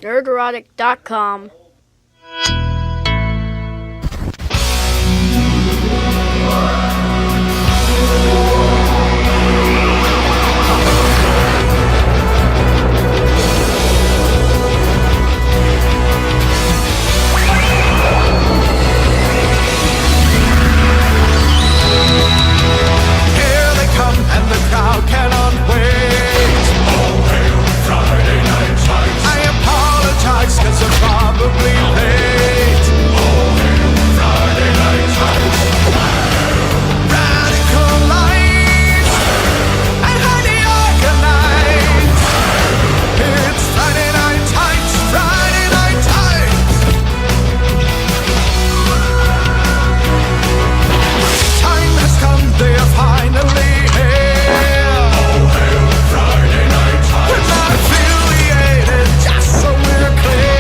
Nerdrotic.com. Cause I'm probably late. Oh, Friday night times. Radical lights and highly organized. It's Friday night times. Friday night times. Time has come, they are finally here. Oh, Friday night times. We're not affiliated, just so we're clear.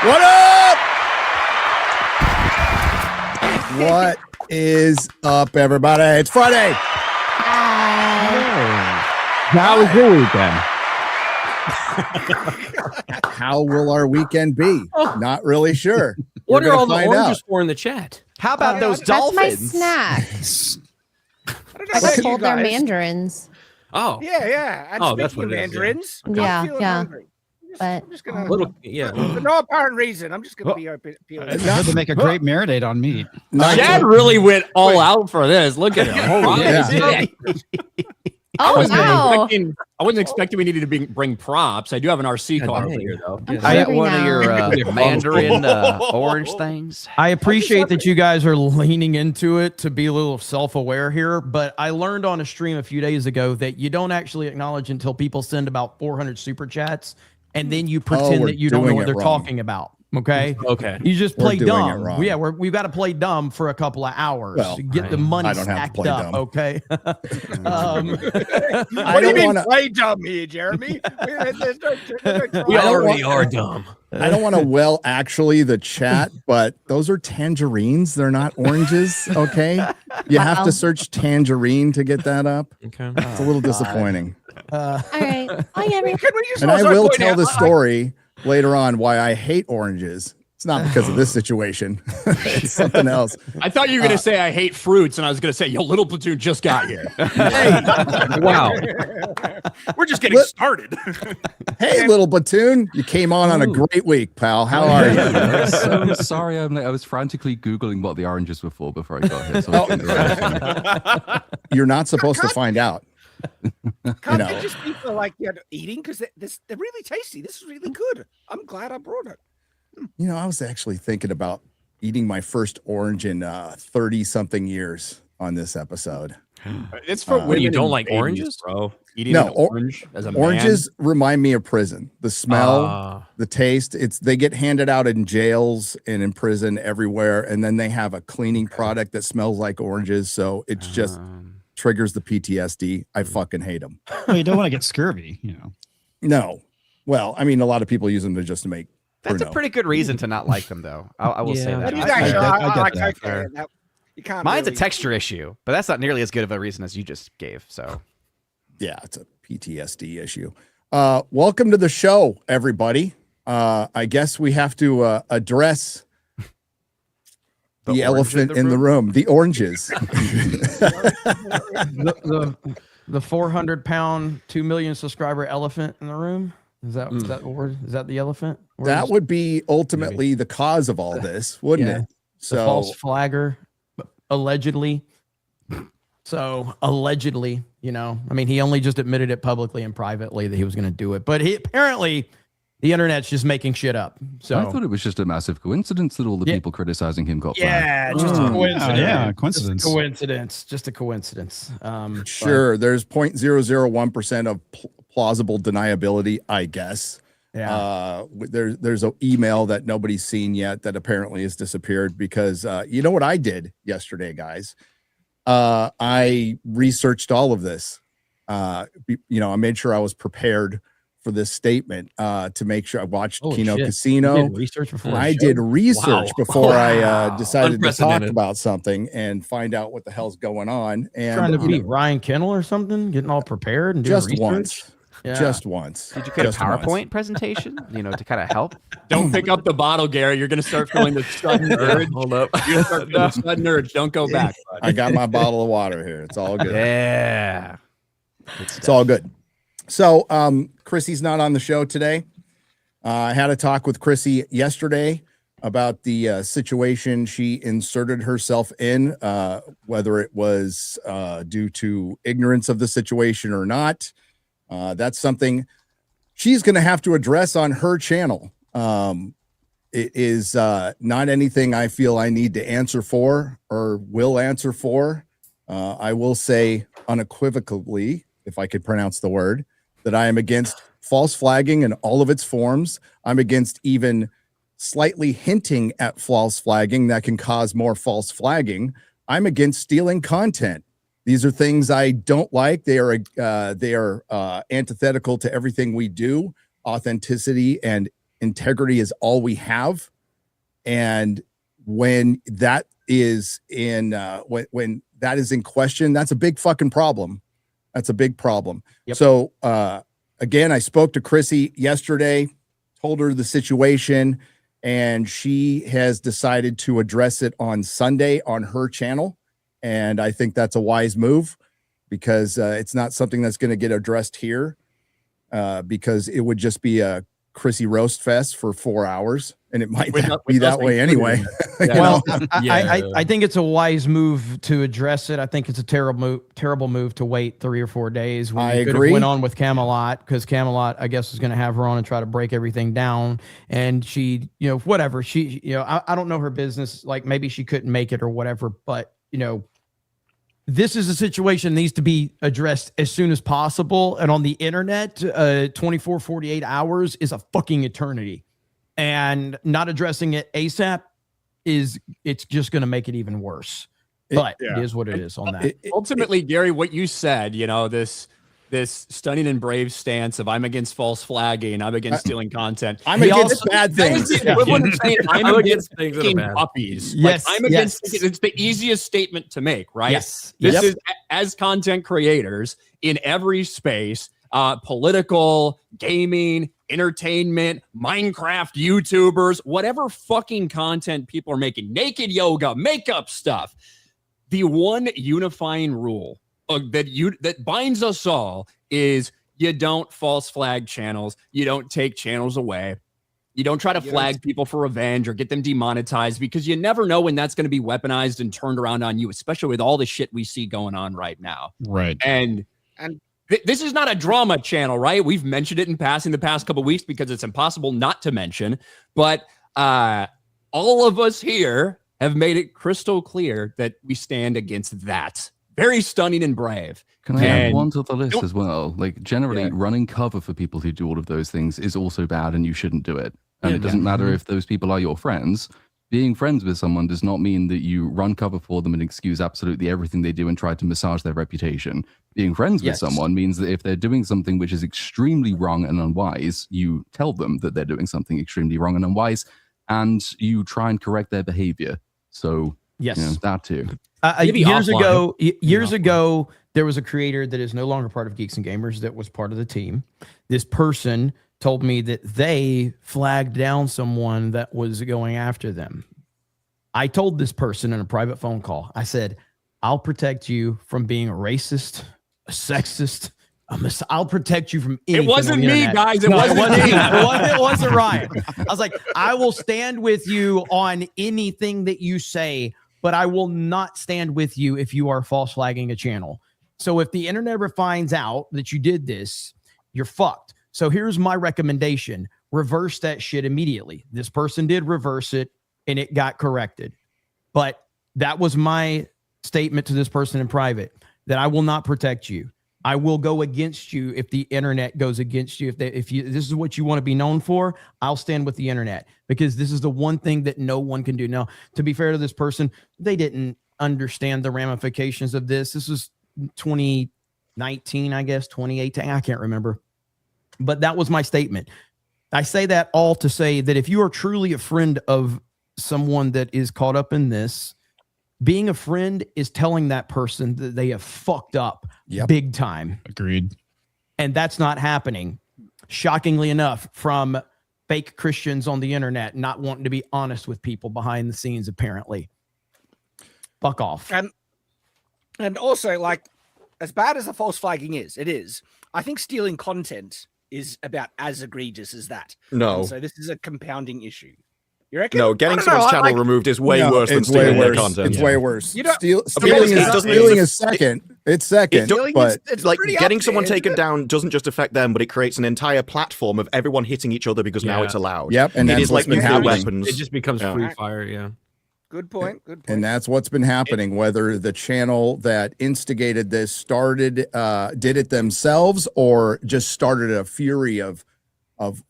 What up? What is up, everybody? It's Friday. How was your weekend? How will our weekend be? Not really sure. What We're are all gonna the find oranges out. for in the chat? How about those That's my dolphins? snack. I about got you told they're guys. mandarins. Oh, Yeah. And Oh, that's speaking what of it is, yeah. mandarins, I'm Yeah, feeling yeah. hungry. But I'm just gonna, little, yeah. for no apparent reason, I'm just gonna be peeling. It's good to make a great marinade on meat. Chad really went all out for this. Look at him. Holy Yeah. oh wow, I wasn't expecting we needed to bring props. I do have an RC car over dang. here, though. I'm I got hungry one of now. your mandarin orange things. I appreciate that you guys are leaning into it to be a little self-aware here, but I learned on a stream a few days ago that you don't actually acknowledge until people send about 400 super chats, and then you pretend we're that you don't know doing what it they're wrong. talking about. Okay. Okay. You just We're play doing it dumb. wrong. Yeah, we've got to play dumb for a couple of hours Well, to get the money I don't have to stacked play up. dumb. Okay. What do you don't mean wanna- play dumb here, Jeremy? We don't already want- are dumb. I don't want to actually the chat, but those are tangerines. They're not oranges. Okay. You have Wow. to search tangerine to get that up. Okay. It's a little disappointing. all right. Bye, everyone. Can we just And I also will point tell out- the story later on why I hate oranges. It's not because of this situation. It's something else. I thought you were going to say I hate fruits, and I was going to say, yo, Little Platoon just got here. Wow. We're just getting started. Hey, little platoon, you came on a great week, pal. How are you? I'm sorry. I was frantically Googling what the oranges were for before I got here. So I was doing the right thing. You're not supposed to find out. Can't know. they just be for like eating? Because they're really tasty. This is really good. I'm glad I brought it. You know, I was actually thinking about eating my first orange in 30-something years on this episode. It's for What, when you women don't and like babies, oranges, bro. Eating No, an orange as a Oranges remind me of prison. The smell, man. the taste. They get handed out in jails and in prison everywhere, and then they have a cleaning product that smells like oranges. So it's just triggers the PTSD. I fucking hate them. Well, you don't want to get scurvy, you know. No, well, I mean, a lot of people use them just to make. That's a Pruno. pretty good reason to not like them, though. I will say Yeah. that. That is I actually, get I that. okay, that- you can't Mine's a really- texture issue, but that's not nearly as good of a reason as you just gave. So Yeah, it's a PTSD issue. Welcome to the show, everybody. I guess we have to address the elephant in the room, the oranges. The 400-pound, 2 million subscriber elephant in the room. Is that the word? Is that the elephant? Or That is would be ultimately the cause of all this, wouldn't Yeah. it? the So false flagger, allegedly. So allegedly, you know, I mean, he only just admitted it publicly and privately that he was going to do it, but he apparently the internet's just making shit up. So I thought it was just a massive coincidence that all the Yeah. people criticizing him got fired. yeah, just a Oh. coincidence. Yeah, coincidence. Just a coincidence. sure, there's 0.001% of plausible deniability, I guess. There's an email that nobody's seen yet that apparently has disappeared because you know what I did yesterday, guys? I researched all of this. I made sure I was prepared for this statement to make sure I watched Kino Casino. You did research before I did research before I decided to talk Unprecedented. about something and find out what the hell's going on. And trying to beat Ryan Kennel or something, getting all prepared and doing just research. once. Yeah. Just once. Did you get a Just once. PowerPoint presentation, to kind of help? Don't pick up the bottle, Gary. You're going to start feeling the sudden urge. Hold up. You're going to start feeling the sudden urge. Don't go back. Bud. I got my bottle of water here. It's all good. Yeah. It's all good. So Chrissy's not on the show today. I had a talk with Chrissy yesterday about the situation she inserted herself in, whether it was due to ignorance of the situation or not. That's something she's going to have to address on her channel. It is not anything I feel I need to answer for or will answer for. I will say unequivocally, if I could pronounce the word, that I am against false flagging in all of its forms. I'm against even slightly hinting at false flagging that can cause more false flagging. I'm against stealing content. These are things I don't like. They are antithetical to everything we do. Authenticity and integrity is all we have. And when that is in when that is in question, that's a big fucking problem. That's a big problem. Yep. So again, I spoke to Chrissy yesterday, told her the situation, and she has decided to address it on Sunday on her channel. And I think that's a wise move because it's not something that's going to get addressed here because it would just be a Chrissy roast fest for 4 hours. And it might not be that way anyway. Well, I think it's a wise move to address it. I think it's a terrible move to wait 3 or 4 days. When I you could agree. have went on with Camelot because Camelot, I guess, is going to have her on and try to break everything down. And she, whatever. She, I don't know her business. Like maybe she couldn't make it or whatever. But, this is a situation that needs to be addressed as soon as possible. And on the internet, 24, 48 hours is a fucking eternity. And not addressing it ASAP it's just going to make it even worse. But it is what it is on that. Ultimately, Gary, what you said, this stunning and brave stance of I'm against false flagging, I'm against stealing content. I'm against bad things. Equivalent to saying I'm against things that are picking bad. puppies. Yes, I'm against. It's the easiest statement to make, right? Yes. This is as content creators in every space, political, gaming, entertainment, Minecraft YouTubers, whatever fucking content people are making, naked yoga, makeup stuff. The one unifying rule that binds us all is you don't false flag channels. You don't take channels away. You don't try to flag people for revenge or get them demonetized because you never know when that's going to be weaponized and turned around on you, especially with all the shit we see going on right now. Right. And this is not a drama channel, right? We've mentioned it in passing the past couple of weeks because it's impossible not to mention. But all of us here have made it crystal clear that we stand against that. Very stunning and brave. Can I add one to the list as well? Like generally running cover for people who do all of those things is also bad and you shouldn't do it. And it doesn't matter if those people are your friends. Being friends with someone does not mean that you run cover for them and excuse absolutely everything they do and try to massage their reputation. Being friends with someone means that if they're doing something which is extremely wrong and unwise, you tell them that they're doing something extremely wrong and unwise and you try and correct their behavior. So that too. Years ago, there was a creator that is no longer part of Geeks and Gamers that was part of the team. This person told me that they flagged down someone that was going after them. I told this person in a private phone call, I said, I'll protect you from being a racist, a sexist, I'll protect you from anything. It wasn't me, internet. guys. It No, wasn't me. It wasn't Ryan. I was like, I will stand with you on anything that you say, but I will not stand with you if you are false flagging a channel. So if the internet ever finds out that you did this, you're fucked. So here's my recommendation. Reverse that shit immediately. This person did reverse it and it got corrected. But that was my statement to this person in private, that I will not protect you. I will go against you if the internet goes against you. If this is what you want to be known for, I'll stand with the internet, because this is the one thing that no one can do. Now, to be fair to this person, they didn't understand the ramifications of this. This was 2019, I guess, 2018. I can't remember. But that was my statement. I say that all to say that if you are truly a friend of someone that is caught up in this, being a friend is telling that person that they have fucked up big time. Agreed. And that's not happening, shockingly enough, from fake Christians on the internet not wanting to be honest with people behind the scenes, apparently. Fuck off. And also, like, as bad as the false flagging is, I think stealing content is about as egregious as that. No. And so this is a compounding issue. You reckon? No, getting someone's channel removed is way worse than stealing their content. It's way worse. Stealing is second. It's second. But it's like getting someone taken down doesn't just affect them, but it creates an entire platform of everyone hitting each other because now it's allowed. Yep, and it is like nuclear weapons. It just becomes free fire. Yeah. Good point. Good point. And that's what's been happening. Whether the channel that instigated this did it themselves or just started a fury of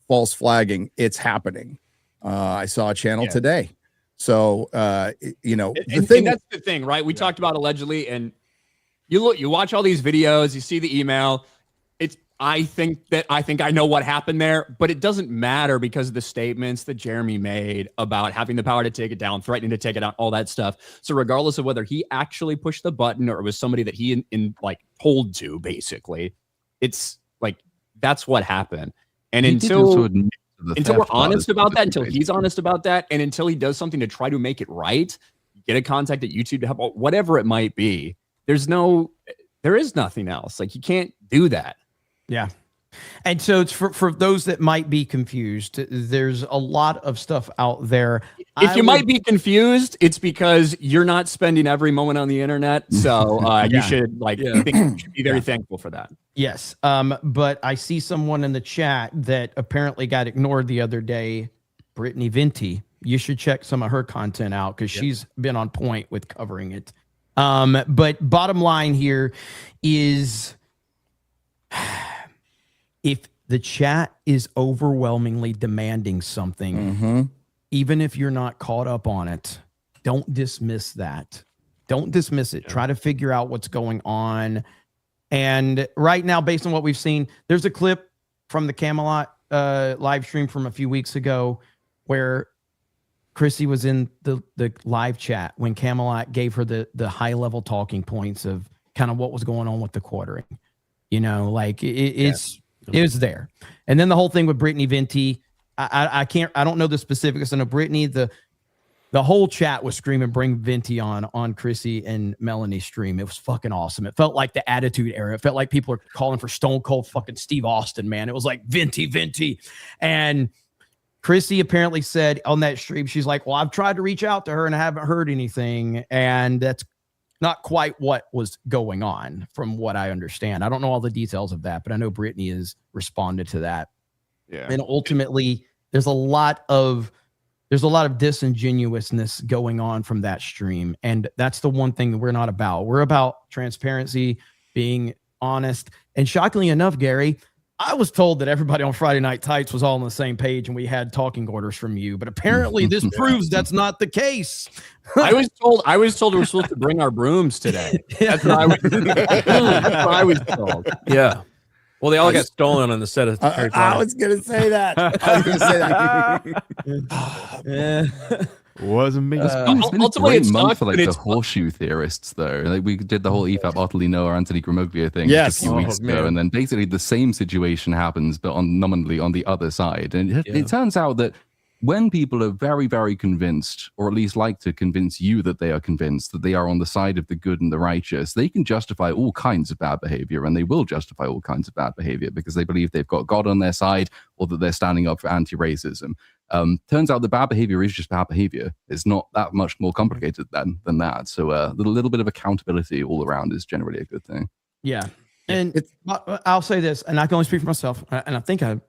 false flagging, it's happening. I saw a channel today. So, you know, and that's the thing, right? We talked about allegedly, and you watch all these videos, you see the email. I think I know what happened there, but it doesn't matter because of the statements that Jeremy made about having the power to take it down, threatening to take it down, all that stuff. So regardless of whether he actually pushed the button or it was somebody that he told to, basically, it's like, that's what happened. And until we're honest about that, until he's honest about that, and until he does something to try to make it right, get a contact at YouTube to help, whatever it might be, there is nothing else. Like, you can't do that. Yeah. And so it's for those that might be confused, there's a lot of stuff out there. If you might be confused, it's because you're not spending every moment on the internet. So you should be very thankful for that. Yes. But I see someone in the chat that apparently got ignored the other day, Brittany Venti. You should check some of her content out because she's been on point with covering it. But bottom line here is, if the chat is overwhelmingly demanding something, even if you're not caught up on it, don't dismiss that. Don't dismiss it. Yeah. Try to figure out what's going on. And right now, based on what we've seen, there's a clip from the Camelot live stream from a few weeks ago where Chrissy was in the live chat when Camelot gave her the high level talking points of kind of what was going on with the quartering. You know, like it was there. And then the whole thing with Brittany Venti, I don't know the specifics. I know Brittany, the whole chat was screaming, bring Venti on Chrissy and Melanie's stream. It was fucking awesome. It felt like the Attitude Era. It felt like people are calling for Stone Cold fucking Steve Austin, man. It was like Venti. And Chrissy apparently said on that stream, she's like, well, I've tried to reach out to her and I haven't heard anything. And that's not quite what was going on from what I understand. I don't know all the details of that, but I know Brittany has responded to that. Yeah. And ultimately there's a lot of disingenuousness going on from that stream. And that's the one thing that we're not about. We're about transparency, being honest. And shockingly enough, Gary, I was told that everybody on Friday Night Tights was all on the same page and we had talking orders from you, but apparently this proves that's not the case. I was told we're supposed to bring our brooms today. That's what I was told. Yeah. Well, they all got stolen on the set of I was going to say that. Wasn't me. It's been a great month for like the horseshoe theorists, though. Like we did the whole EFAP Utterly Noah Anthony Gramoglia thing a few weeks ago, and then basically the same situation happens, but nominally on the other side. And it turns out that when people are very, very convinced, or at least like to convince you that they are convinced that they are on the side of the good and the righteous, they can justify all kinds of bad behavior, and they will justify all kinds of bad behavior because they believe they've got God on their side or that they're standing up for anti-racism. Turns out the bad behavior is just bad behavior. It's not that much more complicated than that. So a little bit of accountability all around is generally a good thing. Yeah. And I'll say this, and I can only speak for myself, and I think I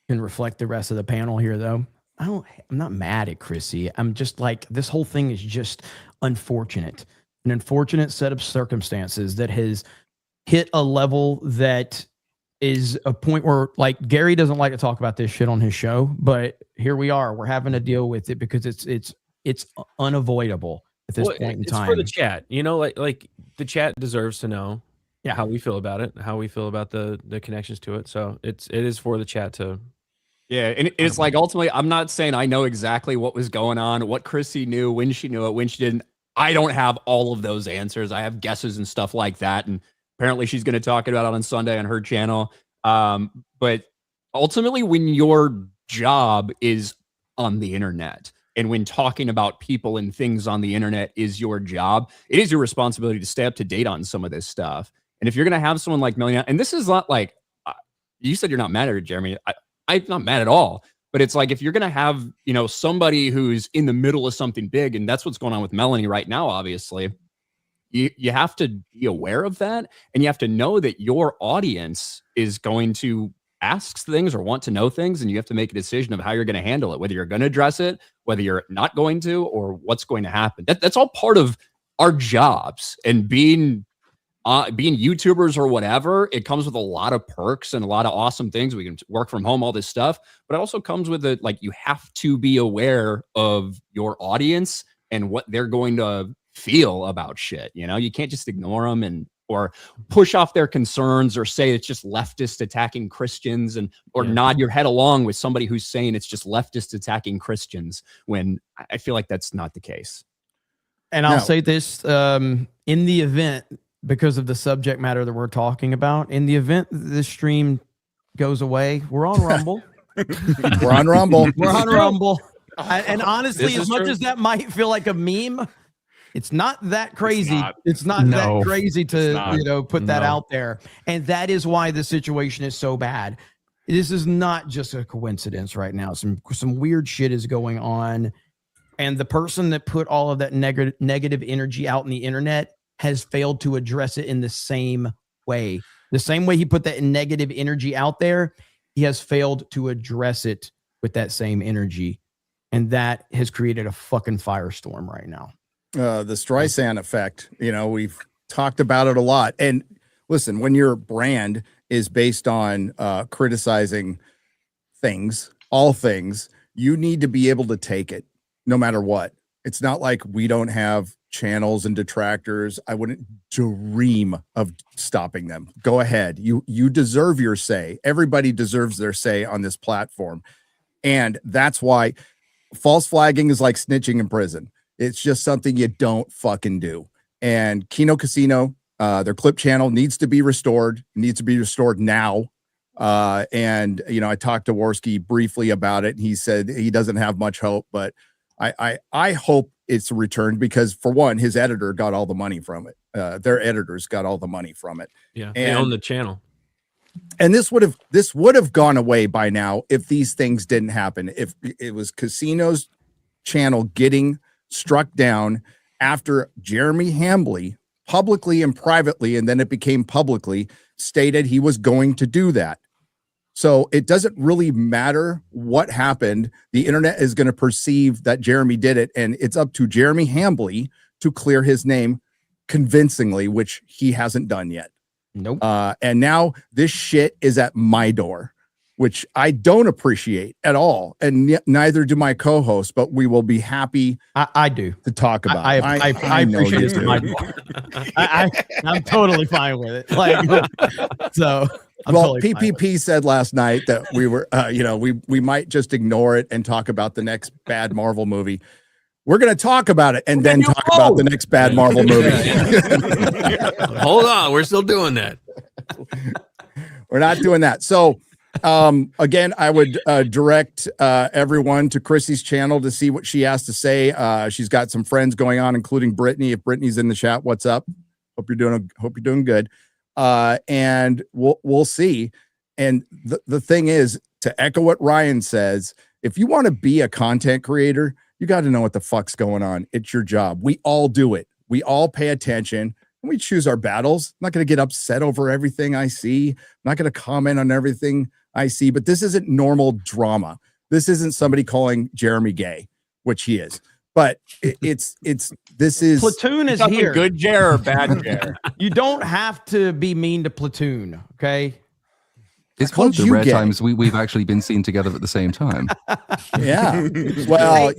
can reflect the rest of the panel here, though. I'm not mad at Chrissy. I'm just like, this whole thing is just unfortunate. An unfortunate set of circumstances that has hit a level that is a point where, like, Gary doesn't like to talk about this shit on his show, but here we are. We're having to deal with it because it's unavoidable at this point in time. It's for the chat, you know, like the chat deserves to know how we feel about it, how we feel about the connections to it. So it is for the chat to. Yeah, and it's like, ultimately, I'm not saying I know exactly what was going on, what Chrissy knew, when she knew it, when she didn't. I don't have all of those answers. I have guesses and stuff like that, and apparently she's going to talk about it on Sunday on her channel. But ultimately, when your job is on the internet, and when talking about people and things on the internet is your job, it is your responsibility to stay up to date on some of this stuff. And if you're going to have someone like Melanie, and this is not like, you said you're not mad at her, Jeremy. I'm not mad at all. But it's like, if you're going to have, you know, somebody who's in the middle of something big, and that's what's going on with Melanie right now, obviously, you have to be aware of that. And you have to know that your audience is going to ask things or want to know things. And you have to make a decision of how you're going to handle it, whether you're going to address it, whether you're not going to, or what's going to happen. That's all part of our jobs. And being YouTubers or whatever, it comes with a lot of perks and a lot of awesome things. We can work from home, all this stuff, but it also comes with it. Like, you have to be aware of your audience and what they're going to feel about shit. You know, you can't just ignore them or push off their concerns or say it's just leftist attacking Christians or nod your head along with somebody who's saying it's just leftist attacking Christians, when I feel like that's not the case. And I'll say this, in the event, because of the subject matter that we're talking about, in the event this stream goes away, we're on Rumble. We're on Rumble. We're on Rumble. And honestly, as much as that might feel like a meme, it's not that crazy. It's not that crazy to put that out there. And that is why the situation is so bad. This is not just a coincidence right now. Some weird shit is going on. And the person that put all of that negative energy out in the internet has failed to address it in the same way. The same way he put that negative energy out there, he has failed to address it with that same energy. And that has created a fucking firestorm right now. The Streisand effect, you know, we've talked about it a lot. And listen, when your brand is based on criticizing things, all things, you need to be able to take it no matter what. It's not like we don't have channels and detractors. I wouldn't dream of stopping them. Go ahead. You deserve your say. Everybody deserves their say on this platform. And that's why false flagging is like snitching in prison. It's just something you don't fucking do. And Kino Casino, their clip channel needs to be restored now. And, you know, I talked to Worski briefly about it. He said he doesn't have much hope, but I hope it's returned, because for one, his editor got all the money from it. Their editors got all the money from it. Yeah, they own the channel. And this would have gone away by now if these things didn't happen. If it was Casino's channel getting struck down after Jeremy Hambley publicly and privately, and then it became publicly, stated he was going to do that. So it doesn't really matter what happened. The internet is going to perceive that Jeremy did it, and it's up to Jeremy Hambley to clear his name convincingly, which he hasn't done yet. Nope. And now this shit is at my door, which I don't appreciate at all, and neither do my co-hosts. But we will be happy. I do to talk about. I appreciate it. At my door. I'm totally fine with it. Like, so. Well, PPP said last night that we were, we might just ignore it and talk about the next bad Marvel movie. We're going to talk about it and then talk about the next bad Marvel movie. Hold on, we're still doing that. We're not doing that. So, again, I would direct everyone to Chrissy's channel to see what she has to say. She's got some friends going on, including Brittany. If Brittany's in the chat, what's up? Hope you're doing good. And we'll see. And the thing is, to echo what Ryan says, if you want to be a content creator, you got to know what the fuck's going on. It's your job. We all do it. We all pay attention and we choose our battles. I'm not going to get upset over everything I see. I'm not going to comment on everything I see, but this isn't normal drama. This isn't somebody calling Jeremy gay, which he is. But this is Platoon is Something here. good Jer or bad Jer? You don't have to be mean to Platoon, okay? It's one of the called rare you gay. times we've actually been seen together at the same time. Yeah. Well,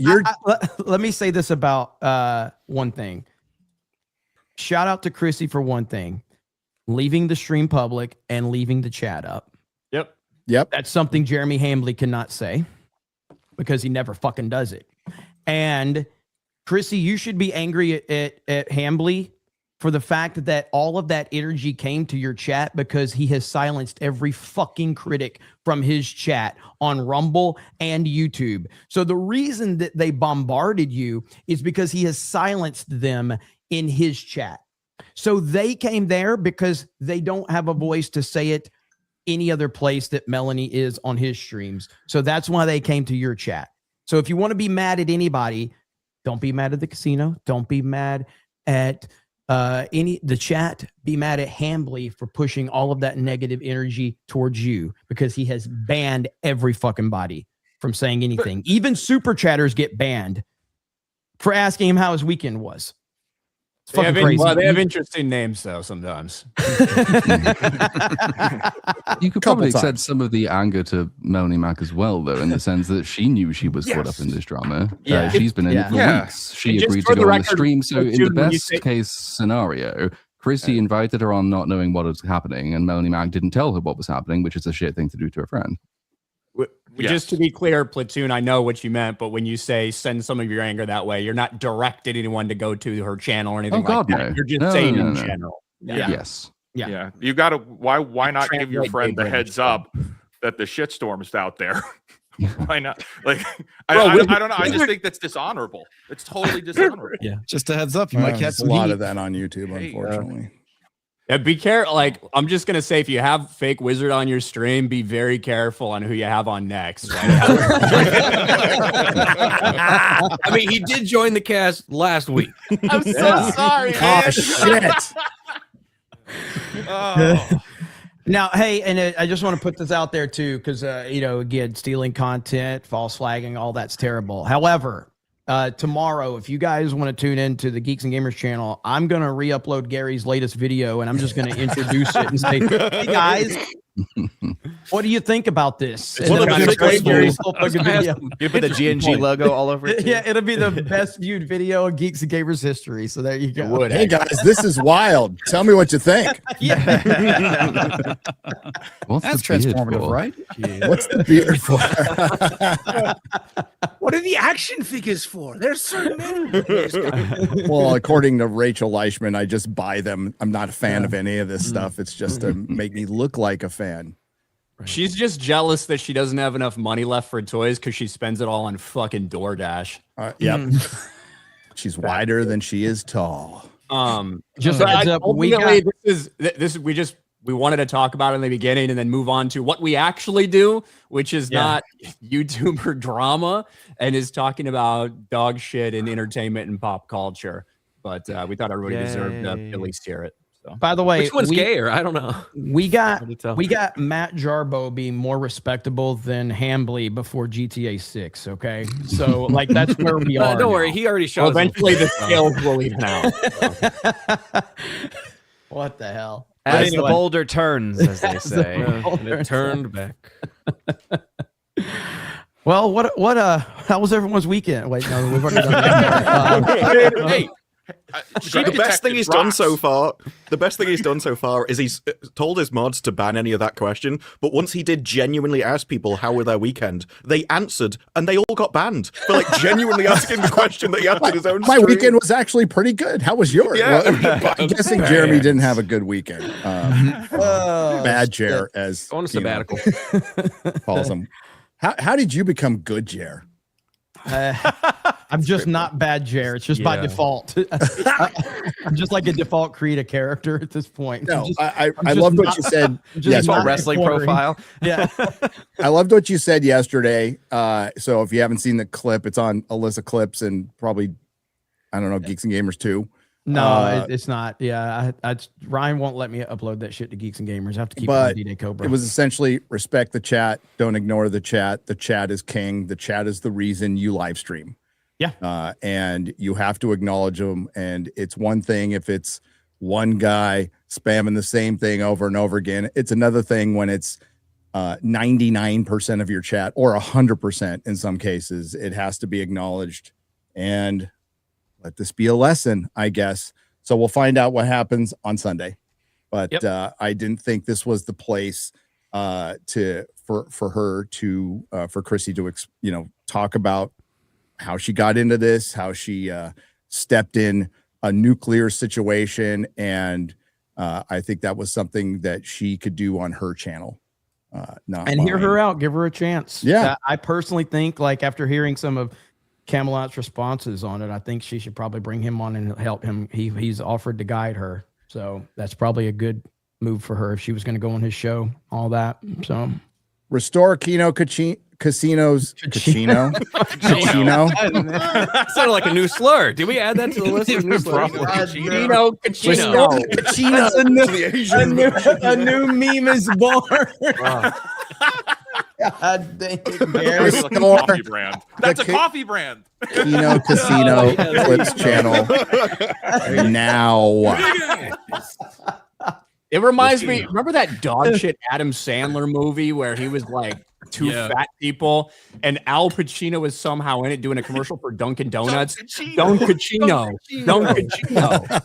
let me say this about one thing. Shout out to Chrissy for one thing. Leaving the stream public and leaving the chat up. Yep. That's something Jeremy Hambley cannot say because he never fucking does it. And Chrissy, you should be angry at Hambley for the fact that all of that energy came to your chat because he has silenced every fucking critic from his chat on Rumble and YouTube. So the reason that they bombarded you is because he has silenced them in his chat. So they came there because they don't have a voice to say it any other place that Melanie is on his streams. So that's why they came to your chat. So if you want to be mad at anybody, don't be mad at the casino. Don't be mad at the chat. Be mad at Hambley for pushing all of that negative energy towards you because he has banned every fucking body from saying anything. Even super chatters get banned for asking him how his weekend was. It's fucking crazy. Well, they have interesting names though sometimes. You could probably extend some of the anger to Melanie Mac as well, though, in the sense that she knew she was caught up in this drama. Yeah. She's been in it for weeks. She agreed to go on the stream. So in the best case scenario, Chrissy invited her on not knowing what was happening, and Melanie Mac didn't tell her what was happening, which is a shit thing to do to a friend. Just to be clear, Platoon, I know what you meant, but when you say send some of your anger that way, you're not directing anyone to go to her channel or anything like that. No. You're just saying in general. Yes. Yeah. You got to, why not give your friend the heads up that the shitstorm's out there? Why not? Like, I don't know. I just think that's dishonorable. It's totally dishonorable. Yeah. Just a heads up. You might catch a lot of that on YouTube, unfortunately. Yeah, be careful. Like, I'm just gonna say, if you have fake wizard on your stream, be very careful on who you have on next. Right? I mean, he did join the cast last week. I'm so sorry. Man. Oh shit. Now, hey, and I just want to put this out there too, because again, stealing content, false flagging, all that's terrible. However, tomorrow, if you guys want to tune in to the Geeks and Gamers channel, I'm gonna re-upload Gary's latest video, and I'm just gonna introduce it and say, "Hey guys, what do you think about this?" It's one of the Gary's biggest fucking video. You put the GNG logo all over it. Yeah, it'll be the best viewed video in Geeks and Gamers history. So there you go. Hey guys, this is wild. Tell me what you think. Yeah. That's transformative, right? What's the beard for? What are the action figures for? There's so many. Well, according to Rachel Leichman, I just buy them. I'm not a fan of any of this stuff. It's just to make me look like a fan. She's just jealous that she doesn't have enough money left for toys because she spends it all on fucking DoorDash. Yep. She's wider than she is tall. Just a heads up, we wanted to talk about it in the beginning and then move on to what we actually do, which is not YouTuber drama and is talking about dog shit and entertainment and pop culture. But we thought everybody deserved to at least hear it. So. By the way, which one's gayer? I don't know. We got Matt Jarbo being more respectable than Hambley before GTA 6. Okay, so like that's where we are. Don't worry, he already shot. Well, eventually, the scales will even out. What the hell? As the boulder turns, as they say, it turned back. Well, how was everyone's weekend? Wait, no, we've already done that. Hey. The best thing he's done so far is he's told his mods to ban any of that question, but once he did genuinely ask people how were their weekend, they answered and they all got banned for like genuinely asking the question that he answered his own My stream. weekend was actually pretty good. How was yours? Well, I'm guessing Jeremy didn't have a good weekend. Bad Jer, as on a sabbatical calls him. How did you become good Jer? I'm just not bad Jer. It's just by default. I'm just like a default create a character at this point. No, I loved what you said. Yes, wrestling profile. Yeah. I loved what you said yesterday. So if you haven't seen the clip, it's on Alyssa Clips and probably, I don't know, Geeks and Gamers too. No, it's not. Yeah, Ryan won't let me upload that shit to Geeks and Gamers. I have to keep it on D-Day Cobra. It was essentially respect the chat, don't ignore the chat. The chat is king. The chat is the reason you live stream. Yeah. And you have to acknowledge them. And it's one thing if it's one guy spamming the same thing over and over again. It's another thing when it's 99% of your chat or 100% in some cases. It has to be acknowledged and let this be a lesson, I guess. So we'll find out what happens on Sunday. But I didn't think this was the place for Chrissy to talk about how she got into this, how she stepped in a nuclear situation, and I think that was something that she could do on her channel. And hear her out, give her a chance. Yeah, I personally think, like, after hearing some of Camelot's responses on it, I think she should probably bring him on and help him. He's offered to guide her, so that's probably a good move for her if she was going to go on his show. All that. So restore Kino Casinos. Cachino. Sounded like a new slur. Did we add that to the list of new slurs? Kino Cachino. A new meme is born. God dang it, Gary. That's a coffee brand. That's a coffee brand. Kino Casino Clips channel now. It reminds me, remember that dog shit Adam Sandler movie where he was like two fat people and Al Pacino was somehow in it doing a commercial for Dunkin' Donuts? Dunkachino. Oh my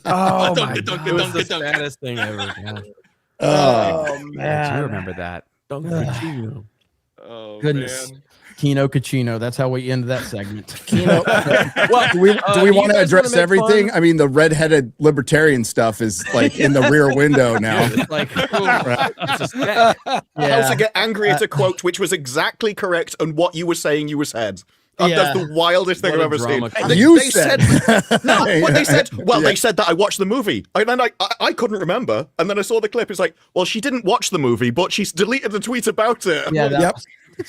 God. It was the saddest thing ever. Yeah. Oh man. I do remember that. Dunkachino. Oh, Goodness. man. Kino Cachino. That's how we end that segment. Kino. Well, do we want to address everything? Fun? I mean, the redheaded libertarian stuff is like in the rear window now. It's like, I also get angry at a quote which was exactly correct and what you were saying you said. That's the wildest thing I've ever seen. They said no, what they said. Well, they said that I watched the movie, and then I couldn't remember, and then I saw the clip. It's like, well, she didn't watch the movie, but she's deleted the tweet about it. Yeah, yep.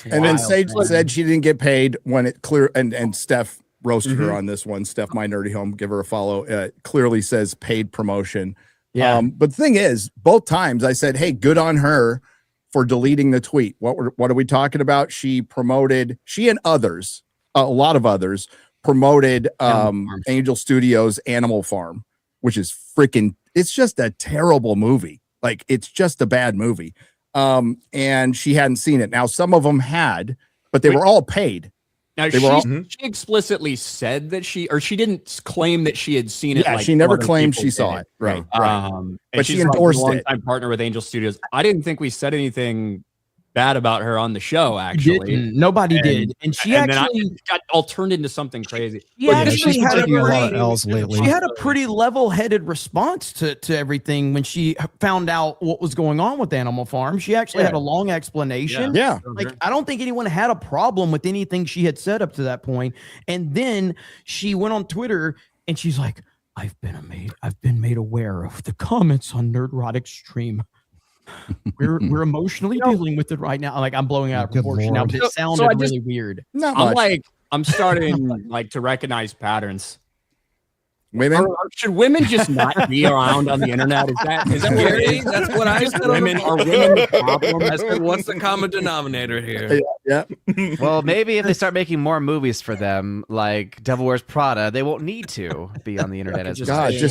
And then Sage said she didn't get paid when it clear, and Steph roasted her on this one. Steph, my nerdy home, give her a follow. Clearly says paid promotion. Yeah. But the thing is, both times I said, hey, good on her for deleting the tweet. What are we talking about? She and others, a lot of others promoted Angel Studios Animal Farm, which is it's just a terrible movie. Like, it's just a bad movie. And she hadn't seen it. Now, some of them had, but they were all paid. Now, she explicitly said that she didn't claim that she had seen it. Yeah, like she never claimed she saw it. Right. But she she's endorsed like a it. longtime partner with Angel Studios. I didn't think we said anything bad about her on the show, actually. Nobody did. And she then actually got all turned into something crazy. She's been taking a lot of L's lately. She had a pretty level-headed response to everything when she found out what was going on with Animal Farm. She actually had a long explanation. Yeah. Like, I don't think anyone had a problem with anything she had said up to that point. And then she went on Twitter and she's like, I've been made aware of the comments on Nerdrotic stream. We're emotionally dealing with it right now. Like, I'm blowing out of proportion now, but it sounded really weird. I'm starting to recognize patterns. Women? Should women just not be around on the internet? Is that weird? That's what I said. Women the problem? I said, what's the common denominator here? Yeah. Well, maybe if they start making more movies for them, like Devil Wears Prada, they won't need to be on the internet as Make a a series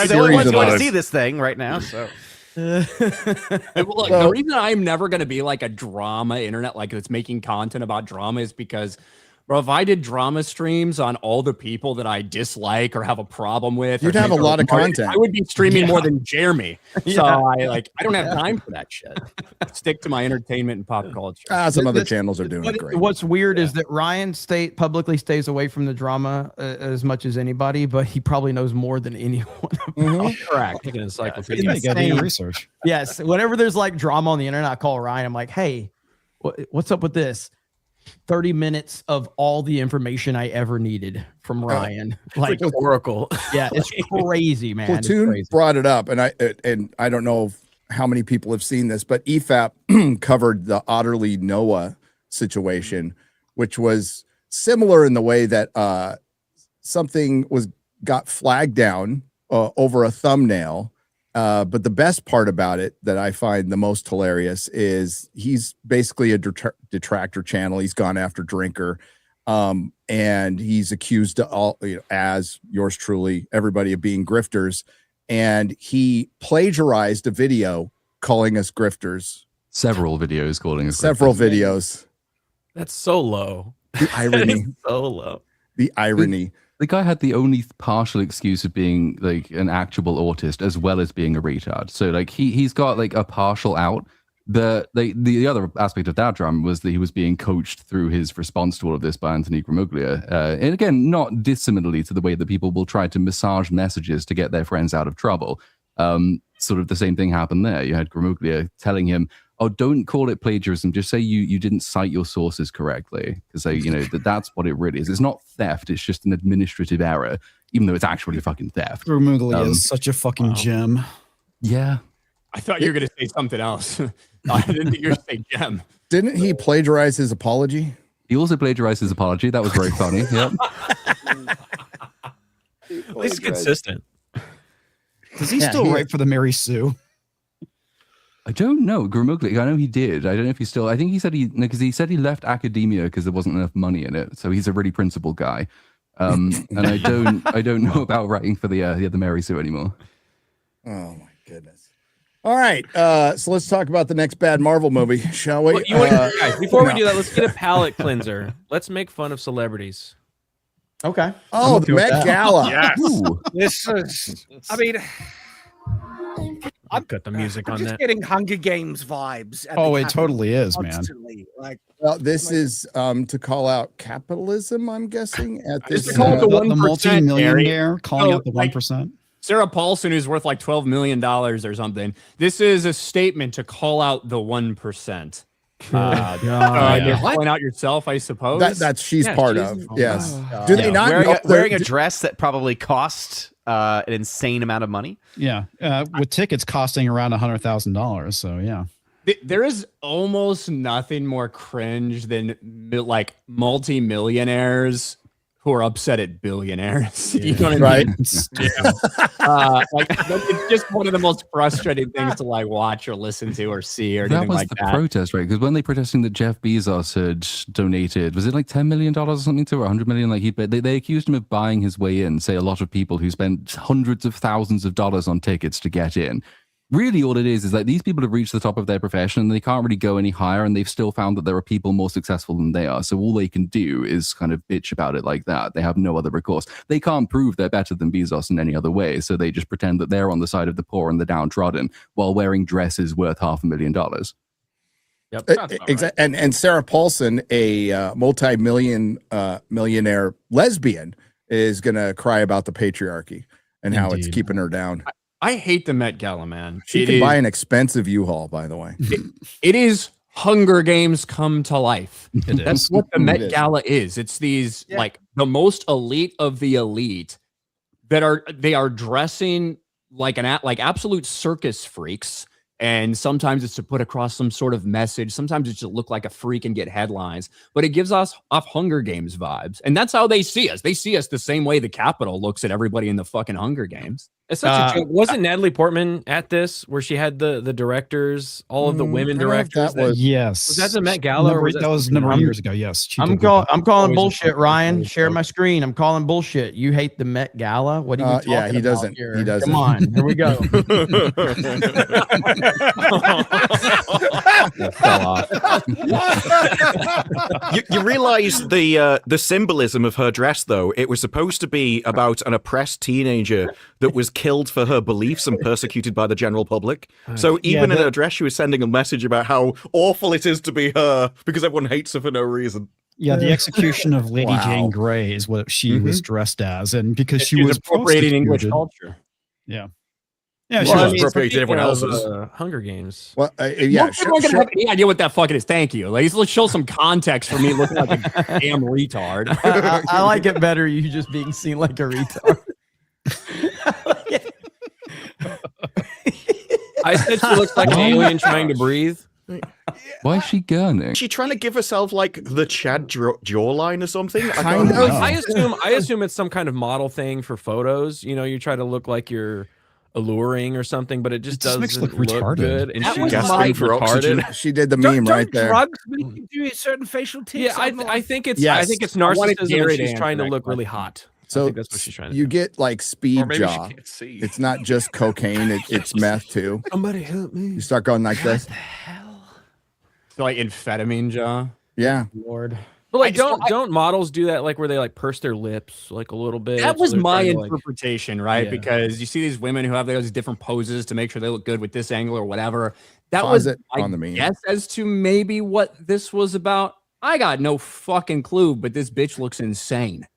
series of going to those. see this thing right now. So. The reason I'm never going to be like a drama internet, like it's making content about drama, is because, bro, if I did drama streams on all the people that I dislike or have a problem with, you'd have a lot of content. I would be streaming more than Jeremy. So I don't have time for that shit. Stick to my entertainment and pop culture. Some other channels are doing great. What's weird is that Ryan publicly stays away from the drama as much as anybody, but he probably knows more than anyone. Correct. Like an encyclopedia. Research. Yes. Whenever there's like drama on the internet, I call Ryan. I'm like, hey, what's up with this? 30 minutes of all the information I ever needed from Ryan. Like Oracle. Yeah, it's crazy, man. Platoon brought it up, and I don't know how many people have seen this, but EFAP covered the Otterly Noah situation, which was similar in the way that something got flagged down over a thumbnail. But the best part about it that I find the most hilarious is he's basically a detractor channel. He's gone after Drinker. And he's accused all, as yours truly, everybody, of being grifters. And he plagiarized a video calling us grifters. Several videos calling us Several grifters. videos. That's so low. The irony. So low. The irony. The guy had the only partial excuse of being like an actual autist as well as being a retard. So like he's got like a partial out. The other aspect of that drama was that he was being coached through his response to all of this by Anthony Gramuglia. And again, not dissimilarly to the way that people will try to massage messages to get their friends out of trouble. Sort of the same thing happened there. You had Gramuglia telling him, oh, don't call it plagiarism. Just say you didn't cite your sources correctly. Because that's what it really is. It's not theft. It's just an administrative error, even though it's actually fucking theft. Gramuglia is such a fucking gem. Yeah. I thought you were going to say something else. I didn't think you were going to say gem. Didn't he plagiarize his apology? He also plagiarized his apology. That was very funny. Yep. At least consistent. Does he still write for the Mary Sue? I don't know. Gramuglia, I know he did. I don't know if he still. I think he said because he said he left academia because there wasn't enough money in it. So he's a really principled guy. And I don't know about writing for the Mary Sue anymore. Oh my goodness. All right, so let's talk about the next bad Marvel movie, shall we? Guys, before we do that, let's get a palate cleanser. Let's make fun of celebrities. Okay. Oh, the Met Gala. Yes. This is, I mean, I've got the music I'm on just that. getting Hunger Games vibes. at Oh, the it totally is, man. constantly. Like, Well, this is to call out capitalism, I'm guessing. At this, Just to call it the 1%, the multi-millionaire calling So, out the like, 1%. Sarah Paulson, who's worth like $12 million or something. This is a statement to call out the 1%. You're calling out yourself, I suppose. that's she's part of. Yes. Oh, Do they not know wearing a dress that probably cost an insane amount of money? Yeah, with tickets costing around $100,000. So yeah, There is almost nothing more cringe than like multi-millionaires who are upset at billionaires. You know what I mean? Like it's just one of the most frustrating things to like watch or listen to or see or anything like that. That was the protest, right? Because when they protesting that Jeff Bezos had donated, was it like $10 million or something to, or $100 million? Like they accused him of buying his way in. Say a lot of people who spent hundreds of thousands of dollars on tickets to get in. Really, all it is like these people have reached the top of their profession and they can't really go any higher, and they've still found that there are people more successful than they are. So all they can do is kind of bitch about it like that. They have no other recourse. They can't prove they're better than Bezos in any other way, so they just pretend that they're on the side of the poor and the downtrodden while wearing dresses worth $500,000. Yep. Exactly. And Sarah Paulson, a multi-millionaire lesbian, is going to cry about the patriarchy and how it's keeping her down. I hate the Met Gala, man. She can buy an expensive U-Haul, by the way. It is Hunger Games come to life. That's what the Met It is. Gala is. It's these like the most elite of the elite that are dressing like absolute circus freaks. And sometimes it's to put across some sort of message. Sometimes it's to look like a freak and get headlines. But it gives us off Hunger Games vibes. And that's how they see us. They see us the same way the Capitol looks at everybody in the fucking Hunger Games. It's such a joke. Wasn't Natalie Portman at this where she had the directors, all of the women directors? Yes. Was that the Met Gala? That was a number of years ago. Yes. I'm calling bullshit, Ryan. Share my screen. I'm calling bullshit. You hate the Met Gala? What are you talking about? He doesn't. Here? He doesn't. Come on. Here we go. You realize the symbolism of her dress, though. It was supposed to be about an oppressed teenager that was killed for her beliefs and persecuted by the general public. So even in her dress, she was sending a message about how awful it is to be her because everyone hates her for no reason. Yeah, the execution of Lady Jane Grey is what she was dressed as, and because she was appropriating English culture. Yeah. Yeah, she well, was appropriating everyone else's Hunger Games. Well, Most people aren't gonna have any idea what that fucking is. Thank you. Let's show some context for me looking like a damn retard. I like it better. You just being seen like a retard. I said she looks like an alien trying to breathe. Why is she gurning? Is she trying to give herself like the Chad jawline or something? Kind of. I assume it's some kind of model thing for photos. You know, you try to look like you're alluring or something, but it just just makes doesn't her look retarded. good. And That she was just my- looked retarded. She did the Don't meme right there. drugs make you do certain facial tics? Yeah, I think it's Yes. I think it's I wanted narcissism. Gary And to she's answer trying to that look really question. hot. I So think that's what she's trying to you do. get like speed Or maybe she jaw. can't see. It's not just cocaine, it's meth too. Somebody help me. You start going like this. So like amphetamine jaw. Yeah. Lord. But like, I just- don't models do that? Like where they like purse their lips like a little bit. That so was they're my trying to, like- interpretation, right? Yeah. Because you see these women who have those different poses to make sure they look good with this angle or whatever. That Pause was it I on the meme. guess as to maybe what this was about. I got no fucking clue, but this bitch looks insane.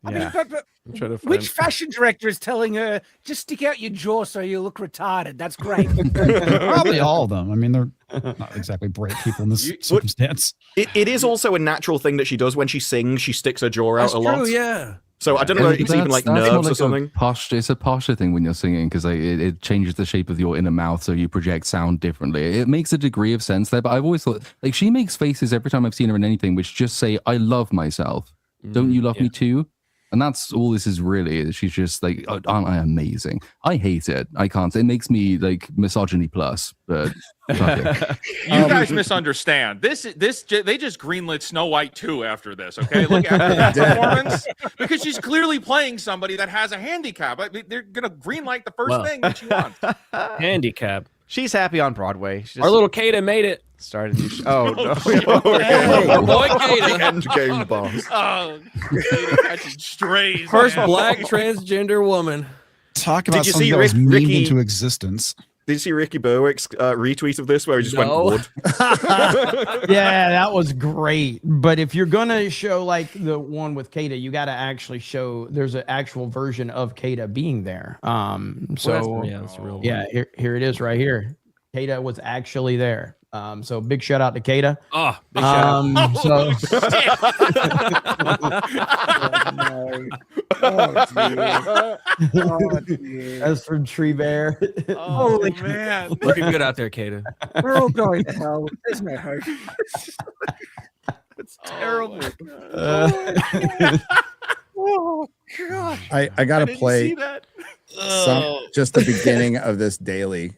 I mean, Yeah. but I'm trying to find. which fashion director is telling her just stick out your jaw so you look retarded? That's great. Probably all of them. I mean, they're not exactly bright people in this You- what- circumstance. It is also a natural thing that she does when she sings. She sticks her jaw out That's a lot. true, yeah. So I don't know if it's even like That's nerves more or something. It's a posture thing when you're singing because it changes the shape of your inner mouth, so you project sound differently. It makes a degree of sense there, but I've always thought like she makes faces every time I've seen her in anything, which just say, "I love myself." Don't you love me too? And that's all this is really. She's just like, "Oh, aren't I amazing?" I hate it. I can't. It makes me like misogyny plus, but fuck it. You guys misunderstand. They just greenlit Snow White 2 after this. Okay, look after that performance because she's clearly playing somebody that has a handicap. I mean, they're gonna greenlight the first thing that she wants. Handicap. She's happy on Broadway. She Our just little Kata made it. started a new show. Oh, no. Our boy The Kata. end game boss. Oh, catching strays. First man. black transgender woman. Talk about you something see that was Ricky- memed into existence. Did you see Ricky Berwick's retweet of this where he just No. went wood? Yeah, that was great. But if you're gonna show like the one with Kata, you got to actually show there's an actual version of Kata being there. So That's a real one. yeah, here it is right here. Kata was actually there. So big shout out to Kata. Oh, big shout out. So that's from Tree Bear. Oh man. Looking good out there, Kata. We're all going to hell. There's no hope. It's terrible. Oh God. I gotta Did you play see that? just the beginning of this daily.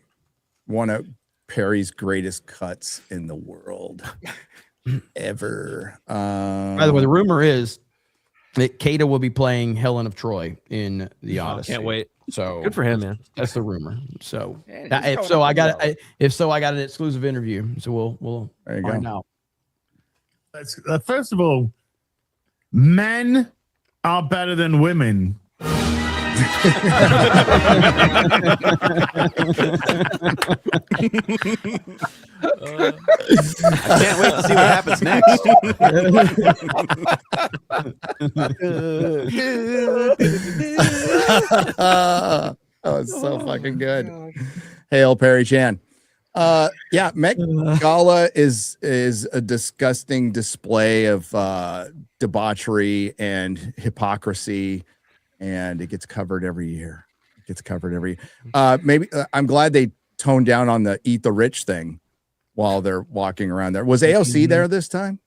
One of Perry's greatest cuts in the world ever. By the way, the rumor is that Kata will be playing Helen of Troy in the Odyssey. Can't wait. So Good for him, man. that's the rumor. So Man, that- he's if going so, up I got well. I got an exclusive interview. So we'll There you find go. out. First of all, men are better than women. I can't wait to see what happens next. Oh, it's so fucking good. Hail Perry Chan. Yeah, Met Gala is a disgusting display of debauchery and hypocrisy, and it gets covered every year. It gets covered every. Maybe I'm glad they toned down on the eat the rich thing while they're walking around there. Was AOC there this time?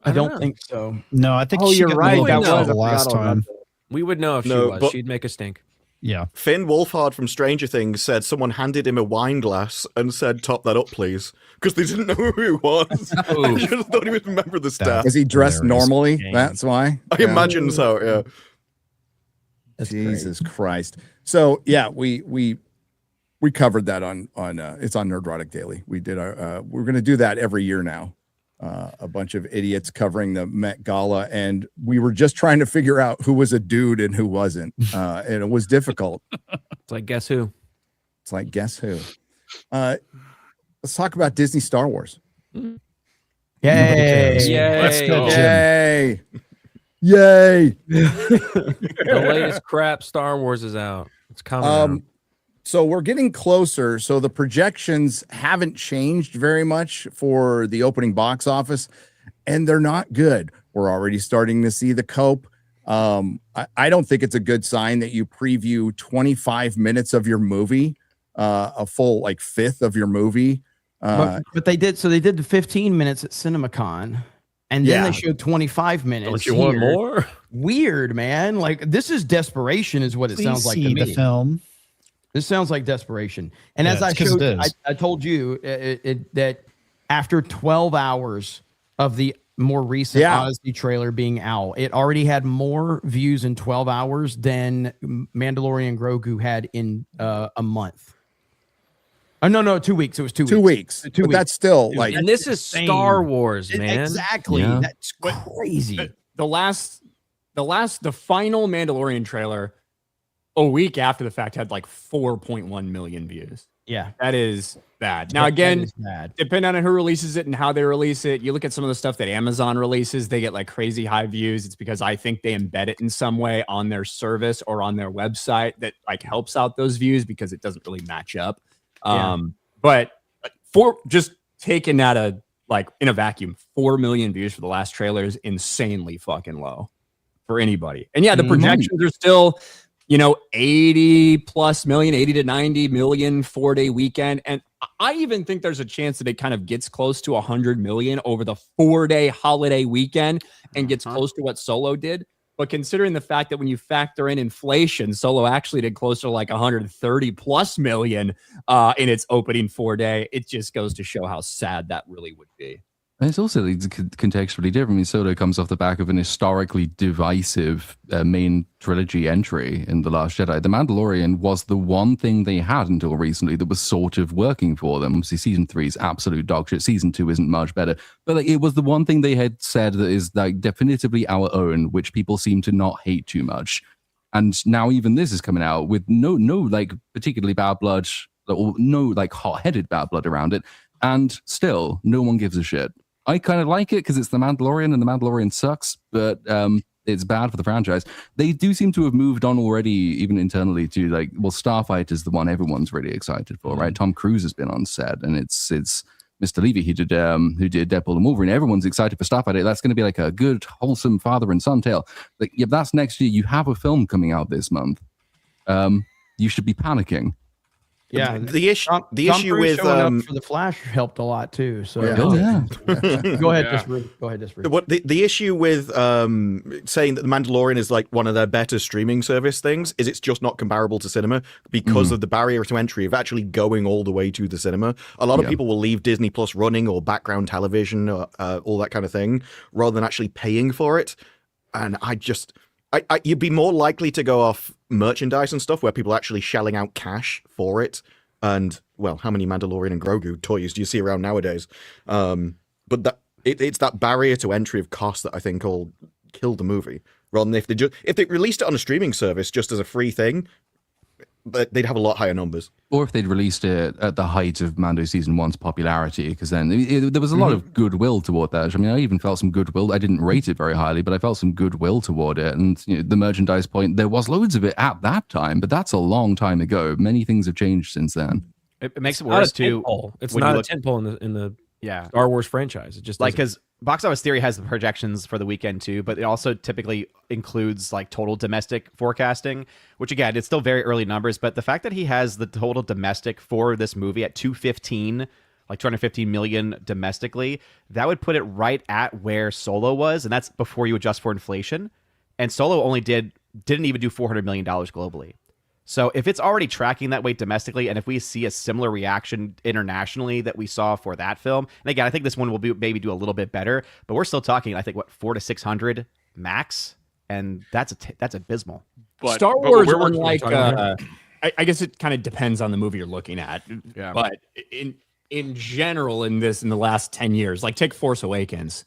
I don't know. think so. No, I think Oh, she you're got right, a little that bit was- the I last time. We would know if No, she was. but- She'd make a stink. Yeah. Finn Wolfhard from Stranger Things said someone handed him a wine glass and said, "Top that up, please," because they didn't know who he was. Ooh. They just thought he would remember the staff. Was he dressed Hilarious. normally? Game. That's why. I Yeah. imagine so. Yeah. That's Jesus Christ. So yeah, we covered that on it's on Nerdrotic Daily. We did our we're gonna do that every year now. A bunch of idiots covering the Met Gala, and we were just trying to figure out who was a dude and who wasn't. And it was difficult. It's like, guess who? It's like, guess who? Let's talk about Disney Star Wars. Yay! Yay! Let's go, Jim. Yay! Yay! The latest crap Star Wars is out. It's coming out. So we're getting closer. So the projections haven't changed very much for the opening box office, and they're not good. We're already starting to see the cope. I don't think it's a good sign that you preview 25 minutes of your movie, a full like fifth of your movie. But they did. So they did the 15 minutes at CinemaCon, and then Yeah. they showed 25 minutes. Don't you want here. more? Weird, man. Like this is desperation, is what it Please sounds like to see me. the film. This sounds like desperation. And Yeah, as I it's 'cause showed, it is. I told you that after 12 hours of the more recent Odyssey trailer being out, it already had more views in 12 hours than Mandalorian Grogu had in a month. Oh, no, 2 weeks. It was 2 weeks. 2 weeks. 2 But weeks. that's still like, and this is Star Wars, man. Exactly. Yeah. That's crazy. The final Mandalorian trailer a week after the fact had like 4.1 million views. Yeah. That is bad. Now, That again, is bad. depending on who releases it and how they release it, you look at some of the stuff that Amazon releases, they get like crazy high views. It's because I think they embed it in some way on their service or on their website that like helps out those views because it doesn't really match up. But for just taking that in a vacuum, 4 million views for the last trailer is insanely fucking low for anybody. And yeah, the projections are still, 80 plus million, 80 to 90 million 4-day weekend. And I even think there's a chance that it kind of gets close to 100 million over the 4-day holiday weekend and gets close to what Solo did. But considering the fact that when you factor in inflation, Solo actually did closer to like 130 plus million in its opening 4-day, it just goes to show how sad that really would be. And it's also contextually different. I mean, Solo comes off the back of an historically divisive main trilogy entry in The Last Jedi. The Mandalorian was the one thing they had until recently that was sort of working for them. Obviously, season 3 is absolute dog shit. Season 2 isn't much better. But it was the one thing they had said that is definitively our own, which people seem to not hate too much. And now even this is coming out with no particularly bad blood, or no hot-headed bad blood around it. And still, no one gives a shit. I kind of like it because it's The Mandalorian and The Mandalorian sucks, but it's bad for the franchise. They do seem to have moved on already, even internally, to Starfighter is the one everyone's really excited for, right? Tom Cruise has been on set, and it's Mr. Levy who did Deadpool and Wolverine. Everyone's excited for Starfighter. That's going to be like a good, wholesome father and son tale. That's next year. You have a film coming out this month. You should be panicking. Yeah, the issue with for the Flash helped a lot too. So Go ahead, What the issue with saying that The Mandalorian is like one of their better streaming service things is it's just not comparable to cinema because of the barrier to entry of actually going all the way to the cinema. A lot of people will leave Disney Plus running or background television or all that kind of thing rather than actually paying for it. And you'd be more likely to go off merchandise and stuff where people are actually shelling out cash for it. And, well, how many Mandalorian and Grogu toys do you see around nowadays? But it's that barrier to entry of cost that I think will kill the movie. Rather than if they released it on a streaming service just as a free thing, they'd have a lot higher numbers. Or if they'd released it at the height of Mando Season 1's popularity, because then there was a lot of goodwill toward that. I mean, I even felt some goodwill. I didn't rate it very highly, but I felt some goodwill toward it. And the merchandise point, there was loads of it at that time, but that's a long time ago. Many things have changed since then. It makes it worse, too. It's not a tentpole in the Star Wars franchise. It just because Box Office Theory has the projections for the weekend too, but it also typically includes total domestic forecasting, which again, it's still very early numbers, but the fact that he has the total domestic for this movie at 215 million domestically, that would put it right at where Solo was, and that's before you adjust for inflation. And Solo only didn't even do $400 million globally. So if it's already tracking that way domestically, and if we see a similar reaction internationally that we saw for that film, and again, I think this one will maybe do a little bit better, but we're still talking, I think, 400 to 600 max, and that's abysmal. But Star Wars, I guess it kind of depends on the movie you're looking at. Yeah. But in general, in the last 10 years, take Force Awakens,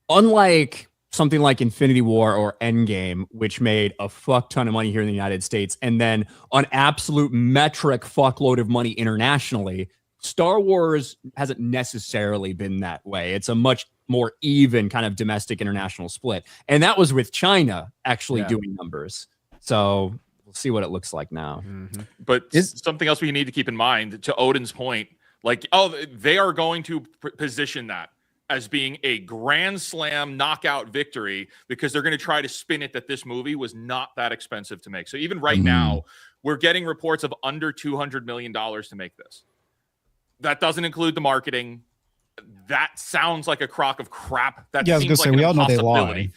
unlike something like Infinity War or Endgame, which made a fuck ton of money here in the United States, and then an absolute metric fuckload of money internationally, Star Wars hasn't necessarily been that way. It's a much more even kind of domestic international split. And that was with China actually doing numbers. So we'll see what it looks like now. Mm-hmm. But something else we need to keep in mind, to Odin's point, they are going to position that as being a grand slam knockout victory because they're going to try to spin it that this movie was not that expensive to make. So even right now, we're getting reports of under $200 million to make this. That doesn't include the marketing. That sounds like a crock of crap. That I was seems gonna like say, an we all know they impossibility.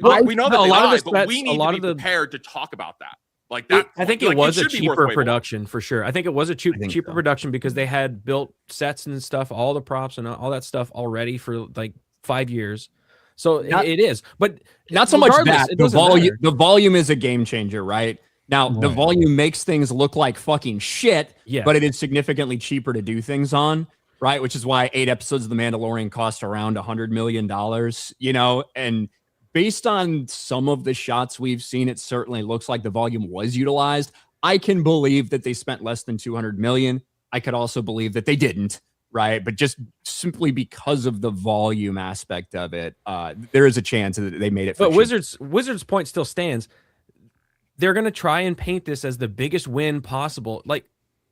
lie. We know that they lie, but we need to be prepared to talk about that. Like that. I think like, it was a should be worth cheaper way more. production for sure. I think it was a cheaper so. production because they had built sets and stuff, all the props and all that stuff already for like 5 years. So it is, but not so much regardless, that it the doesn't volume. matter. The volume is a game changer, right? Now the volume makes things look like fucking shit, but it is significantly cheaper to do things on, right? Which is why 8 episodes of The Mandalorian cost around $100 million, you know, and based on some of the shots we've seen, it certainly looks like the volume was utilized. I can believe that they spent less than 200 million. I could also believe that they didn't, right? But just simply because of the volume aspect of it, there is a chance that they made it. But Wizards' point still stands. They're going to try and paint this as the biggest win possible. Like,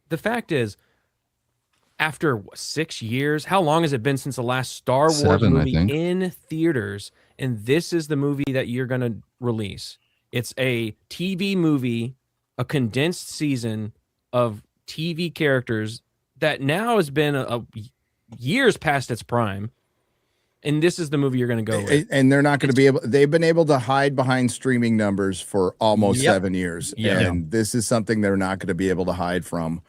the fact is, after 6 years, how long has it been since the last Star Wars 7, movie in theaters? And this is the movie that you're going to release. It's a TV movie, a condensed season of TV characters that now has been years past its prime. And this is the movie you're going to go with. And they're not going to be able, they've been able to hide behind streaming numbers for almost 7 years. And this is something they're not going to be able to hide from.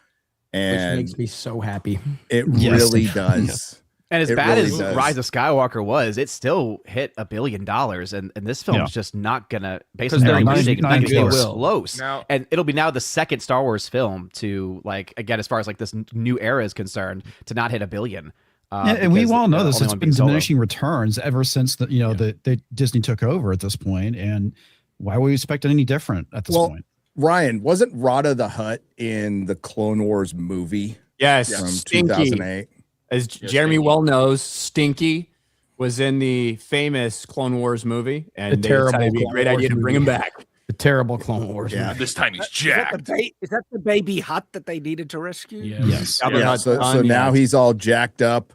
And which makes me so happy. It really does. And as It bad really as does. Rise of Skywalker was, it still hit $1 billion, and this film's just not gonna, based on they're everything not we're seeing, even- it's not gonna not get even close. Now- And it'll be now the second Star Wars film to, like, again, as far as like this new era is concerned, to not hit $1 billion. And we because all know the this. only It's one been being Solo. diminishing returns ever since the Disney took over at this point. And why would we expect it any different at this point? Ryan, wasn't Rada the Hutt in the Clone Wars movie? Yes, From Stinky. 2008. As Jeremy well knows, Stinky was in the famous Clone Wars movie, and they decided it'd be a great idea to bring him back. The terrible Clone Wars. Yeah. This time he's Is jacked. that the baby hut that they needed to rescue? Yes. Yeah, so now he's all jacked up.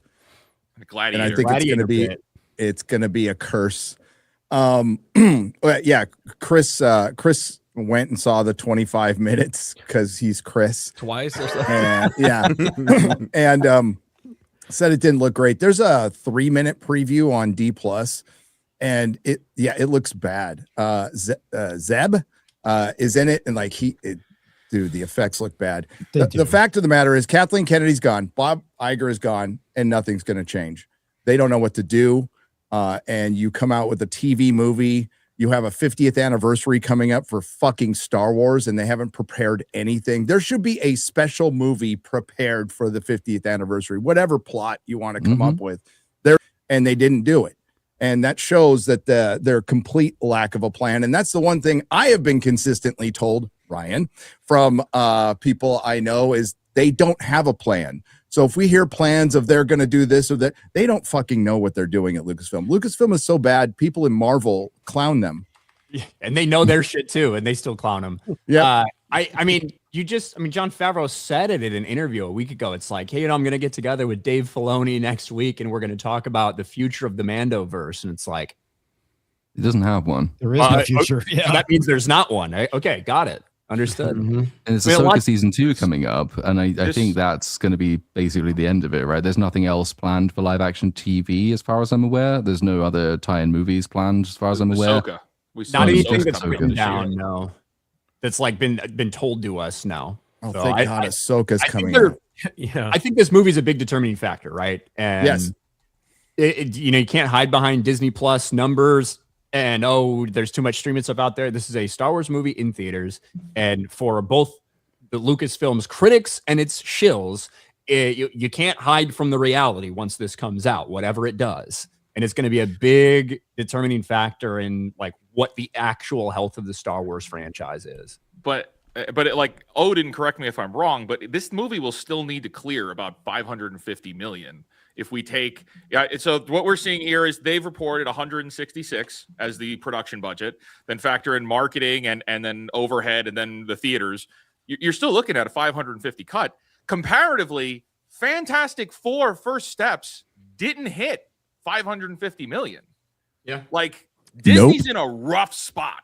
Gladiator. And I think it's gonna be a curse. Well, yeah, Chris went and saw the 25 minutes because he's Chris Twice or something. and and said it didn't look great. There's a 3-minute preview on D+, and it looks bad. Zeb is in it, and like dude, the effects look bad. The fact of the matter is Kathleen Kennedy's gone, Bob Iger is gone, and nothing's going to change. They don't know what to do. And you come out with a TV movie, you have a 50th anniversary coming up for fucking Star Wars, and they haven't prepared anything. There should be a special movie prepared for the 50th anniversary, whatever plot you want to come up with there. And they didn't do it. And that shows that their complete lack of a plan. And that's the one thing I have been consistently told, Ryan, from people I know, is they don't have a plan. So if we hear plans of they're going to do this or that, they don't fucking know what they're doing at Lucasfilm. Lucasfilm is so bad, people in Marvel clown them. Yeah, and they know their shit too, and they still clown them. Yeah. I mean, Jon Favreau said it in an interview a week ago. It's like, hey, I'm going to get together with Dave Filoni next week, and we're going to talk about the future of the Mandoverse. And it's like, It doesn't have one. There is no future. So that means there's not one. Right? Okay, got it. Understood. And it's Ahsoka season 2 coming up, and I think that's going to be basically the end of it, right? There's nothing else planned for live action TV, as far as I'm aware. There's no other tie-in movies planned, as far as I'm aware. Ahsoka. Not anything that's Ahsoka written this down. year. No, that's like been told to us now. Oh, So thank God, Ahsoka's I think coming they're- out. Yeah. I think this movie's a big determining factor, right? And Yes. you can't hide behind Disney Plus numbers and there's too much streaming stuff out there. This is a Star Wars movie in theaters, and for both the Lucasfilm's critics and its shills, you can't hide from the reality once this comes out, whatever it does. And it's going to be a big determining factor in like what the actual health of the Star Wars franchise is. But like Odin, correct me if I'm wrong, but this movie will still need to clear about 550 million if we take. So what we're seeing here is they've reported 166 as the production budget, then factor in marketing and then overhead and then the theaters. You're still looking at a 550 cut. Comparatively, Fantastic Four First Steps didn't hit 550 million. Yeah, like Disney's in a rough spot.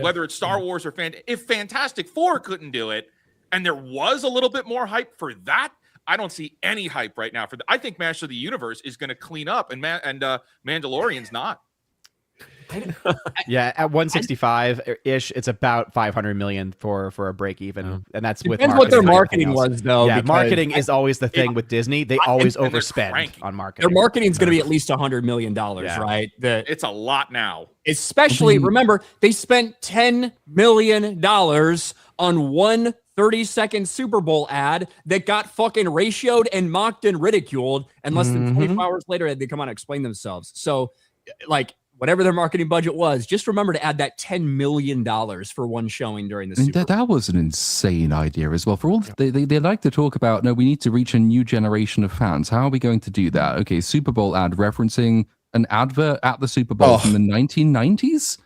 Whether it's Star Wars or if Fantastic Four couldn't do it, and there was a little bit more hype for that, I don't see any hype right now for I think Master of the Universe is going to clean up, and Mandalorian's not. Yeah, at 165 ish, it's about 500 million for a break even, and that's with Depends what their marketing marketing was, though. Yeah, because marketing is always the thing with Disney. They always and they're overspend cranky. on marketing. Their marketing is going to be at least $100 million, Yeah. right? It's a lot now. Especially, remember, they spent $10 million on one 30-second Super Bowl ad that got fucking ratioed and mocked and ridiculed, and less than 24 hours later, they come out and explain themselves. So, like, whatever their marketing budget was, just remember to add that $10 million for one showing during the And Super Bowl. that was an insane idea as well. For all they like to talk about, no, we need to reach a new generation of fans. How are we going to do that? Okay, Super Bowl ad referencing an advert at the Super Bowl from the 1990s.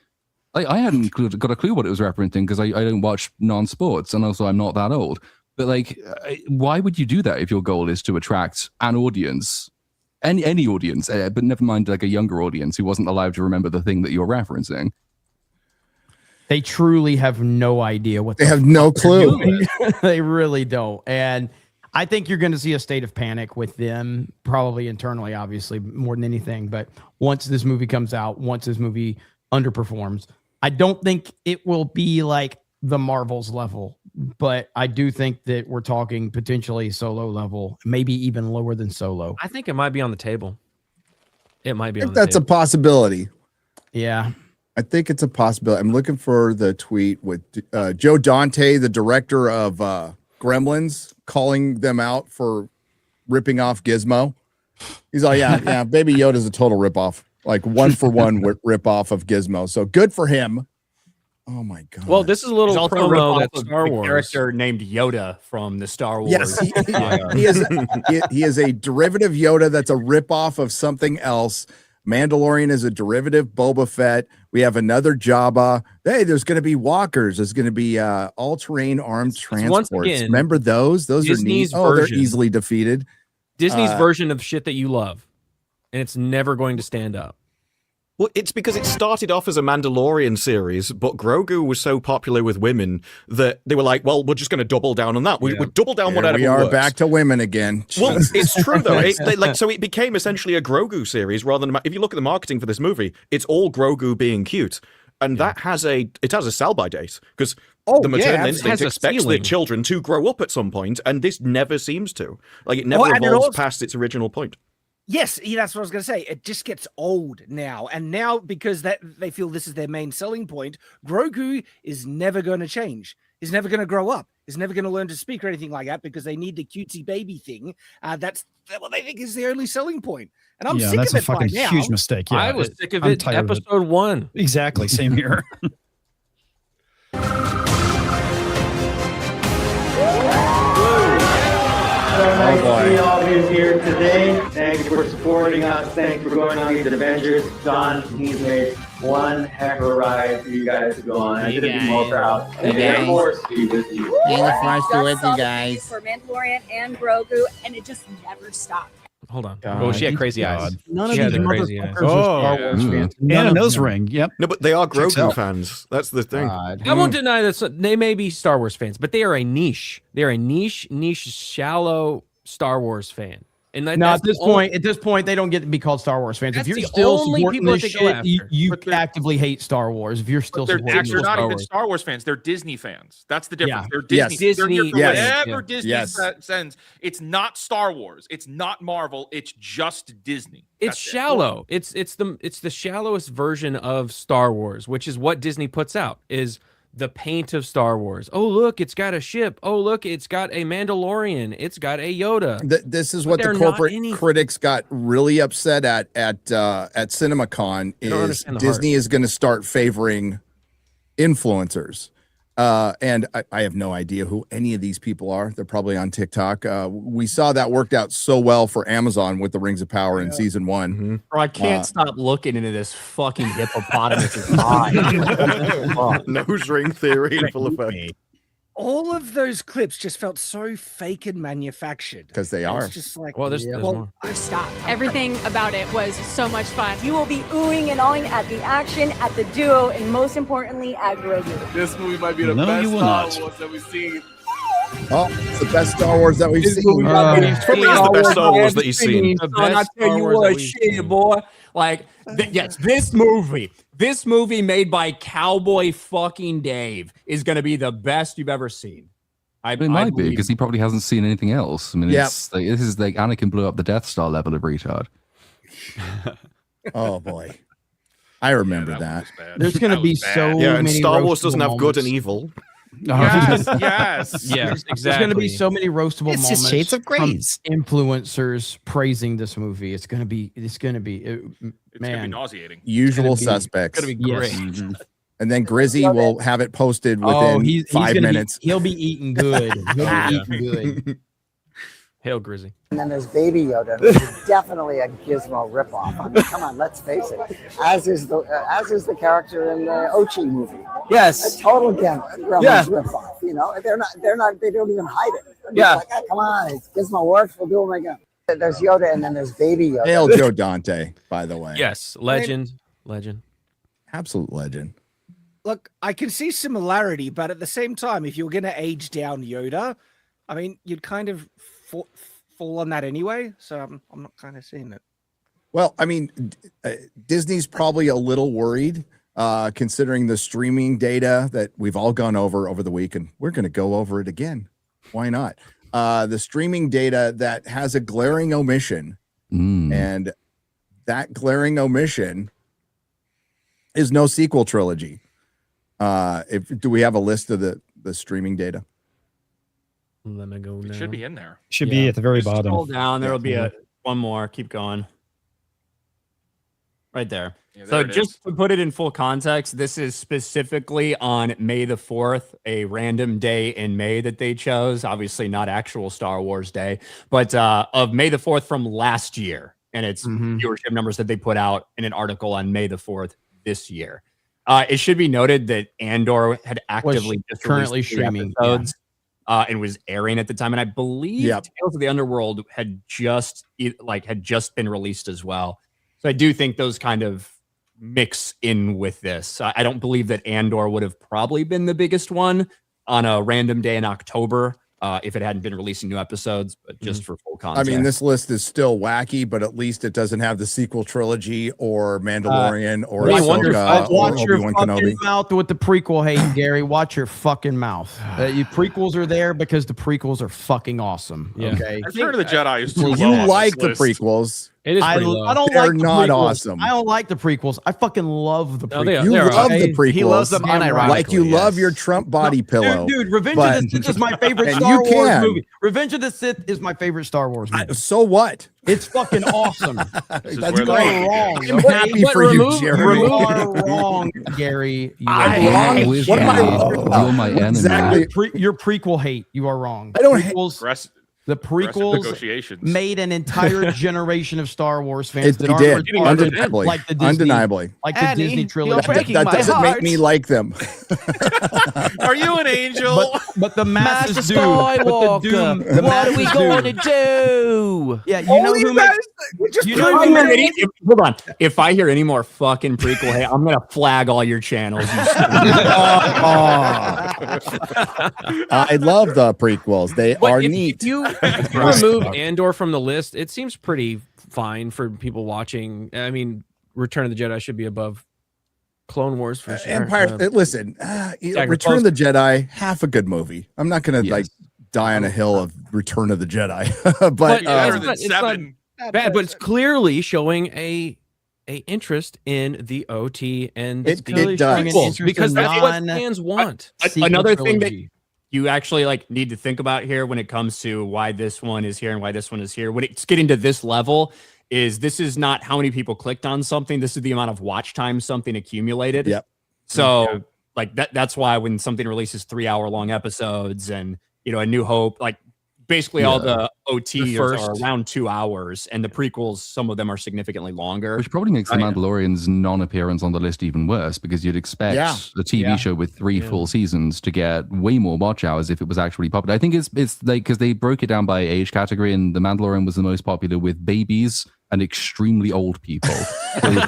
I hadn't got a clue what it was referencing because I don't watch non-sports, and also I'm not that old. But like, why would you do that if your goal is to attract an audience? Any audience, but never mind like a younger audience who wasn't alive to remember the thing that you're referencing. They truly have no idea what They have no clue. They really don't. And I think you're going to see a state of panic with them, probably internally, obviously, more than anything. But once this movie comes out, once this movie underperforms, I don't think it will be like the Marvels level, but I do think that we're talking potentially Solo level, maybe even lower than Solo. I think it might be on the table. It might be I on think the that's a table. possibility. Yeah. I think it's a possibility. I'm looking for the tweet with Joe Dante, the director of Gremlins, calling them out for ripping off Gizmo. He's like, yeah, Baby Yoda's a total ripoff, like 1-for-1 ripoff of Gizmo. So good for him. Oh my god! Well, this is a little There's also a promo ripoff that of Star the Wars character named Yoda from the Star Wars. Yes, he is a derivative Yoda that's a ripoff of something else. Mandalorian is a derivative Boba Fett. We have another Jabba. Hey, there's going to be walkers. There's going to be all-terrain armed transports. once again, Remember those? Those Disney's are neat. Oh, they're version. easily defeated. Disney's version of shit that you love, and it's never going to stand up. Well, it's because it started off as a Mandalorian series, but Grogu was so popular with women that they were like, well, we're just going to double down on that. We'll double down whatever We are works. back to women again. Well, it's true though. So it became essentially a Grogu series rather than. If you look at the marketing for this movie, it's all Grogu being cute, and that has a sell-by date because the maternal instinct expects their children to grow up at some point, and this never seems to. Like it never evolves past its original point. Yes, that's what I was going to say. It just gets old now. And now, because they feel this is their main selling point, Grogu is never going to change. He's never going to grow up. He's never going to learn to speak or anything like that because they need the cutesy baby thing. That's what they think is the only selling point. And I'm sick that's of a it by fucking now. huge mistake. Yeah, I was sick of I'm it tired of it. episode 1. Exactly. Same here. Nice to see all of you here today. Thank you for supporting us. Thank you for going on these adventures. John, he's made one heck of a ride for you guys to go on. I couldn't be more proud. And Air Force to be with you. Guys. For Mandalorian and Grogu, and it just never stopped. Hold on. Oh, she had crazy eyes. None of She had these the crazy eyes. motherfuckers are Star Wars fans. And None a of nose them. ring. Yep. No, but they are Checks Grogu out. fans. That's the thing. I won't deny that they may be Star Wars fans, but they are a niche. They're a niche, shallow Star Wars fan. And No, that's at this point, they don't get to be called Star Wars fans. If That's you're the still only supporting people this that they go shit, after. you actively hate Star Wars. If you're still They're supporting not Star even Wars. Star Wars fans. They're Disney fans. That's the difference. Yeah. They're Yes. Disney. They're here for Yes. whatever Disney sends. It's not Star Wars. It's not Marvel. It's just Disney. It's shallow. It's the shallowest version of Star Wars, which is what Disney puts out, is the paint of Star Wars. Oh, look, it's got a ship. Oh, look, it's got a Mandalorian. It's got a Yoda. This is But what the they're corporate not anything. critics got really upset at CinemaCon don't is understand the Disney is going to start favoring influencers. And I have no idea who any of these people are. They're probably on TikTok. We saw that worked out so well for Amazon with the Rings of Power in season 1. Bro, I can't stop looking into this fucking hippopotamus's eye. Nose ring theory in full effect. All of those clips just felt so fake and manufactured. Because they are. It's just like, Well, there's more. Stop. Everything about it was so much fun. You will be oohing and awing at the action, at the duo, and most importantly, at Grogu. This movie might be the No, best you will Star not. Wars that we've seen Oh, it's the best Star Wars that we've seen. Probably is the best Star Wars that you've seen. Son, I tell you what, shit, boy. Like, yes, this movie made by Cowboy fucking Dave is going to be the best you've ever seen. It might be because he probably hasn't seen anything else. I mean, it's like, this is like Anakin blew up the Death Star level of retard. Oh boy, I remember that. There's going to be so many. And Star Wars doesn't have good moments. and evil. Yes, yes. Yes, exactly. There's going to be so many roastable It's moments just shades of from grays. influencers praising this movie. It's going to be, It's gonna be man. nauseating. Usual It's suspects. It's gonna be great. Yes. And then Grizzy will have it posted within he's 5 gonna minutes. He'll be eating good. He'll be eating good. Hail Grizzy. And then there's Baby Yoda, which is definitely a Gizmo ripoff. I mean, come on, let's face it. As is the character in the Ochi movie. Yes. A total Gremlins ripoff. You know, they don't even hide it. They're just like, oh, come on, it's Gizmo works. We'll do them again. There's Yoda, and then there's Baby Yoda. Hail Joe Dante, by the way. Yes, legend. Absolute legend. Look, I can see similarity, but at the same time, if you're going to age down Yoda, I mean, you'd kind of fall on that anyway. So I'm not kind of seeing it. Well, I mean, Disney's probably a little worried, considering the streaming data that we've all gone over the week, and we're going to go over it again. Why not? The streaming data that has a glaring omission, and that glaring omission is no sequel trilogy. Do we have a list of the streaming data? Let me go now. It should be in there. Should be at the very bottom. Scroll down. There will be one more. Keep going. Right there. Yeah, So there it just is. to put it in full context, this is specifically on May the 4th, a random day in May that they chose. Obviously not actual Star Wars Day, but of May the 4th from last year. And it's viewership numbers that they put out in an article on May the 4th this year. It should be noted that Andor had actively just currently released 3 streaming, episodes, and was airing at the time. And I believe Tales of the Underworld had just been released as well. So I do think those kind of mix in with this. I don't believe that Andor would have probably been the biggest one on a random day in October if it hadn't been releasing new episodes, but just for full I context. mean, this list is still wacky, but at least it doesn't have the sequel trilogy or Mandalorian or Ahsoka or watch your Obi-Wan fucking Kenobi. mouth with the prequel hate, Gary. Watch your fucking mouth. You prequels are there because the prequels are fucking awesome. Yeah. Okay. Return of the Jedi is too low You on like this the list. prequels. It is I pretty low. don't They're like the not prequels. awesome. I don't like the prequels. I fucking love the No, they prequels. are. You They're love okay? the prequels. He loves them Damn right. unironically. Like you love yes. your Trump body pillow. Dude, Revenge but- of the Sith is my favorite And Star you Wars can. movie. Revenge of the Sith is my favorite Star Wars movie. So what? It's fucking awesome. This is That's where the great. money wrong. begins. I'm happy But for you, remove- Jeremy. You are wrong, Gary. You are I'm wrong. wrong? With What am I you. wrong about? You're my enemy. Exactly. Your prequel hate. You are wrong. I don't hate- prequels. The Aggressive prequels negotiations. made an entire generation of Star Wars fans It that aren't did. retarded Undeniably. like the Disney, Undeniably. like the Annie, Disney you're trilogy. breaking That my doesn't make heart. me like them. Are you an angel? But the masses Master do. Skywalker, But the doom, the what are we masses going do. to do? Yeah, you know who makes. You know who makes. Hold on. If I hear any more fucking prequel hate, I'm gonna flag all your channels. You I love the prequels. They But are if neat. you remove Andor from the list, it seems pretty fine for people watching. I mean, Return of the Jedi should be above Clone Wars for sure. Empire. Listen, Return of the Jedi, half a good movie. I'm not gonna like die on a hill of Return of the Jedi, but it's not bad. But it's clearly showing a interest in the OT and It the does. prequels, because that's what fans want. Another thing that you actually like need to think about here when it comes to why this one is here and why this one is here, when it's getting to this level, is this is not how many people clicked on something. This is the amount of watch time something accumulated. Yep. So like that's why when something releases 3-hour-long episodes and A New Hope, like basically all the OT are around 2 hours, and the prequels, some of them are significantly longer. Which probably makes The Mandalorian's non-appearance on the list even worse, because you'd expect a TV show with 3 full seasons to get way more watch hours if it was actually popular. I think it's like because they broke it down by age category, and The Mandalorian was the most popular with babies and extremely old people. People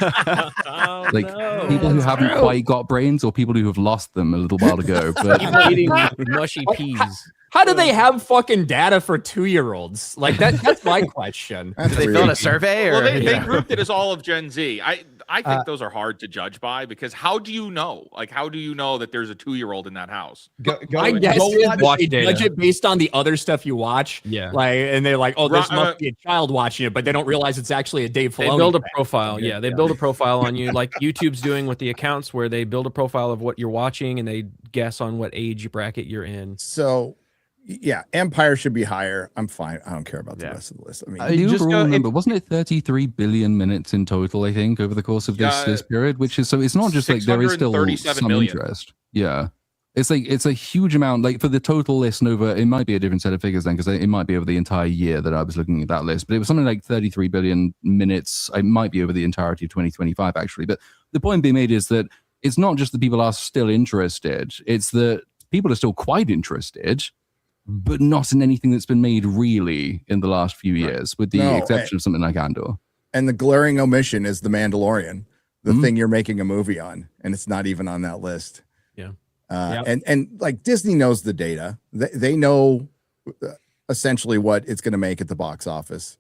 who haven't quite got brains, or people who have lost them a little while ago. But people eating mushy peas. How do they have fucking data for 2-year-olds? Like that's my question. Did they fill out a survey? Or Well, they grouped it as all of Gen Z. I think those are hard to judge by because how do you know? Like, how do you know that there's a 2-year-old in that house? I guess they judge it based on the other stuff you watch. Yeah. Like, and they're like, oh, this must be a child watching it, but they don't realize it's actually a Dave Filoni. They build a thing. profile. Yeah, they build a profile on you, like YouTube's doing with the accounts, where they build a profile of what you're watching and they guess on what age bracket you're in. So, yeah, Empire should be higher. I'm fine. I don't care about the rest of the list. I mean, The overall number, wasn't it 33 billion minutes in total, I think, over the course of this period, which is, so it's not just like there is still some interest. Yeah. It's like, it's a huge amount, like for the total list and over, it might be a different set of figures then, because it might be over the entire year that I was looking at that list, but it was something like 33 billion minutes. It might be over the entirety of 2025, actually. But the point being made is that it's not just that people are still interested, it's that people are still quite interested, but not in anything that's been made really in the last few years, with the exception of something like Andor. And the glaring omission is The Mandalorian, the thing you're making a movie on, and it's not even on that list. Yeah. And like Disney knows the data. They know essentially what it's going to make at the box office.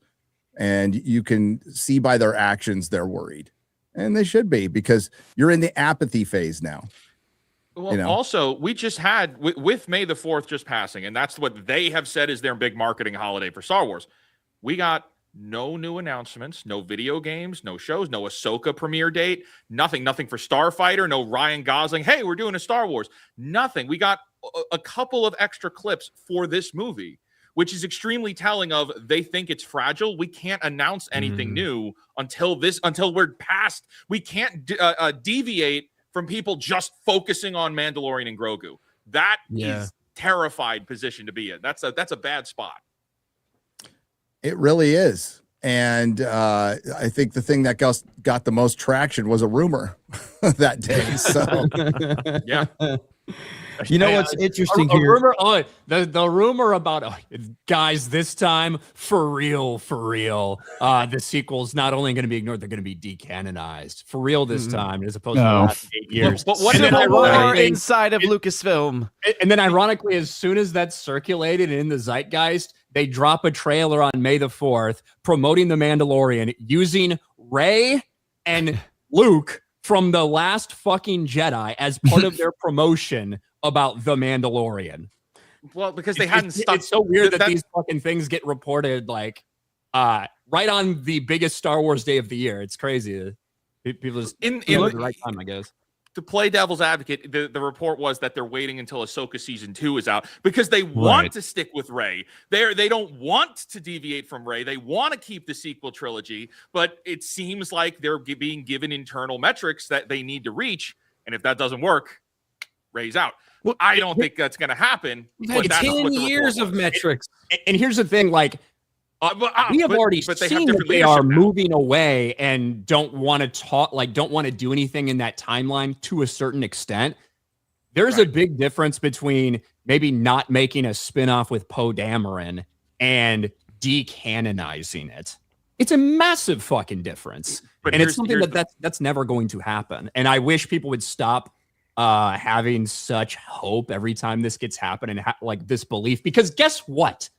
And you can see by their actions, they're worried. And they should be, because you're in the apathy phase now. Well, also, we just had, with May the 4th just passing, and that's what they have said is their big marketing holiday for Star Wars. We got no new announcements, no video games, no shows, no Ahsoka premiere date, nothing for Starfighter, no Ryan Gosling. Hey, we're doing a Star Wars. Nothing. We got a couple of extra clips for this movie, which is extremely telling of they think it's fragile. We can't announce anything new until we're past. We can't deviate from people just focusing on Mandalorian and Grogu. That is terrified position to be in. That's a bad spot. It really is. And I think the thing that got the most traction was a rumor that day. So yeah. You know what's interesting a here? Rumor, the rumor about guys, this time for real, the sequel's not only going to be ignored, they're going to be decanonized for real this time, as opposed to the last 8 years. But what about inside of Lucasfilm? And then, ironically, as soon as that's circulated in the zeitgeist, they drop a trailer on May the 4th promoting The Mandalorian using Rey and Luke from The Last fucking Jedi as part of their promotion about The Mandalorian. Well, because they hadn't stopped. It's so weird that these fucking things get reported like right on the biggest Star Wars day of the year. It's crazy. People just in the right time, I guess. To play devil's advocate, the report was that they're waiting until Ahsoka season 2 is out because they want to stick with Rey. They don't want to deviate from Rey. They want to keep the sequel trilogy, but it seems like they're being given internal metrics that they need to reach, and if that doesn't work, Rey's out. Well, I don't think that's going to happen. But 10 years of metrics. And here's the thing, like, we have already seen that they are moving away and don't want to talk, like don't want to do anything in that timeline to a certain extent. There's a big difference between maybe not making a spinoff with Poe Dameron and decanonizing it. It's a massive fucking difference. And it's something that's never going to happen. And I wish people would stop having such hope every time this gets happen and like this belief, because guess what?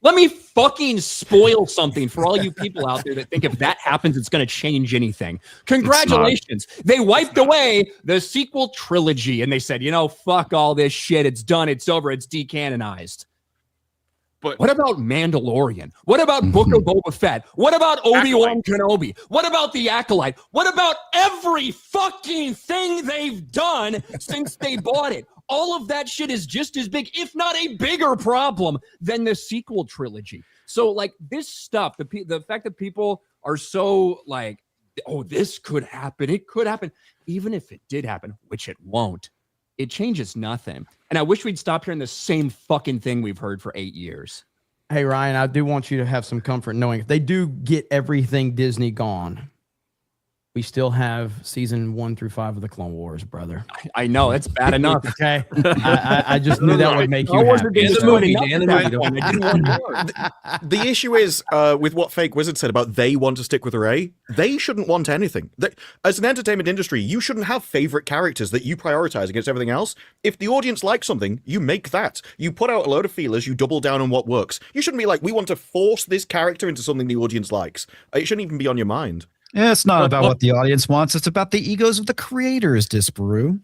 Let me fucking spoil something for all you people out there that think if that happens, it's going to change anything. Congratulations. They wiped away the sequel trilogy and they said, fuck all this shit. It's done. It's over. It's decanonized. But what about Mandalorian? What about Book of Boba Fett? What about Obi-Wan Kenobi? What about The Acolyte? What about every fucking thing they've done since they bought it? All of that shit is just as big, if not a bigger problem than the sequel trilogy. So like this stuff, the fact that people are so like, oh, this could happen. It could happen. Even if it did happen, which it won't, it changes nothing. And I wish we'd stop hearing the same fucking thing we've heard for 8 years. Hey, Ryan, I do want you to have some comfort knowing if they do get everything Disney gone, we still have season 1 through 5 of the Clone Wars, brother. I know it's bad enough. Okay, I just knew that would make you happy. The issue is with what Fake Wizard said about they want to stick with Rey. They shouldn't want anything. As an entertainment industry, you shouldn't have favorite characters that you prioritize against everything else. If the audience likes something, you make that. You put out a load of feelers. You double down on what works. You shouldn't be like, we want to force this character into something the audience likes. It shouldn't even be on your mind. Yeah, it's not about what the audience wants. It's about the egos of the creators, Disparu.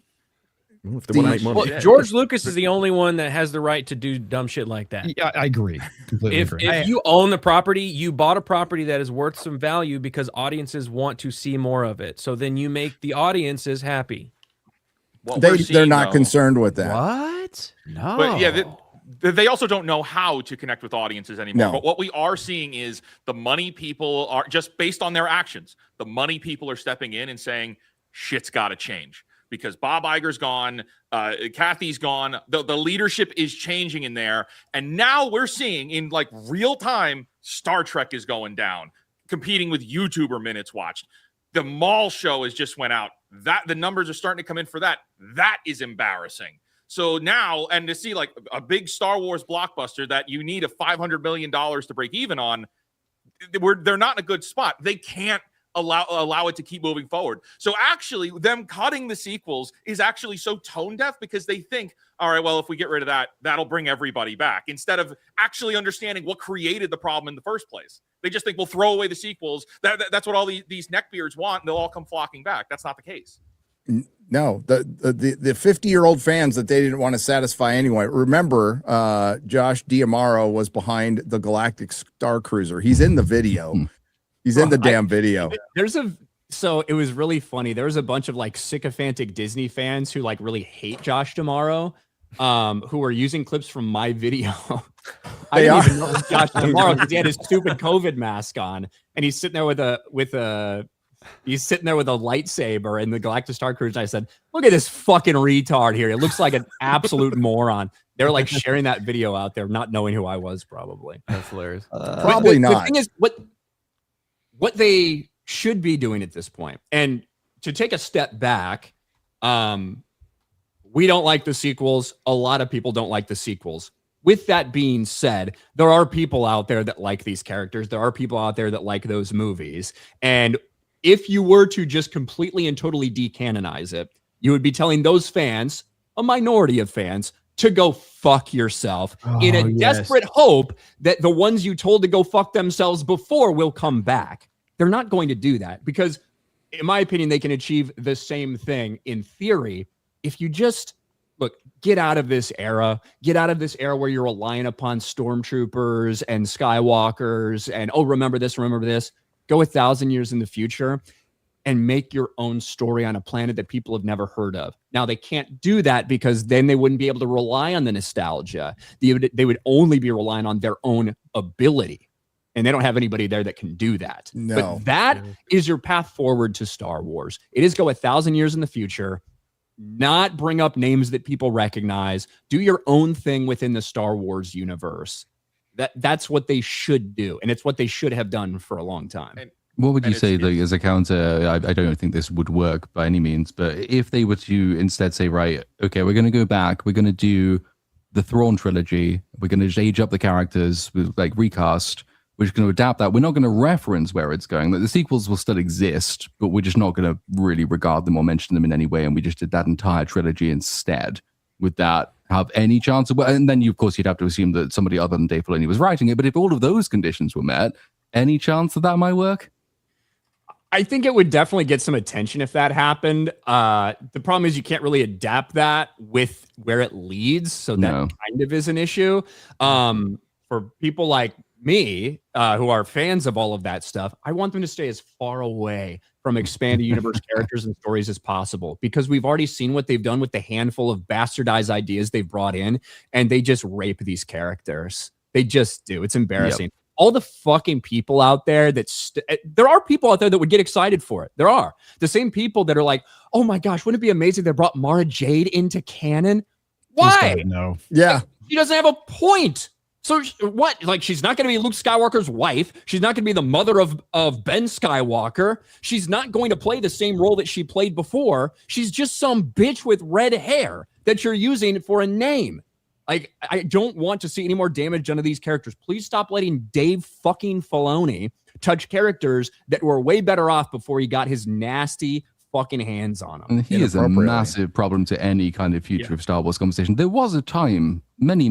If they want to make money. Well, George Lucas is the only one that has the right to do dumb shit like that. Yeah, I agree. Completely agree. If you own the property, you bought a property that is worth some value because audiences want to see more of it. So then you make the audiences happy. They're not concerned with that. What? No. But yeah, they also don't know how to connect with audiences anymore. No. But what we are seeing is the money people are, just based on their actions, the money people are stepping in and saying, shit's got to change. Because Bob Iger's gone, Kathy's gone, the leadership is changing in there. And now we're seeing in like real time, Star Trek is going down, competing with YouTuber minutes watched. The Mall show has just went out. The numbers are starting to come in for that. That is embarrassing. So now, and to see like a big Star Wars blockbuster that you need a $500 million to break even on, they're not in a good spot. They can't allow it to keep moving forward. So actually, them cutting the sequels is actually so tone deaf because they think, all right, well, if we get rid of that, that'll bring everybody back, instead of actually understanding what created the problem in the first place. They just think we'll throw away the sequels. That's what all these neckbeards want, and they'll all come flocking back. That's not the case. No, the 50-year-old fans that they didn't want to satisfy anyway. Remember, Josh D'Amaro was behind the Galactic Star Cruiser. He's in the video. He's in the damn video. So it was really funny. There was a bunch of like sycophantic Disney fans who like really hate Josh D'Amaro, who were using clips from my video. I didn't even know it was Josh D'Amaro because he had his stupid COVID mask on, and he's sitting there with a lightsaber in the Galactic Star Cruiser. I said, "Look at this fucking retard here. It looks like an absolute moron." They were like sharing that video out there, not knowing who I was. Probably that's hilarious. Probably not. The thing is, what they should be doing at this point, and to take a step back, we don't like the sequels. A lot of people don't like the sequels. With that being said, there are people out there that like these characters. There are people out there that like those movies. And if you were to just completely and totally decanonize it, you would be telling those fans, a minority of fans, to go fuck yourself in a desperate hope that the ones you told to go fuck themselves before will come back. They're not going to do that because, in my opinion, they can achieve the same thing in theory if you just get out of this era. Get out of this era where you're relying upon stormtroopers and Skywalkers and, oh, remember this, remember this. Go 1,000 years in the future and make your own story on a planet that people have never heard of. Now, they can't do that because then they wouldn't be able to rely on the nostalgia. They would only be relying on their own ability. And they don't have anybody there that can do that. No. But that is your path forward to Star Wars. It is go 1,000 years in the future, not bring up names that people recognize. Do your own thing within the Star Wars universe. That's what they should do. And it's what they should have done for a long time. What would you say, like, as a counter? I don't think this would work by any means, but if they were to instead say, right, okay, we're going to go back, we're going to do the Thrawn trilogy, we're going to age up the characters, with like recast, we're just going to adapt that. We're not going to reference where it's going. Like, the sequels will still exist, but we're just not going to really regard them or mention them in any way. And we just did that entire trilogy instead. Would that have any chance of? And then, of course, you'd have to assume that somebody other than Dave Filoni was writing it. But if all of those conditions were met, any chance that might work? I think it would definitely get some attention if that happened. The problem is you can't really adapt that with where it leads. So that kind of is an issue. For people like me, who are fans of all of that stuff, I want them to stay as far away from expanded universe characters and stories as possible, because we've already seen what they've done with the handful of bastardized ideas they've brought in, and they just rape these characters. They just do. It's embarrassing. Yep. All the fucking people out there there are people out there that would get excited for it. There are the same people that are like, oh my gosh, wouldn't it be amazing they brought Mara Jade into canon? Why? No. Yeah. She doesn't have a point. So what? Like, she's not going to be Luke Skywalker's wife. She's not going to be the mother of Ben Skywalker. She's not going to play the same role that she played before. She's just some bitch with red hair that you're using for a name. Like, I don't want to see any more damage done to these characters. Please stop letting Dave fucking Filoni touch characters that were way better off before he got his nasty fucking hands on them. And he is a massive problem to any kind of future of Star Wars conversation. There was a time many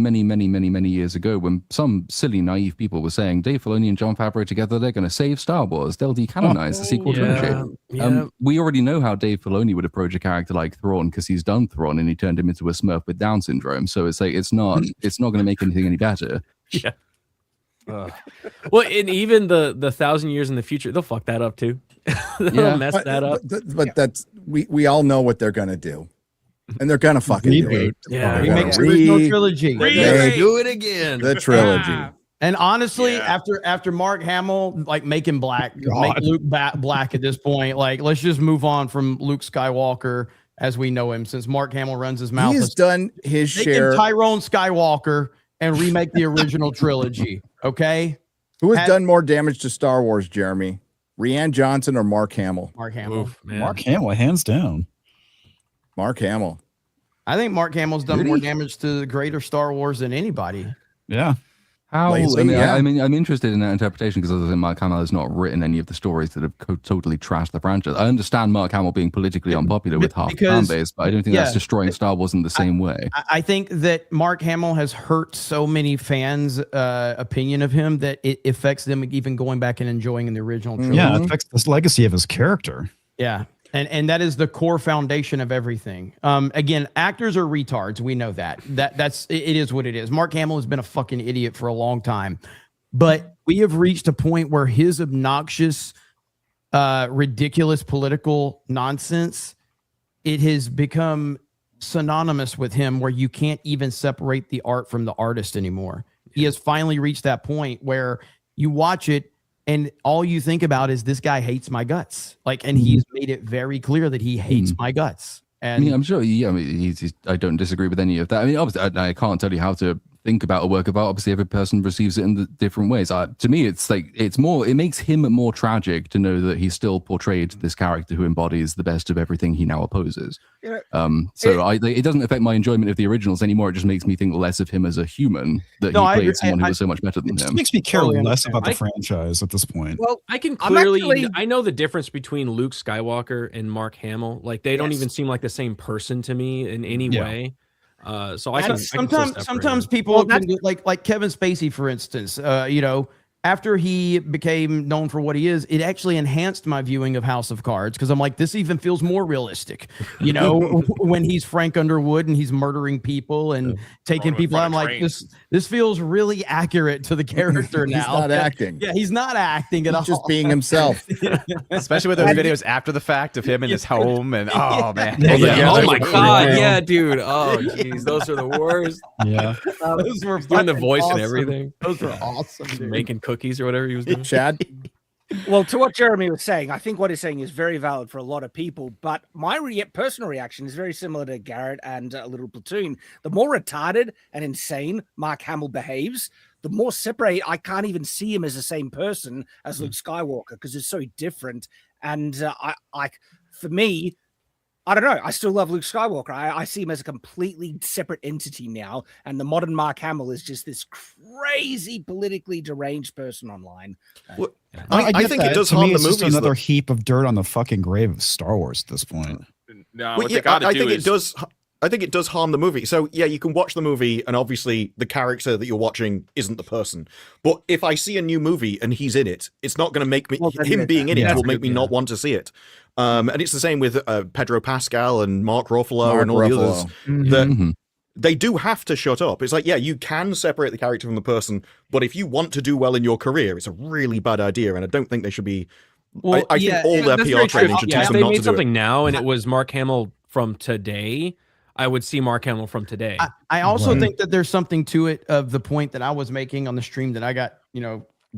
years ago when some silly, naive people were saying Dave Filoni and Jon Favreau together, they're going to save Star Wars. They'll decanonize the sequel trilogy. We already know how Dave Filoni would approach a character like Thrawn because he's done Thrawn and he turned him into a Smurf with Down syndrome. So it's like it's not going to make anything any better. Yeah. Well, and even the 1,000 years in the future, they'll fuck that up too. They'll mess that up. But that's we all know what they're gonna do, and they're gonna fucking do it. Yeah, remake the original trilogy. Do it again. The trilogy. And honestly, after Mark Hamill like making make Luke black at this point, like let's just move on from Luke Skywalker as we know him, since Mark Hamill runs his mouth. He's done his share. Tyrone Skywalker and remake the original trilogy. Okay. Who has done more damage to Star Wars, Jeremy? Rian Johnson or Mark Hamill? Mark Hamill. Mark Hamill, hands down. Mark Hamill. I think Mark Hamill's done more damage to the greater Star Wars than anybody. Yeah. How? I mean, I'm interested in that interpretation because Mark Hamill has not written any of the stories that have totally trashed the franchise. I understand Mark Hamill being politically unpopular with half the fan base, but I don't think that's destroying Star Wars in the same way. I think that Mark Hamill has hurt so many fans' opinion of him that it affects them even going back and enjoying the original trilogy. Yeah, it affects the legacy of his character. Yeah. And that is the core foundation of everything. Again, actors are retards. We know that. It is what it is. Mark Hamill has been a fucking idiot for a long time, but we have reached a point where his obnoxious, ridiculous political nonsense, it has become synonymous with him where you can't even separate the art from the artist anymore. He has finally reached that point where you watch it and all you think about is this guy hates my guts. Like, and he's made it very clear that he hates my guts. And I mean, I'm sure. Yeah, I mean, I don't disagree with any of that. I mean, obviously, I can't tell you how to think about a work of art. Obviously, every person receives it in the different ways. To me, it's like it makes him more tragic to know that he still portrayed this character who embodies the best of everything he now opposes. It doesn't affect my enjoyment of the originals anymore. It just makes me think less of him as a human, that he played someone who was so much better than him. It makes me care less about the franchise at this point. Well, I can clearly I know the difference between Luke Skywalker and Mark Hamill. Like, they don't even seem like the same person to me in any way. So I can sometimes people can do, like Kevin Spacey, for instance, after he became known for what he is, it actually enhanced my viewing of House of Cards because I'm like, this even feels more realistic, when he's Frank Underwood and he's murdering people and taking people out. I'm like, this feels really accurate to the character now. He's not acting. Yeah, he's not acting at all. Just being himself. Especially with those videos after the fact of him in his home and oh man. Oh my god, yeah, dude. Oh jeez, those are the worst. Yeah. Those were doing the voice awesome. and everything. Those were awesome, dude. Making cookies or whatever he was doing. Chad? Well, to what Jeremy was saying, I think what he's saying is very valid for a lot of people, but my personal reaction is very similar to Garrett and a Little Platoon. The more retarded and insane Mark Hamill behaves, the more separate. I can't even see him as the same person as Luke Skywalker because it's so different. And for me, I don't know. I still love Luke Skywalker. I see him as a completely separate entity now. And the modern Mark Hamill is just this crazy politically deranged person online. Well, I think it does harm the movies. Just another heap of dirt on the fucking grave of Star Wars at this point. No, well, I think it does. I think it does harm the movie. So yeah, you can watch the movie, and obviously the character that you're watching isn't the person. But if I see a new movie and he's in it, it's not going to make me him being in it will make me not want to see it. And it's the same with Pedro Pascal and Mark Ruffalo and all the others. That they do have to shut up. It's like, yeah, you can separate the character from the person, but if you want to do well in your career, it's a really bad idea, and I don't think they should be. Well, I think all their PR training should teach them not to do it. If they made something now and it was Mark Hamill from today, I would see Mark Hamill from today. I also think that there's something to it of the point that I was making on the stream that I got,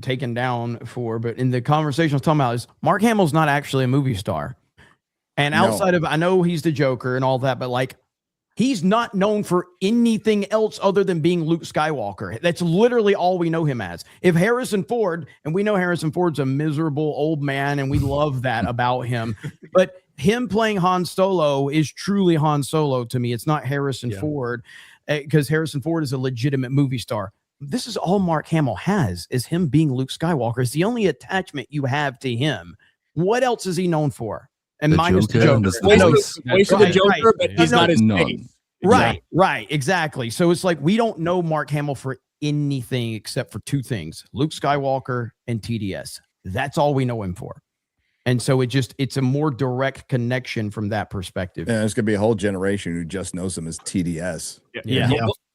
taken down for. But in the conversation I was talking about is Mark Hamill's not actually a movie star. And outside of, I know he's the Joker and all that, but like He's not known for anything else other than being Luke Skywalker. That's literally all we know him as. If Harrison Ford, and we know Harrison Ford's a miserable old man, and we love that about him, but him playing Han Solo is truly Han Solo to me. It's not Harrison Ford, because Harrison Ford is a legitimate movie star. This is all Mark Hamill has, is him being Luke Skywalker. It's the only attachment you have to him. What else is he known for? And minus the Joker. Voice of the Joker, but he's not his face. Right, exactly. So it's like we don't know Mark Hamill for anything except for two things: Luke Skywalker and TDS. That's all we know him for. And so it's a more direct connection from that perspective. Yeah, there's gonna be a whole generation who just knows him as TDS. Yeah.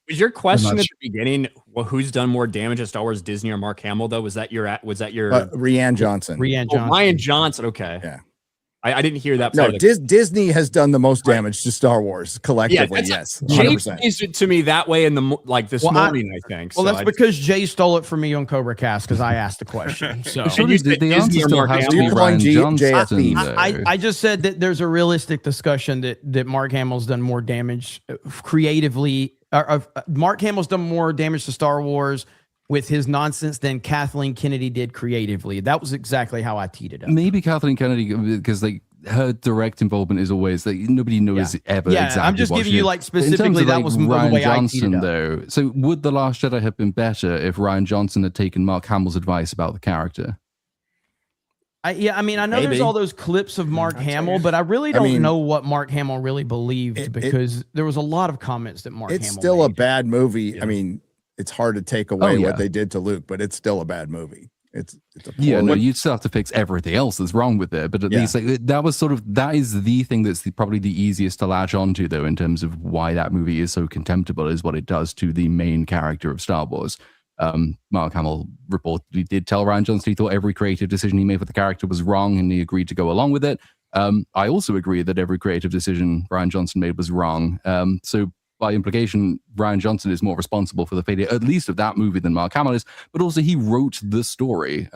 Was your question at the beginning, well, who's done more damage at Star Wars, Disney or Mark Hamill? Though was that your Rian Johnson? Rian Johnson. Okay. Yeah. I didn't hear that. No, Disney has done the most damage to Star Wars collectively. Yes, Jay explained it to me that way in the this morning. I think. Well, that's because Jay stole it from me on Cobra Cast because I asked the question. So the answer still has to be Rian Johnson. I just said that there's a realistic discussion that Mark Hamill's done more damage creatively. Mark Hamill's done more damage to Star Wars with his nonsense than Kathleen Kennedy did creatively. That was exactly how I teed it up. Maybe Kathleen Kennedy, because her direct involvement is always nobody knows ever exactly. I'm just giving you specifically that was Ryan the way Johnson I teed it up. though. So would The Last Jedi have been better if Ryan Johnson had taken Mark Hamill's advice about the character? I know there's all those clips of Mark Hamill, but I really don't know what Mark Hamill really believed because there was a lot of comments that Mark Hamill still made. a bad movie. Yeah. I mean, it's hard to take away what they did to Luke, but it's still a bad movie. It's you'd still have to fix everything else that's wrong with it, but at least that is the thing that's probably the easiest to latch onto, though, in terms of why that movie is so contemptible, is what it does to the main character of Star Wars. Mark Hamill reportedly did tell Rian Johnson he thought every creative decision he made for the character was wrong, and he agreed to go along with it. I also agree that every creative decision Rian Johnson made was wrong. So by implication, Rian Johnson is more responsible for the failure, at least of that movie, than Mark Hamill is, but also he wrote the story.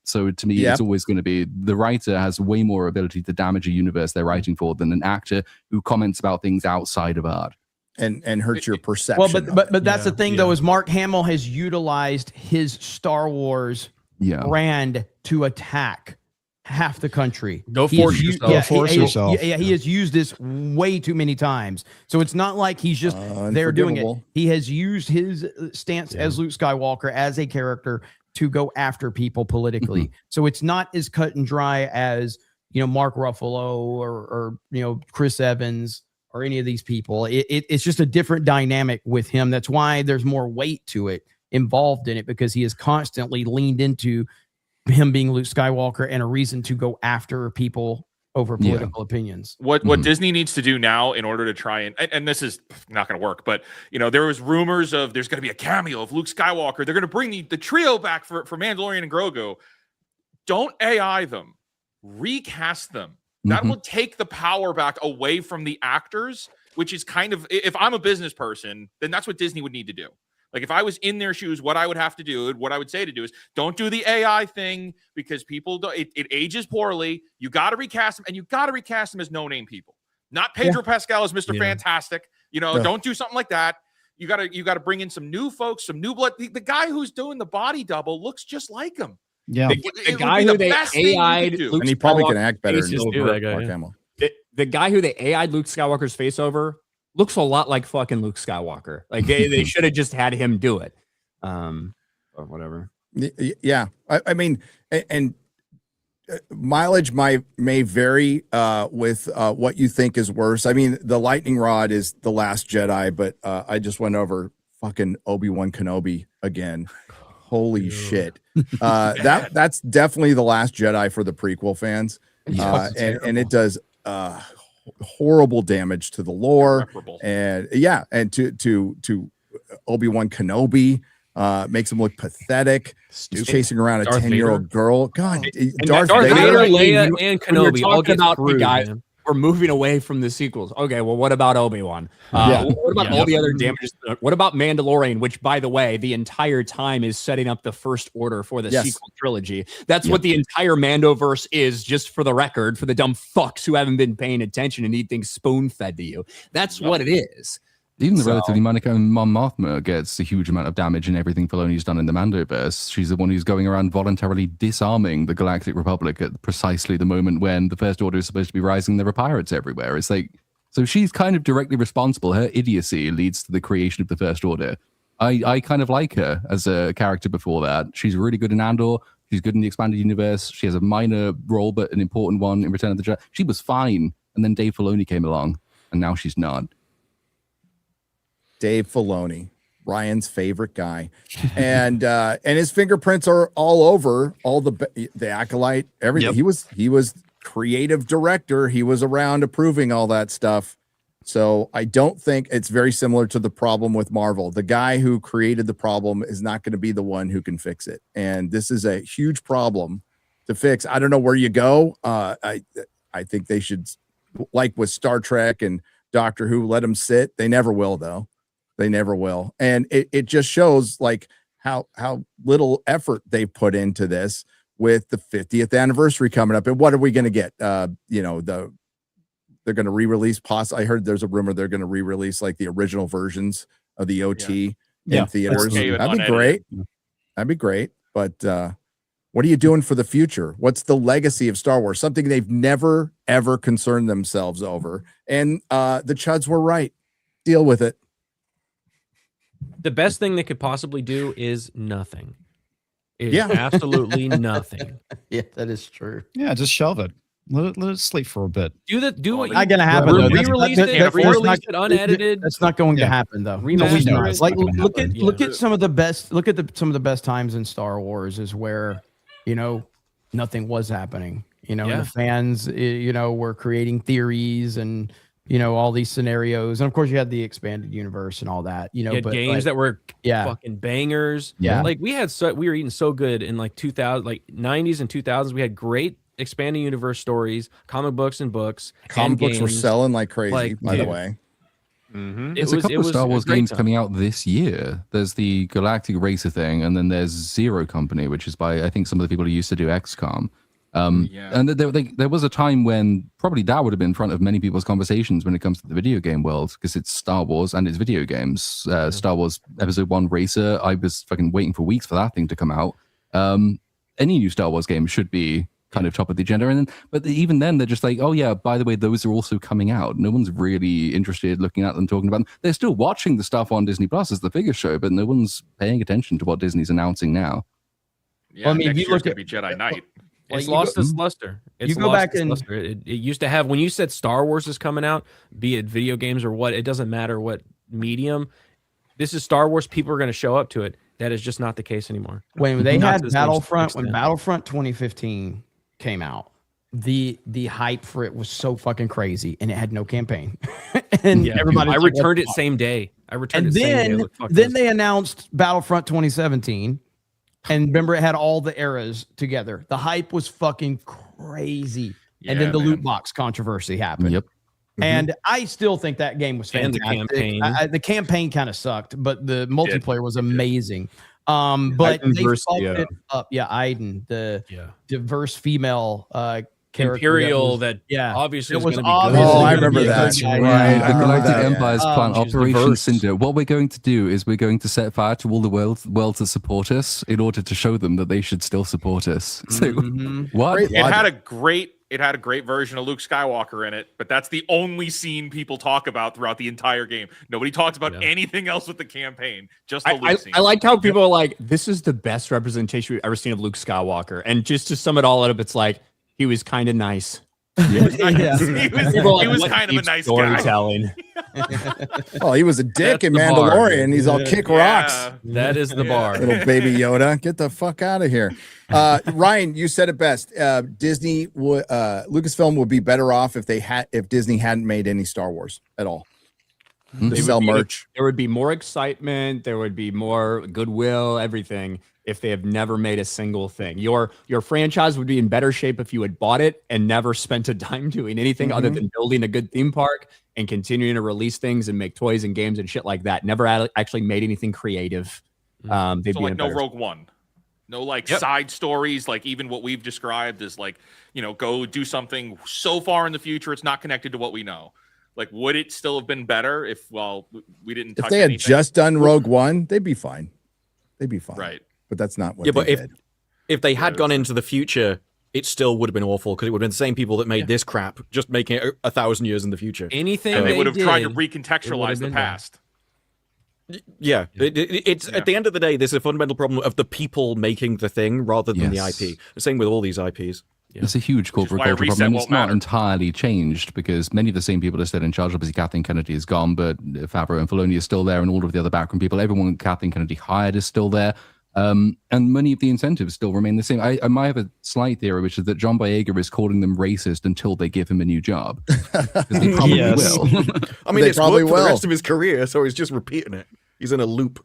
So to me, it's always going to be the writer has way more ability to damage a universe they're writing for than an actor who comments about things outside of art. And hurts your perception. Well, but that's the thing, though, is Mark Hamill has utilized his Star Wars brand to attack half the country. Go force yourself. He has used this way too many times. So it's not like he's just there doing it. He has used his stance as Luke Skywalker as a character to go after people politically. So it's not as cut and dry as, Mark Ruffalo or Chris Evans or any of these people. It's just a different dynamic with him. That's why there's more weight to it involved in it, because he has constantly leaned into him being Luke Skywalker and a reason to go after people over political opinions. What Disney needs to do now in order to try and this is not going to work, but there was rumors of there's going to be a cameo of Luke Skywalker. They're going to bring the trio back for Mandalorian and Grogu. Don't AI them, recast them. That will take the power back away from the actors, which is kind of, if I'm a business person, then that's what Disney would need to do. Like if I was in their shoes, what I would have to do, what I would say to do is don't do the AI thing, because people it ages poorly. You got to recast them, and you got to recast them as no-name people, not Pedro Pascal as Mr. Fantastic. Don't do something like that. You got to bring in some new folks, some new blood. The guy who's doing the body double looks just like him. Yeah, the guy who they AI'd, and he probably can act better than Mark Hamill. The guy who they AI'd Luke Skywalker's face over looks a lot like fucking Luke Skywalker. Like they should have just had him do it, or whatever. Yeah, I mean, and mileage may vary with what you think is worse. I mean, the lightning rod is The Last Jedi, but I just went over fucking Obi-Wan Kenobi again. Holy shit. That's definitely The Last Jedi for the prequel fans. And it does horrible damage to the lore. And to Obi-Wan Kenobi, makes him look pathetic. He's chasing around a 10-year-old girl. God, Darth Vader, Leia, and Kenobi all get screwed, the guy. we're moving away from the sequels. Okay, well, what about Obi-Wan? What about all the other damages? What about Mandalorian, which, by the way, the entire time is setting up the First Order for the sequel trilogy. That's what the entire Mandoverse is, just for the record, for the dumb fucks who haven't been paying attention and need things spoon-fed to you. That's what it is. Even the relatively minor Mon Mothma gets a huge amount of damage in everything Filoni's done in the Mandoverse. She's the one who's going around voluntarily disarming the Galactic Republic at precisely the moment when the First Order is supposed to be rising. There are pirates everywhere. It's like, so she's kind of directly responsible. Her idiocy leads to the creation of the First Order. I kind of like her as a character before that. She's really good in Andor. She's good in the expanded universe. She has a minor role, but an important one in Return of the Jedi. She was fine. And then Dave Filoni came along, and now she's not. Dave Filoni, Ryan's favorite guy, and his fingerprints are all over all the Acolyte, everything. He was creative director. He was around approving all that stuff. So I don't think it's very similar to the problem with Marvel. The guy who created the problem is not going to be the one who can fix it, and this is a huge problem to fix. I don't know where you go. I think they should, like with Star Trek and Doctor Who, let them sit. They never will, though. They never will. And it just shows like how little effort they put into this with the 50th anniversary coming up. And what are we going to get? They're going to re-release. I heard there's a rumor they're going to re-release like the original versions of the OT in theaters. That'd be great. That'd be great. But what are you doing for the future? What's the legacy of Star Wars? Something they've never, ever concerned themselves over. And the Chuds were right. Deal with it. The best thing they could possibly do is nothing. Absolutely nothing. Yeah, that is true. Yeah, just shelve it. Let it sleep for a bit. Do what not gonna happen. Re-release it unedited. That's not going to happen though. Like look at some of the best. Look at some of the best times in Star Wars is where nothing was happening. And the fans were creating theories and all these scenarios, and of course you had the expanded universe and all that. You had games that were fucking bangers. Yeah, like we were eating so good in like 2000, like 90s and 2000s. We had great expanding universe stories, comic books and books. Comic books were selling like crazy. By the way, there's a couple of Star Wars games coming out this year. There's the Galactic Racer thing, and then there's Zero Company, which is by I think some of the people who used to do XCOM. And there was a time when probably that would have been in front of many people's conversations when it comes to the video game world, because it's Star Wars and it's video games. Star Wars Episode 1 Racer, I was fucking waiting for weeks for that thing to come out. Any new Star Wars game should be kind of top of the agenda. But even then, they're just like, oh yeah, by the way, those are also coming out. No one's really interested looking at them, talking about them. They're still watching the stuff on Disney Plus as the figure show, but no one's paying attention to what Disney's announcing now. Yeah, well, I mean, next year's going to be Jedi Knight. It's lost its luster. It's lost its luster. It used to have, when you said Star Wars is coming out, be it video games or what, it doesn't matter what medium. This is Star Wars. People are going to show up to it. That is just not the case anymore. When they had Battlefront, when Battlefront 2015 came out, the hype for it was so fucking crazy, and it had no campaign. And everybody, I returned it same day. Then they announced Battlefront 2017. And remember, it had all the eras together. The hype was fucking crazy. And then the loot box controversy happened. Yep. And I still think that game was fantastic. And the campaign. The campaign kind of sucked, but the multiplayer was amazing. But they fucked it up. Yeah, Aiden, the diverse female Imperial that obviously it was obvious. Oh, I remember that. Right. The Galactic Empire's plan, Operation Cinder. What we're going to do is we're going to set fire to all the worlds that support us in order to show them that they should still support us. So what? It had a great version of Luke Skywalker in it, but that's the only scene people talk about throughout the entire game. Nobody talks about anything else with the campaign. Just the Luke scene. I like how people are like, "This is the best representation we've ever seen of Luke Skywalker," and just to sum it all up, it's like. He was kind of nice. He was kind of a nice storytelling. Well, he was a dick in Mandalorian. He's all kick rocks. That is the bar. Little baby Yoda. Get the fuck out of here. Ryan, you said it best. Disney Lucasfilm would be better off if Disney hadn't made any Star Wars at all. They sell merch. There would be more excitement. There would be more goodwill, everything. if they have never made a single thing. Your franchise would be in better shape if you had bought it and never spent a dime doing anything other than building a good theme park and continuing to release things and make toys and games and shit like that. Never actually made anything creative. They'd So be like in no better Rogue One, no like side stories, like even what we've described as like, go do something so far in the future it's not connected to what we know. Like, would it still have been better if we didn't touch If they had anything? just done Rogue One, they'd be fine. They'd be fine. Right. But that's not what Yeah, they but did. if they had gone into the future, it still would have been awful because it would have been the same people that made this crap, just making it 1,000 years in the future. Anything And they would have tried to did, recontextualize the past. Yeah, it's at the end of the day, there's a fundamental problem of the people making the thing rather than the IP. The same with all these IPs. It's a huge corporate why a culture reset problem. And won't it's not matter. entirely changed because many of the same people are still in charge. Obviously, Kathleen Kennedy is gone, but Favreau and Filoni are still there, and all of the other background people. Everyone Kathleen Kennedy hired is still there. And many of the incentives still remain the same. I might have a slight theory, which is that John Boyega is calling them racist until they give him a new job. 'Cause they probably will. I mean, They it's probably worked for the will. rest of his career, so he's just repeating it. He's in a loop.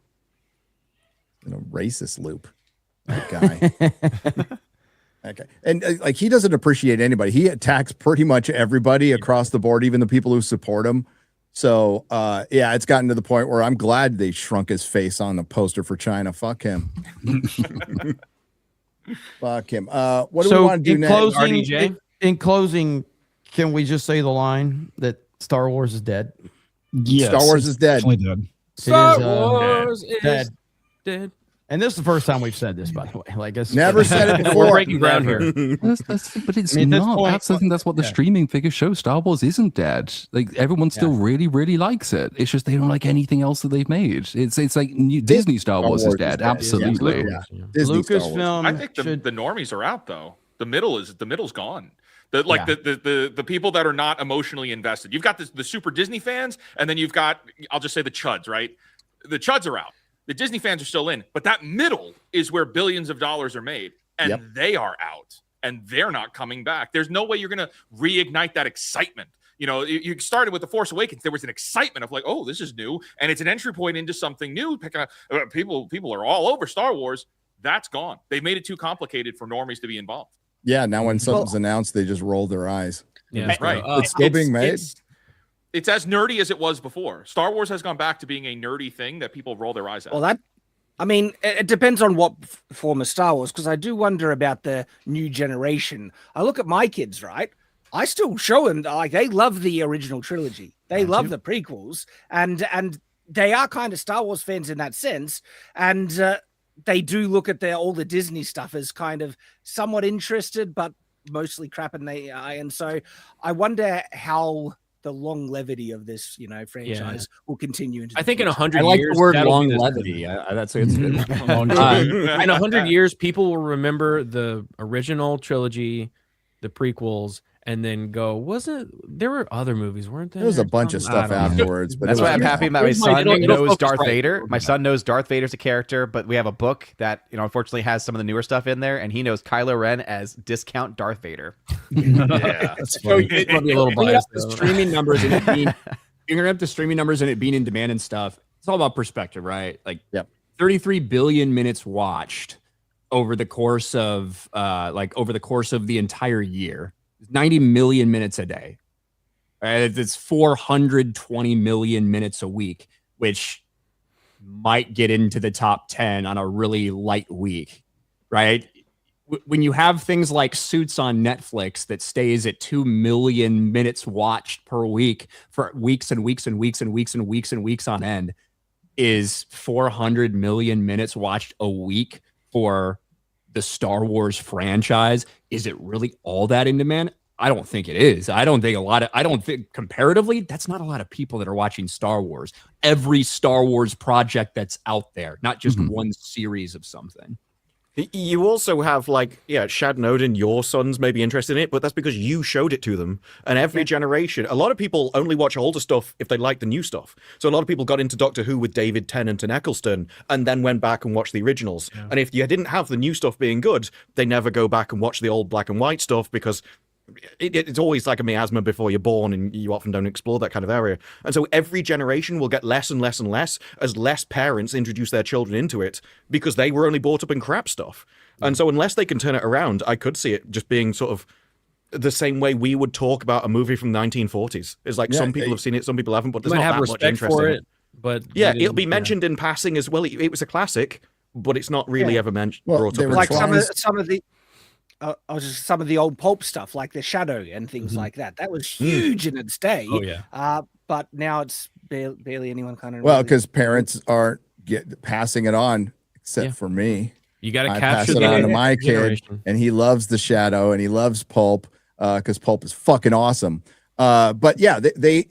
In a racist loop. That guy. Okay. And like he doesn't appreciate anybody. He attacks pretty much everybody across the board, even the people who support him. So yeah, it's gotten to the point where I'm glad they shrunk his face on the poster for China. Fuck him. Fuck him. What do we want to do next? In closing, can we just say the line that Star Wars is dead? Yes, Star Wars is dead. definitely dead. Star Wars is dead. dead. And this is the first time we've said this, by the way. Like, it's Never said it before. We're breaking ground here. But it's I mean, at this not. point, I think that's what the streaming figures show. Star Wars isn't dead. Like everyone still really, really likes it. It's just they don't like anything else that they've made. It's like Disney Star Wars is dead. Absolutely. Disney Star Wars. Lucasfilm. I think the normies are out though. The middle's gone. The people that are not emotionally invested. You've got the super Disney fans, and then you've got, I'll just say the chuds, right? The chuds are out. The Disney fans are still in, but that middle is where billions of dollars are made, and they are out, and they're not coming back. There's no way you're going to reignite that excitement. You started with The Force Awakens. There was an excitement of like, oh, this is new, and it's an entry point into something new. People are all over Star Wars. That's gone. They made it too complicated for normies to be involved. Yeah, now when something's announced, they just roll their eyes. Yeah, right. It's still being made. It's as nerdy as it was before. Star Wars has gone back to being a nerdy thing that people roll their eyes at. Well, it depends on what form of Star Wars, because I do wonder about the new generation. I look at my kids, right? I still show them, like, they love the original trilogy. They love the prequels, and they are kind of Star Wars fans in that sense. And they do look at all the Disney stuff as kind of somewhat interested, but mostly crap in the eye. And so I wonder how the longevity of this, franchise will continue into. I think in future. 100 I like years, the word that'll be the- longevity. That's it's good. in 100 years, people will remember the original trilogy, the prequels, and then go, there were other movies, weren't there? There was a bunch of stuff afterwards, but That's it why was- I'm happy about my son it'll knows focus Darth right. Vader. My son knows Darth Vader's a character, but we have a book that unfortunately has some of the newer stuff in there, and he knows Kylo Ren as discount Darth Vader. Yeah, That's So funny. it- Might be a little bring it up biased, to though. streaming numbers and it being, you're gonna have to streaming numbers and it being in demand and stuff. It's all about perspective, right? Like, 33 billion minutes watched over the course of the entire year. 90 million minutes a day. Right? It's 420 million minutes a week, which might get into the top 10 on a really light week, right? When you have things like Suits on Netflix that stays at 2 million minutes watched per week for weeks and weeks and weeks and weeks and weeks and weeks on end, is 400 million minutes watched a week for the Star Wars franchise. Is it really all that in demand? I don't think it is. I don't think comparatively, that's not a lot of people that are watching Star Wars. Every Star Wars project that's out there, not just one series of something. You also have Shad and Odin, your sons may be interested in it, but that's because you showed it to them. And every generation, a lot of people only watch older stuff if they like the new stuff. So a lot of people got into Doctor Who with David Tennant and Eccleston and then went back and watched the originals. Yeah. And if you didn't have the new stuff being good, they never go back and watch the old black and white stuff because it's always like a miasma before you're born, and you often don't explore that kind of area. And so every generation will get less and less and less as less parents introduce their children into it, because they were only brought up in crap stuff. And so unless they can turn it around, I could see it just being sort of the same way we would talk about a movie from the 1940s. It's like some people have seen it, some people haven't, but there's not have that much respect interest for in it. But yeah, it'll be mentioned in passing as well. It was a classic, but it's not really ever mentioned. Brought up Like some of the some of the old pulp stuff, like the Shadow and things like that. That was huge in its day. Oh yeah. But now it's barely anyone kind of. Well, because parents aren't passing it on, except for me. You got to I capture pass it on to my kid, generation. and he loves the Shadow, and he loves pulp because pulp is fucking awesome. But yeah, they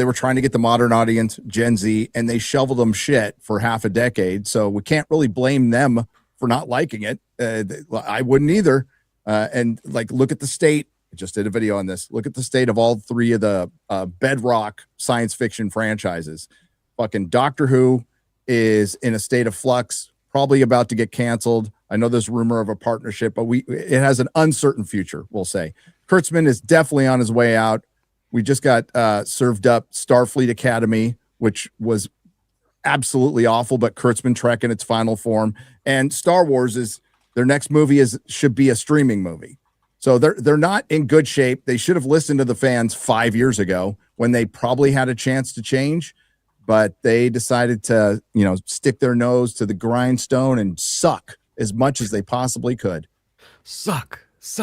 were trying to get the modern audience, Gen Z, and they shoveled them shit for half a decade. So we can't really blame them for not liking it. I wouldn't either. And like, look at the state. I just did a video on this. Look at the state of all three of the bedrock science fiction franchises. Fucking Doctor Who is in a state of flux, probably about to get canceled. I know there's rumor of a partnership, but it has an uncertain future, we'll say. Kurtzman is definitely on his way out. We just got served up Starfleet Academy, which was absolutely awful, but Kurtzman Trek in its final form. And Star Wars their next movie should be a streaming movie. So they're not in good shape. They should have listened to the fans 5 years ago when they probably had a chance to change, but they decided to, stick their nose to the grindstone and suck as much as they possibly could. Suck. She's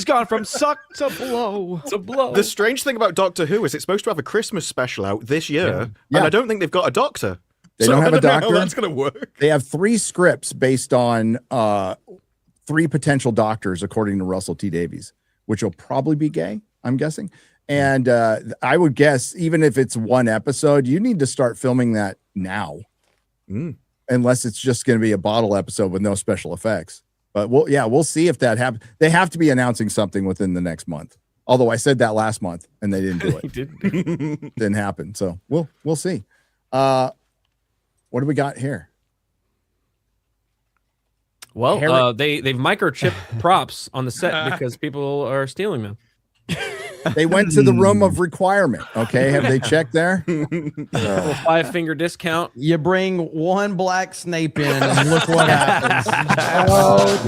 gone from suck to blow. The strange thing about Doctor Who is it's supposed to have a Christmas special out this year, and I don't think they've got a doctor. They don't have a doctor. That's going to work. They have 3 scripts based on 3 potential doctors, according to Russell T Davies, which will probably be gay, I'm guessing. And I would guess, even if it's 1 episode, you need to start filming that now. Unless it's just going to be a bottle episode with no special effects. But we'll see if that happens. They have to be announcing something within the next month. Although I said that last month and they didn't do it. Didn't happen. So we'll see. What do we got here? Well, they've microchipped props on the set because people are stealing them. They went to the room of requirement. Okay, have they checked there? Little 5-finger discount. You bring 1 black Snape in, and look what happens. Oh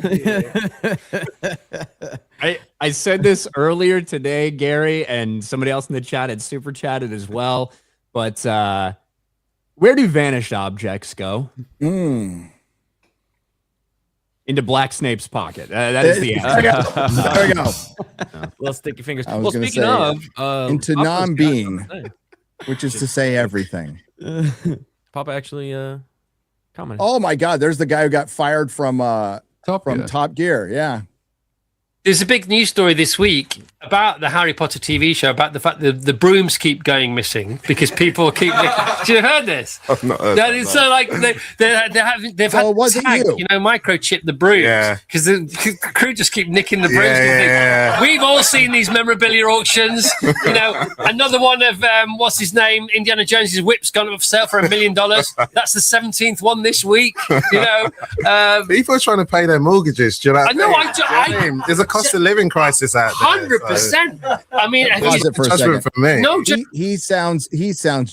dear. I said this earlier today, Gary, and somebody else in the chat had super chatted as well. But where do vanished objects go? Into Black Snape's pocket. That is the answer. There we go. Well, stick your fingers. I was Well, gonna speaking say, of, into Papa's got non-being, something to say. which is to say everything. Papa actually commented. Oh my God! There's the guy who got fired from Gear. Top Gear. Yeah. There's a big news story this week about the Harry Potter TV show about the fact that the brooms keep going missing because people keep. Have you heard this? I've not heard that, So like they've had tag, microchip the brooms because the crew just keep nicking the brooms. We've all seen these memorabilia auctions. Another one of what's his name, Indiana Jones's whip's gone up for sale for $1 million. That's the 17th one this week. People are trying to pay their mortgages. Do you know? I know. There's a cost of living crisis out there. 100%. I mean, Pause it for a second. For me. No, he sounds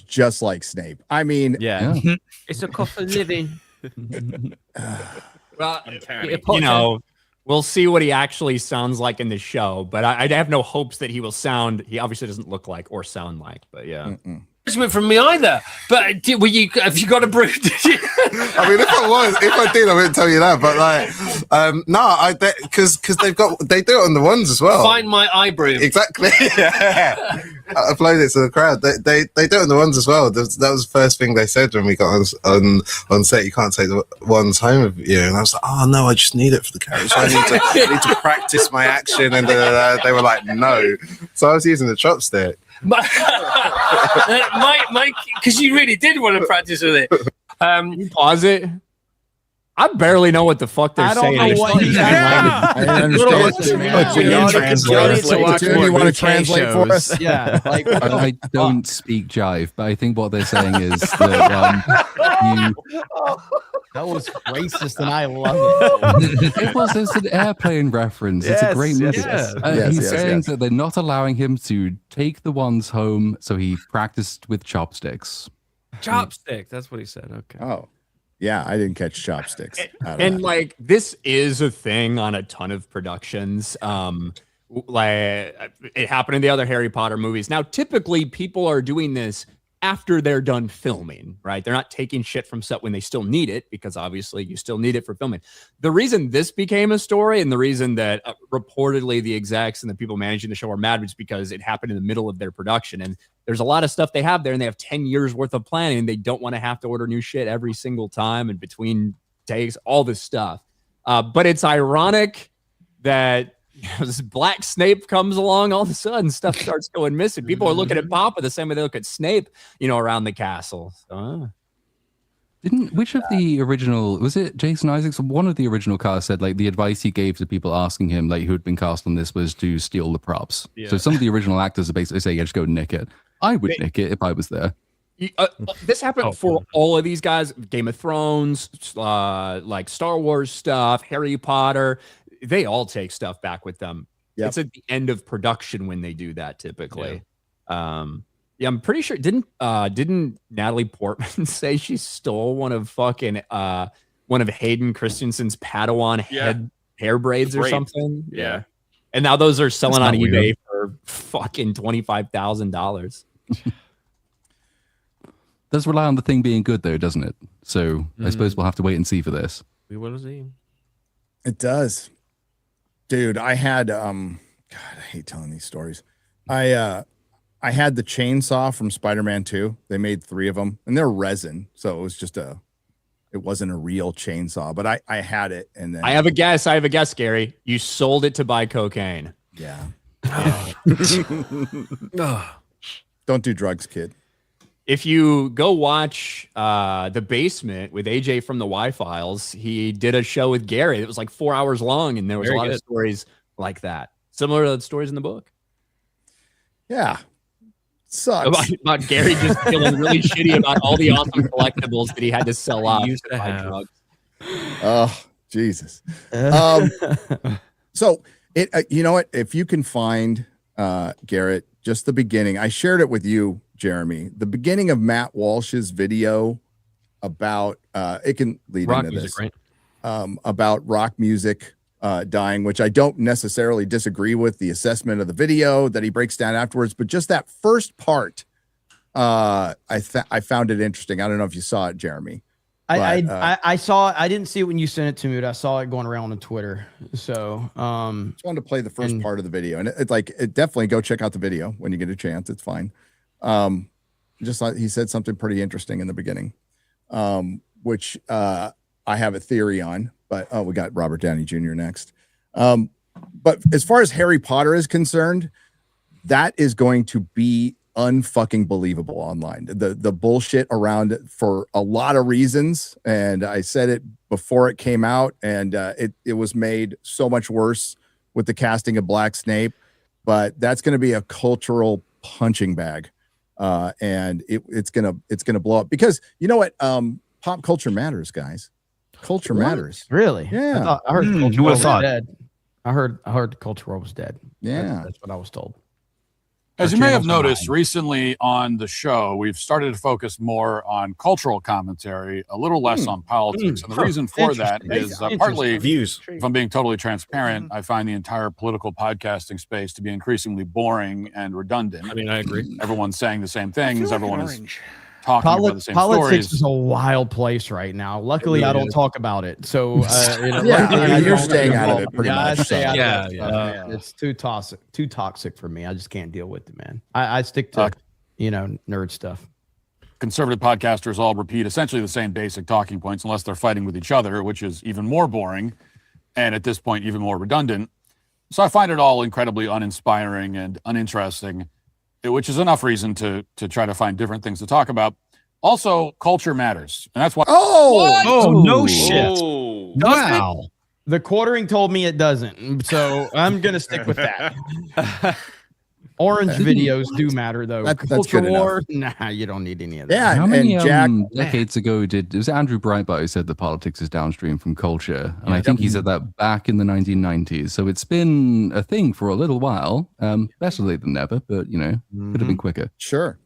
just like Snape. I mean, It's a cost of living. Well, we'll see what he actually sounds like in the show, but I have no hopes that he will sound. He obviously doesn't look like or sound like, but yeah. From me either, but have you got a brew? I mean, if I did, I wouldn't tell you that. But no, because they do it on the ones as well. Find my eye brew. Exactly. I upload it to the crowd. They do it on the ones as well. That was the first thing they said when we got on set. You can't take the ones home with you. And I was like, oh no, I just need it for the character. I need to practice my action. And they were like, no. So I was using the chopstick. Mike, because you really did want to practice with it. You pause it. I barely know what the fuck they're saying. I understand. You want to translate for us? Yeah. I don't speak jive, but I think what they're saying is that That was racist, and I love it. It's an airplane reference. It's a great movie. He's saying that they're not allowing him to take the ones home, so he practiced with chopsticks. Chopstick. That's what he said. Okay. Oh, yeah. I didn't catch chopsticks. And like this is a thing on a ton of productions. Like it happened in the other Harry Potter movies. Now, typically people are doing this after they're done filming, right? They're not taking shit from set when they still need it, because obviously you still need it for filming. The reason this became a story, and the reason that reportedly the execs and the people managing the show are mad, was because it happened in the middle of their production. And there's a lot of stuff they have there, and they have 10 years worth of planning. They don't want to have to order new shit every single time and between takes, all this stuff. But it's ironic that this Black Snape comes along, all of a sudden stuff starts going missing. People are looking at Papa the same way they look at Snape, around the castle. Which of the original, was it Jason Isaacs? One of the original cast said like the advice he gave to people asking him like who had been cast on this was to steal the props. Yeah. So some of the original actors are basically saying, yeah, just go nick it. I would nick it if I was there. This happened for all of these guys. Game of Thrones, like Star Wars stuff, Harry Potter. They all take stuff back with them. Yep. It's at the end of production when they do that typically. Yeah, I'm pretty sure. Didn't Natalie Portman say she stole one of Hayden Christensen's Padawan hair braids or something? Yeah. And now those are selling on eBay weird. for fucking $25,000. Does rely on the thing being good though, doesn't it? So I suppose we'll have to wait and see for this. We will see. It does. Dude, I had God, I hate telling these stories. I had the chainsaw from Spider-Man 2. They made 3 of them, and they're resin, so it was just it wasn't a real chainsaw, but I had it, and then I have a guess, Gary. You sold it to buy cocaine. Yeah. Don't do drugs, kid. If you go watch The Basement with AJ from the Y-Files, he did a show with Gary. It was like 4 hours long, and there was a lot of stories like that, similar to the stories in the book. Yeah. Sucks. About Gary just feeling really shitty about all the awesome collectibles that he had to sell off. To buy drugs. Oh, Jesus. So you know what? If you can find Garrett, just the beginning, I shared it with you, Jeremy. The beginning of Matt Walsh's video about it can lead rock into music, this, right? About rock music dying, which I don't necessarily disagree with the assessment of the video that he breaks down afterwards, but just that first part, I found it interesting. I don't know if you saw it, Jeremy. I saw it. I didn't see it when you sent it to me, but I saw it going around on Twitter. So just wanted to play the first part of the video, and it definitely go check out the video when you get a chance. It's fine. Just like he said something pretty interesting in the beginning, which I have a theory on. But we got Robert Downey Jr. next. But as far as Harry Potter is concerned, that is going to be unfucking believable online. The bullshit around it for a lot of reasons, and I said it before it came out, and it was made so much worse with the casting of Black Snape. But that's going to be a cultural punching bag, and it's gonna blow up because you know what? Pop culture matters, guys. Culture matters. Really? Yeah. I heard Culture who War would've was thought? dead. I heard the Culture War was dead. Yeah. That's what I was told. As Our you may have channel's not noticed mine. recently on the show, we've started to focus more on cultural commentary, a little less on politics. And the reason for that is partly, views. if I'm being totally transparent, I find the entire political podcasting space to be increasingly boring and redundant. I mean, I agree. Everyone's saying the same things. Everyone is Orange. talking about the same Politics stories. is a wild place right now. Luckily, I don't talk about it. So, Yeah, luckily, I you're don't staying get out of it involved. pretty I much, stay so. out of Yeah, it. yeah. It's too toxic for me. I just can't deal with it, man. I stick to nerd stuff. Conservative podcasters all repeat essentially the same basic talking points unless they're fighting with each other, which is even more boring and at this point even more redundant. So I find it all incredibly uninspiring and uninteresting, which is enough reason to try to find different things to talk about. Also, culture matters, and that's why. No shit. Oh. Wow. The quartering told me it doesn't, so I'm gonna stick with that. Orange videos do matter though. That's Culture good war, nah, you don't need any of that. Yeah, How many Jack, decades ago it was Andrew Breitbart who said that politics is downstream from culture, and I think he said that back in the 1990s. So it's been a thing for a little while. Better late than never, but could have been quicker. Sure,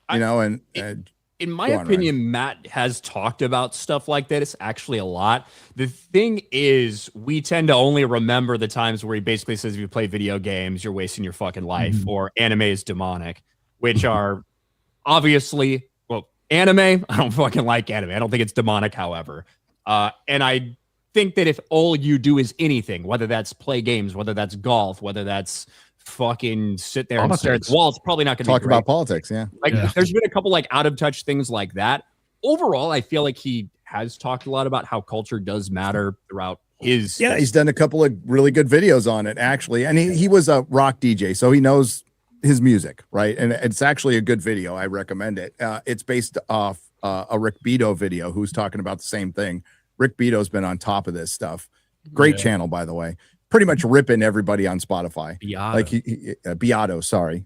and in my go on, opinion, Matt has talked about stuff like this actually a lot. The thing is, we tend to only remember the times where he basically says, if you play video games, you're wasting your fucking life, or anime is demonic, which are obviously, well, anime, I don't fucking like anime. I don't think it's demonic, however. And I think that if all you do is anything, whether that's play games, whether that's golf, whether that's fucking sit there and stare at the wall, it's probably not going to talk about politics. There's been a couple like out of touch things like that. Overall, I feel like he has talked a lot about how culture does matter throughout his. Yeah, he's done a couple of really good videos on it, actually. And he was a rock DJ, so he knows his music, right? And it's actually a good video. I recommend it. It's based off a Rick Beato video who's talking about the same thing. Rick Beato's been on top of this stuff. Great channel, by the way. Pretty much ripping everybody on Spotify. Beato. Like Beato, sorry.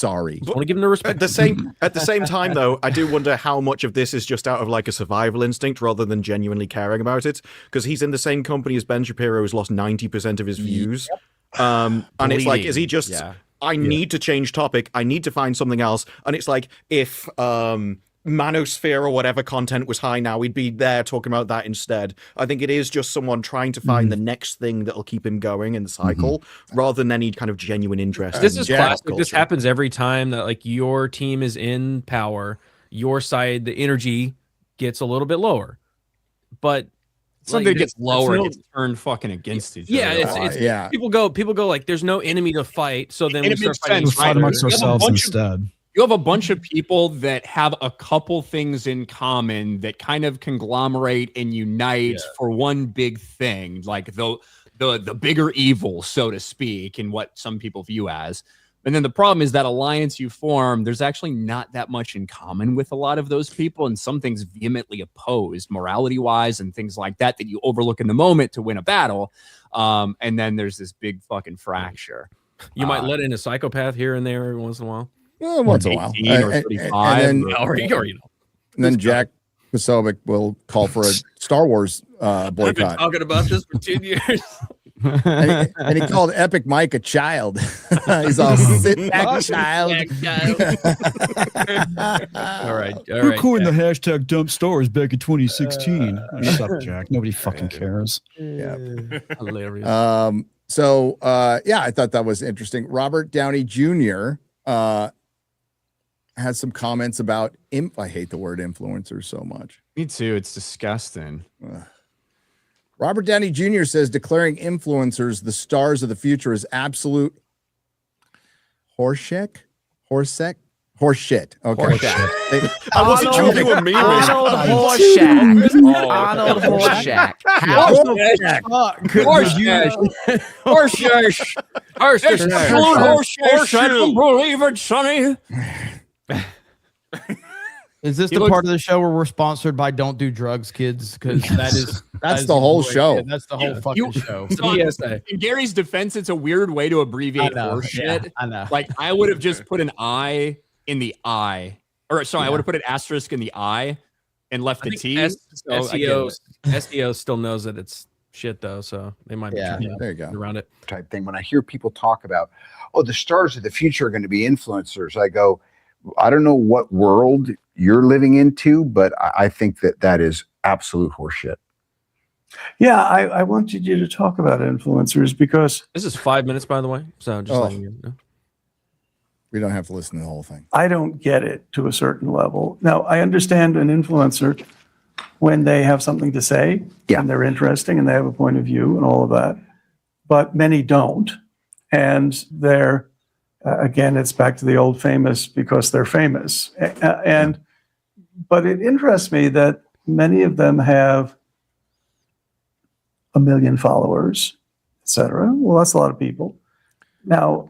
I want to give him the respect. At the same time, though, I do wonder how much of this is just out of like a survival instinct rather than genuinely caring about it. Because he's in the same company as Ben Shapiro, who's lost 90% of his views. And it's like, is he just? I need to change topic. I need to find something else. And it's like if Manosphere or whatever content was high now, we'd be there talking about that instead. I think it is just someone trying to find the next thing that'll keep him going in the cycle rather than any kind of genuine interest. This is classic. This happens every time that like your team is in power, your side, the energy gets a little bit lower. But something gets lower, gets turned fucking against each other. Yeah, people go like there's no enemy to fight, so then we start fight amongst ourselves instead. You have a bunch of people that have a couple things in common that kind of conglomerate and unite for one big thing, like the bigger evil, so to speak, in what some people view as. And then the problem is that alliance you form, there's actually not that much in common with a lot of those people, and some things vehemently opposed morality-wise and things like that you overlook in the moment to win a battle. And then there's this big fucking fracture. You might let in a psychopath here and there every once in a while. Once in a while. And then Jack Posobiec will call for a Star Wars boycott. I've been talking about this for 10 years. and he called Epic Mike a child. He's all sit back, child. All right. Who coined the hashtag dump stars back in 2016? Shut up, Jack. Nobody fucking cares. Yeah. Hilarious. I thought that was interesting. Robert Downey Jr. Has some comments about I hate the word influencers so much. Me too. It's disgusting. Robert Downey Jr. says declaring influencers the stars of the future is absolute horseshit. Okay. I wasn't sure if you were memeing. Arnold Horseshack. Horseshack. Believe it, Sonny. Is this the part of the show where we're sponsored by Don't Do Drugs, Kids? Because that's the whole show. That's the whole fucking show. In Gary's defense, it's a weird way to abbreviate horseshit. I know. Like I would have just put an I in the I, or sorry, I would have put an asterisk in the I and left the T. SEO still knows that it's shit though, so they might be trying there you go around it. Type thing. When I hear people talk about, the stars of the future are going to be influencers, I go, I don't know what world you're living into, but I think that is absolute horseshit. Yeah, I wanted you to talk about influencers because this is 5 minutes, by the way. So just letting you know. We don't have to listen to the whole thing. I don't get it to a certain level. Now, I understand an influencer when they have something to say and they're interesting and they have a point of view and all of that, but many don't. And they're again, it's back to the old famous because they're famous. But it interests me that many of them have 1 million followers, etc. Well, that's a lot of people. Now,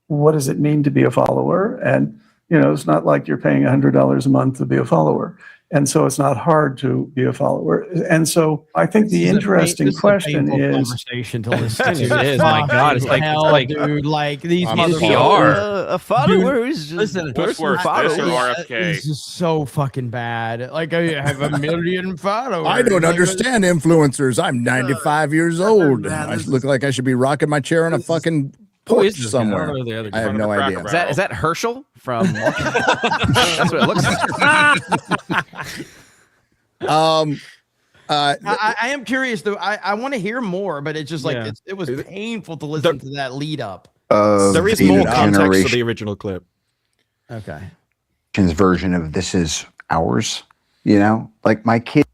what does it mean to be a follower? And, It's not like you're paying $100 a month to be a follower. And so it's not hard to be a follower. And so I think the interesting question is conversation to listen to. It is. My God, it's like dude, like these NPR. A follower is just listen. What's worse, this or RFK? This is so fucking bad. Like I have 1 million followers. I don't understand influencers. I'm 95 years old. I look like I should be rocking my chair on a fucking porch somewhere. I have no idea. Is that Herschel from? That's what it looks like. I am curious though. I want to hear more, but it's just like it was painful to listen to that lead up. There is more context to the original clip. Okay. Version of This Is Ours, like my kid.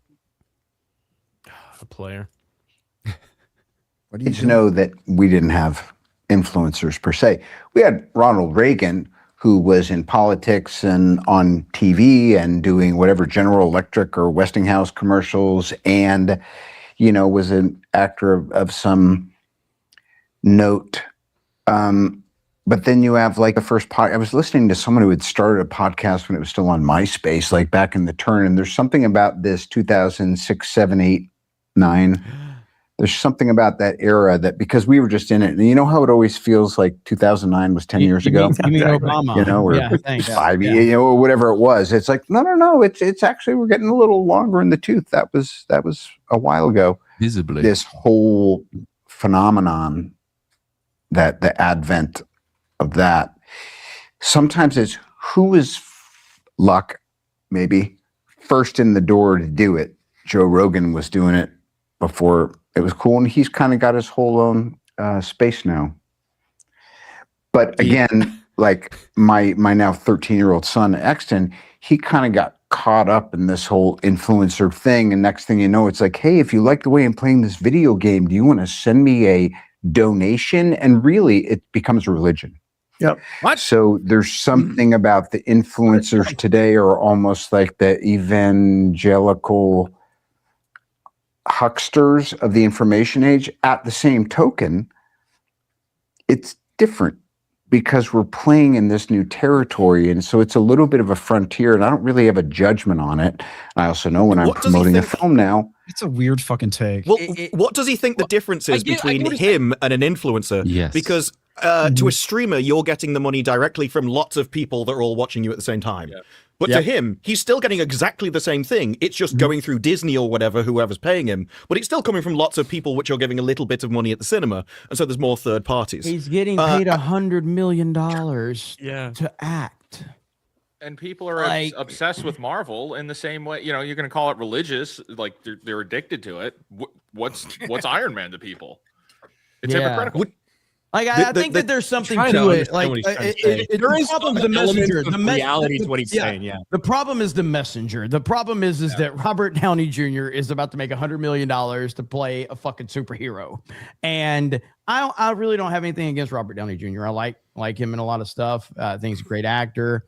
A player. What do you Kids know that we didn't have influencers per se. We had Ronald Reagan, who was in politics and on TV and doing whatever General Electric or Westinghouse commercials, and was an actor of some note. But then you have like the first I was listening to someone who had started a podcast when it was still on MySpace, like back in the turn. And there's something about this 2006, 7, 8, 9. There's something about that era that, because we were just in it, and you know how it always feels like 2009 was 10 years ago. You mean Obama? Or 5 years, or whatever it was. It's like no. It's actually, we're getting a little longer in the tooth. That was a while ago. Visibly, this whole phenomenon, that the advent of that. Sometimes it's who is luck, maybe first in the door to do it. Joe Rogan was doing it before it was cool, and he's kind of got his whole own space now. But again, like my now 13-year-old son Exton, he kind of got caught up in this whole influencer thing, and next thing you know, it's like, hey, if you like the way I'm playing this video game, do you want to send me a donation? And really, it becomes a religion. Yep. What? So there's something about the influencers today are almost like the evangelical hucksters of the information age. At the same token, it's different because we're playing in this new territory, and so it's a little bit of a frontier, and I don't really have a judgment on it. I also know when I'm promoting a film now, it's a weird fucking take. Well, what does he think the difference is between him and an influencer? Yes. Because to a streamer, you're getting the money directly from lots of people that are all watching you at the same time. Yeah. But to him, he's still getting exactly the same thing. It's just going through Disney or whatever, whoever's paying him. But it's still coming from lots of people which are giving a little bit of money at the cinema. And so there's more third parties. He's getting paid $100 million to act. And people are obsessed with Marvel in the same way. You're going to call it religious, like they're addicted to it. What's Iron Man to people? It's hypocritical. Like I think that there's something to it. Like there is the messenger. The reality is what he's saying. Yeah. The problem is the messenger. The problem is that Robert Downey Jr. is about to make $100 million to play a fucking superhero, and I really don't have anything against Robert Downey Jr. I like him in a lot of stuff. I think he's a great actor,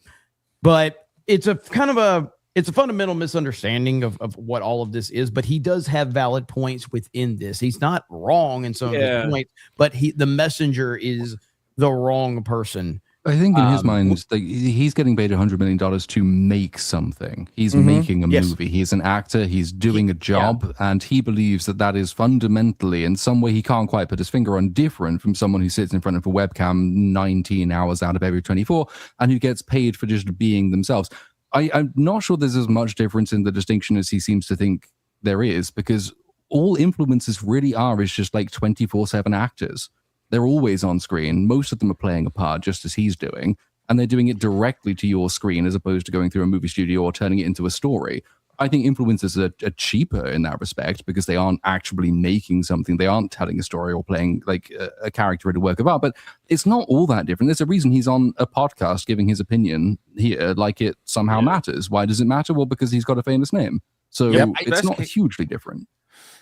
but it's a fundamental misunderstanding of what all of this is, but he does have valid points within this. He's not wrong in some of his points, but the messenger is the wrong person. I think in his mind, he's getting paid $100 million to make something. He's making a movie. He's an actor. He's doing a job, and he believes that is fundamentally, in some way he can't quite put his finger on, different from someone who sits in front of a webcam 19 hours out of every 24 and who gets paid for just being themselves. I'm not sure there's as much difference in the distinction as he seems to think there is, because all influencers really are is just like 24/7 actors. They're always on screen. Most of them are playing a part just as he's doing, and they're doing it directly to your screen as opposed to going through a movie studio or turning it into a story. I think influencers are cheaper in that respect because they aren't actually making something. They aren't telling a story or playing like a character in a work of art, but it's not all that different. There's a reason he's on a podcast giving his opinion here, like it somehow matters. Why does it matter? Well, because he's got a famous name. So it's not hugely different.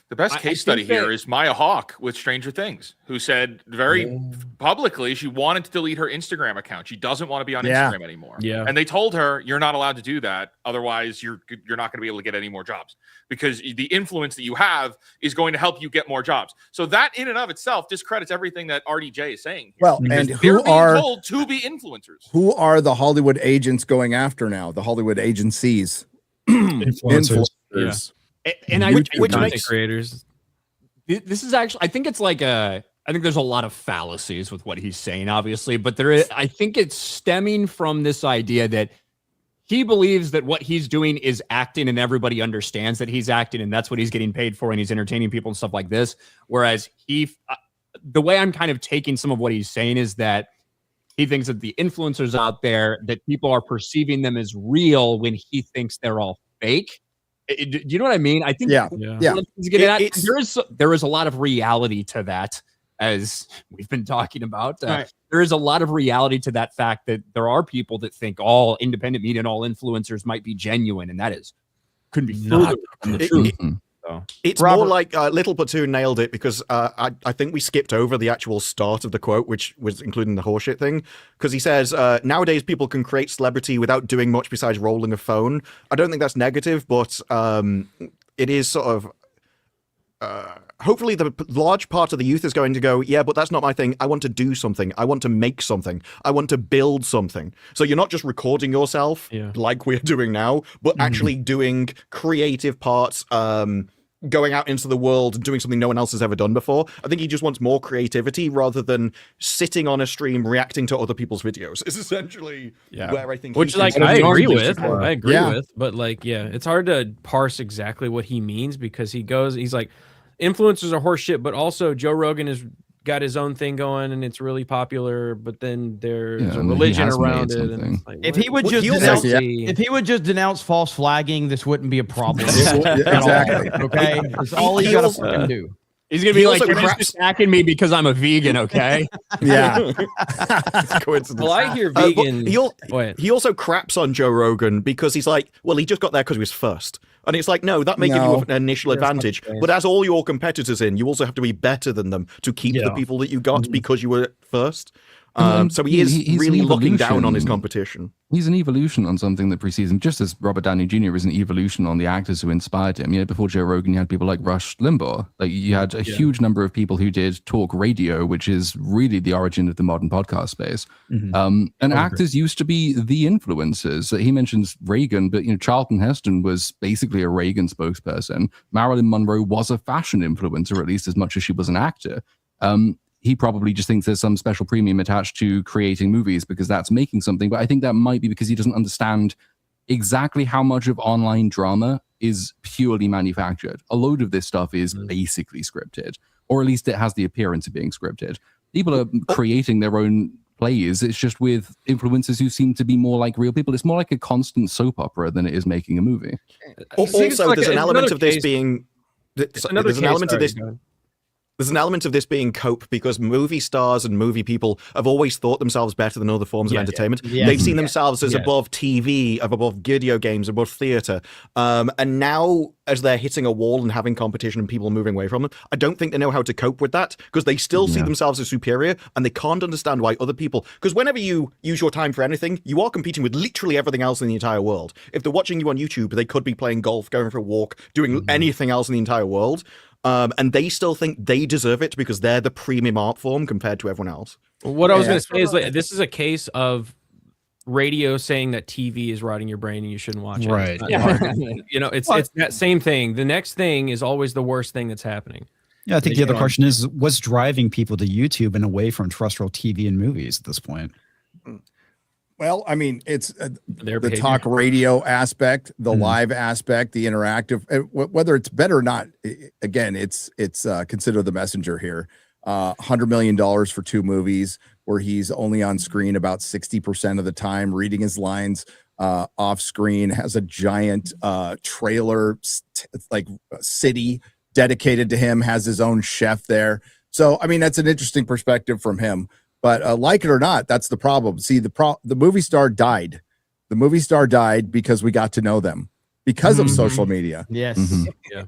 The best case study here is Maya Hawke with Stranger Things, who said very publicly she wanted to delete her Instagram account. She doesn't want to be on Instagram anymore. Yeah. And they told her, you're not allowed to do that. Otherwise, you're not going to be able to get any more jobs, because the influence that you have is going to help you get more jobs. So that in and of itself discredits everything that RDJ is saying here, Well, because and they're who being are told to be influencers. who are the Hollywood agents going after now? The Hollywood agencies, Influencers. And which makes creators. This is actually, I think it's like I think there's a lot of fallacies with what he's saying, obviously, but I think it's stemming from this idea that he believes that what he's doing is acting, and everybody understands that he's acting, and that's what he's getting paid for, and he's entertaining people and stuff like this. Whereas the way I'm kind of taking some of what he's saying is that he thinks that the influencers out there, that people are perceiving them as real when he thinks they're all fake. Do you know what I mean? I think there is a lot of reality to that, as we've been talking about. There is a lot of reality to that fact that there are people that think all independent media and all influencers might be genuine, and that couldn't be further from the truth. It's more like Little Platoon nailed it, because I think we skipped over the actual start of the quote, which was including the horseshit thing, because he says, nowadays people can create celebrity without doing much besides rolling a phone. I don't think that's negative, but it is sort of... hopefully the large part of the youth is going to go, yeah, but that's not my thing. I want to do something. I want to make something. I want to build something. So you're not just recording yourself like we're doing now, but actually doing creative parts, going out into the world and doing something no one else has ever done before. I think he just wants more creativity rather than sitting on a stream reacting to other people's videos. It's essentially where I think I agree with. But it's hard to parse exactly what he means, because he's like, influencers are horseshit, but also Joe Rogan has got his own thing going and it's really popular, but then there's a religion around it. And like, if he would just denounce false flagging, this wouldn't be a problem. Exactly. Okay, that's all he's got to fucking do. He's gonna be like, you're just attacking me because I'm a vegan, okay? Yeah. It's coincidence. Well, I hear vegan. He also craps on Joe Rogan because he's like, well, he just got there because he was first. And it's like, no, that may give you an initial advantage. But as all your competitors you also have to be better than them to keep the people that you got because you were first. So he's really looking down on his competition. He's an evolution on something that precedes him, just as Robert Downey Jr. is an evolution on the actors who inspired him. You know, before Joe Rogan, you had people like Rush Limbaugh. Like, you had a huge number of people who did talk radio, which is really the origin of the modern podcast space. And actors used to be the influencers. He mentions Reagan, but Charlton Heston was basically a Reagan spokesperson. Marilyn Monroe was a fashion influencer, at least as much as she was an actor. He probably just thinks there's some special premium attached to creating movies because that's making something. But I think that might be because he doesn't understand exactly how much of online drama is purely manufactured. A load of this stuff is basically scripted, or at least it has the appearance of being scripted. People are creating their own plays. It's just with influencers who seem to be more like real people. It's more like a constant soap opera than it is making a movie. Also, there's an element of this being... There's an element of this being cope because movie stars and movie people have always thought themselves better than other forms of entertainment. They've seen themselves as above TV, above video games, above theater. And now, as they're hitting a wall and having competition and people moving away from them, I don't think they know how to cope with that because they still see themselves as superior and they can't understand why other people... Because whenever you use your time for anything, you are competing with literally everything else in the entire world. If they're watching you on YouTube, they could be playing golf, going for a walk, doing anything else in the entire world. And they still think they deserve it because they're the premium art form compared to everyone else. What I was going to say is like, this is a case of radio saying that TV is rotting your brain and you shouldn't watch it. Right. It's that same thing. The next thing is always the worst thing that's happening. Yeah, I think the other question is what's driving people to YouTube and away from terrestrial TV and movies at this point? Well, I mean, it's the talk radio aspect, the live aspect, the interactive, whether it's better or not. Again, it's consider the messenger here. $100 million for 2 movies where he's only on screen about 60% of the time, reading his lines off screen, has a giant trailer, like city dedicated to him, has his own chef there. So, I mean, that's an interesting perspective from him. But like it or not, that's the problem. See, the movie star died. The movie star died because we got to know them because of social media. Yes. Yeah.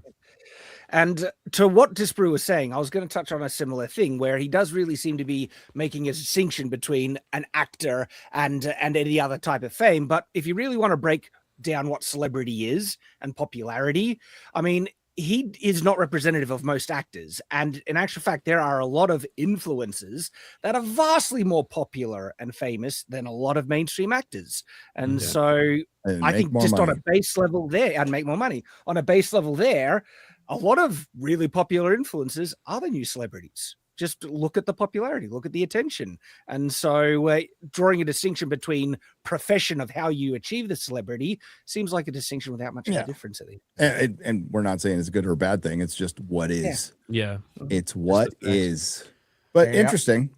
And to what Disbrew was saying, I was going to touch on a similar thing where he does really seem to be making a distinction between an actor and any other type of fame. But if you really want to break down what celebrity is and popularity, I mean, he is not representative of most actors. And in actual fact, there are a lot of influencers that are vastly more popular and famous than a lot of mainstream actors. And so I think just on a base level there, and make more money on a base level there, a lot of really popular influencers are the new celebrities. Just look at the popularity, look at the attention. And so drawing a distinction between profession of how you achieve the celebrity seems like a distinction without much of a difference. And we're not saying it's a good or a bad thing. It's just what is. Yeah. It's what is. But interesting.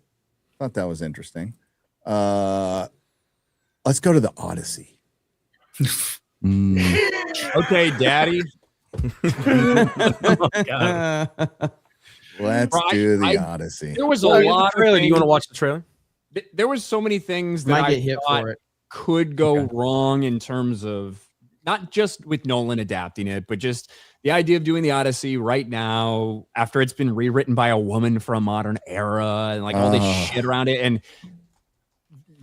Thought that was interesting. Let's go to the Odyssey. Okay, Daddy. Oh, God. Let's do the Odyssey. There was a lot of trailer. Do you want to watch the trailer? There was so many things that Might I get hit thought for it. could go wrong in terms of not just with Nolan adapting it, but just the idea of doing the Odyssey right now after it's been rewritten by a woman for a modern era and like all this shit around it. And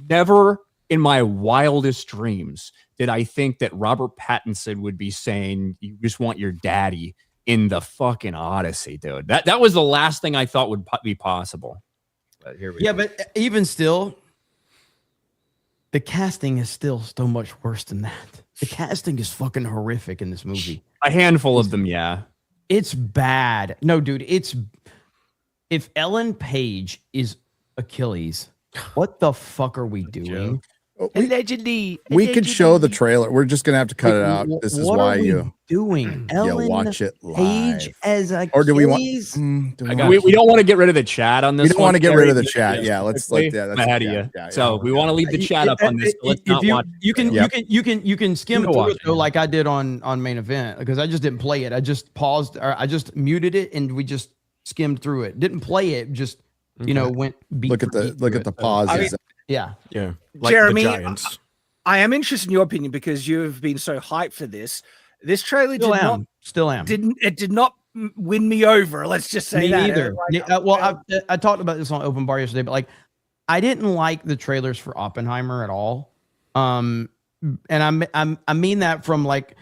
never in my wildest dreams did I think that Robert Pattinson would be saying, "You just want your daddy in the fucking Odyssey, dude." That was the last thing I thought would be possible. But here we go. But even still, the casting is still so much worse than that. The casting is fucking horrific in this movie. A handful of them, yeah. It's bad. No, dude, if Ellen Page is Achilles, what the fuck are we doing? Allegedly. We could show the trailer. We're just gonna have to cut it out. This is why you doing. Ellen watch it live. Page as Achilles. Or do we want? We don't want to get rid of the chat on this. We don't want to get rid of the chat. Yeah, let's ahead of you. So we want to leave the chat up on this. Let's not watch. You can skim through it though, like I did on main event, because I just didn't play it. I just paused, or I just muted it, and we just skimmed through it. Didn't play it. Just went. Look at the pauses. Yeah. Like Jeremy, the Giants. I am interested in your opinion because you've been so hyped for this. This trailer did not win me over. Let's just say that. Either. I talked about this on Open Bar yesterday, but like, I didn't like the trailers for Oppenheimer at all. And I mean that from like,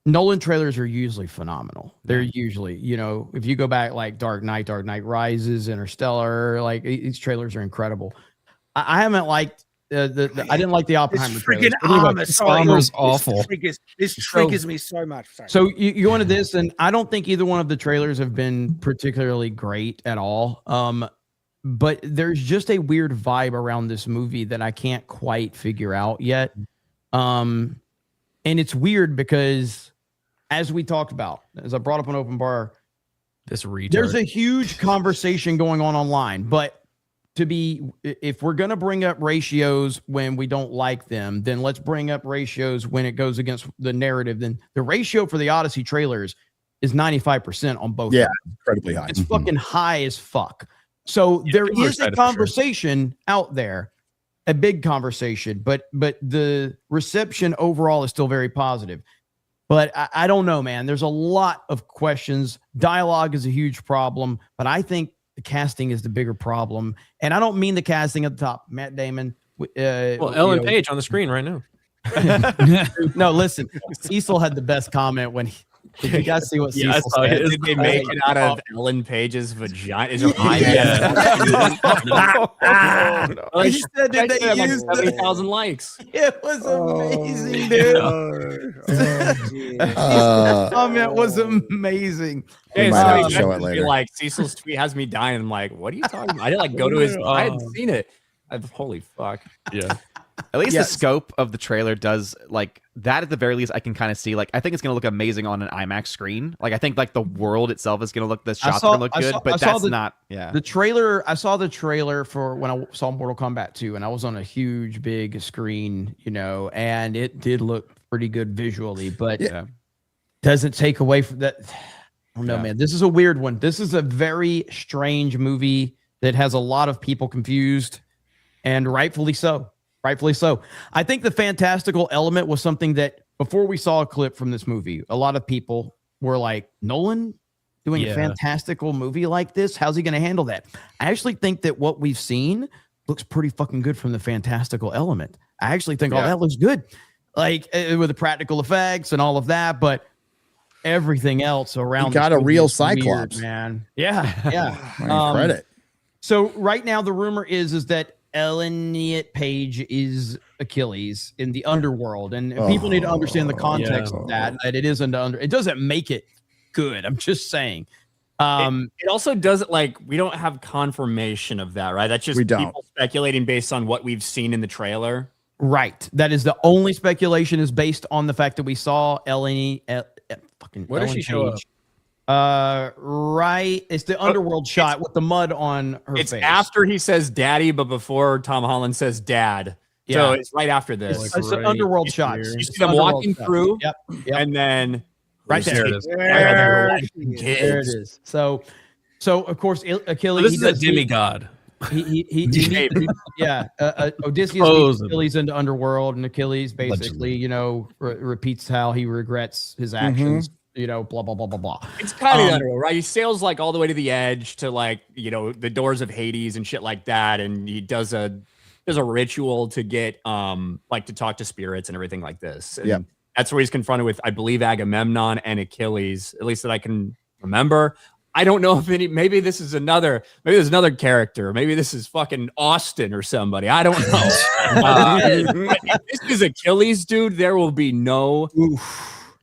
Nolan trailers are usually phenomenal. They're usually, if you go back like Dark Knight Rises, Interstellar, like these trailers are incredible. I haven't liked I didn't like the Oppenheimer trailer. Armor's awful. This triggers me so much. Sorry. So you go into this, and I don't think either one of the trailers have been particularly great at all. But there's just a weird vibe around this movie that I can't quite figure out yet. And it's weird because, as we talked about, as I brought up on Open Bar, there's a huge conversation going on online, but if we're going to bring up ratios when we don't like them, then let's bring up ratios when it goes against the narrative. Then the ratio for the Odyssey trailers is 95% on both. Yeah, incredibly high. It's fucking high as fuck. So there is a conversation out there, a big conversation, but the reception overall is still very positive. But I don't know, man. There's a lot of questions. Dialogue is a huge problem, but I think the casting is the bigger problem. And I don't mean the casting at the top. Matt Damon. Ellen Page on the screen right now. No, listen. Cecil had the best comment when did you guys see what Cecil said? Did they make it out of Ellen Page's vagina? Is her eye? He said that they used 70,000 likes. It was amazing, dude. Comment was amazing. We might have to show it later. Like Cecil's tweet has me dying. I'm like, what are you talking about? I didn't go to his. I hadn't seen it. Holy fuck. Yeah. At least the scope of the trailer does like that. At the very least, I can kind of see. Like, I think it's going to look amazing on an IMAX screen. Like, I think like the world itself is going to look. The shots are going to look good, but that's not. Yeah. The trailer. I saw the trailer for when I saw Mortal Kombat 2, and I was on a huge, big screen, and it did look pretty good visually, but doesn't take away from that. I don't know, man. This is a weird one. This is a very strange movie that has a lot of people confused, and rightfully so. Rightfully so. I think the fantastical element was something that before we saw a clip from this movie, a lot of people were like, Nolan doing a fantastical movie like this. How's he going to handle that? I actually think that what we've seen looks pretty fucking good from the fantastical element. I actually think all that looks good, like with the practical effects and all of that, but everything else around. He got a real Cyclops, weird, man. Yeah. Credit. So right now the rumor is that Elliot Page is Achilles in the underworld, and people need to understand the context of that. That it isn't under. It doesn't make it good. I'm just saying. It also doesn't, like, we don't have confirmation of that, right? That's just people speculating based on what we've seen in the trailer. Right. That is the only speculation is based on the fact that we saw Where does she show up? Right. It's the underworld shot with the mud on her face. It's after he says daddy, but before Tom Holland says dad. Yeah. So it's right after this. It's an underworld shot. You see them walking through. Yep. And then right there. There it is. So of course Achilles. This is a demigod. Odysseus leads Achilles into underworld, and Achilles basically, repeats how he regrets his actions. Blah blah blah blah blah. It's kind of underworld, right? He sails like all the way to the edge to the doors of Hades and shit like that, and he does a ritual to get to talk to spirits and everything like this. And that's where he's confronted with, I believe, Agamemnon and Achilles, at least that I can remember. I don't know if maybe there's another character. Maybe this is fucking Austin or somebody. I don't know. If this is Achilles, dude, there will be no,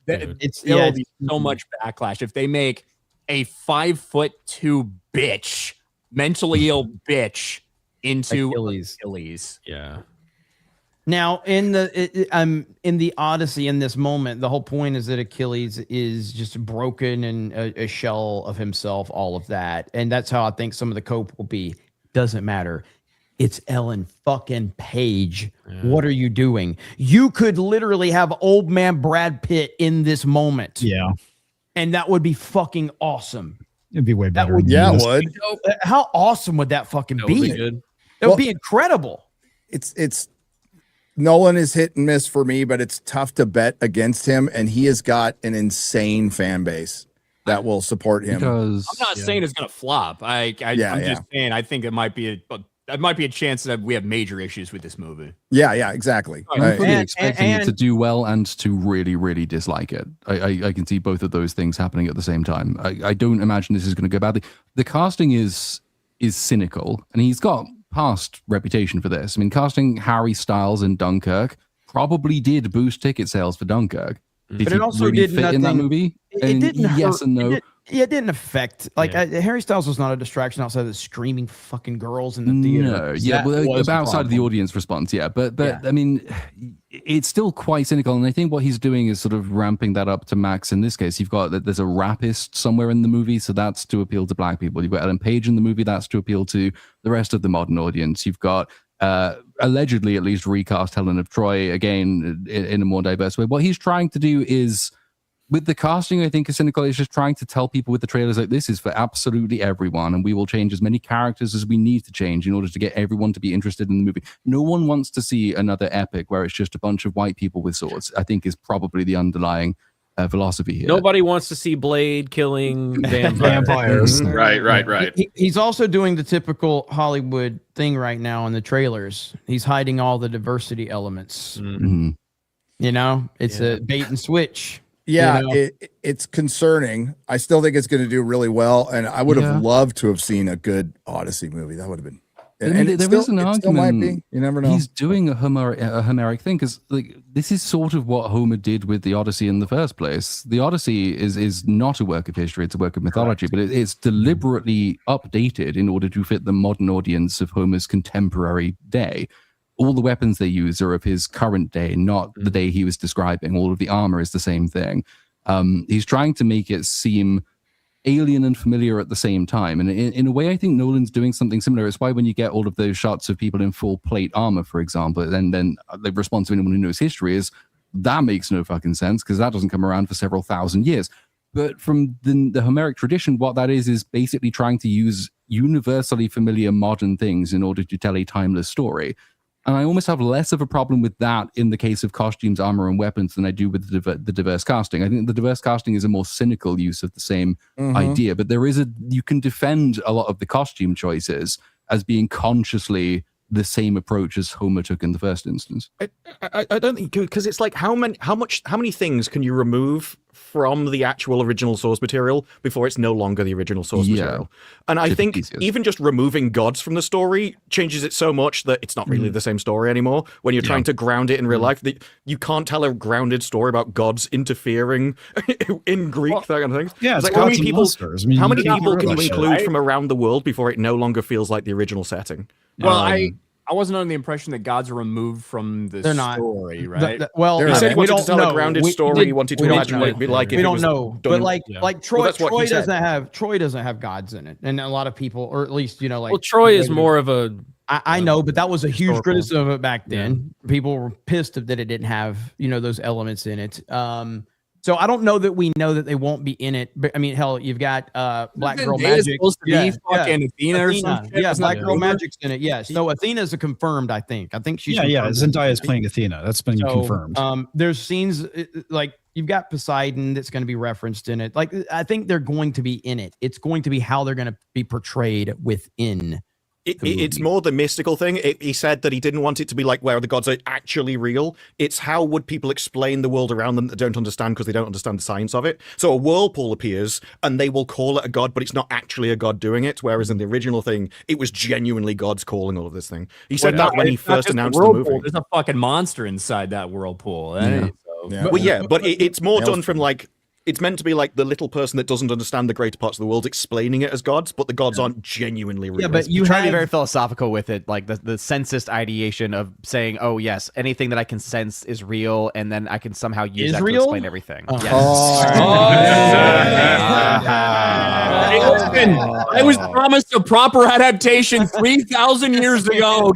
there will be so much backlash. If they make a 5'2" bitch, mentally ill bitch into Achilles. Yeah. Now, in the Odyssey, in this moment, the whole point is that Achilles is just broken and a shell of himself, all of that. And that's how I think some of the cope will be. Doesn't matter. It's Ellen fucking Page. Yeah. What are you doing? You could literally have old man Brad Pitt in this moment. Yeah. And that would be fucking awesome. It'd be way better. It would. How awesome would that fucking be? Would be good. It would be incredible. It's Nolan is hit and miss for me, but it's tough to bet against him, and he has got an insane fan base that will support him. I'm not saying it's gonna flop. I'm just saying I think it might be a chance that we have major issues with this movie. Yeah, exactly. I'm fully expecting it to do well and to really, really dislike it. I can see both of those things happening at the same time. I don't imagine this is going to go badly. The casting is cynical, and he's got past reputation for this. I mean, casting Harry Styles in Dunkirk probably did boost ticket sales for Dunkirk. Did he also really fit in that movie? It didn't. Yes and no. It didn't affect. Harry Styles was not a distraction outside of the screaming fucking girls in the theater. No, outside of the audience response, but I mean, it's still quite cynical, and I think what he's doing is sort of ramping that up to max. In this case, you've got that there's a rapist somewhere in the movie, so that's to appeal to black people. You've got Ellen Page in the movie, that's to appeal to the rest of the modern audience. You've got allegedly at least recast Helen of Troy again in a more diverse way. What he's trying to do is, with the casting, I think is cynical. It's just trying to tell people with the trailers like this is for absolutely everyone, and we will change as many characters as we need to change in order to get everyone to be interested in the movie. No one wants to see another epic where it's just a bunch of white people with swords, I think is probably the underlying philosophy here. Nobody wants to see Blade killing vampires. Right. He's also doing the typical Hollywood thing right now in the trailers. He's hiding all the diversity elements. Mm-hmm. It's a bait and switch. Yeah, it's concerning. I still think it's going to do really well, and I would have loved to have seen a good Odyssey movie. That would have been. And there is an argument. Still might be. You never know. He's doing a Homeric thing because this is sort of what Homer did with the Odyssey in the first place. The Odyssey is not a work of history; it's a work of mythology, but it's deliberately updated in order to fit the modern audience of Homer's contemporary day. All the weapons they use are of his current day, not the day he was describing. All of the armor is the same thing. He's trying to make it seem alien and familiar at the same time. And in a way, I think Nolan's doing something similar. It's why when you get all of those shots of people in full plate armor, for example, then the response of anyone who knows history is, that makes no fucking sense because that doesn't come around for several thousand years. But from the Homeric tradition, what that is basically trying to use universally familiar modern things in order to tell a timeless story. And I almost have less of a problem with that in the case of costumes, armor, and weapons than I do with the diverse casting. I think the diverse casting is a more cynical use of the same idea, but you can defend a lot of the costume choices as being consciously the same approach as Homer took in the first instance. I don't think, because it's like how many things can you remove from the actual original source material before it's no longer the original source material? And I think even just removing gods from the story changes it so much that it's not really the same story anymore. When you're trying to ground it in real life, you can't tell a grounded story about gods interfering in Greek, that kind of thing. Yeah, it's it's like how gods many and people, monsters. I mean, how many you can't people do can you that shit, include right? from around the world before it no longer feels like the original setting? Well, I wasn't under the impression that gods are removed from the They're not. story, right? He said he we wanted to don't tell know. a grounded We story. He wanted to we don't imagine what it'd be like if we it don't was know, done but in- like Troy, that's what Troy he said. doesn't have gods in it, and a lot of people, or at least like. Well, Troy is more of a. I know, but that was a huge historical. criticism of it back then. People were pissed that it didn't have those elements in it. So I don't know that we know that they won't be in it. But I mean, hell, you've got Black Girl Zendaya is Magic. supposed to be fucking Athena or some shit. Yeah, Isn't Black that Girl rumor? Magic's in it. Yes. No, Athena's a confirmed. I think she's. Yeah. confirmed. Zendaya is playing Athena. That's been confirmed. There's scenes like you've got Poseidon that's going to be referenced in it. Like I think they're going to be in it. It's going to be how they're going to be portrayed within. It's more the mystical thing. He said that he didn't want it to be like where the gods are actually real. It's how would people explain the world around them that don't understand because they don't understand the science of it. So a whirlpool appears and they will call it a god, but it's not actually a god doing it. Whereas in the original thing, it was genuinely gods calling all of this thing. He said that when he first announced the movie. There's a fucking monster inside that whirlpool. But it's more done from like, it's meant to be like the little person that doesn't understand the greater parts of the world explaining it as gods, but the gods aren't genuinely real. Yeah, but you try to be have very philosophical with it, like the sensist ideation of saying, "Oh yes, anything that I can sense is real," and then I can somehow use that to explain everything. Oh. Hey, listen, I was promised a proper adaptation 3,000 years ago.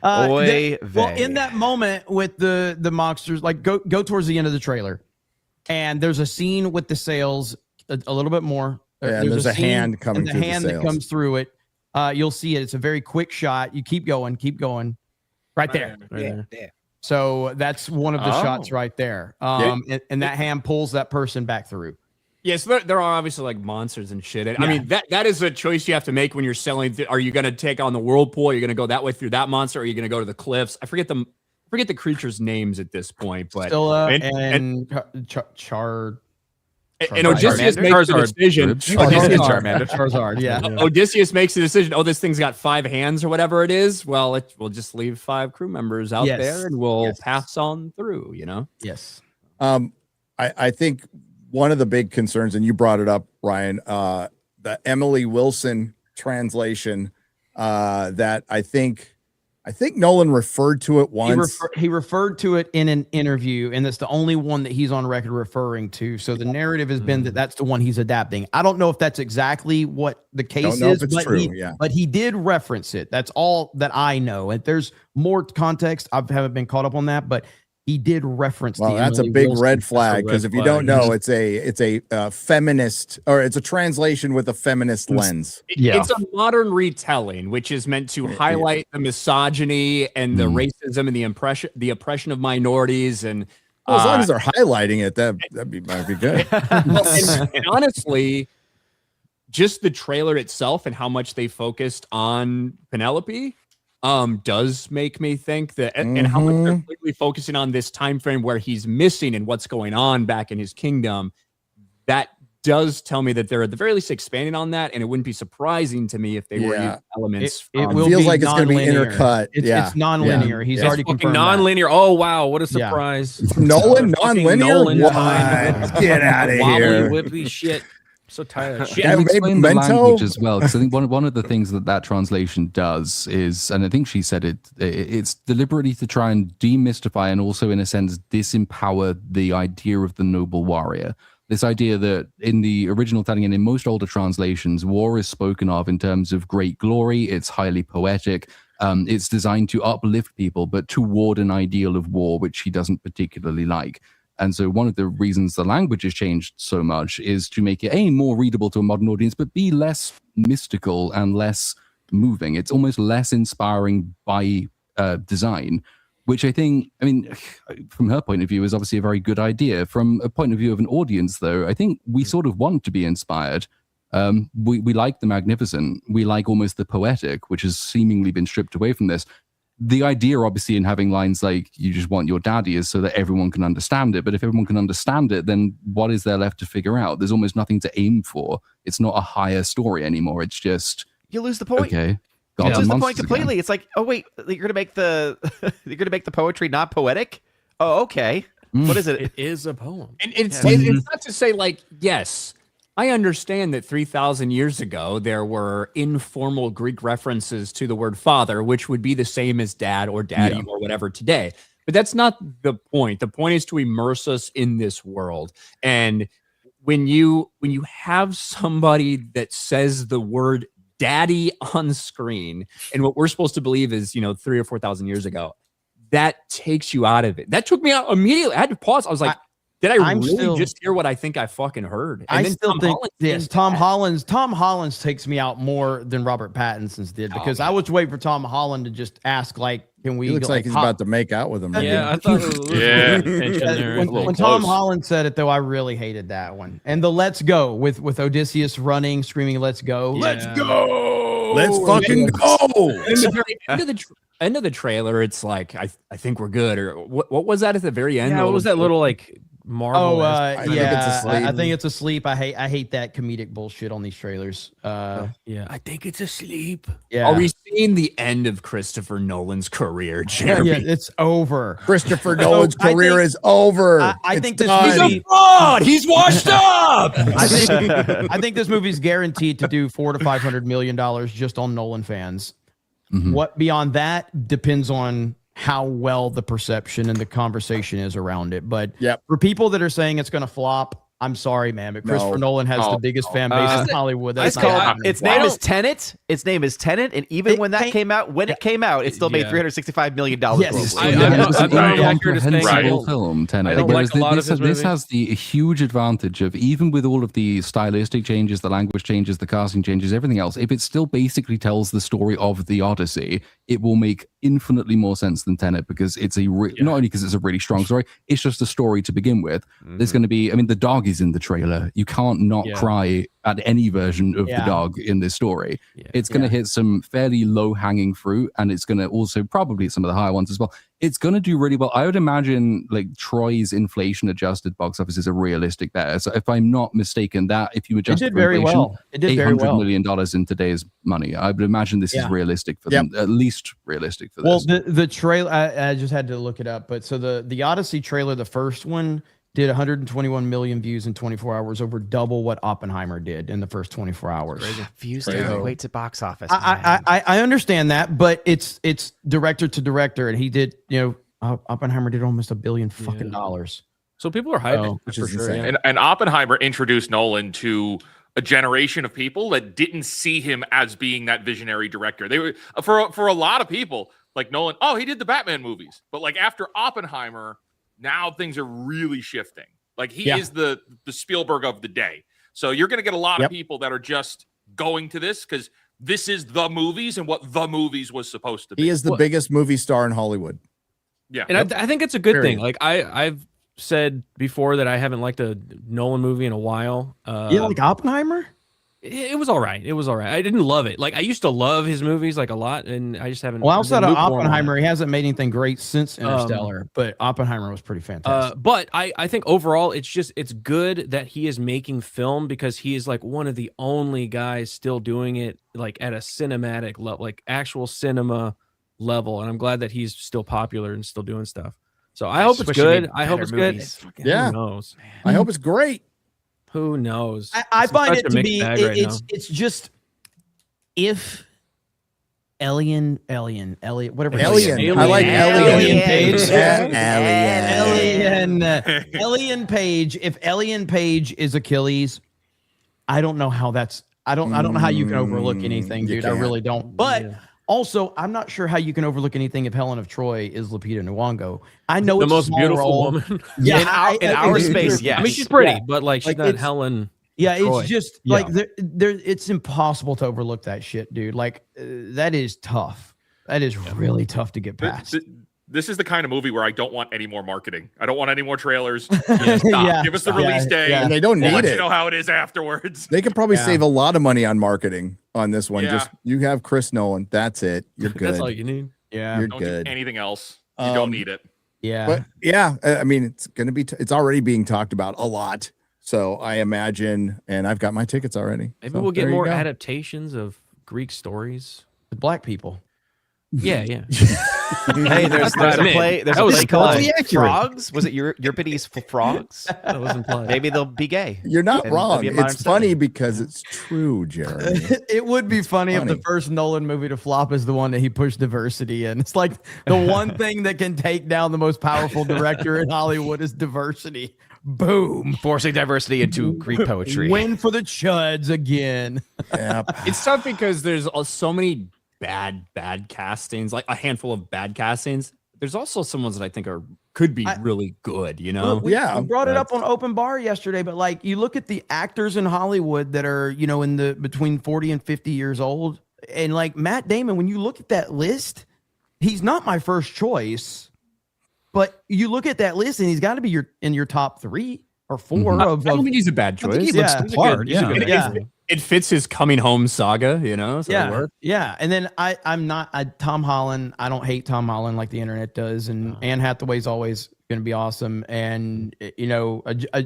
Well, in that moment with the monsters, like go towards the end of the trailer, and there's a scene with the sails a little bit more. Yeah, and there's a scene hand coming and the through the hand that sails. comes through it. You'll see it. It's a very quick shot. You keep going, right there. There. So that's one of the shots right there. And that hand pulls that person back through. Yes, there are obviously like monsters and shit. I mean, that is a choice you have to make when you're selling. Are you going to take on the whirlpool? Are you going to go that way through that monster? Or are you going to go to the cliffs? I forget the creatures' names at this point. But Scylla and Char. And Odysseus makes the decision. Charizard, yeah. Odysseus makes the decision. Oh, this thing's got 5 hands or whatever it is. Well, we'll just leave 5 crew members out there, and we'll pass on through. Yes. I think one of the big concerns, and you brought it up, Ryan, the Emily Wilson translation that I think Nolan referred to it once. He referred to it in an interview, and that's the only one that he's on record referring to. So the narrative has been that that's the one he's adapting. I don't know if that's exactly what the case is, but he did reference it. That's all that I know. And there's more context. I haven't been caught up on that, but he did reference. Well, that's Emily a big Wilson. red flag, because if you don't know, it's a feminist, or it's a translation with a feminist lens. It's a modern retelling, which is meant to highlight the misogyny and the racism and the oppression of minorities. And well, as long as they're highlighting it, might be good. and honestly, just the trailer itself and how much they focused on Penelope does make me think that, and how much they're completely focusing on this time frame where he's missing and what's going on back in his kingdom. That does tell me that they're at the very least expanding on that, and it wouldn't be surprising to me if they were using elements. It feels like it's going to be intercut. It's non-linear. He's already confirmed non-linear. Oh wow, what a surprise! Nolan non-linear. Nolan What? Get out of here! Whippy shit. So tired of shit. Yeah, Explain the language as well, because I think one of the things that translation does is, and I think she said it's deliberately to try and demystify and also in a sense disempower the idea of the noble warrior. This idea that in the original telling and in most older translations, war is spoken of in terms of great glory. It's highly poetic. It's designed to uplift people, but toward an ideal of war, which he doesn't particularly like. And so one of the reasons the language has changed so much is to make it, A, more readable to a modern audience, but B, less mystical and less moving. It's almost less inspiring by design, which I think, I mean, from her point of view, is obviously a very good idea. From a point of view of an audience, though, I think we sort of want to be inspired. We like the magnificent. We like almost the poetic, which has seemingly been stripped away from this. The idea, obviously, in having lines like "you just want your daddy" is so that everyone can understand it. But if everyone can understand it, then what is there left to figure out? There's almost nothing to aim for. It's not a higher story anymore. It's just you lose the point. Okay, You lose the point completely. Again. It's like, oh wait, you're gonna make the poetry not poetic. Oh, okay. What is it? It is a poem. And it's not to say like, yes, I understand that 3,000 years ago, there were informal Greek references to the word father, which would be the same as dad or daddy or whatever today. But that's not the point. The point is to immerse us in this world. And when you have somebody that says the word daddy on screen, and what we're supposed to believe is, 3,000 or 4,000 years ago, that takes you out of it. That took me out immediately. I had to pause. I was like, did I really just hear what I think I fucking heard? And I then still Tom think Holland yes, Tom Holland's takes me out more than Robert Pattinson's did, because I was waiting for Tom Holland to just ask, like, can we? He looks like he's about to make out with him. Yeah, I thought it was when Tom Holland said it, though, I really hated that one. And the "Let's Go" with Odysseus running, screaming, "Let's go, let's go, let's fucking go!" And the very end of the trailer, it's like, I think we're good, or what was that at the very end? Yeah, what was that little like Marvel? I think it's asleep. I hate that comedic bullshit on these trailers. Yeah, I think it's asleep. Yeah. Are we seeing the end of Christopher Nolan's career, Jeremy? Yeah, it's over. Christopher Nolan's career is over. I think this he's movie, a fraud. He's washed up. I think this movie's guaranteed to do $400 to $500 million just on Nolan fans. Mm-hmm. What beyond that depends on how well the perception and the conversation is around it. But for people that are saying it's going to flop, I'm sorry, man, but Christopher Nolan has the biggest fan base in Hollywood. That's its name is Tenet. Its name is Tenet, and even when it came out, it still made $365 million. It's a film, Tenet. Whereas this has the huge advantage of, even with all of the stylistic changes, the language changes, the casting changes, everything else, if it still basically tells the story of the Odyssey, it will make infinitely more sense than Tenet, because it's not only because it's a really strong story, it's just a story to begin with. There's going to be, the dog is in the trailer. You can't not cry at any version of the dog in this story. It's going to hit some fairly low-hanging fruit, and it's going to also probably some of the higher ones as well. It's going to do really well. I would imagine like Troy's inflation-adjusted box office is a realistic bet. So if I'm not mistaken, that if you adjust it did very well. It did very well. $800 million in today's money, I would imagine this is realistic for them, at least realistic for this. Well, the trailer, I just had to look it up, but so the Odyssey trailer, the first one, did 121 million views in 24 hours, over double what Oppenheimer did in the first 24 hours. Views don't equate to box office. I understand that, but it's director to director, and he did, Oppenheimer did almost $1 billion fucking dollars. So people are hyping, which is insane. And Oppenheimer introduced Nolan to a generation of people that didn't see him as being that visionary director. They were for a lot of people, like Nolan. Oh, he did the Batman movies, but like after Oppenheimer, now things are really shifting. Like he is the Spielberg of the day. So you're going to get a lot of people that are just going to this because this is the movies and what the movies was supposed to be. He is the biggest movie star in Hollywood. Yeah. And I think it's a good thing. Like I've said before that I haven't liked a Nolan movie in a while. Like Oppenheimer? It was all right. It was all right. I didn't love it. Like I used to love his movies like a lot, and I just haven't. Well, outside of Oppenheimer, he hasn't made anything great since Interstellar, but Oppenheimer was pretty fantastic. But I think overall, it's good that he is making film, because he is like one of the only guys still doing it like at a cinematic level, like actual cinema level, and I'm glad that he's still popular and still doing stuff. So I hope it's good. I hope it's good. Yeah. Who knows? I hope it's great. Who knows? I find it to be it's just if Alien, whatever. Alien. I like Alien Page. Alien. Alien Page. If Alien Page is Achilles, I don't know how that's. I don't know how you can overlook anything, dude. I really don't. But also, I'm not sure how you can overlook anything if Helen of Troy is Lupita Nyong'o. I know the it's most a small beautiful role. woman. Yeah, in our space, yes. I mean, she's pretty, but like she's not Helen. Yeah, Troy. it's just like it's impossible to overlook that shit, dude. Like that is tough. That is really tough to get past. This is the kind of movie where I don't want any more marketing. I don't want any more trailers. Stop. Give us the release day. And they don't need let it. You know how it is afterwards. They could probably save a lot of money on marketing on this one. Yeah. Just you have Chris Nolan. That's it. You're good. That's all you need. Yeah, you're Don't good. do anything else. You don't need it. Yeah, But yeah, I mean, it's gonna be. It's already being talked about a lot. So I imagine, and I've got my tickets already. Maybe So we'll get there you more go. adaptations of Greek stories. with black people. Yeah, yeah. Hey, there's a play. There's a play called accurate. Frogs. Was it Euripides Frogs? That was implied. Maybe they'll be gay. You're not And wrong. they'll be a modern It's funny setting. because it's true, Jeremy. It would be funny if the first Nolan movie to flop is the one that he pushed diversity in. It's like the one thing that can take down the most powerful director in Hollywood is diversity. Boom. Forcing diversity into Greek poetry. Win for the Chuds again. Yep. It's tough because there's so many bad castings, like a handful of bad castings. There's also some ones that I think could be really good, you know? We brought it up on Open Bar yesterday, but like you look at the actors in Hollywood that are, you know, in the between 40 and 50 years old, and like Matt Damon, when you look at that list, he's not my first choice, but you look at that list and he's got to be in your top 3 or 4 I don't think he's a bad choice. he looks the part. It fits his coming home saga, you know? So it works. Yeah. And then I'm not Tom Holland. I don't hate Tom Holland like the internet does. And Anne Hathaway's always going to be awesome. And, you know,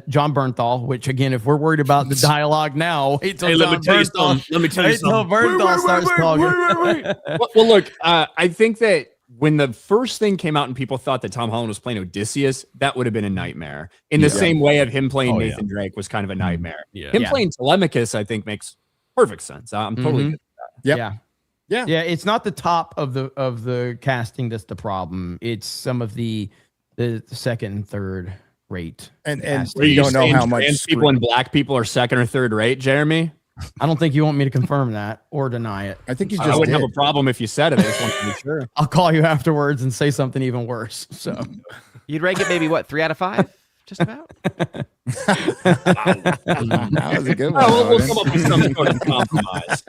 John Bernthal, which again, if we're worried about the dialogue now, wait till let me tell you something. Let me tell you Until something. Bernthal starts talking. Well, look, I think that when the first thing came out and people thought that Tom Holland was playing Odysseus, that would have been a nightmare. In the same way of him playing Nathan Drake was kind of a nightmare. Him playing Telemachus, I think, makes perfect sense. I'm totally good with that. Yeah. It's not the top of the casting that's the problem. It's some of the second and third rate. And you don't know how much trans people and black people are second or third rate, Jeremy. I don't think you want me to confirm that or deny it. I think you I wouldn't have a problem if you said it. I just want to be sure. I'll call you afterwards and say something even worse. So You'd rank it maybe what, 3 out of 5? Just about. That was a good one. We'll come up with some sort of compromise.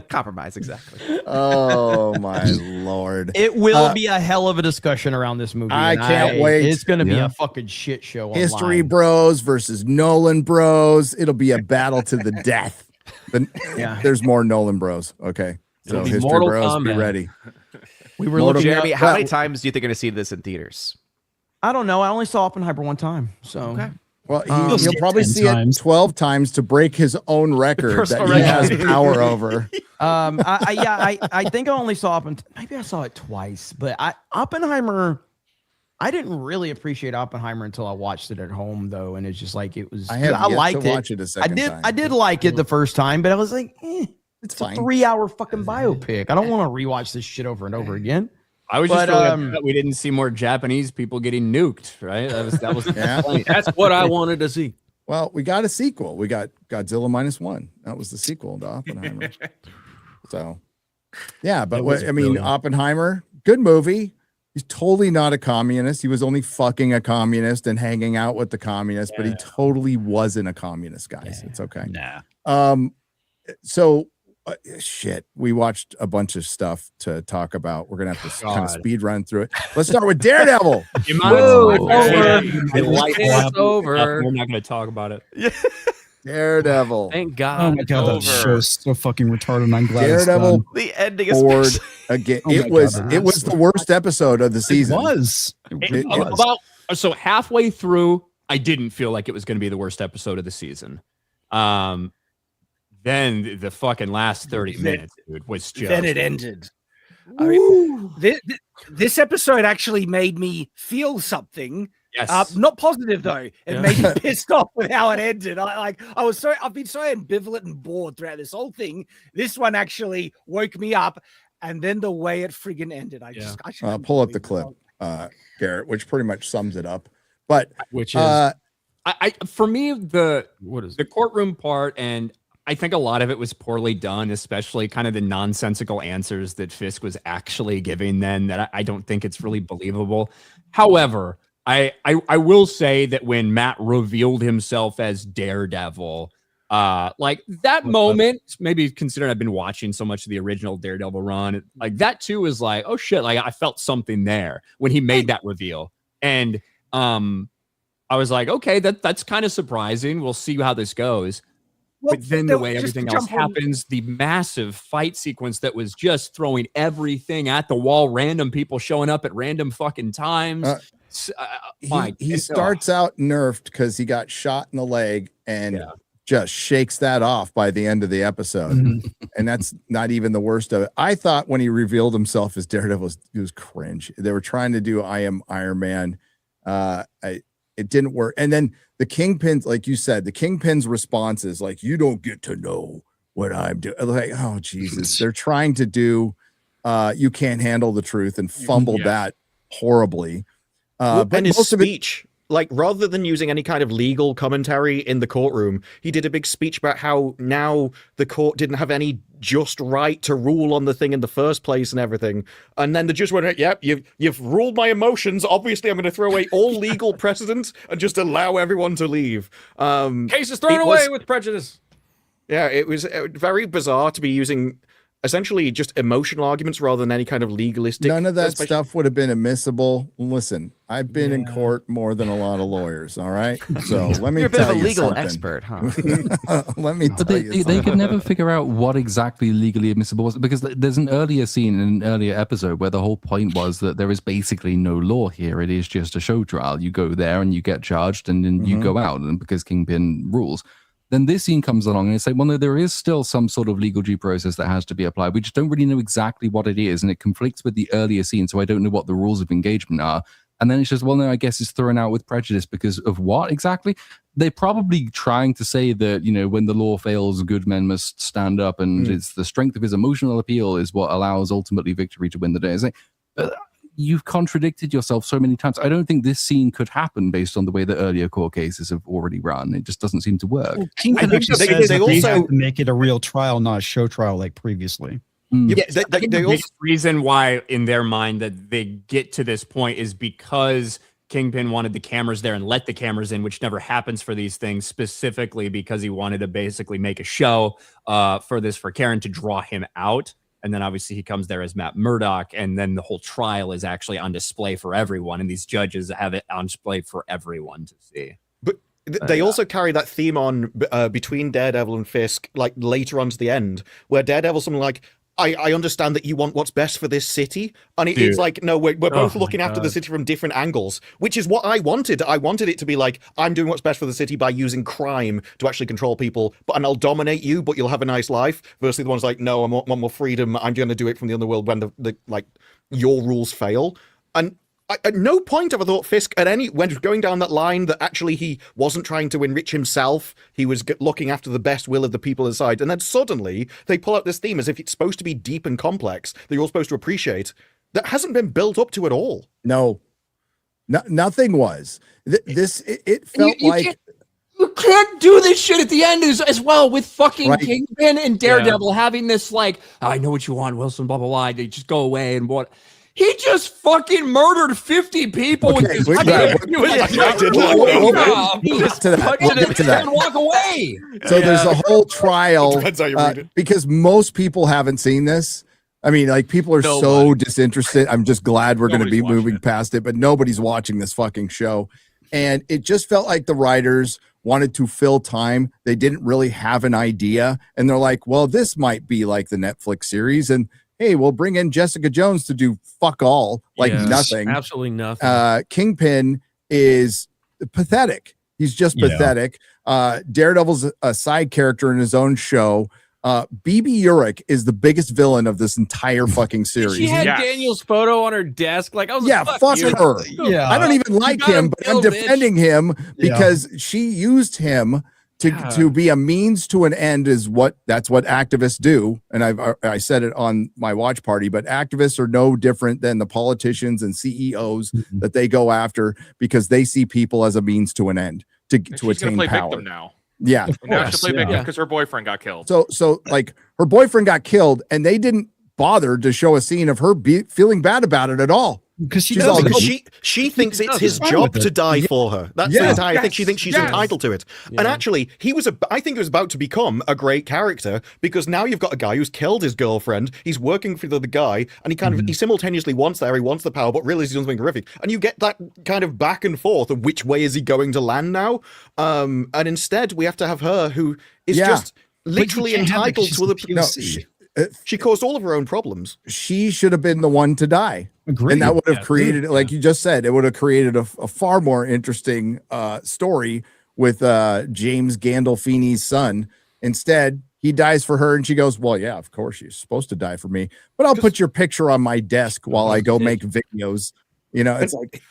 Compromise, exactly. Oh my lord! It will be a hell of a discussion around this movie. I and can't wait. It's going to be a fucking shit show. History online. bros versus Nolan bros. It'll be a battle to the death. There's more Nolan bros. Okay, so It'll be History Mortal bros, be Kombat. ready. We were Mortal looking Jeremy, Kombat. how many times do you think you're going to see this in theaters? I don't know. I only saw Oppenheimer one time. So Okay. Well, he'll probably see it 12 times to break his own record that personal he has record. power over. I think I only saw maybe I saw it twice, but Oppenheimer. I didn't really appreciate Oppenheimer until I watched it at home, though, and it's just like it was. I have yet liked to it. watch it a second time. I did like it the first time, but I was like, it's a 3-hour fucking biopic. I don't want to rewatch this shit over and over again. I was just really upset we didn't see more Japanese people getting nuked, right? That was Yeah. That's what I wanted to see. Well, we got a sequel. We got Godzilla -1. That was the sequel to Oppenheimer. So, yeah, but Oppenheimer, good movie. He's totally not a communist. He was only fucking a communist and hanging out with the communists, but he totally wasn't a communist, guys. It's okay. Nah. So, shit, we watched a bunch of stuff to talk about. We're gonna have to kind of speed run through it. Let's start with Daredevil. It's over. We're not going to talk about it. Daredevil. Thank God. Oh my god, that show is so fucking retarded. And I'm glad it's Daredevil. done. The ending is Bored again. Oh my It was God, it was the worst episode of the season. It was. It was. So halfway through, I didn't feel like it was going to be the worst episode of the season. Then the fucking last 30 minutes, dude, was just. Then it ended. I mean, this episode actually made me feel something. Yes. Not positive though. It made me pissed off with how it ended. I've been so ambivalent and bored throughout this whole thing. This one actually woke me up, and then the way it friggin' ended, I Pull up the clip, Garrett, which pretty much sums it up. But which is, for me, the courtroom part, and I think a lot of it was poorly done, especially kind of the nonsensical answers that Fisk was actually giving then that I don't think it's really believable. However, I will say that when Matt revealed himself as Daredevil, like that moment, maybe considering I've been watching so much of the original Daredevil run, like that too is like, oh shit, like I felt something there when he made that reveal. And I was like, okay, that's kind of surprising. We'll see how this goes. Well, but then the way everything else happens, the massive fight sequence that was just throwing everything at the wall, random people showing up at random fucking times. He starts out nerfed because he got shot in the leg and just shakes that off by the end of the episode. And that's not even the worst of it. I thought when he revealed himself as Daredevil, it was cringe. They were trying to do I Am Iron Man. It didn't work. And then the Kingpin's, like you said, the Kingpin's response is like, you don't get to know what I'm doing. Like, oh, Jesus. They're trying to do You Can't Handle the Truth and fumbled that horribly. But his speech, like rather than using any kind of legal commentary in the courtroom, he did a big speech about how now the court didn't have any just right to rule on the thing in the first place and everything. And then the judge went, yep, you've ruled my emotions. Obviously, I'm going to throw away all legal precedent and just allow everyone to leave. Case is thrown away with prejudice. Yeah, it was very bizarre to be using essentially just emotional arguments rather than any kind of legalistic. None of that stuff would have been admissible. Listen, I've been in court more than a lot of lawyers. All right, so let me. You're a bit tell of a you legal something. expert, huh? Let me tell you. They could never figure out what exactly legally admissible was, because there's an earlier scene in an earlier episode where the whole point was that there is basically no law here. It is just a show trial. You go there and you get charged, and then you go out, and because Kingpin rules. Then this scene comes along and it's like, well, no, there is still some sort of legal due process that has to be applied. We just don't really know exactly what it is, and it conflicts with the earlier scene, so I don't know what the rules of engagement are. And then it's just, well, no, I guess it's thrown out with prejudice because of what exactly? They're probably trying to say that, you know, when the law fails, good men must stand up, and it's the strength of his emotional appeal is what allows ultimately victory to win the day. It's like, you've contradicted yourself so many times. I don't think this scene could happen based on the way the earlier court cases have already run. It just doesn't seem to work. Well, Kingpin actually says they also have to make it a real trial, not a show trial like previously. Yeah, I think the biggest reason why in their mind that they get to this point is because Kingpin wanted the cameras there and let the cameras in, which never happens for these things, specifically because he wanted to basically make a show for Karen to draw him out. And then obviously he comes there as Matt Murdock, and then the whole trial is actually on display for everyone, and these judges have it on display for everyone to see. But they also carry that theme on between Daredevil and Fisk, like later on to the end, where Daredevil's something like, I understand that you want what's best for this city. And it's like, no, we're both looking after the city from different angles, which is what I wanted. I wanted it to be like, I'm doing what's best for the city by using crime to actually control people, and I'll dominate you, but you'll have a nice life. Versus the one's like, no, I want more freedom. I'm going to do it from the underworld when the your rules fail. And at no point have I thought Fisk when going down that line that actually he wasn't trying to enrich himself. He was looking after the best will of the people inside. And then suddenly they pull out this theme as if it's supposed to be deep and complex that you're all supposed to appreciate. That hasn't been built up to at all. No, nothing was. It felt like you can't do this shit at the end as well with fucking Kingpin and Daredevil having this like, I know what you want, Wilson, blah, blah, blah. They just go away and what. He just fucking murdered 50 people with his we'll get to that. And walk away. So there's a whole trial because most people haven't seen this. I mean, like, people are so disinterested. I'm just glad we're going to be moving past it, but nobody's watching this fucking show. And it just felt like the writers wanted to fill time. They didn't really have an idea. And they're like, well, this might be like the Netflix series. And hey, we'll bring in Jessica Jones to do fuck all, like nothing. Absolutely nothing. Kingpin is pathetic. He's just pathetic. Daredevil's a side character in his own show. BB Urich is the biggest villain of this entire fucking series. She had Daniel's photo on her desk. Like, I was fuck her. Yeah, I don't even like him, but I'm defending him because she used him to be a means to an end. That's what activists do. And I said it on my watch party, but activists are no different than the politicians and CEOs that they go after because they see people as a means to an end to attain play power. Victim now. Yeah. Now she'll play victim because her boyfriend got killed. So like her boyfriend got killed and they didn't bother to show a scene of her feeling bad about it at all. because she thinks it's his job to die for her. That's the entire thing. She thinks she's entitled to it. And actually, I think he was about to become a great character, because now you've got a guy who's killed his girlfriend. He's working for the other guy, and he simultaneously wants he wants the power, but realizes he's doing something horrific. And you get that kind of back and forth of which way is he going to land now. And instead, we have to have her who is just literally entitled to other people. She caused all of her own problems. She should have been the one to die. Agreed. And that would have created, like you just said, it would have created a far more interesting story with James Gandolfini's son. Instead, he dies for her, and she goes, well, yeah, of course, you're supposed to die for me, but I'll put your picture on my desk while I go make videos. You know, it's like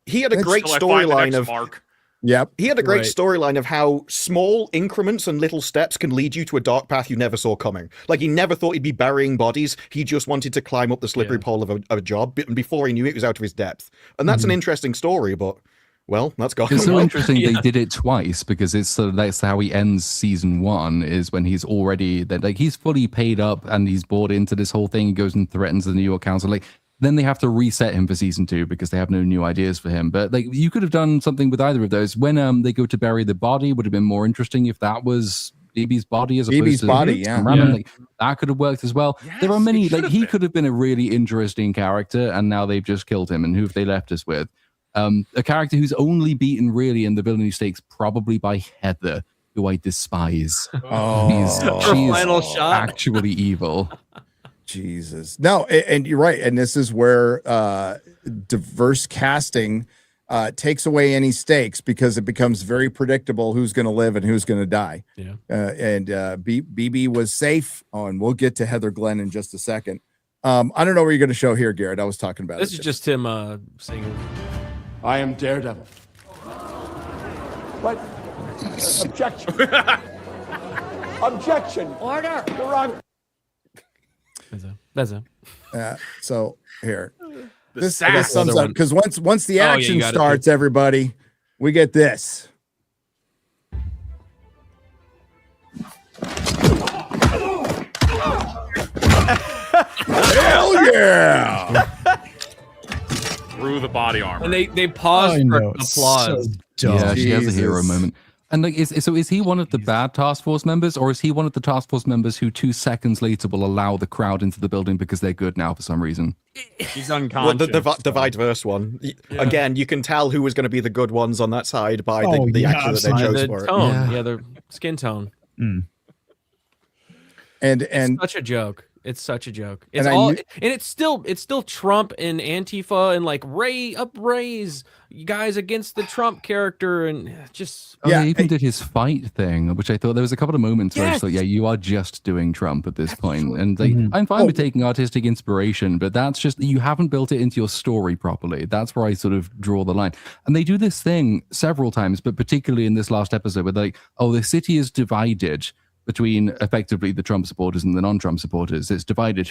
he had a great storyline of Mark. Yep. He had a great storyline of how small increments and little steps can lead you to a dark path you never saw coming. Like, he never thought he'd be burying bodies. He just wanted to climb up the slippery pole of a job. And before he knew it was out of his depth. And that's an interesting story, but, well, that's gone. It's so interesting they did it twice, because it's that's how he ends season 1, is when he's already, like, he's fully paid up and he's bought into this whole thing. He goes and threatens the New York Council. Like, then they have to reset him for season 2 because they have no new ideas for him. But like, you could have done something with either of those. When they go to bury the body, would have been more interesting if that was BB's body as opposed to body. Like, that could have worked as well. Yes, there are many, like, he could have been a really interesting character, and now they've just killed him. And who have they left us with? A character who's only beaten really in the villainy stakes probably by Heather, who I despise. She's final shot. Actually evil. Jesus. No, and you're right. And this is where diverse casting takes away any stakes, because it becomes very predictable who's going to live and who's going to die. Yeah. And BB was safe. And we'll get to Heather Glenn in just a second. I don't know what you're going to show here, Garrett. I was talking about this is just him saying, I am Daredevil. What? Objection. Objection. Order. You're wrong. That's it. So here, this sass. sums up, because once the action starts, everybody, we get this. Hell yeah! Through the body armor. And they paused for applause. Yeah, she has a hero moment. And like, is he one of the bad task force members, or is he one of the task force members who 2 seconds later will allow the crowd into the building because they're good now for some reason? He's unconscious. Well, the Vice one. Yeah. Again, you can tell who was going to be the good ones on that side by the actor that they chose for it. Yeah, the skin tone. And it's such a joke. It's such a joke. It's and it's still Trump and Antifa and like upraise you guys against the Trump character, and just they even did his fight thing, which I thought there was a couple of moments where I just thought, yeah, you are just doing Trump at this point. And like, I'm fine with taking artistic inspiration, but that's just, you haven't built it into your story properly. That's where I sort of draw the line. And they do this thing several times, but particularly in this last episode, where they're like, oh, the city is divided between effectively the Trump supporters and the non-Trump supporters. It's divided.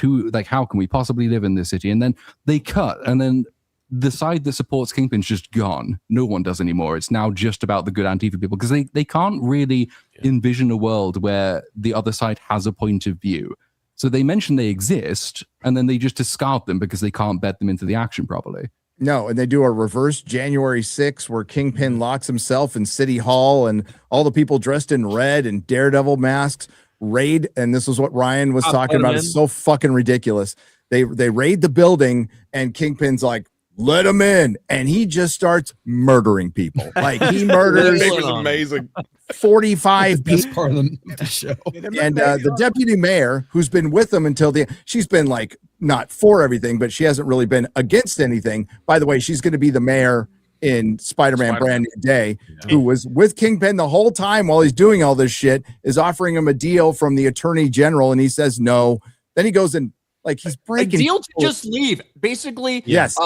How can we possibly live in this city? And then they cut, and then the side that supports Kingpin's just gone. No one does anymore. It's now just about the good Antifa people, because they can't really envision a world where the other side has a point of view. So they mention they exist, and then they just discard them because they can't bed them into the action properly. No, and they do a reverse January 6th where Kingpin locks himself in City Hall, and all the people dressed in red and Daredevil masks raid. And this is what Ryan was talking about. It's so fucking ridiculous. They raid the building, and Kingpin's like, let him in, and he just starts murdering people. Like, he murders. It was amazing. 45 people. Best part of the show. And the deputy mayor, who's been with them until she's been like not for everything, but she hasn't really been against anything. By the way, she's going to be the mayor in Spider-Man Brand New Day, who was with Kingpin the whole time while he's doing all this shit, is offering him a deal from the attorney general, and he says no. Then he goes and he's breaking a deal to just leave. Basically, yes.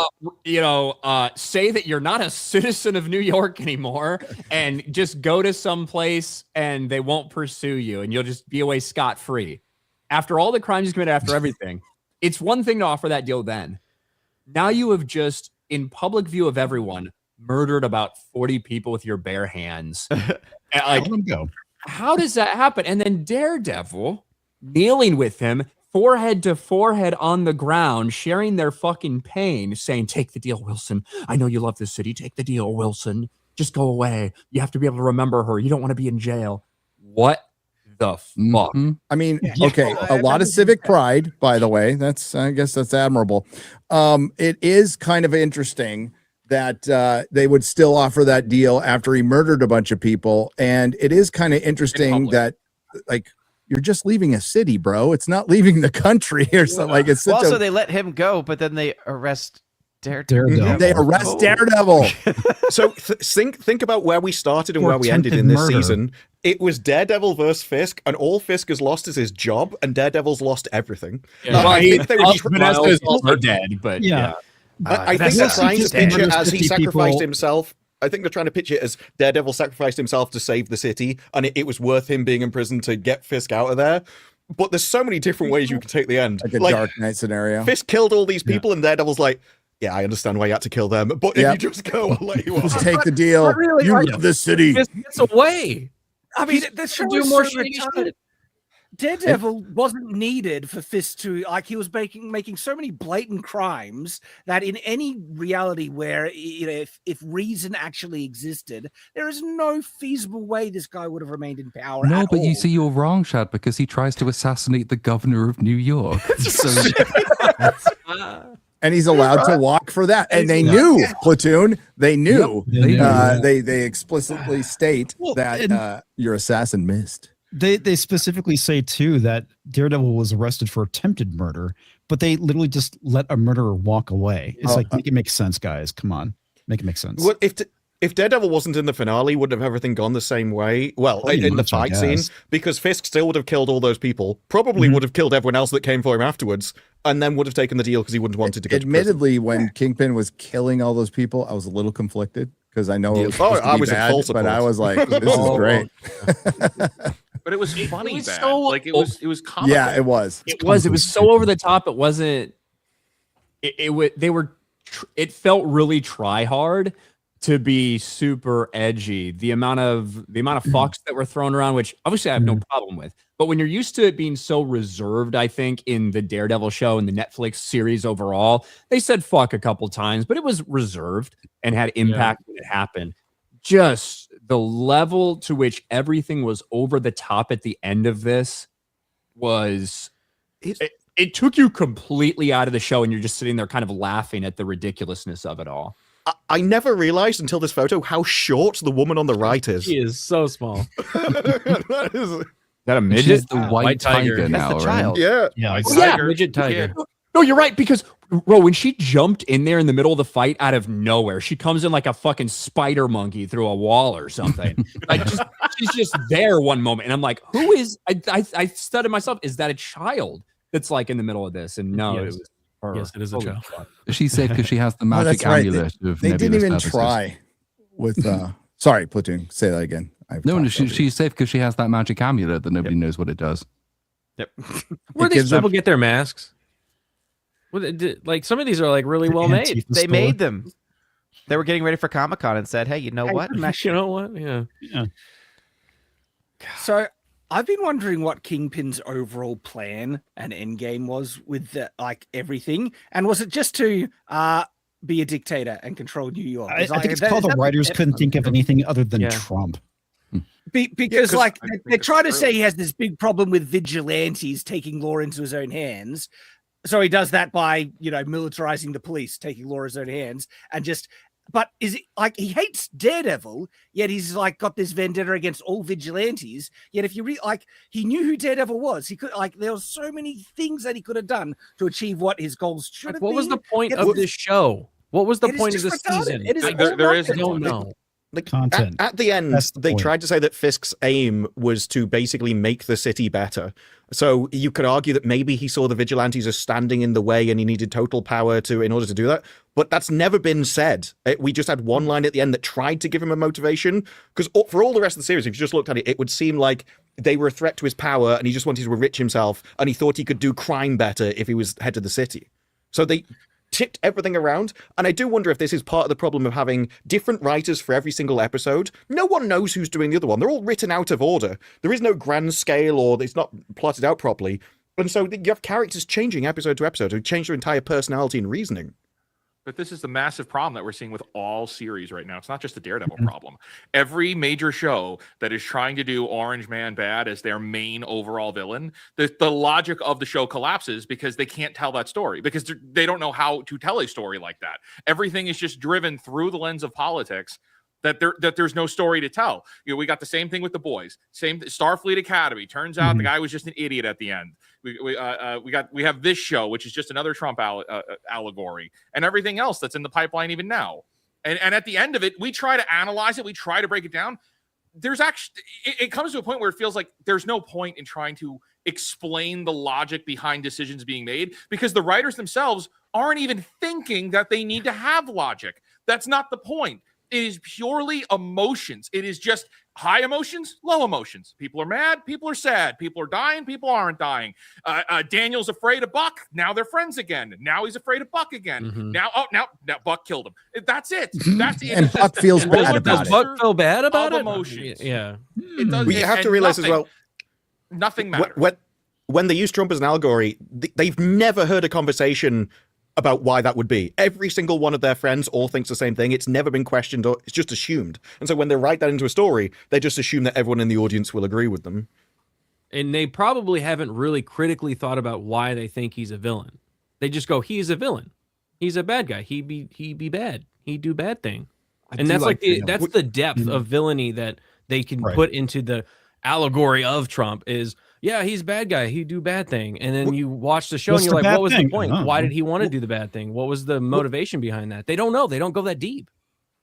Say that you're not a citizen of New York anymore, and just go to some place and they won't pursue you, and you'll just be away scot-free. After all the crimes he's committed, after everything, it's one thing to offer that deal then. Now you have just, in public view of everyone, murdered about 40 people with your bare hands. How does that happen? And then Daredevil, kneeling with him, forehead to forehead on the ground, sharing their fucking pain, saying, "Take the deal, Wilson. I know you love this city. Take the deal, Wilson. Just go away. You have to be able to remember her. You don't want to be in jail." What the fuck? I mean, okay, a lot of civic pride, by the way. I guess that's admirable. It is kind of interesting that they would still offer that deal after he murdered a bunch of people. And it is kind of interesting that, like, you're just leaving a city, bro. It's not leaving the country or something. Like, it's such Also, they let him go, but then they arrest Daredevil. They arrest Daredevil. So think about where we started and For where we ended in attempted this murder. season. It was Daredevil versus Fisk, and all Fisk has lost is his job, and Daredevil's lost everything. I think they were Vanessa is also dead, but yeah. I think they're trying to pitch it as he sacrificed himself. I think they're trying to pitch it as Daredevil sacrificed himself to save the city, and it was worth him being in prison to get Fisk out of there. But there's so many different ways you can take the end. Like a Dark Knight scenario. Fisk killed all these people, and Daredevil's like, yeah, I understand why you had to kill them, but if you just go, I'll let you off. Just take the deal. Really, You like, love this city. Fisk gets away. I mean, the show do is more so shady retarded. shit. Daredevil wasn't needed for Fisk to, like, he was making so many blatant crimes that in any reality where, you know, if reason actually existed, there is no feasible way this guy would have remained in power. No, at but all. you see, you're wrong, Shad, because he tries to assassinate the governor of New York. So And he's allowed to walk for that. And they knew, Platoon. They knew. They explicitly state that your assassin missed. They specifically say too that Daredevil was arrested for attempted murder, but they literally just let a murderer walk away. It's like, make it make sense, guys. Come on, make it make sense. Well, if Daredevil wasn't in the finale, wouldn't have everything gone the same way? Well, in the much, I fight scene, guess. because Fisk still would have killed all those people, probably would have killed everyone else that came for him afterwards, and then would have taken the deal because he wouldn't have wanted to go to prison. Admittedly, when Kingpin was killing all those people, I was a little conflicted because I know it was supposed to I be was in bad, full but support. I was like, this is great. But it was funny was bad. so- Like it was comical. Yeah, it was. It was so over the top. It wasn't. It felt really try hard to be super edgy. The amount of fucks that were thrown around, which obviously I have no problem with. But when you're used to it being so reserved, I think in the Daredevil show and the Netflix series overall, they said fuck a couple times, but it was reserved and had impact when it happened. Just the level to which everything was over the top at the end of this was it took you completely out of the show, and you're just sitting there kind of laughing at the ridiculousness of it all. I never realized until this photo how short the woman on the right is. He is so small. That Is that a midget? she's the white tiger now, That's the right? child. Yeah. Yeah, Midget tiger. No, you're right, because bro, when she jumped in there in the middle of the fight out of nowhere, she comes in like a fucking spider monkey through a wall or something. She's just there one moment, and I'm like, who is? I studied myself. Is that a child that's like in the middle of this? And no, it was her. Yes, it is a Holy child. fuck. She's safe because she has the Oh, magic that's right. amulet of They didn't nebulous even purposes. try with. Sorry, Platoon. Say that again. No, she's safe because she has that magic amulet that nobody knows what it does. Yep. Where It these gives them- people get their masks? Like some of these are like really well made. Antifa They store. made them. They were getting ready for Comic-Con and said, hey, you know what? You know what? Yeah. So I've been wondering what Kingpin's overall plan and end game was with the, like everything, and was it just to be a dictator and control New York? I think it's called the writers couldn't think of anything other than Trump. Because like they try to say he has this big problem with vigilantes taking law into his own hands. So he does that by, you know, militarizing the police, taking law in his own hands, and just. But is it like he hates Daredevil, yet he's like got this vendetta against all vigilantes? Yet if you read, like, he knew who Daredevil was, he could, like, there were so many things that he could have done to achieve what his goals should have been. What was the point Yet of this show? What was the it is point of just this retarded. season? It is There is I don't know. Like, Content. At the end, That's the they point. tried to say that Fisk's aim was to basically make the city better. So you could argue that maybe he saw the vigilantes as standing in the way and he needed total power in order to do that. But that's never been said. We just had one line at the end that tried to give him a motivation. Because for all the rest of the series, if you just looked at it, it would seem like they were a threat to his power and he just wanted to enrich himself and he thought he could do crime better if he was head of the city. So they tipped everything around, and I do wonder if this is part of the problem of having different writers for every single episode. No one knows who's doing the other one. They're all written out of order. There is no grand scale, or it's not plotted out properly. And so you have characters changing episode to episode who change their entire personality and reasoning. But this is the massive problem that we're seeing with all series right now. It's not just a Daredevil problem. Every major show that is trying to do Orange Man bad as their main overall villain, the logic of the show collapses because they can't tell that story, because they don't know how to tell a story like that. Everything is just driven through the lens of politics. That there's no story to tell. We got the same thing with The Boys. Same Starfleet Academy. Turns out the guy was just an idiot at the end. We have this show, which is just another Trump allegory, and everything else that's in the pipeline even now. And at the end of it, we try to analyze it. We try to break it down. There's actually it comes to a point where it feels like there's no point in trying to explain the logic behind decisions being made, because the writers themselves aren't even thinking that they need to have logic. That's not the point. It is purely emotions. It is just high emotions, low emotions. People are mad, people are sad, people are dying, people aren't dying. Daniel's afraid of Buck. Now they're friends again. Now he's afraid of Buck again. Now Buck killed him. That's it. That's it. And Buck feels bad about Does Buck feel bad about it? Emotions. Yeah. It does. You have to realize as well, nothing matters. When they use Trump as an allegory, they've never heard a conversation about why that would be. Every single one of their friends all thinks the same thing. It's never been questioned, or it's just assumed. And so when they write that into a story, they just assume that everyone in the audience will agree with them. And they probably haven't really critically thought about why they think he's a villain. They just go, he's a villain. He's a bad guy. He be bad. He do bad thing. And that's that's the depth of villainy that they can put into the allegory of Trump is, yeah, he's a bad guy. He do bad thing. And then you watch the show and you're like, what was the point? Why did he want to do the bad thing? What was the motivation behind that? They don't know. They don't go that deep.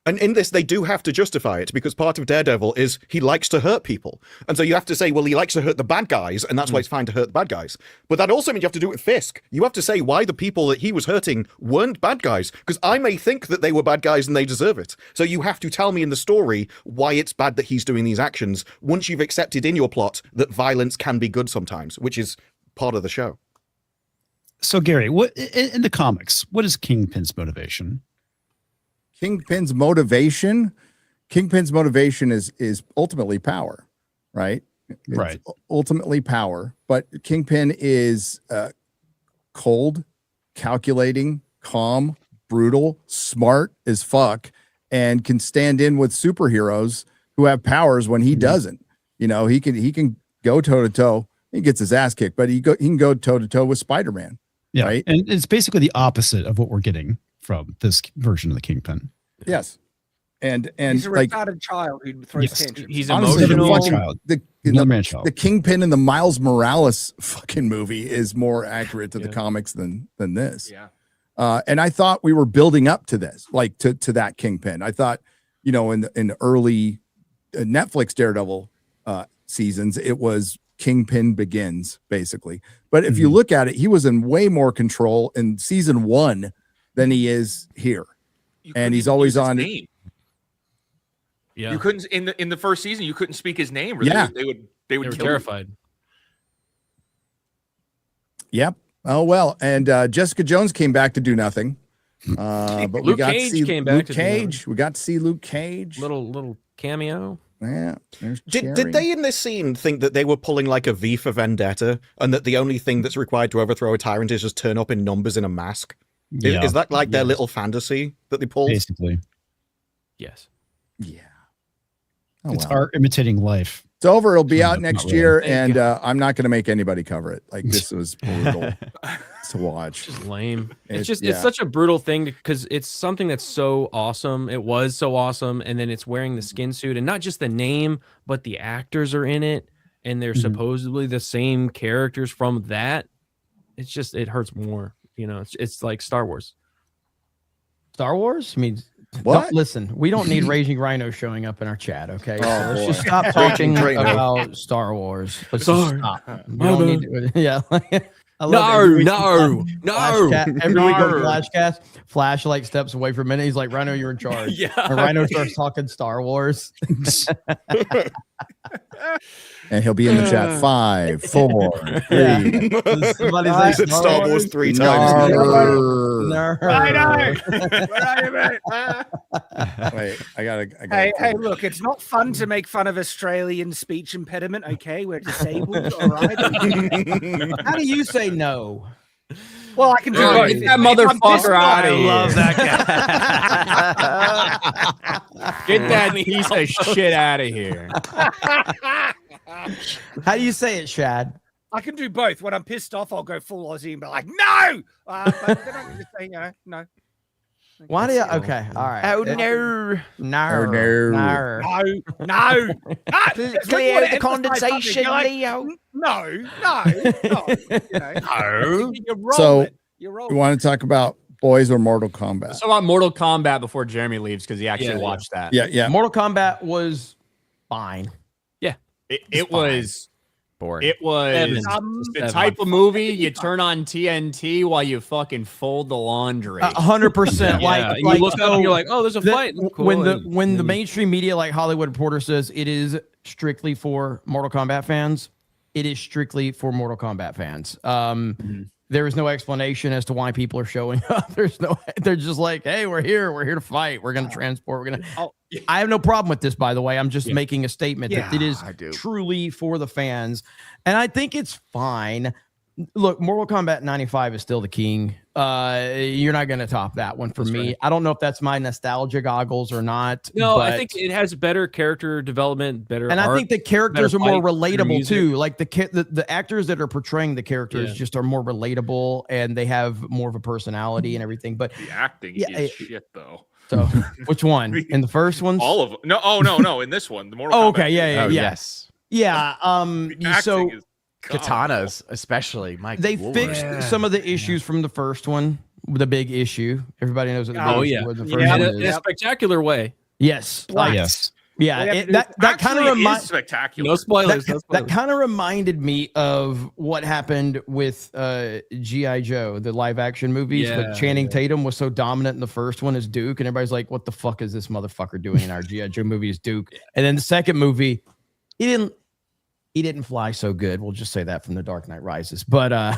And in this, they do have to justify it, because part of Daredevil is he likes to hurt people. And so you have to say, well, he likes to hurt the bad guys, and that's why it's fine to hurt the bad guys. But that also means you have to do it with Fisk. You have to say why the people that he was hurting weren't bad guys, because I may think that they were bad guys and they deserve it. So you have to tell me in the story why it's bad that he's doing these actions, once you've accepted in your plot that violence can be good sometimes, which is part of the show. So, Gary, what in the comics, what is Kingpin's motivation? Kingpin's motivation is ultimately power, right? It's ultimately power, but Kingpin is cold, calculating, calm, brutal, smart as fuck, and can stand in with superheroes who have powers when he doesn't. He can go toe to toe. He gets his ass kicked, but he can go toe to toe with Spider-Man. Yeah, right. And it's basically the opposite of what we're getting from this version of the Kingpin. Yes. And he's a like retarded child who throws tantrums. He's honestly, emotional. The Kingpin in the Miles Morales fucking movie is more accurate to the comics than this. Yeah. And I thought we were building up to this, like to that Kingpin. I thought, in the early Netflix Daredevil seasons, it was Kingpin begins basically. But if you look at it, he was in way more control in season 1 than he is here. And he's always on name. Yeah, you couldn't in the first season. You couldn't speak his name. Or Yeah, they would were kill terrified. Yep. Oh well, and Jessica Jones came back to do nothing. But Luke we got Cage to see came back Luke to do Cage. We got to see Luke Cage. Little cameo. Yeah. Did they in this scene think that they were pulling like a V for Vendetta, and that the only thing that's required to overthrow a tyrant is just turn up in numbers in a mask? Yeah. Is that like their little fantasy that they pulled? Basically. Yes. Yeah. It's art imitating life. It's over. It'll be out Not next really. year, Thank and you. I'm not going to make anybody cover it. Like, this was brutal to watch. Just lame. It's yeah. such a brutal thing because it's something that's so awesome. It was so awesome, and then it's wearing the skin suit, and not just the name, but the actors are in it, and they're supposedly the same characters from that. It's just, it hurts more. It's like Star Wars. Star Wars? I mean, What? Listen, we don't need Raging Rhino showing up in our chat, okay? So Oh, let's boy. just stop talking about Star Wars. Let's just Sorry. stop. We don't need to, yeah. I love No, every week no, no. Flashcast. Every week on No. Flashcast, Flash like steps away for a minute. He's like, Rhino, you're in charge. Yeah. And Rhino starts talking Star Wars. And he'll be in the chat 5, 4, 3. Somebody's like, Star Wars 3 times. Wait, I gotta. Hey, look, it's not fun to make fun of Australian speech impediment. Okay, we're disabled. All right. How do you say no? Well, I can do both. Get that motherfucker out of here. I love that guy. Get that piece of shit out of here. How do you say it, Shad? I can do both. When I'm pissed off, I'll go full Aussie and be like, no! But then I can just say, no. Why do you? Okay, all right. Oh, no. No. Clear the condensation, Leo. No. So, you want to talk about boys or Mortal Kombat? Let's talk about Mortal Kombat before Jeremy leaves because he actually watched that. Yeah. Mortal Kombat was fine. Yeah. It was boring. It was the type of movie you turn on TNT while you fucking fold the laundry. 100%. Like you look up and you're like, oh, there's a fight. Cool. When the mainstream media, like Hollywood Reporter, says it is strictly for Mortal Kombat fans, it is strictly for Mortal Kombat fans. There is no explanation as to why people are showing up. They're just like, hey, we're here to fight. We're gonna transport. I have no problem with this, by the way. I'm just making a statement that it is truly for the fans. And I think it's fine. Look, Mortal Kombat 95 is still the king. You're not going to top that one for me. Right. I don't know if that's my nostalgia goggles or not. No, I think it has better character development, better I think the characters are more relatable too. Like the actors that are portraying the characters just are more relatable and they have more of a personality and everything. But the acting is shit though. So which one? In the first ones? All of them. No. In this one, the Mortal Kombat. Okay, yes. Yeah. So katanas, especially. They fixed some of the issues from the first one. The big issue. Everybody knows what the big issue was. The first one in a spectacular way. Yes. Yes. Yeah, that kind of reminds spectacular. No spoilers. That kind of reminded me of what happened with G.I. Joe, the live action movies. But Channing Tatum was so dominant in the first one as Duke, and everybody's like, "What the fuck is this motherfucker doing in our G.I. Joe movie as Duke?" And then the second movie, he didn't fly so good. We'll just say that from The Dark Knight Rises. But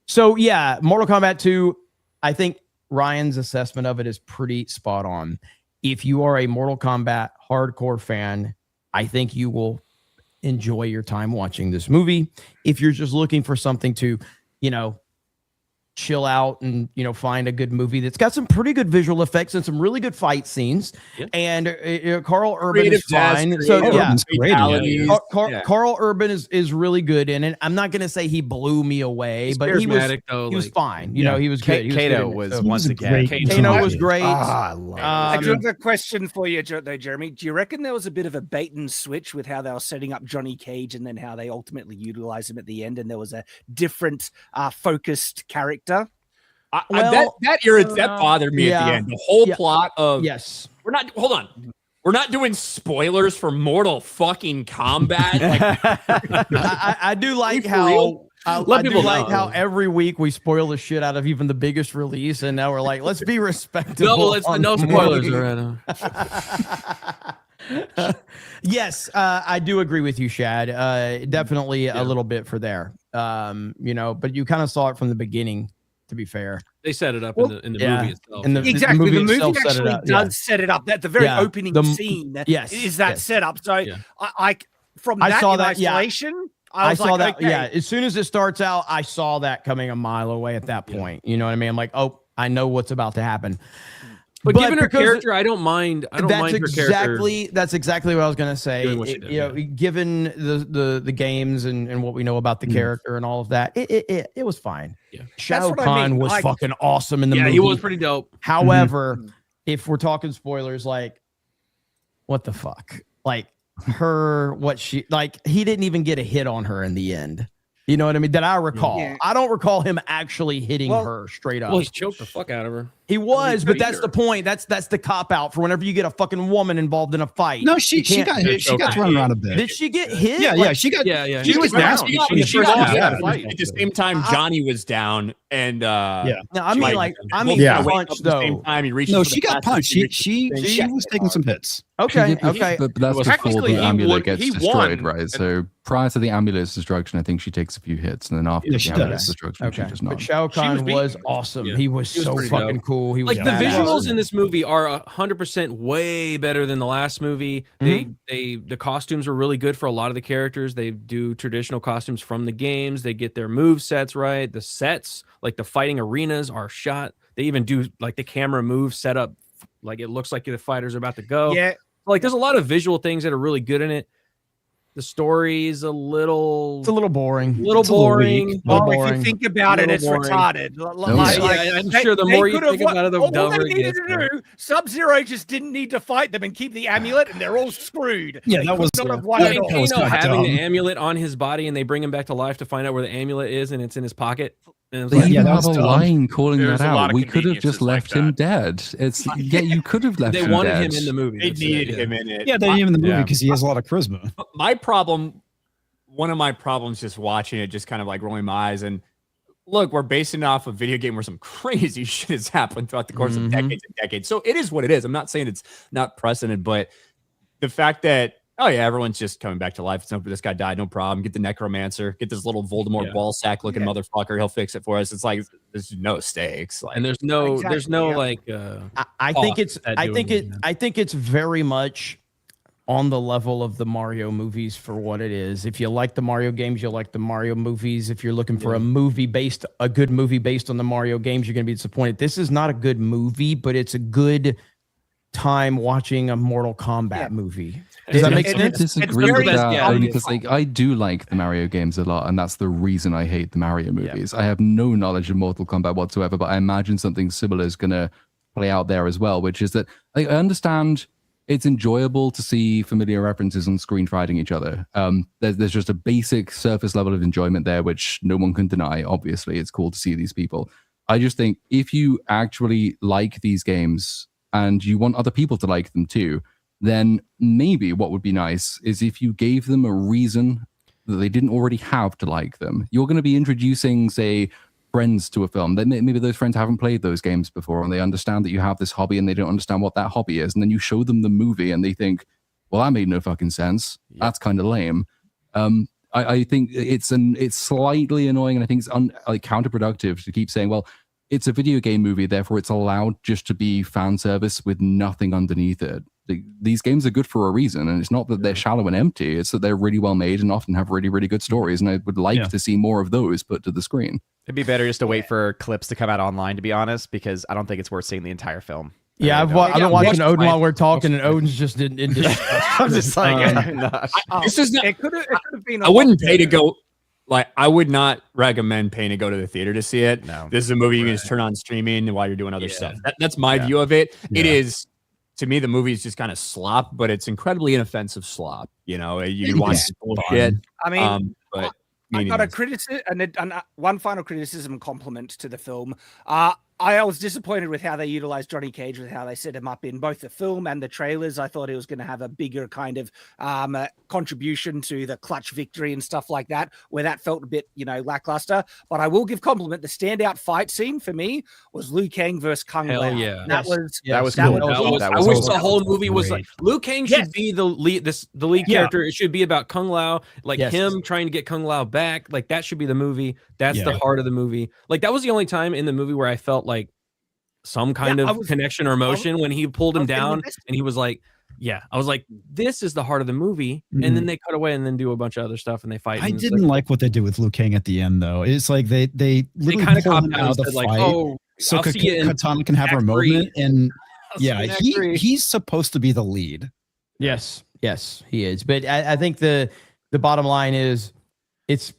so yeah, Mortal Kombat 2. I think Ryan's assessment of it is pretty spot on. If you are a Mortal Kombat hardcore fan, I think you will enjoy your time watching this movie. If you're just looking for something to, chill out and, find a good movie that's got some pretty good visual effects and some really good fight scenes. Yep. And Carl Urban is fine. So Carl Urban is really good in it. I'm not going to say he blew me away, but he was fine. He was good. Kato was once again. Kano was great. I do have a question for you, though, Jeremy. Do you reckon there was a bit of a bait and switch with how they were setting up Johnny Cage and then how they ultimately utilized him at the end, and there was a different focused character? That bothered me at the end. The whole plot of we're not doing spoilers for Mortal fucking Kombat. I do like how how every week we spoil the shit out of even the biggest release, and now we're like, let's be respectable. No spoilers, Loretta. Yes, I do agree with you, Shad. Definitely a little bit for there. But you kind of saw it from the beginning. To be fair, they set it up in the movie itself. Exactly, the movie actually does set it up. That the very opening scene is that set up. So I from that saw in that isolation, I saw like, that. okay. Yeah, as soon as it starts out, I saw that coming a mile away at that point. You know what I mean? I'm like, oh, I know what's about to happen. But given her character, I don't mind. That's exactly what I was gonna say. Given the games and what we know about the character and all of that, it was fine. Yeah. Shao Kahn was fucking awesome in the movie. He was pretty dope. However, if we're talking spoilers, like, what the fuck? Like he didn't even get a hit on her in the end. You know what I mean? That I recall. Yeah. I don't recall him actually hitting her straight up. Well, he choked the fuck out of her. He was, but that's the point. That's the cop out for whenever you get a fucking woman involved in a fight. No, she got hit. She got thrown around a bit. Did she get hit? Yeah, she got. Yeah. She was down. At the same time, Johnny was down. And No, I mean, like, I mean, Yeah. punch though. Time he reaches No, for the she got plastic punched. She thing. was taking some hits. Okay, But that's before Technically, the he amulet would- gets he destroyed, won. right? So prior to the amulet's destruction, I think she takes a few hits, and then after Yeah, the she amulet's does. destruction, she Okay, does but not. Shao Kahn was beaten. awesome. Yeah. He was He was so pretty fucking dope. cool. He was Like the badass. visuals in this movie are 100% way better than the last movie. The costumes are really good for a lot of the characters. They do traditional costumes from the games. They get their move sets right. The sets, like the fighting arenas, are shot. They even do like the camera move set up, like it looks like the fighters are about to go. Yeah. Like there's a lot of visual things that are really good in it. The story is It's a little boring. Little boring. Little Oh, if boring. you think about it, it's Little boring. retarded. I'm sure the more you think about it, the all dumber they it needed gets. to do, Sub-Zero just didn't need to fight them and keep the amulet, and they're all screwed. Yeah, They that could was not the- have won that at all. was Kano kinda having the dumb. amulet on his body, and they bring him back to life to find out where the amulet is, and it's in his pocket. And it was They like, even that have was a dumb. line calling There's that a lot out. of We could have just conveniences like left him that. dead. It's yeah, you could have left they him wanted dead. him in the movie. They That's it, needed yeah. him in it. Yeah, they need him in the movie Yeah. because he has a lot of charisma. My problem, one of my problems just watching it, just kind of like rolling my eyes, and look, we're basing it off a video game where some crazy shit has happened throughout the course of decades and decades. So it is what it is. I'm not saying it's not precedent, but the fact that, oh yeah, everyone's just coming back to life. It's no, this guy died, no problem. Get the necromancer, get this little Voldemort ball sack looking motherfucker. He'll fix it for us. It's like there's no stakes. Like, And there's no like. I think off it's at I doing think it, it I think it's very much on the level of the Mario movies for what it is. If you like the Mario games, you'll like the Mario movies. If you're looking for a good movie based on the Mario games, you're going to be disappointed. This is not a good movie, but it's a good time watching a Mortal Kombat movie. Does that make I sense? disagree with that yeah, only it because like I do like the Mario games a lot, and that's the reason I hate the Mario movies. I have no knowledge of Mortal Kombat whatsoever, but I imagine something similar is gonna play out there as well, which is that like, I understand it's enjoyable to see familiar references on screen fighting each other. There's just a basic surface level of enjoyment there, which no one can deny. Obviously, it's cool to see these people. I just think if you actually like these games and you want other people to like them too, then maybe what would be nice is if you gave them a reason that they didn't already have to like them. You're going to be introducing, say, friends to a film. Maybe those friends haven't played those games before, and they understand that you have this hobby, and they don't understand what that hobby is. And then you show them the movie, and they think, "Well, that made no fucking sense. That's kind of lame." I think it's slightly annoying, and I think it's like counterproductive to keep saying, "Well, it's a video game movie, therefore it's allowed just to be fan service with nothing underneath it." These games are good for a reason, and it's not that they're shallow and empty. It's that they're really well made and often have really, really good stories. And I would like to see more of those put to the screen. It'd be better just to wait for clips to come out online, to be honest, because I don't think it's worth seeing the entire film. Yeah, I've been watching Odin while we're talking, and Odin's just in I'm just like, this is not, it could have been. I wouldn't pay to go. Like, I would not recommend paying to go to the theater to see it. No. This is a movie you can just turn on streaming while you're doing other stuff. That's my view of it. It is, to me, the movie is just kind of slop, but it's incredibly inoffensive slop. You know, you can watch bullshit. I mean, but I got a criticism and one final criticism and compliment to the film. I was disappointed with how they utilized Johnny Cage, with how they set him up in both the film and the trailers. I thought he was going to have a bigger kind of contribution to the clutch victory and stuff like that, where that felt a bit, lackluster. But I will give compliment. The standout fight scene for me was Liu Kang versus Kung Lao. Yeah. That was cool. I wish the whole movie was like Liu Kang should be the lead. The lead character. It should be about Kung Lao, like him trying to get Kung Lao back. Like that should be the movie. That's the heart of the movie. Like that was the only time in the movie where I felt like some kind of connection or emotion when he pulled him down and he was like, I was like, this is the heart of the movie. And then they cut away and then do a bunch of other stuff and they fight. I didn't like what they did with Liu Kang at the end, though. It's like they kind of pulled him copped out of the said, fight, like, oh, so I'll see you in Katana can have her Act moment. 3. And see you in Act 3. he's supposed to be the lead. Yes, he is. But I think the bottom line is it's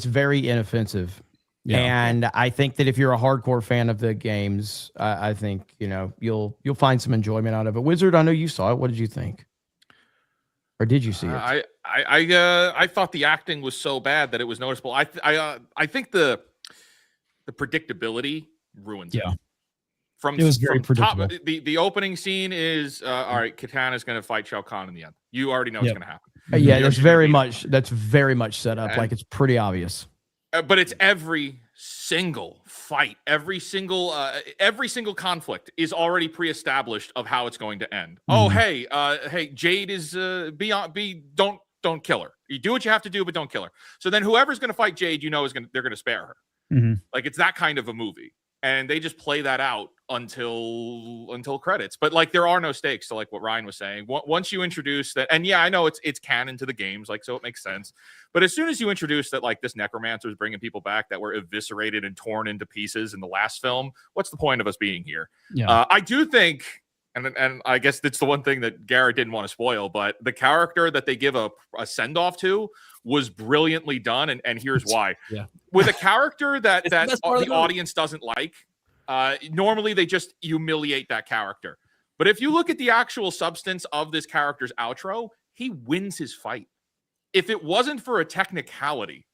very inoffensive. Yeah. And I think that if you're a hardcore fan of the games, I think you'll find some enjoyment out of it. Wizard, I know you saw it. What did you think? Or did you see it? I thought the acting was so bad that it was noticeable. I think the predictability ruins it. It was very predictable. The opening scene is all right. Katana's going to fight Shao Kahn in the end. You already know what's going to happen. That's very much set up. Like it's pretty obvious. But it's every single fight, every single conflict is already pre-established of how it's going to end. Oh, hey, Jade is don't kill her. You do what you have to do, but don't kill her. So then whoever's going to fight Jade, they're going to spare her. Like, it's that kind of a movie, and they just play that out until credits. But like, there are no stakes to, like what Ryan was saying. Once you introduce that, and yeah, I know it's canon to the games, like, so it makes sense. But as soon as you introduce that, like, this necromancer is bringing people back that were eviscerated and torn into pieces in the last film, what's the point of us being here? I do think, and I guess that's the one thing that Garrett didn't want to spoil, but the character that they give a send-off to was brilliantly done, and here's why. With a character that the audience doesn't like, normally they just humiliate that character. But if you look at the actual substance of this character's outro, he wins his fight. If it wasn't for a technicality,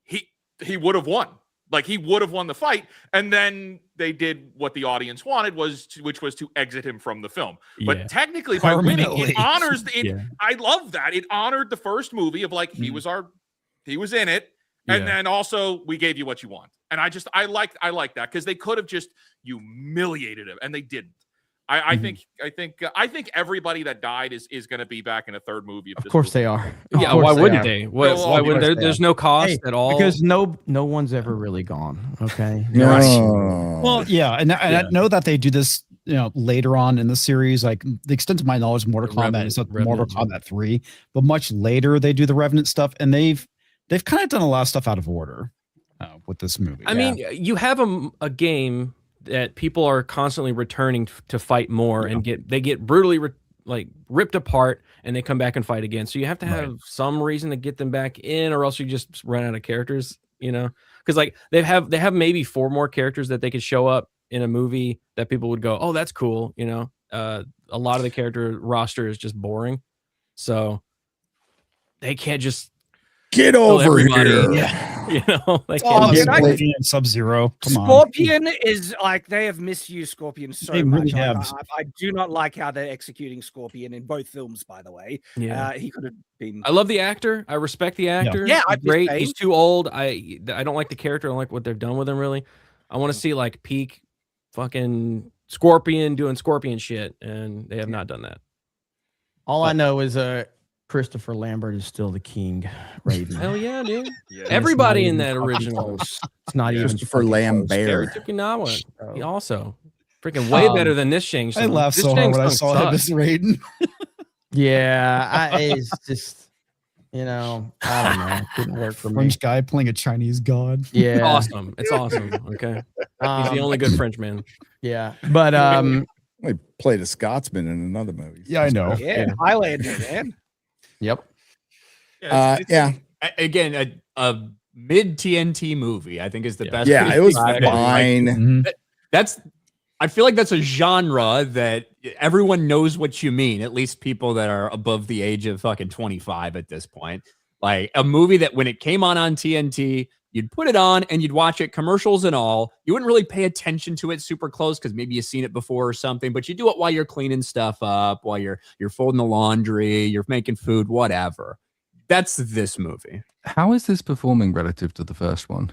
he would have won. Like, he would have won the fight, and then they did what the audience wanted, which was to exit him from the film. But technically, by winning, it honors it. I love that. It honored the first movie of, like, he was in it, and then also we gave you what you want. And I like that, because they could have just humiliated him, and they didn't. I think everybody that died is going to be back in a third movie. Of course they are. Yeah, why wouldn't they? Why wouldn't there's no cost at all? Because no one's ever really gone. Okay. Well, yeah, and I know that they do this, later on in the series. Like, the extent of my knowledge, Mortal Kombat is Mortal Kombat 3, but much later they do the Revenant stuff, and they've kind of done a lot of stuff out of order with this movie. I mean, you have a game that people are constantly returning to fight more, and they get brutally ripped apart, and they come back and fight again. So you have to have some reason to get them back in, or else you just run out of characters, because like they have maybe 4 more characters that they could show up in a movie that people would go, oh, that's cool. A lot of the character roster is just boring, so they can't just get over here. Yeah. Like Sub-Zero. Come on. Scorpion is like, they have misused Scorpion so They much. really have. I do not like how they're executing Scorpion in both films, by the way. He could have been. I love the actor. I respect the actor. Yeah, He's great. He's too old. I don't like the character. I don't like what they've done with him, really. I want to see, like, peak fucking Scorpion doing Scorpion shit, and they have not done that. All I know is Christopher Lambert is still the king, Raiden. Hell yeah, dude. Everybody in that original. It's not even Christopher Lambert. Terry Gilliam. He also freaking way better than this Shang Tsung. I laughed so hard when I saw him as Raiden. It's just, I don't know. It didn't work for me. French guy playing a Chinese god. Yeah. It's awesome. It's awesome. Okay. He's the only good Frenchman. Yeah. But he played a Scotsman in another movie. Yeah, I know. Yeah, Highlander, man. Yep. Again, a mid TNT movie, I think, is the best. Yeah, it was fine. I feel like that's a genre that everyone knows what you mean. At least people that are above the age of fucking 25 at this point. Like, a movie that when it came on TNT, you'd put it on and you'd watch it, commercials and all. You wouldn't really pay attention to it super close because maybe you've seen it before or something, but you do it while you're cleaning stuff up, while you're folding the laundry, you're making food, whatever. That's this movie. How is this performing relative to the first one?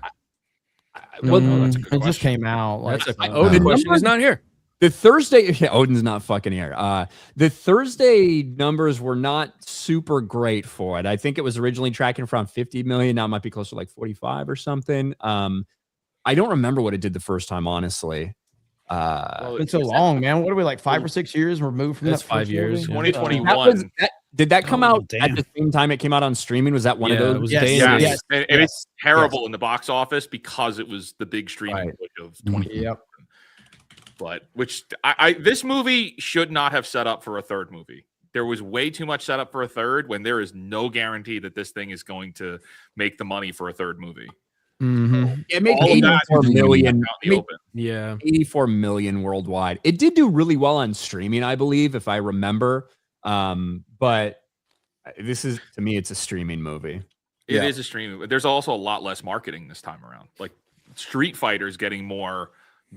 That's a good question. Just came out. That's a Odin question. Is not here. The Thursday, Odin's not fucking here. The Thursday numbers were not super great for it. I think it was originally tracking from 50 million. Now it might be closer to like 45 or something. I don't remember what it did the first time, honestly. It's been so long, man. What are we, like 5 or 6 years removed from that? 5 years. 2021. Did that come out at the same time it came out on streaming? Was that one of those? It was Yes. And it's terrible in the box office because it was the big streaming of 2020. Yep. But this movie should not have set up for a third movie. There was way too much setup for a third when there is no guarantee that this thing is going to make the money for a third movie. It made 84 million. Yeah, 84 million worldwide. It did do really well on streaming, I believe, if I remember. But this is, to me, it's a streaming movie. It is a streaming. There's also a lot less marketing this time around. Like, Street Fighter is getting more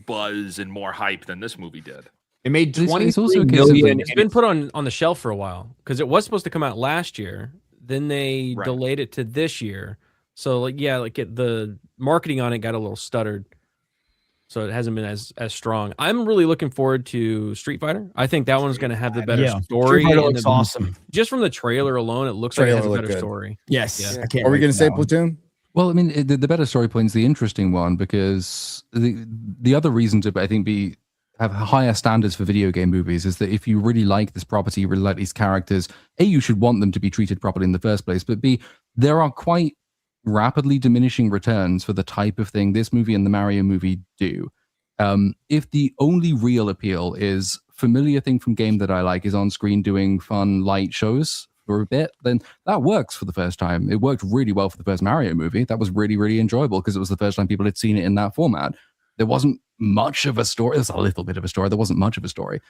buzz and more hype than this movie did. It made 20 million. It's been put on the shelf for a while because it was supposed to come out last year. Then they delayed it to this year. So like the marketing on it got a little stuttered. So it hasn't been as strong. I'm really looking forward to Street Fighter. I think that one's going to have the better story. Street Fighter and looks awesome. Just from the trailer alone, it looks like it has a better story. Yes. Yeah. Are we going to say Platoon? Well, I mean, the better story point's the interesting one because the other reason to, I think, have higher standards for video game movies is that if you really like this property, you really like these characters, A, you should want them to be treated properly in the first place, but B, there are quite rapidly diminishing returns for the type of thing this movie and the Mario movie do. If the only real appeal is familiar thing from game that I like is on screen doing fun light shows for a bit, then that works for the first time. It worked really well for the first Mario movie. That was really, really enjoyable because it was the first time people had seen it in that format. There wasn't much of a story. There's a little bit of a story. There wasn't much of a story.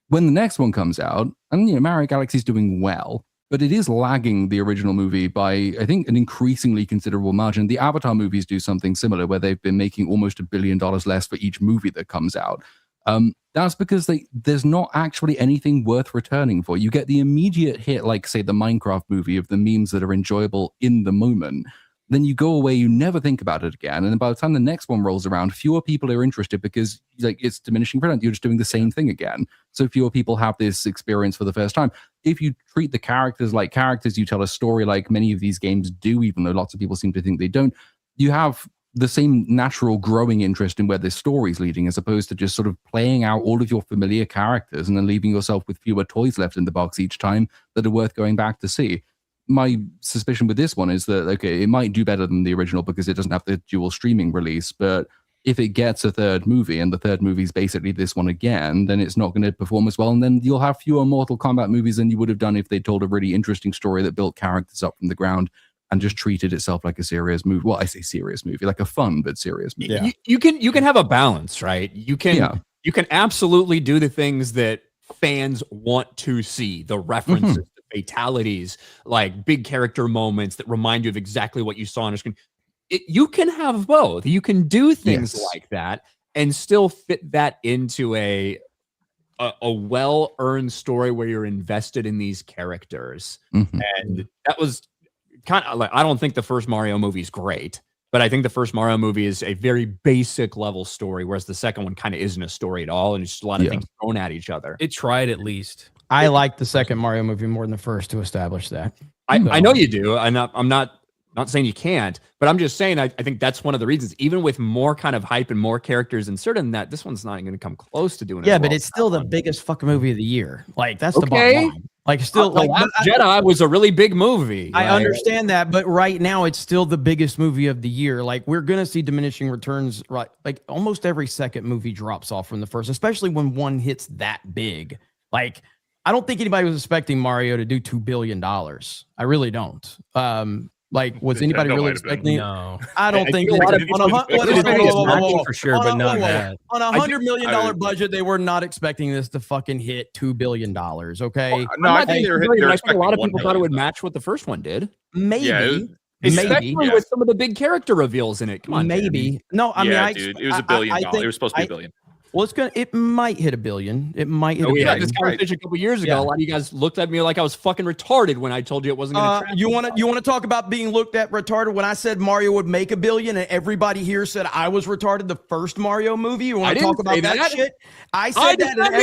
When the next one comes out, and Mario Galaxy's doing well, but it is lagging the original movie by, I think, an increasingly considerable margin. The Avatar movies do something similar, where they've been making almost $1 billion less for each movie that comes out. That's because there's not actually anything worth returning for. You get the immediate hit, like, say, the Minecraft movie of the memes that are enjoyable in the moment. Then you go away, you never think about it again. And then by the time the next one rolls around, fewer people are interested because it's diminishing returns. You're just doing the same thing again. So fewer people have this experience for the first time. If you treat the characters like characters, you tell a story like many of these games do, even though lots of people seem to think they don't, you have the same natural growing interest in where this story's leading, as opposed to just sort of playing out all of your familiar characters and then leaving yourself with fewer toys left in the box each time that are worth going back to see. My suspicion with this one is that, okay, it might do better than the original because it doesn't have the dual streaming release, but if it gets a third movie and the third movie is basically this one again, then it's not going to perform as well, and then you'll have fewer Mortal Kombat movies than you would have done if they told a really interesting story that built characters up from the ground and just treated itself like a serious movie. Well, I say serious movie, like a fun but serious movie. Yeah. You can have a balance, right? You can absolutely do the things that fans want to see, the references, the fatalities, like big character moments that remind you of exactly what you saw on a screen. You can have both. You can do things like that and still fit that into a well-earned story where you're invested in these characters. And that was kind of like, I don't think the first Mario movie is great, but I think the first Mario movie is a very basic level story, whereas the second one kind of isn't a story at all, and it's just a lot of things thrown at each other. It tried at least. I like the second Mario movie more than the first to establish that. I know you do. I'm not saying you can't, but I'm just saying I think that's one of the reasons. Even with more kind of hype and more characters inserted in that, this one's not going to come close to doing it. Yeah, but it's still the biggest fucking movie of the year. Like that's the bottom line. Like still, like Jedi was a really big movie. I understand that, but right now it's still the biggest movie of the year. Like we're gonna see diminishing returns. Right, like almost every second movie drops off from the first, especially when one hits that big. Like I don't think anybody was expecting Mario to do $2 billion. I really don't. Like, was anybody really expecting? No, I don't think for sure, but not that. On $100 million budget, they were not expecting this to fucking hit $2 billion. Okay, no, I think a lot of people thought it would match what the first one did. Maybe. Especially with some of the big character reveals in it. Come on, maybe. No, I mean, dude, it was $1 billion. It was supposed to be $1 billion. Well, it might hit $1 billion. It might hit $1 We billion. had this conversation a couple years ago. A lot of you guys looked at me like I was fucking retarded when I told you it wasn't going to. You want to talk about being looked at retarded? When I said Mario would make $1 billion, and everybody here said I was retarded. The first Mario movie. You want to talk about that shit? I said that, and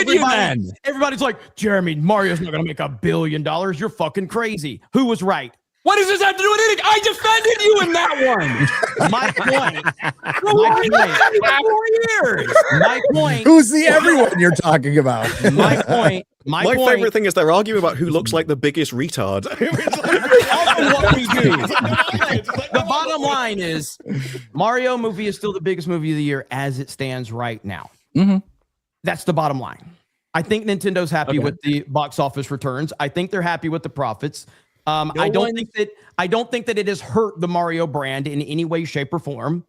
everybody's like, Jeremy, Mario's not going to make $1 billion. You're fucking crazy. Who was right? What does this have to do with anything? I defended you in that one. My point. My point. Who's the everyone you're talking about? My point. My favorite thing is they're arguing about who looks like the biggest retard. What we do. The bottom line is Mario movie is still the biggest movie of the year as it stands right now. That's the bottom line. I think Nintendo's happy with the box office returns. I think they're happy with the profits. I don't think that it has hurt the Mario brand in any way, shape, or form.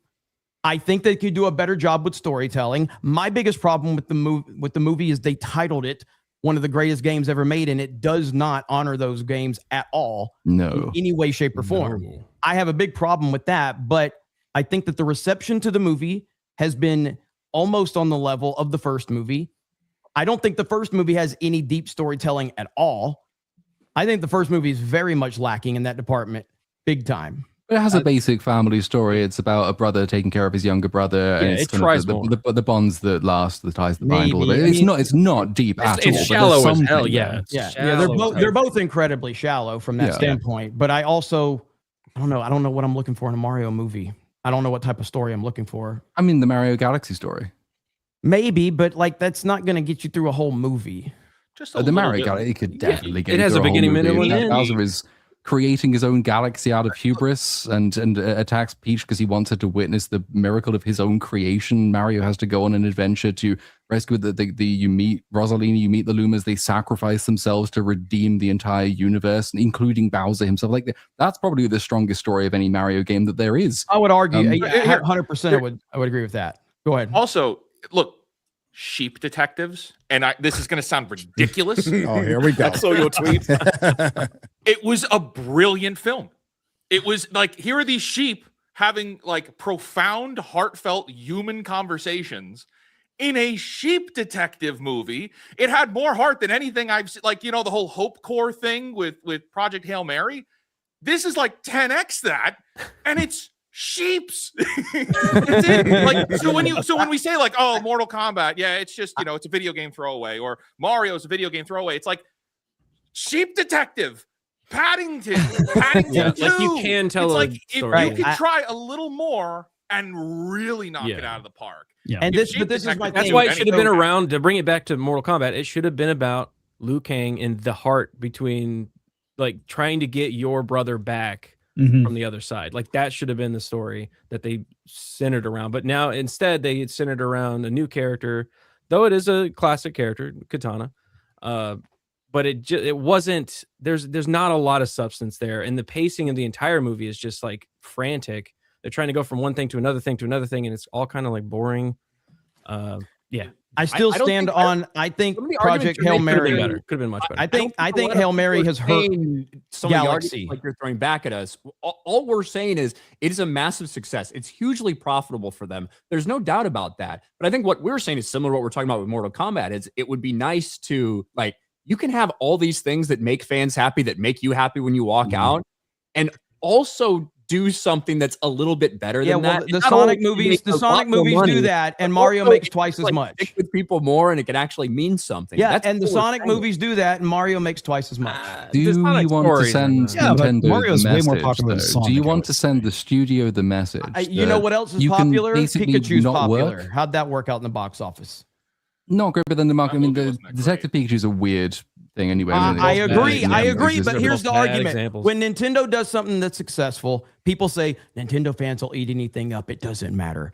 I think they could do a better job with storytelling. My biggest problem with the movie is they titled it one of the greatest games ever made, and it does not honor those games at all. No. In any way, shape, or form. No. I have a big problem with that, but I think that the reception to the movie has been almost on the level of the first movie. I don't think the first movie has any deep storytelling at all. I think the first movie is very much lacking in that department, big time. It has a basic family story. It's about a brother taking care of his younger brother, and it's kind of the bonds that last, the ties that bind. All of it. It's not deep at all. It's shallow as hell. There. Yeah, They're both incredibly shallow from that standpoint. But I don't know what I'm looking for in a Mario movie. I don't know what type of story I'm looking for. I mean, the Mario Galaxy story. Maybe, but like that's not going to get you through a whole movie. Just the Mario Galaxy could definitely get. It has a beginning, middle, and end. Bowser is creating his own galaxy out of hubris and attacks Peach because he wants her to witness the miracle of his own creation. Mario has to go on an adventure to rescue you meet Rosalina, you meet the Lumas. They sacrifice themselves to redeem the entire universe, including Bowser himself. Like that's probably the strongest story of any Mario game that there is. I would argue 100%. I would agree with that. Go ahead. Also, look. Sheep detectives, and this is going to sound ridiculous. Oh, here we go. I saw your tweet. It was a brilliant film. It was like, here are these sheep having like profound, heartfelt human conversations in a sheep detective movie. It had more heart than anything I've seen. Like, the whole Hope Corps thing with Project Hail Mary. This is like 10x that, and it's sheeps. That's it. Like, so when we say like, oh, Mortal Kombat, yeah, it's just, it's a video game throwaway, or Mario's a video game throwaway. It's like Sheep Detective, Paddington Yeah, 2. like you can tell it's a like if story. you could try a little more and really knock it out of the park. Yeah. And this is my That's thing. why it should have been around, to bring it back to Mortal Kombat. It should have been about Liu Kang and the heart between, like, trying to get your brother back from the other side. Like, that should have been the story that they centered around. But now instead they had centered around a new character, though it is a classic character, Katana. But it wasn't. There's not a lot of substance there, and the pacing of the entire movie is just like frantic. They're trying to go from one thing to another thing, and it's all kind of like boring. Yeah. I still stand on. I think Project Hail Mary could have been much better. I think Hail Mary has hurt some of the Galaxy. arguments like you're throwing back at us. All we're saying is it is a massive success. It's hugely profitable for them. There's no doubt about that. But I think what we're saying is similar to what we're talking about with Mortal Kombat. Is it would be nice to, like, you can have all these things that make fans happy, that make you happy when you walk out, and also do something that's a little bit better than that. The Sonic movies do that, and Mario makes twice as much. Stick with people more, and it can actually mean something. Yeah, That's and the what we're Sonic saying. movies do that, and Mario makes twice as much. Do you want to send Nintendo Mario's the way message? more popular than though? Sonic, Do you I want would to send the studio the message? You know what else is you can popular? basically Pikachu's not popular. work? How'd that work out in the box office? Not great, but then the market. I mean, the Detective Pikachu's a weird thing anyway. I agree, but here's the argument. examples. When Nintendo does something that's successful, people say Nintendo fans will eat anything up. It doesn't matter.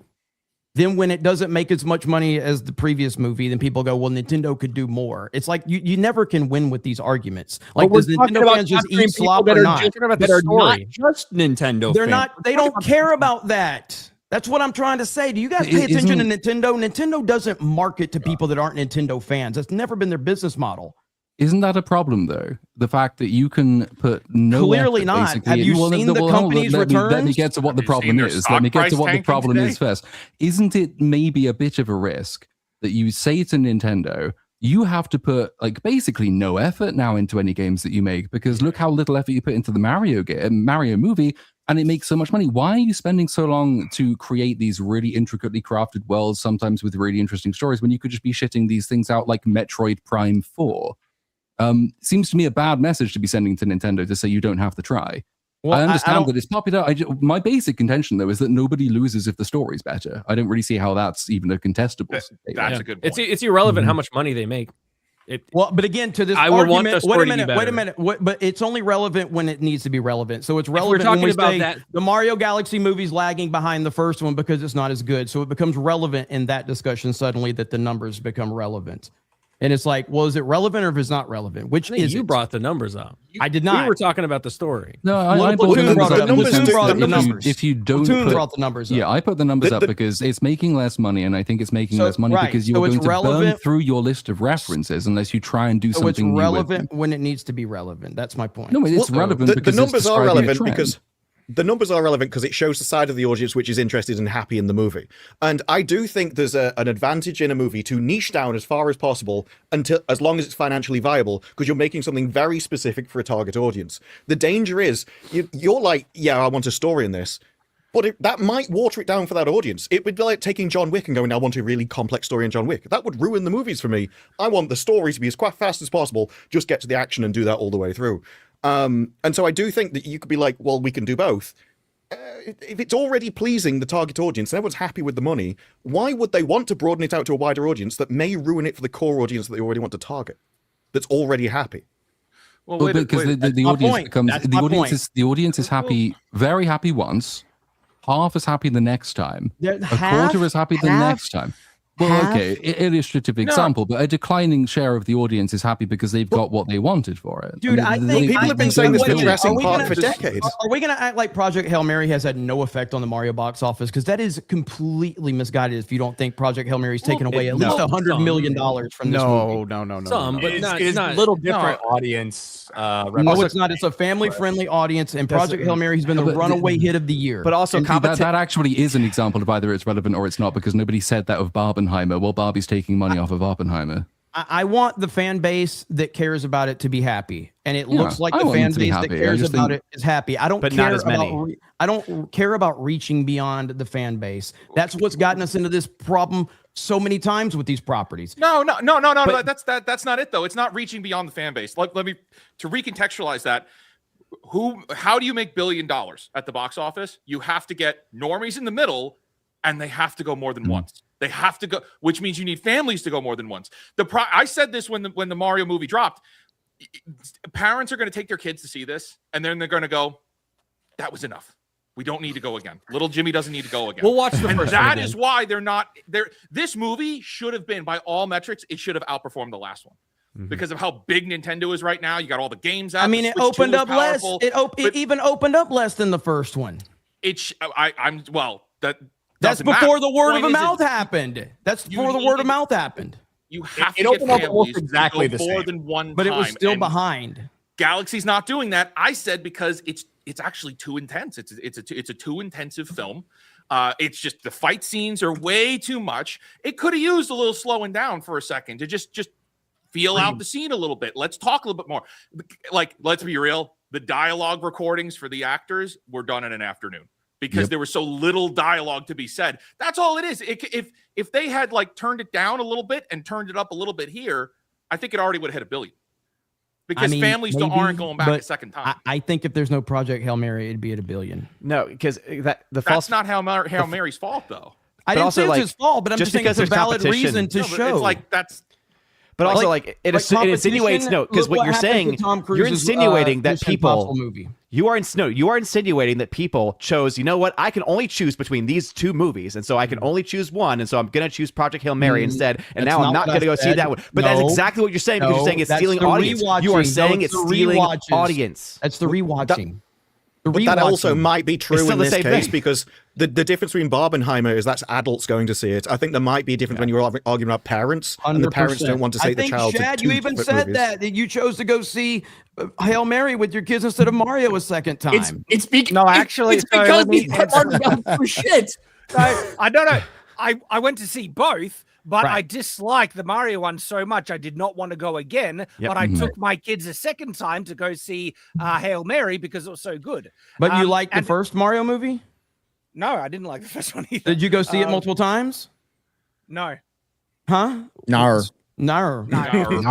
Then when it doesn't make as much money as the previous movie, then people go, well, Nintendo could do more. It's like you never can win with these arguments. Like, does Nintendo fans just eat slop or not? That are not just Nintendo. They're fans. not. They don't care about that. That's what I'm trying to say. Do you guys pay attention to Nintendo? Nintendo doesn't market to people that aren't Nintendo fans. That's never been their business model. Isn't that a problem, though? The fact that you can put no Clearly effort, not. basically, Have you seen the company's returns? Let me get to what the problem is. Let me get to what the problem is first. Isn't it maybe a bit of a risk that you say to Nintendo, you have to put like basically no effort now into any games that you make, because look how little effort you put into the Mario movie, and it makes so much money. Why are you spending so long to create these really intricately crafted worlds, sometimes with really interesting stories, when you could just be shitting these things out like Metroid Prime 4? Seems to me a bad message to be sending to Nintendo to say you don't have to try. Well, I understand that it's popular. My basic contention, though, is that nobody loses if the story's better. I don't really see how that's even a contestable statement. That's a good point. It's irrelevant how much money they make. But again, to this I would want argument, the story to be wait a better. minute. But it's only relevant when it needs to be relevant. So it's relevant talking when we about say that- the Mario Galaxy movie's lagging behind the first one because it's not as good. So it becomes relevant in that discussion suddenly that the numbers become relevant. And it's like, well, is it relevant or if it's not relevant? Which is you brought the numbers up? I did not. We were talking about the story. No, I brought the numbers up. If you don't brought the numbers up. Yeah, I put the numbers up because it's making less money, and I think it's making less money because you're going to burn through your list of references unless you try and do something new. It's relevant when it needs to be relevant. That's my point. No, it's relevant because the numbers are relevant because the numbers are relevant because it shows the side of the audience which is interested and happy in the movie. And I do think there's an advantage in a movie to niche down as far as possible as long as it's financially viable, because you're making something very specific for a target audience. The danger is you're like, yeah, I want a story in this, but that might water it down for that audience. It would be like taking John Wick and going, I want a really complex story in John Wick. That would ruin the movies for me. I want the story to be as fast as possible, just get to the action and do that all the way through. And so I do think that you could be like, well, we can do both. If it's already pleasing the target audience and everyone's happy with the money, why would they want to broaden it out to a wider audience that may ruin it for the core audience that they already want to target, that's already happy? Well, because the audience becomes the audience is happy, very happy once, half as happy the next time, a quarter as happy the next time. Well, okay, illustrative example, but a declining share of the audience is happy because they've got what they wanted for it. Dude, I think people have been saying this for Jurassic Park for decades. Are we going to act like Project Hail Mary has had no effect on the Mario box office? Because that is completely misguided if you don't think Project Hail Mary's taken away at least $100 million from this movie. No. Some, but it's a little different audience. No, it's not. It's a family-friendly audience, and Project Hail Mary has been the runaway hit of the year. But also, that actually is an example of either it's relevant or it's not, because nobody said that of Barbenheimer. Well, Barbie's taking money off of Oppenheimer. I want the fan base that cares about it to be happy, and it looks like the fan base that cares about it is happy. I don't care about. I don't care about reaching beyond the fan base. That's what's gotten us into this problem so many times with these properties. No. That's not it though. It's not reaching beyond the fan base. Let me to recontextualize that. How do you make $1 billion at the box office? You have to get normies in the middle, and they have to go more than once. They have to go, which means you need families to go more than once. I said this when the Mario movie dropped. Parents are going to take their kids to see this, and then they're going to go, that was enough. We don't need to go again. Little Jimmy doesn't need to go again. We'll watch the first one. And that is why they're not there. This movie should have been, by all metrics, it should have outperformed the last one. Because of how big Nintendo is right now. You got all the games out. I mean, it opened up less. It even opened up less than the first one. That's before the word of mouth happened. That's before the word of mouth happened. You have to get families exactly to go more than one but time. It was still behind. Galaxy's not doing that. I said because it's actually too intense. It's a too intensive film. It's just the fight scenes are way too much. It could have used a little slowing down for a second to just feel out the scene a little bit. Let's talk a little bit more. Like, let's be real. The dialogue recordings for the actors were done in an afternoon. Because there was so little dialogue to be said. That's all it is. If they had like turned it down a little bit and turned it up a little bit here, I think it already would have hit $1 billion. Because families aren't going back a second time. I think if there's no Project Hail Mary, it'd be at $1 billion. No, because that's not Hail Mary's fault, though. I didn't say it's his fault, but I'm just saying it's a valid reason to show. It's like that's. But also, it insinuates because what you're saying, you're insinuating that people. You are insinuating that people chose. You know what? I can only choose between these two movies, and so I can only choose one, and so I'm going to choose Project Hail Mary instead. And now I'm not going to go see that one. But that's exactly what you're saying because you're saying it's stealing audience. You are saying it's stealing audience. That's the rewatching. But that also might be true in this case because the difference between Barbenheimer is that's adults going to see it. I think there might be a difference when you're arguing about parents 100%. And the parents don't want to take the child Shad, to you even said movies. that you chose to go see Hail Mary with your kids instead of Mario a second time. It's because we for shit. I don't know. I went to see both. But I dislike the Mario one so much, I did not want to go again. But I took my kids a second time to go see Hail Mary because it was so good. But you liked the first Mario movie? No, I didn't like the first one either. Did you go see it multiple times? No. Huh? No. Wait a minute.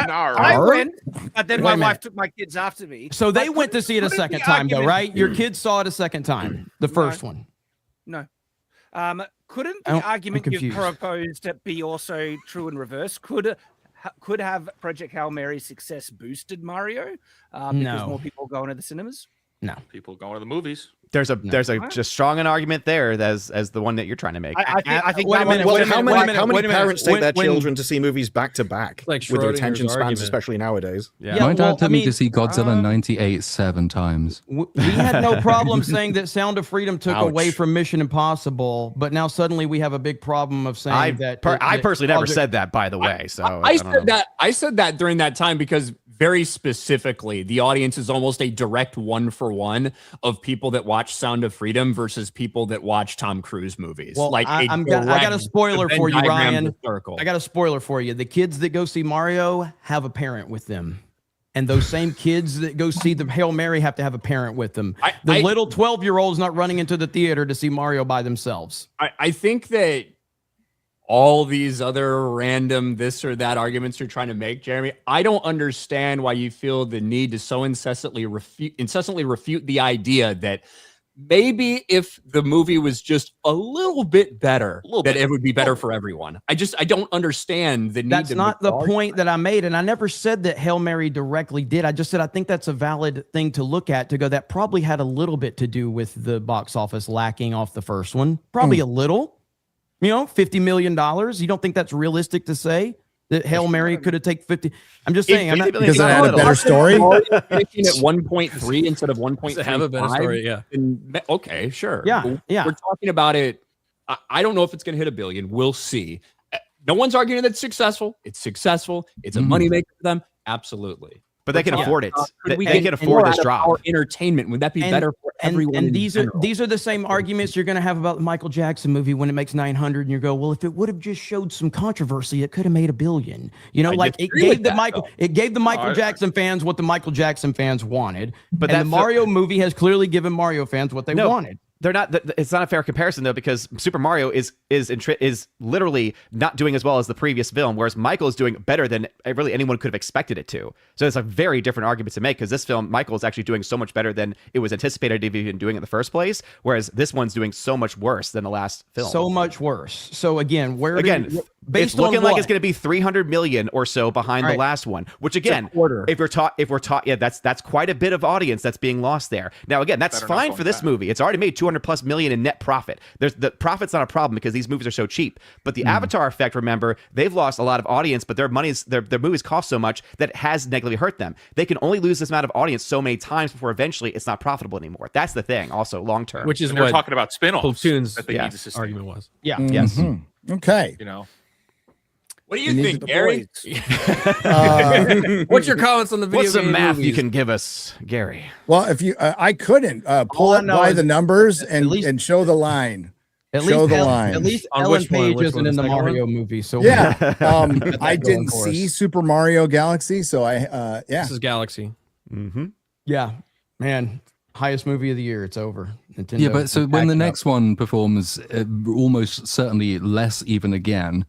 I went, but then my wife took my kids after me. So they went to see it a second time, though, right? Your kids saw it a second time, the first one. No. Couldn't the argument you've proposed be also true in reverse? Could have Project Hail Mary's success boosted Mario because more people go into the cinemas? No, people going to the movies. There's a just strong an argument there as the one that you're trying to make. I think. How many parents take their children to see movies back to back with their attention spans, especially nowadays? My dad took me to see Godzilla 98 7 times. We had no problem saying that Sound of Freedom took away from Mission Impossible, but now suddenly we have a big problem of saying I personally never said that, by the way. So I said that during that time because very specifically, the audience is almost a direct 1-for-1 of people that watch Sound of Freedom versus people that watch Tom Cruise movies. Well, like I got a spoiler for you, Ryan. Circle. I got a spoiler for you. The kids that go see Mario have a parent with them. And those same kids that go see the Hail Mary have to have a parent with them. The little 12-year-old's not running into the theater to see Mario by themselves. I think that all these other random this or that arguments you're trying to make, Jeremy, I don't understand why you feel the need to so incessantly refute the idea that maybe if the movie was just a little bit better, it would be better for everyone. I don't understand the need. That's to not the point that I made. And I never said that Hail Mary directly did. I just said, I think that's a valid thing to look at, to go, that probably had a little bit to do with the box office lacking off the first one. Probably a little, $50 million. You don't think that's realistic to say? That Hail Mary could have taken 50. I'm just saying. I'm not, because it had a better story. Making it 1.3 instead of 1.3. Have a better story, yeah. Okay, sure. Yeah. We're talking about it. I don't know if it's going to hit $1 billion. We'll see. No one's arguing that it's successful. It's successful. It's a moneymaker for them. Absolutely. But they can afford it. They can afford this drop. Our entertainment, would that be better for everyone? And these are the same arguments you're going to have about the Michael Jackson movie when it makes 900, and you go, well, if it would have just showed some controversy, it could have made $1 billion. It gave the Michael Jackson fans what the Michael Jackson fans wanted. But the Mario movie has clearly given Mario fans what they wanted. They're not. It's not a fair comparison though, because Super Mario is literally not doing as well as the previous film, whereas Michael is doing better than really anyone could have expected it to. So it's a very different argument to make, because this film, Michael is actually doing so much better than it was anticipated to be doing in the first place, whereas this one's doing so much worse than the last film. So much worse. So again, it's looking like it's going to be 300 million or so behind the last one, which again, if we're taught, that's quite a bit of audience that's being lost there. Now again, that's fine for this movie. It's already made 200+ million in net profit. The profit's not a problem because these movies are so cheap. But the Avatar effect, remember, they've lost a lot of audience, but their movies cost so much that it has negatively hurt them. They can only lose this amount of audience so many times before eventually it's not profitable anymore. That's the thing. Also, long term, which is what they're talking about spin-offs. Platoon's that they need to sustain. argument was. Yeah. Yes. Okay. What do you think, Gary? What's your comments on the video? What's some game math movies? you can give us, Gary? Well, if you, I couldn't pull up by the numbers and show the line. At least Ellen Page isn't in the Mario movie. So I didn't see Super Mario Galaxy, so This is Galaxy. Yeah, man. Highest movie of the year. It's over. Nintendo. Yeah, but so when the next one performs almost certainly less even again,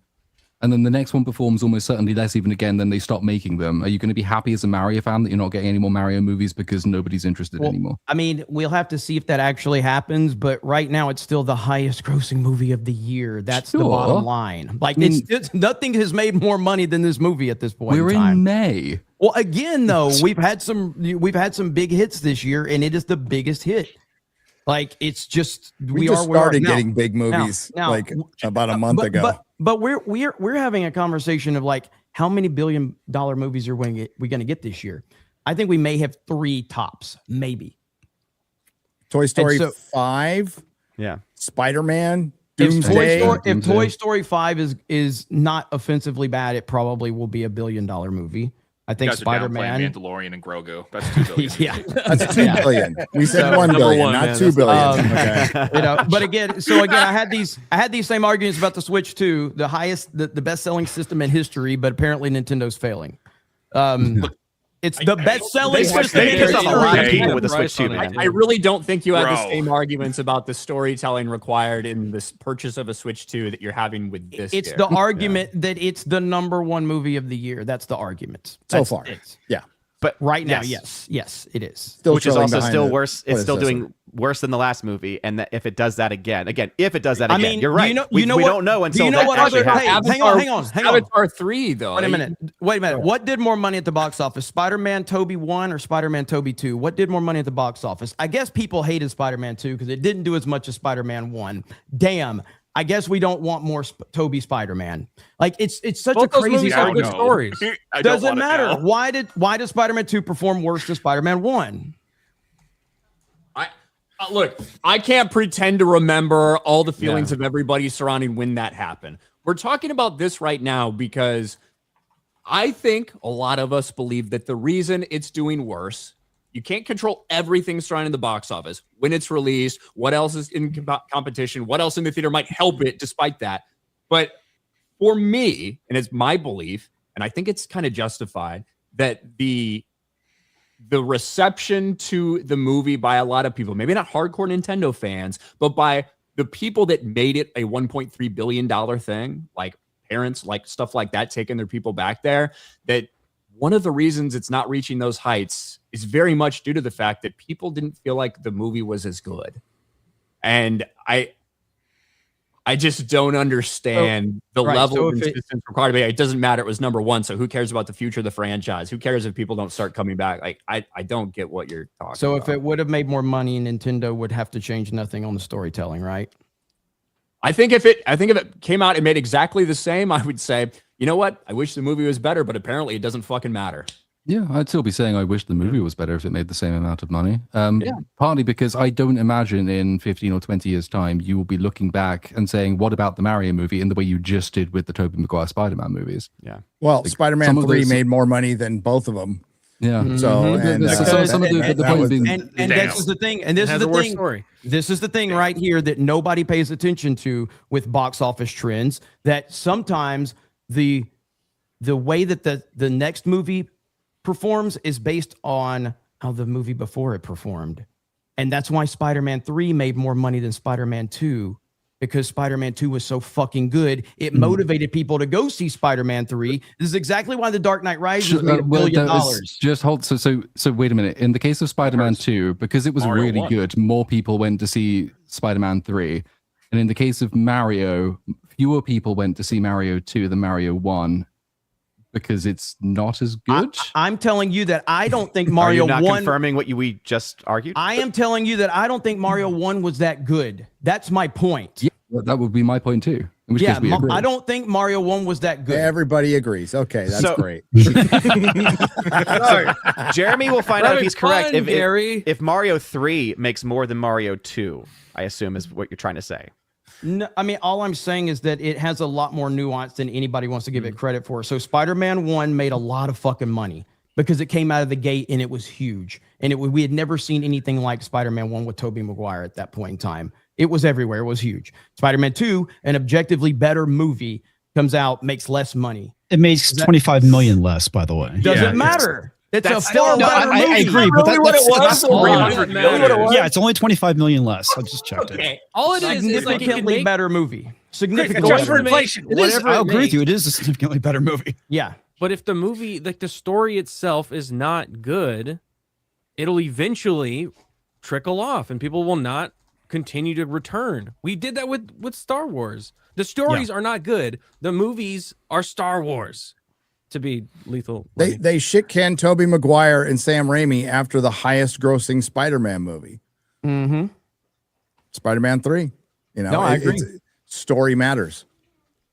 and then the next one performs almost certainly less even again, then they stop making them. Are you going to be happy as a Mario fan that you're not getting any more Mario movies because nobody's interested anymore? I mean, we'll have to see if that actually happens, but right now it's still the highest grossing movie of the year. That's the bottom line. Like, it's nothing has made more money than this movie at this point. We're in May. Well, again, though, we've had some big hits this year, and it is the biggest hit. Like, it's just we just started getting big movies like about a month ago. But we're having a conversation of like, how many $1 billion movies are we going to get this year? I think we may have 3 tops, maybe. Toy Story 5, Spider-Man, Doomsday. If Toy Story 5 is not offensively bad, it probably will be $1 billion movie. I think Spider-Man, Mandalorian, and Grogu. That's $2 billion. Yeah, that's $2 billion. We said $1 billion, not $2 billion. Okay. But again, I had these same arguments about the Switch 2, the highest, the best-selling system in history, but apparently Nintendo's failing. It's the best-selling system in history. A lot of people with the Switch 2, man. I really don't think you have the same arguments about the storytelling required in this purchase of a Switch 2 that you're having with this. It's the argument that it's the #1 movie of the year. That's the argument. So far. Yeah. But right now, yes, it is. Still which is also still worse. It's still predecessor. doing worse than the last movie. And that if it does that again, if it does that again, I mean, you're right. We don't know until that actually happens. Hang on. Avatar 3, though. Wait a minute. What did more money at the box office? Spider-Man Toby 1 or Spider-Man Toby 2? What did more money at the box office? I guess people hated Spider-Man 2 because it didn't do as much as Spider-Man 1. Damn. I guess we don't want more Toby Spider-Man. Like, it's such a crazy good stories. Doesn't matter. Why did Spider-Man 2 perform worse than Spider-Man 1? Look, I can't pretend to remember all the feelings of everybody surrounding when that happened. We're talking about this right now because I think a lot of us believe that the reason it's doing worse, you can't control everything surrounding the box office, when it's released, what else is in competition, what else in the theater might help it despite that. But for me, and it's my belief, and I think it's kind of justified, that the reception to the movie by a lot of people, maybe not hardcore Nintendo fans, but by the people that made it a $1.3 billion thing, like parents, like stuff like that, taking their people back there, that one of the reasons it's not reaching those heights is very much due to the fact that people didn't feel like the movie was as good. And I just don't understand the level of insistence required. It doesn't matter. It was number one. So who cares about the future of the franchise? Who cares if people don't start coming back? Like, I don't get what you're talking about. So if it would have made more money, Nintendo would have to change nothing on the storytelling, right? I think if it came out and made exactly the same, I would say, you know what? I wish the movie was better, but apparently it doesn't fucking matter. Yeah, I'd still be saying I wish the movie was better if it made the same amount of money. Partly because I don't imagine in 15 or 20 years' time you will be looking back and saying, what about the Mario movie, in the way you just did with the Tobey Maguire Spider-Man movies. Yeah. Well, like, Spider-Man 3 made more money than both of them. Yeah. So, the point being, and this is the thing, and this is the thing. Story. This is the thing right here that nobody pays attention to with box office trends. That sometimes the way that the next movie performs is based on how the movie before it performed, and that's why Spider-Man 3 made more money than Spider-Man 2. Because Spider-Man 2 was so fucking good, it motivated people to go see Spider-Man 3. This is exactly why The Dark Knight Rises made $1 billion. Just hold. So wait a minute. In the case of Spider-Man 2, because it was Mario really 1. good, more people went to see Spider-Man 3. And in the case of Mario, fewer people went to see Mario 2 than Mario 1 because it's not as good. I'm telling you that I don't think Mario 1... Are you not confirming what we just argued? I am telling you that I don't think Mario 1 was that good. That's my point. Yeah, that would be my point too. In which case we agree. I don't think Mario 1 was that good. Everybody agrees. Okay, that's great. Jeremy will find out if he's correct. Fun, If Mario 3 makes more than Mario 2, I assume is what you're trying to say. No, I mean, all I'm saying is that it has a lot more nuance than anybody wants to give it credit for. So Spider-Man 1 made a lot of fucking money because it came out of the gate and it was huge. And we had never seen anything like Spider-Man 1 with Tobey Maguire at that point in time. It was everywhere. It was huge. Spider-Man 2, an objectively better movie, comes out, makes less money. It makes 25 million less, by the way. Doesn't matter. It's a far better movie. I agree, but that's all that matters. Yeah, it's only 25 million less. I just checked it. All it is like it significantly can make better movie. Significantly Just better. for inflation. It is. I agree with you. It is a significantly better movie. Yeah. But if the movie, like the story itself, is not good, it'll eventually trickle off, and people will not continue to return. We did that with Star Wars. The stories are not good. The movies are Star Wars. To be lethal. They shit canned Tobey Maguire and Sam Raimi after the highest grossing Spider-Man movie. Mm-hmm. Spider-Man 3. You know, no, I agree. Story matters.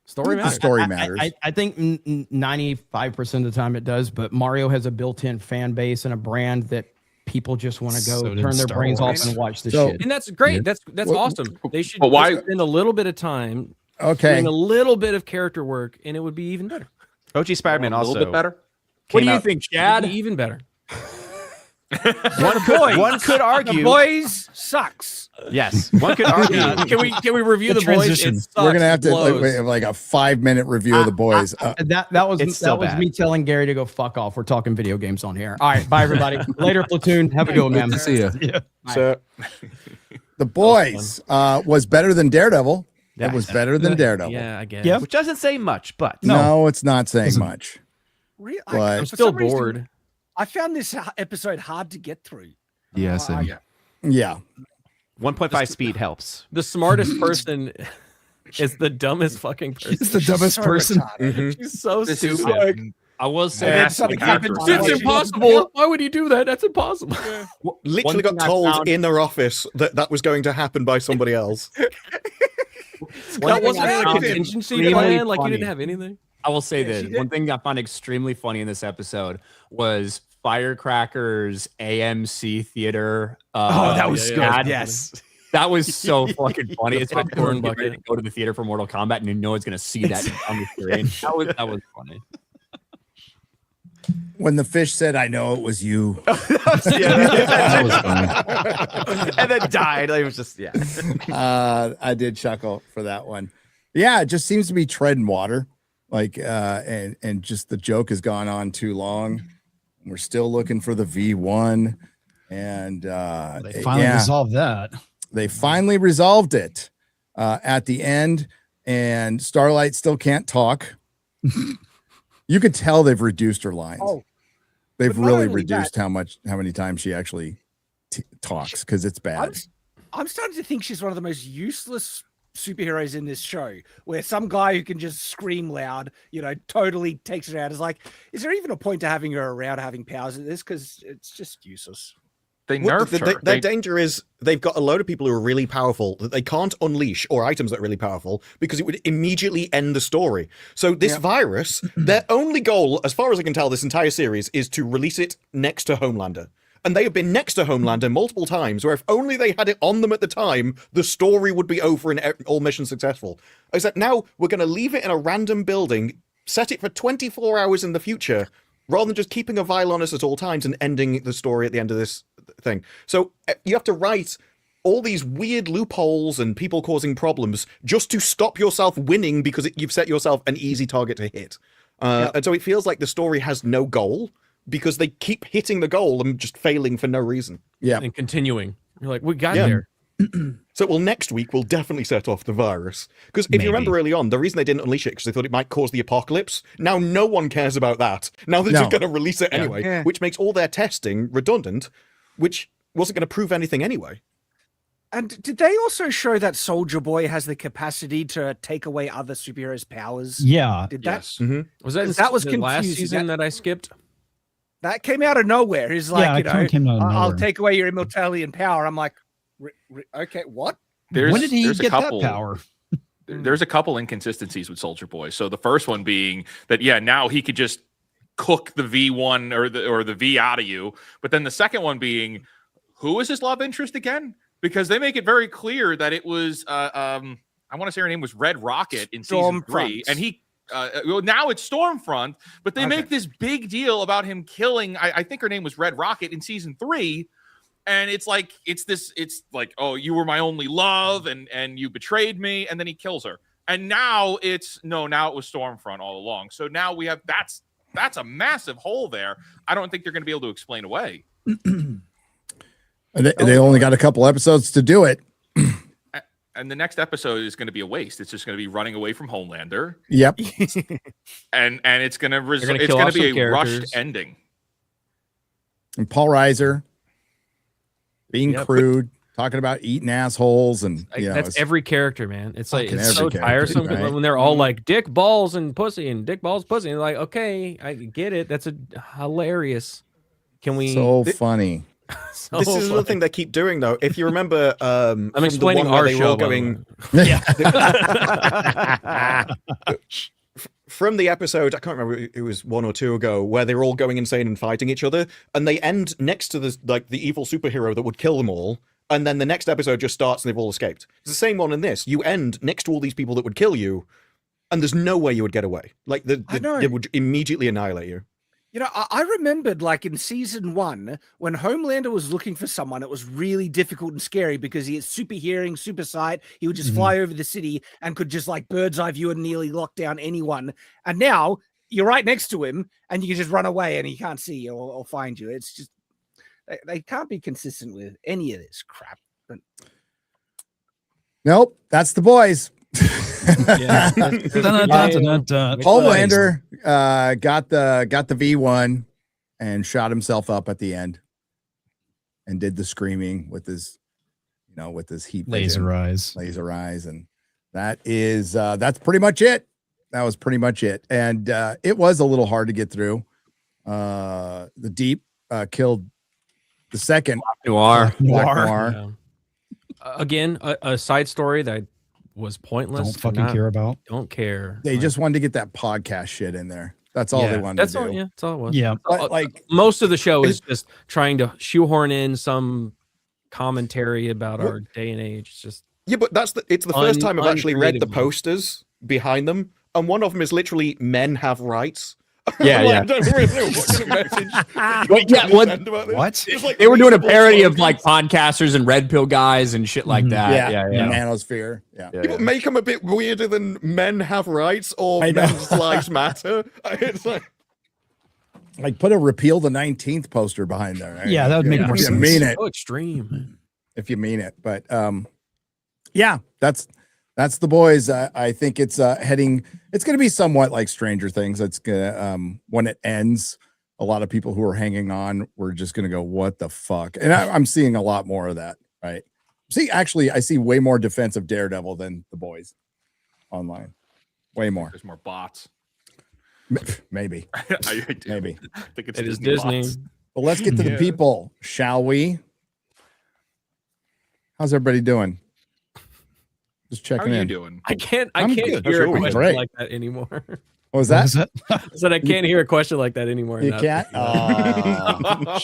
Story matters. Story matters. I think 95% of the time it does, but Mario has a built-in fan base and a brand that people just want to go turn their brains off and watch the shit. And that's great. That's awesome. They should spend a little bit of time doing a little bit of character work, and it would be even better. OG Spider-Man also a little bit better. What do you think, Shad? Even better. One could argue. The Boys sucks. Yes, one could argue. Can we review the Boys? We're gonna have to like a 5-minute review of the Boys. That was me telling Gary to go fuck off. We're talking video games on here. All right, bye everybody. Later, Platoon. Have a good one, man. Good to see you. Yeah. So, the Boys was better than Daredevil. It was better than Daredevil. Yeah, I guess. Yep. Which doesn't say much, but no, it's not saying much. Really? But I'm still bored. I found this episode hard to get through. Yeah, same. Yeah. 1.5 speed helps. The smartest person is the dumbest fucking person. It's the dumbest person. She's so stupid. I will say something happened. It's impossible. Why would you do that? That's impossible. Literally got told in their office that was going to happen by somebody else. That wasn't a contingency plan. Like you didn't have anything. I will say this. One thing I found extremely funny in this episode was Firecracker's AMC theater. That was good. Yes. That was so fucking funny. It's like going to go to the theater for Mortal Kombat and you know it's going to see that on the screen. That was funny. when the fish said, "I know it was you." That was funny. And then died. It was just I did chuckle for that one. Yeah, it just seems to be treading water. Like and just the joke has gone on too long. We're still looking for the V1. And they finally resolved that. They finally resolved it at the end, and Starlight still can't talk. You could tell they've reduced her lines. Oh, they've but not really only reduced that- how many times she actually talks, because it's bad. I'm starting to think she's one of the most useless superheroes in this show, where some guy who can just scream loud, totally takes her out. Is like, is there even a point to having her around, having powers in this? Because it's just useless. They nerfed her. Their danger is they've got a load of people who are really powerful that they can't unleash, or items that are really powerful, because it would immediately end the story. So this virus, their only goal, as far as I can tell, this entire series is to release it next to Homelander. And they have been next to Homelander multiple times, where if only they had it on them at the time, the story would be over and all missions successful. Except now we're going to leave it in a random building, set it for 24 hours in the future, rather than just keeping a vial on us at all times and ending the story at the end of this thing. So you have to write all these weird loopholes and people causing problems just to stop yourself winning, because you've set yourself an easy target to hit. And so it feels like the story has no goal, because they keep hitting the goal and just failing for no reason. Yeah. And continuing. You're like, we got there. So, next week we'll definitely set off the virus. Because if you remember early on, the reason they didn't unleash it because they thought it might cause the apocalypse. Now no one cares about that. Now they're just going to release it anyway, which makes all their testing redundant, which wasn't going to prove anything anyway. And did they also show that Soldier Boy has the capacity to take away other superheroes' powers? Yeah. Did that? Was that That was the last confusing. season that I skipped? That came out of nowhere. He's like, Yeah, it kinda came out of I'll nowhere. take away your immortality and power. I'm like, okay, what? When did he there's a get couple, that power? There's a couple inconsistencies with Soldier Boy. So the first one being that, now he could just cook the V1 or the V out of you. But then the second one being, who is his love interest again? Because they make it very clear that it was, I want to say her name was Red Rocket in season 3, and he. Now it's Stormfront, but they make this big deal about him killing. I think her name was Red Rocket in season 3, and it's like oh, you were my only love, and you betrayed me, and then he kills her. And now it was Stormfront all along. So now we have that's a massive hole there. I don't think they're going to be able to explain away. They only got a couple episodes to do it. And the next episode is going to be a waste. It's just going to be running away from Homelander. Yep. and it's going to They're gonna it's kill going off to be some a characters. rushed ending. And Paul Reiser being crude, talking about eating assholes, and That's every character, man. It's like fucking it's so every character, tiresome right? when they're all like dick balls and pussy and dick balls pussy. And like, okay, I get it. That's hilarious. Can we? So funny. So this is another funny. thing they keep doing, though. If you remember, I'm from the explaining one where our they were show. all going. From the episode, I can't remember, it was 1 or 2 ago, where they were all going insane and fighting each other, and they end next to the evil superhero that would kill them all, and then the next episode just starts and they've all escaped. It's the same one in this. You end next to all these people that would kill you, and there's no way you would get away. Like they would immediately annihilate you. I remembered like in season 1 when Homelander was looking for someone, it was really difficult and scary because he had super hearing, super sight. He would just fly over the city and could just like bird's eye view and nearly lock down anyone. And now you're right next to him and you can just run away and he can't see you or find you. It's just, they can't be consistent with any of this crap. But... Nope, that's the boys. Homelander got the V1 and shot himself up at the end and did the screaming with his heat laser eyes, and that is that's pretty much it. That was pretty much it, and it was a little hard to get through. The Deep killed the second Noir. Yeah. Again, a side story that was pointless. Don't fucking care about. Don't care. They just wanted to get that podcast shit in there. That's all they wanted to do. That's all it was. Yeah. But like most of the show is just trying to shoehorn in some commentary about our day and age. It's just but it's the first time I've actually read the posters behind them, and one of them is literally "Men have rights," Yeah, Like, yeah. I don't really know what kind of message. Wait, yeah, to what? send about this. What? It's like They were doing a reasonable parody of slogans. like podcasters and red pill guys and shit like that. Yeah, Yeah. Manosphere. Yeah. Yeah, but make them a bit weirder than men have rights or I know. men's lives matter. It's like put a repeal the 19th poster behind there. Right? Yeah, that would make more if you sense. mean it. So extreme. If you mean it. But yeah, that's the boys. I think it's heading. It's going to be somewhat like Stranger Things. It's gonna when it ends, a lot of people who are hanging on, we're just gonna go, what the fuck? And I'm seeing a lot more of that. Right. Actually, I see way more defense of Daredevil than the boys online. Way more. There's more bots. Maybe. Maybe. I think it's It is Disney. Disney. bots. Well, let's get to the people, shall we? How's everybody doing? Just How checking are you in. doing? I can't I'm hear good. a Sure, question great. like that anymore. What was that? What is that? I said I can't hear a question like that anymore. You Now. can't? Oh.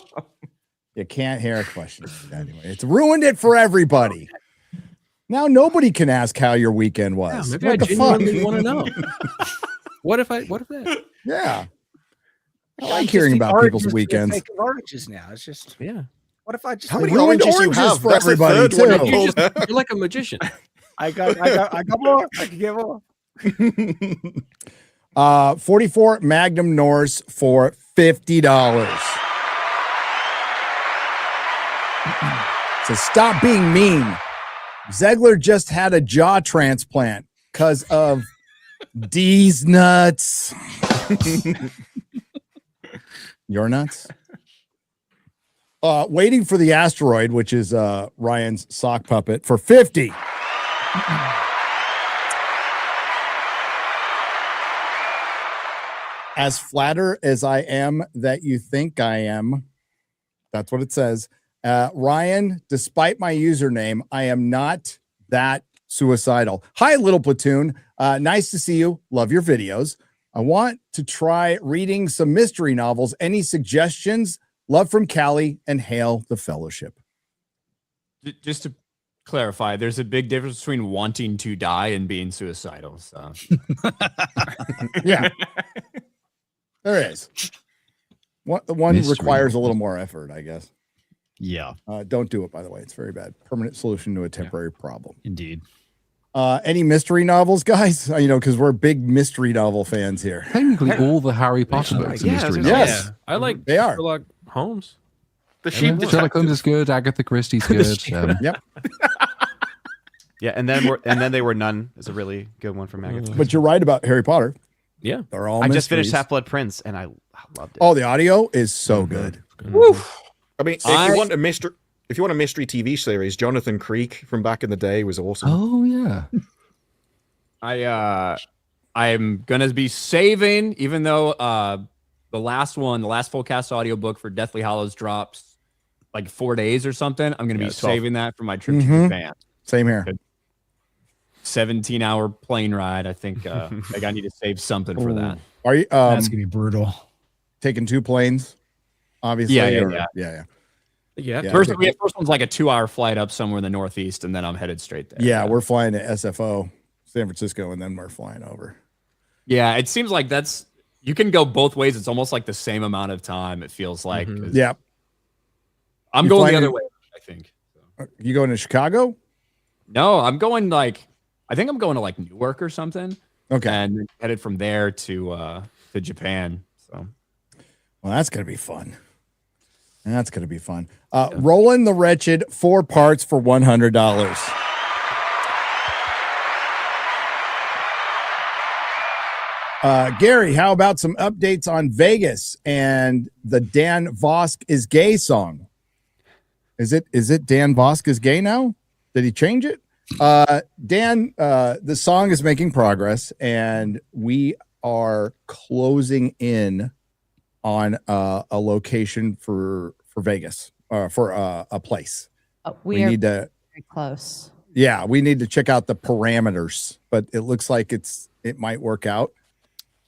You can't hear a question. Anyway, it's ruined it for everybody. Now nobody can ask how your weekend Yeah, was. maybe What I the fuck? genuinely want to know. What if that? Yeah. I I'm like just hearing the about oranges people's for the weekends. sake of oranges now. It's just Yeah. what if I just How many ruined oranges you oranges have? for That's the everybody, third one too. you pulled out. You're like a magician. I got more. I can get more. 44 Magnum Norse for $50. So stop being mean. Zegler just had a jaw transplant because of D's nuts. Your nuts? Waiting for the asteroid, which is Ryan's sock puppet, for 50. As flatter as I am that you think I am. That's what it says. Ryan, despite my username, I am not that suicidal. Hi, Little Platoon. Nice to see you. Love your videos. I want to try reading some mystery novels. Any suggestions? Love from Callie and hail the fellowship. Just to clarify, there's a big difference between wanting to die and being suicidal. So Yeah. There is. One Mystery requires a little more effort, I guess. Yeah, Don't do it, by the way. It's very bad. Permanent solution to a temporary problem. indeed. Any mystery novels, guys? Because we're big mystery novel fans here. Technically, all the Harry Potter books are mystery novels. Yes. I like They are. Sherlock Holmes. The sheep Sherlock detective. Holmes is good. Agatha Christie's good. Yep. Yeah, and then they were none is a really good one from Agatha. But you're right about Harry Potter. Yeah. They're all I just finished mysteries. Half-Blood Prince and I loved it. Oh, the audio is so good. I mean, if you want a mystery TV series, Jonathan Creek from back in the day was awesome. Oh yeah. I'm gonna be saving, even though the last full cast audiobook for Deathly Hallows drops like 4 days or something. I'm gonna be 12. saving that for my trip to Mhm. Japan. Same here. 17-hour plane ride. I think like I need to save something for that. Are you That's gonna be brutal. taking 2 planes? Obviously. Yeah. Yeah. Yeah. First one's like a 2-hour flight up somewhere in the Northeast, and then I'm headed straight there. Yeah, we're flying to SFO, San Francisco, and then we're flying over. Yeah, it seems like you can go both ways. It's almost like the same amount of time. It feels like. Yeah. I'm You going the flying- other way, I think. You going to Chicago? No, I'm going I think I'm going to like Newark or something. Okay. And headed from there to Japan. So Well, that's going to be fun. That's going to be fun. Roland the Wretched, 4 parts for $100. Gary, how about some updates on Vegas and the Dan Vosk is gay song? Is it Dan Vosk is gay now? Did he change it? Dan, the song is making progress, and we are closing in on a location for Vegas, for a place. We are need to very close. Yeah, we need to check out the parameters, but it looks like it might work out.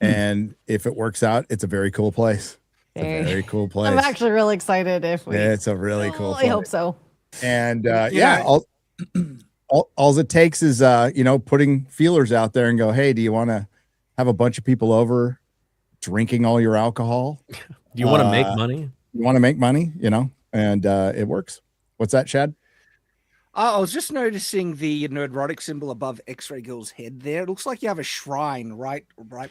And if it works out, it's a very cool place. It's a very cool place. I'm actually really excited if we. It's a really cool I place. hope so. And all it takes is putting feelers out there and go, hey, do you want to have a bunch of people over drinking all your alcohol. Do you want to make money? You want to make money, and it works. What's that, Shad? I was just noticing the Nerdrotic symbol above X-Ray Girl's head there. It looks like you have a shrine right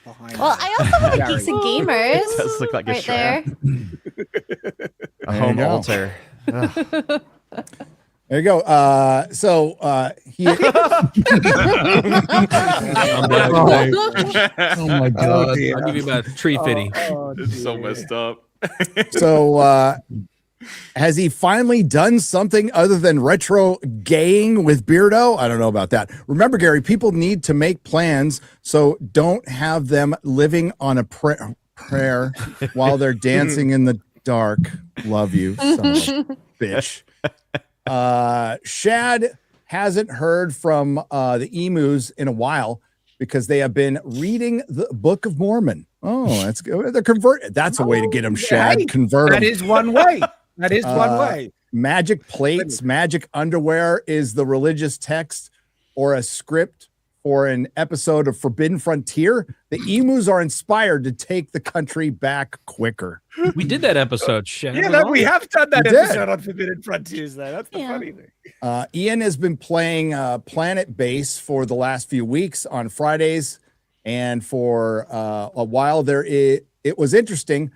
behind. Well, I also have a Gary. Geeks and Gamers. It does look like a right shrine. there. A home altar. There you go. He. Oh my god! I'll give you about tree fitty. It's so messed up. So, has he finally done something other than retro gaying with Beardo? I don't know about that. Remember, Gary, people need to make plans, so don't have them living on a prayer while they're dancing in the dark. Love you, son of a bitch. Shad hasn't heard from the emus in a while because they have been reading the Book of Mormon. Oh, that's good. They're converted. That's a way to get them, Shad. Hey, Convert that them. is one way. That is one way. Magic plates, magic underwear is the religious text or a script for an episode of Forbidden Frontier. The emus are inspired to take the country back quicker. We did that episode, Shad. Yeah, we have done that We did. episode on Forbidden Frontiers. Though that's the funny thing. Ian has been playing Planet Base for the last few weeks on Fridays, and for a while there, it was interesting.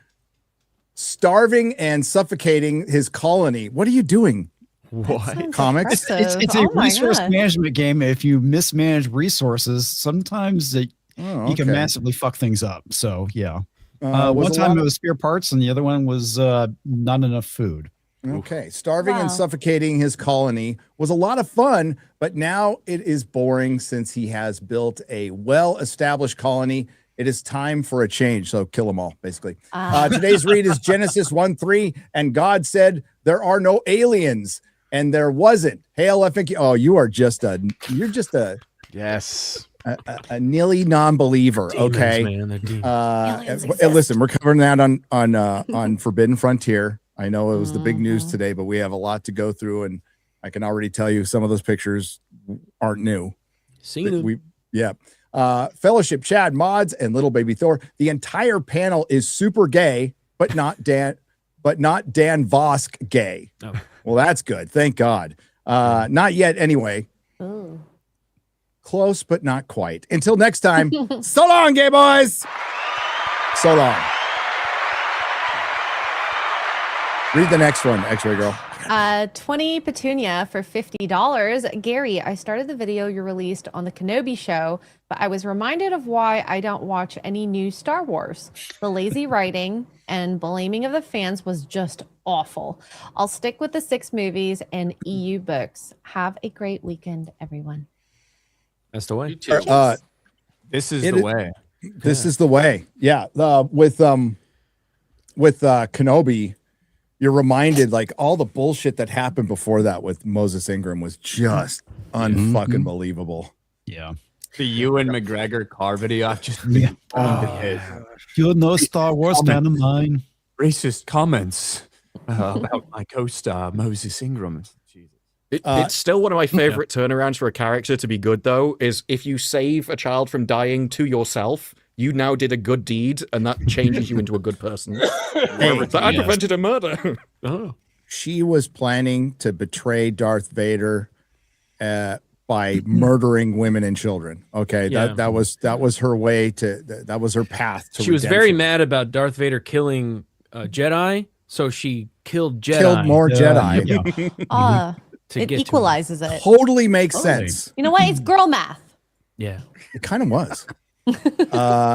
Starving and suffocating his colony. What are you doing? What? Comics? It's a resource management game. If you mismanage resources, sometimes you can massively fuck things up. So yeah. One time it was spare parts, and the other one was not enough food. Okay. Starving and suffocating his colony was a lot of fun, but now it is boring since he has built a well-established colony. It is time for a change. So kill them all, basically. Today's read is Genesis 1:3, and God said, there are no aliens. And there wasn't. Hail FNT. Oh, you're just a yes. A nearly non-believer. Demons, okay. man, Listen, we're covering that on Forbidden Frontier. I know it was the big news today, but we have a lot to go through, and I can already tell you some of those pictures aren't new. Seen them. Fellowship, Chad, Mods, and Little Baby Thor. The entire panel is super gay, but not Dan Vosk gay. Oh. Well, that's good. Thank God. Not yet, anyway. Ooh. Close, but not quite. Until next time, so long, gay boys. So long. Read the next one, X-Ray Girl. 20 Petunia for $50. Gary, I started the video you released on the Kenobi show, but I was reminded of why I don't watch any new Star Wars. The lazy writing and blaming of the fans was just awful. I'll stick with the 6 movies and EU books. Have a great weekend, everyone. That's the way. This is the way. This is the way. Yeah. With Kenobi, you're reminded like all the bullshit that happened before that with Moses Ingram was just unfucking believable. Yeah. The Ewan McGregor car video. I've just You're no Star Wars fan of mine. Racist comments about my co-star Moses Ingram. It's still one of my favorite turnarounds for a character to be good, though, is if you save a child from dying to yourself, you now did a good deed, and that changes you into a good person. I prevented a murder. She was planning to betray Darth Vader by murdering women and children. Okay, Yeah. that was her way to. That was her path to. She was very redemption. mad about Darth Vader killing Jedi, so she killed Jedi. Killed more Jedi. It get to equalizes it. Totally makes sense. You know what? It's girl math. Yeah, it kind of was.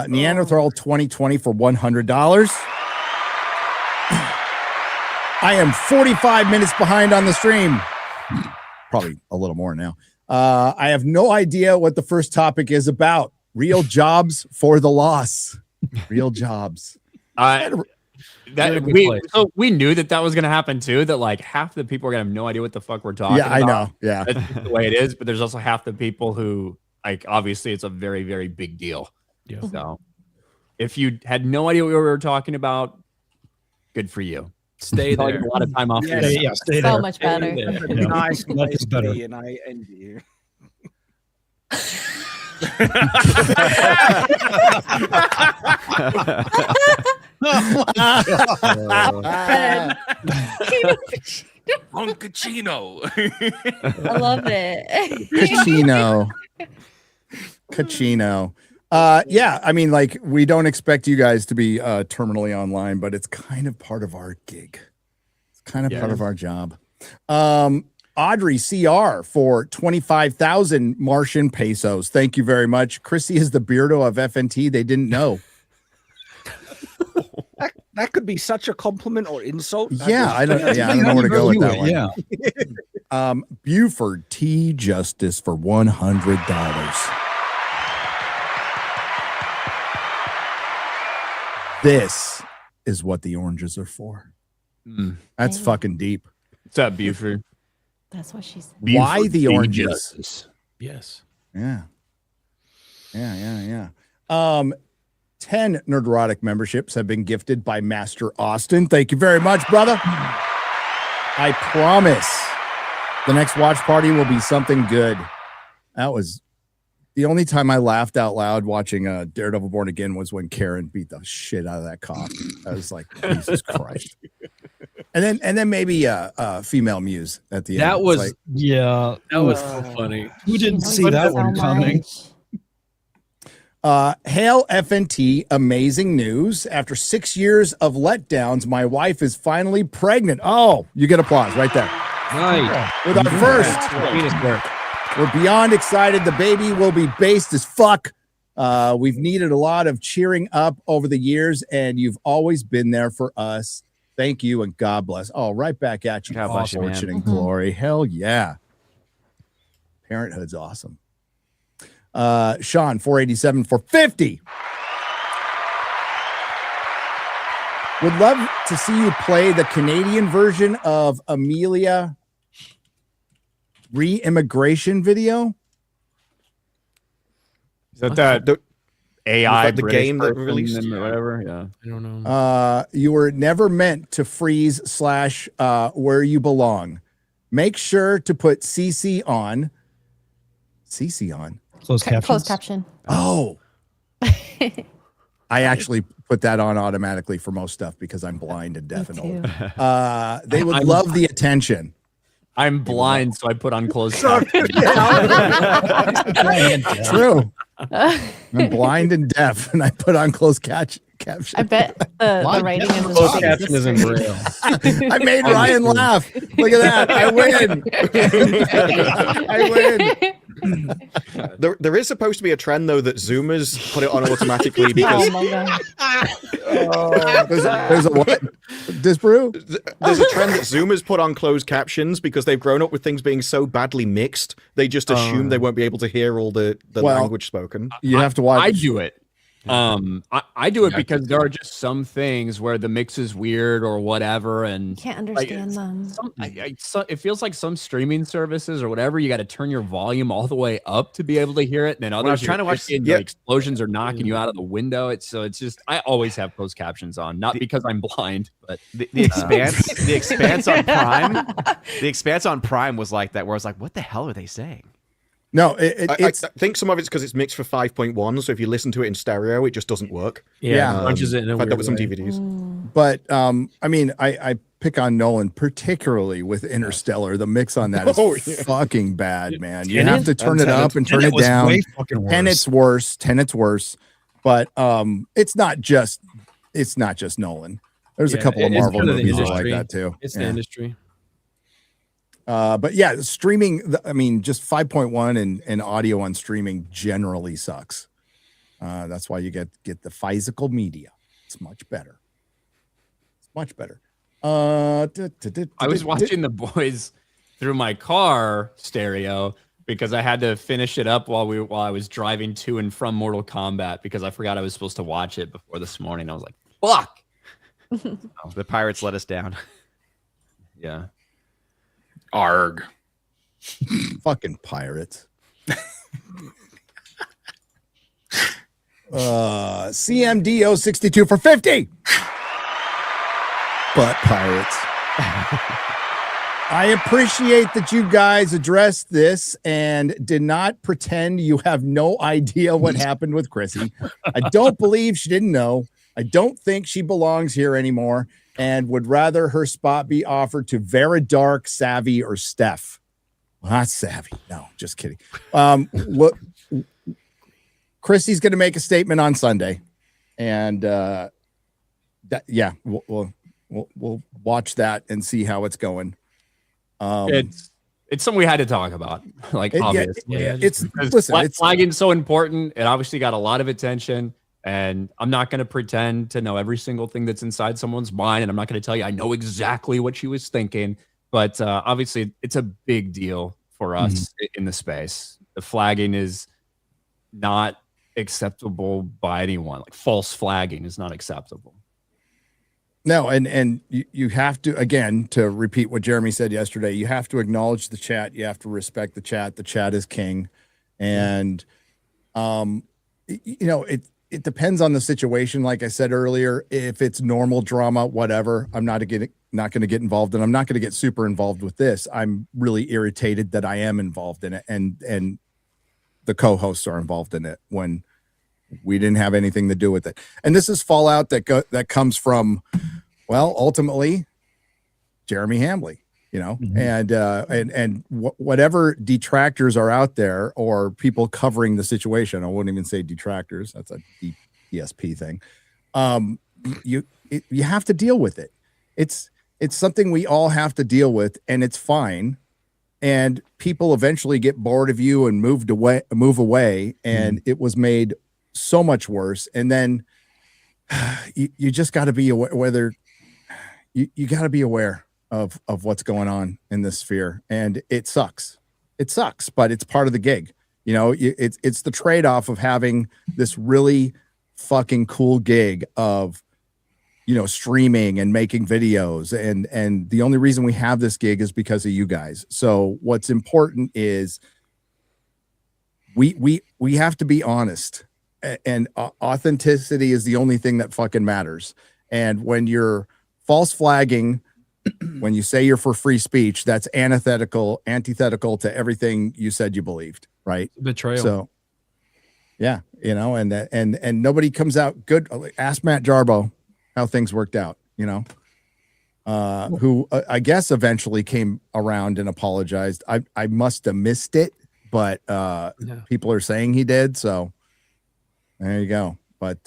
Neanderthal 2020 for $100. I am 45 minutes behind on the stream. Probably a little more now. I have no idea what the first topic is about. Real jobs for the loss. Real jobs. We knew that was going to happen too. That like half the people are going to have no idea what the fuck we're talking about. I know. Yeah, that's just the way it is. But there's also half the people who like obviously it's a very very big deal. Yeah. So if you had no idea what we were talking about, good for you. Stay Probably there. a lot of time off. Stay So there. much better. Nice place to better. be, and I envy you. Moncachino. I love it. Cachino. Yeah, I mean, like, we don't expect you guys to be terminally online, but it's kind of part of our gig. It's kind of part of our job. Audrey CR for 25,000 Martian pesos. Thank you very much. Chrissy is the Beardo of FNT. They didn't know. That could be such a compliment or insult. Yeah, I don't know where to go with that one. Yeah. Buford T Justice for $100. This is what the oranges are for. That's fucking deep. What's up, Buford? That's what she said. Why the oranges? Yes. Yeah. 10 Nerdrotic memberships have been gifted by Master Austin. Thank you very much, brother. I promise the next watch party will be something good. That was the only time I laughed out loud watching Daredevil Born Again was when Karen beat the shit out of that cop. I was like, Jesus Christ. And then maybe female muse at the end. That was like, that was so funny. Who didn't see that one coming? Hail FNT, amazing news. After 6 years of letdowns, my wife is finally pregnant. Oh, you get applause right there. Nice. With our first. We're beyond excited. The baby will be based as fuck. We've needed a lot of cheering up over the years, and you've always been there for us. Thank you, and God bless. Oh, right back at you. God bless you, man. Fortune and glory. Hell yeah. Parenthood's awesome. Sean, 487 for 50. Would love to see you play the Canadian version of Amelia re-immigration video. Is that the AI the British game that person released or whatever? Yeah, I don't know. You were never meant to freeze / where you belong. Make sure to put CC on. CC on. Closed caption. Oh. I actually put that on automatically for most stuff because I'm blind and deaf and old. They would love the attention. I'm blind, so I put on closed caption. True. I'm blind and deaf, and I put on closed caption. I bet the rating is Closed caption is in braille. I made Ryan laugh. Look at that. I win. I win. There is supposed to be a trend though that Zoomers put it on automatically because there's a what? Disprove? There's a trend that Zoomers put on closed captions because they've grown up with things being so badly mixed. They just assume they won't be able to hear all the language spoken. You have to watch. I do it. I do it because there are just some things where the mix is weird or whatever, and can't understand them. It feels like some streaming services or whatever, you got to turn your volume all the way up to be able to hear it. And then others, I was trying to watch, the explosions are knocking you out of the window. It's just I always have closed captions on, not because I'm blind, but the Expanse on Prime, the Expanse on Prime was like that, where I was like, what the hell are they saying? No, I think some of it's because it's mixed for 5.1, so if you listen to it in stereo, it just doesn't work. Punches it in a I've had that with some way. DVDs. But I mean, I pick on Nolan, particularly with Interstellar. The mix on that is fucking bad, man. You have to turn it up and turn it down. Tenet's worse. But it's not just Nolan. There's a couple of Marvel movies that are like that too. It's the industry. But yeah, streaming, I mean, just 5.1 and audio on streaming generally sucks. That's why you get the physical media. It's much better. I was watching The Boys through my car stereo because I had to finish it up while I was driving to and from Mortal Kombat because I forgot I was supposed to watch it before this morning. I was like, fuck. The pirates let us down. Yeah. Arg. Fucking pirates. CMDO62 for 50. But pirates. I appreciate that you guys addressed this and did not pretend you have no idea what happened with Chrissy. I don't believe she didn't know. I don't think she belongs here anymore and would rather her spot be offered to Vera Dark, Savvy, or Steph. Well, not Savvy. No, just kidding. Look, Chrissy's going to make a statement on Sunday, and we'll watch that and see how it's going. It's something we had to talk about. Like, obviously, flagging's so important. It obviously got a lot of attention, and I'm not going to pretend to know every single thing that's inside someone's mind, and I'm not going to tell you I know exactly what she was thinking. But obviously, it's a big deal for us in the space. The flagging is not acceptable by anyone. Like, false flagging is not acceptable. No, and you have to, again, to repeat what Jeremy said yesterday, you have to acknowledge the chat. You have to respect the chat. The chat is king. And, it depends on the situation. Like I said earlier, if it's normal drama, whatever, I'm not going to get involved, and I'm not going to get super involved with this. I'm really irritated that I am involved in it, and the co-hosts are involved in it when we didn't have anything to do with it. And this is fallout that comes from, well, ultimately, Jeremy Hambley, and whatever detractors are out there or people covering the situation. I wouldn't even say detractors. That's a DSP thing. You have to deal with it. It's something we all have to deal with, and it's fine. And people eventually get bored of you and move away. And it was made so much worse. And then you just got to be aware, you got to be aware of what's going on in this sphere. And it sucks, but it's part of the gig. It's the trade-off of having this really fucking cool gig of, streaming and making videos. And the only reason we have this gig is because of you guys. So what's important is we have to be honest. And authenticity is the only thing that fucking matters. And when you're false flagging, when you say you're for free speech, that's antithetical to everything you said you believed, right? Betrayal. So, yeah, and nobody comes out good. Ask Matt Jarbo how things worked out, who I guess eventually came around and apologized. I must have missed it, but people are saying he did. So there you go. But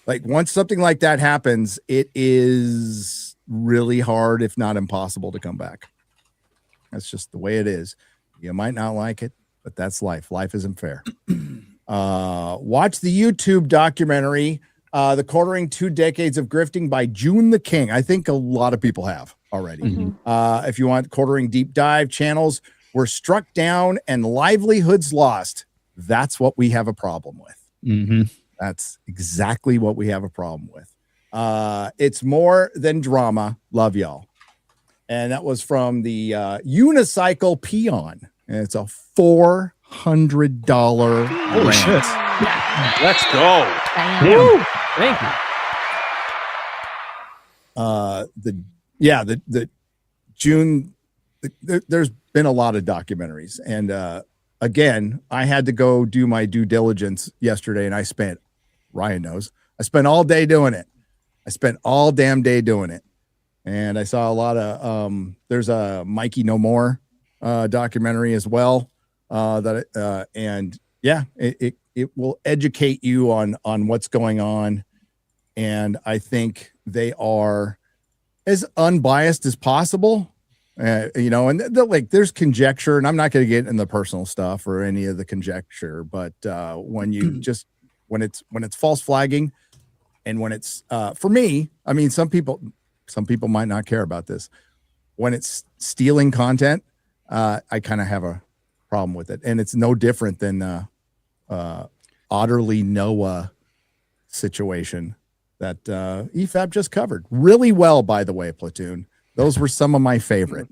like once something like that happens, it is really hard, if not impossible, to come back. That's just the way it is. You might not like it, but that's life. Life isn't fair. Watch the YouTube documentary, The Quartering 2 Decades of Grifting by June the King. I think a lot of people have already. If you want quartering deep dive, channels were struck down and livelihoods lost. That's what we have a problem with. That's exactly what we have a problem with. It's more than drama. Love y'all. And that was from the Unicycle Peon. And it's a $400 Holy shit. Let's go. Woo. Thank you. The June, there's been a lot of documentaries. And again, I had to go do my due diligence yesterday, and Ryan knows, I spent all day doing it. I spent all damn day doing it. And I saw a lot of, there's a Mikey No More documentary as well. It will educate you on what's going on. And I think they are as unbiased as possible. And there's conjecture, and I'm not going to get in the personal stuff or any of the conjecture, but when it's false flagging, and when it's for me, I mean, some people might not care about this. When it's stealing content, I kind of have a problem with it, and it's no different than Otterly Noah situation that EFAB just covered really well. By the way, Platoon, those were some of my favorite.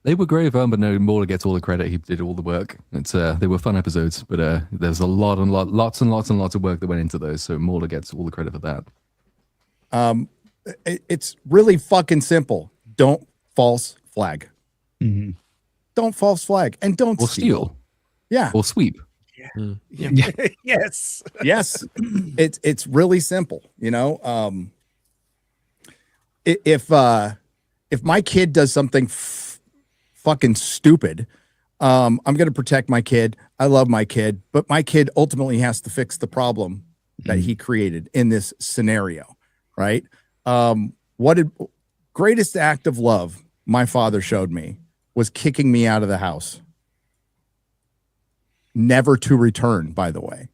They were great, but no, Mauler gets all the credit. He did all the work. They were fun episodes, but there's lots and lots of work that went into those. So Mauler gets all the credit for that. It's really fucking simple. Don't false flag. Don't false flag, and don't steal. Yeah, or sweep. Yes. Yes. It's really simple, you know. If my kid does something fucking stupid, I'm going to protect my kid. I love my kid, but my kid ultimately has to fix the problem that he created in this scenario, right? Greatest act of love my father showed me was kicking me out of the house. Never to return, by the way,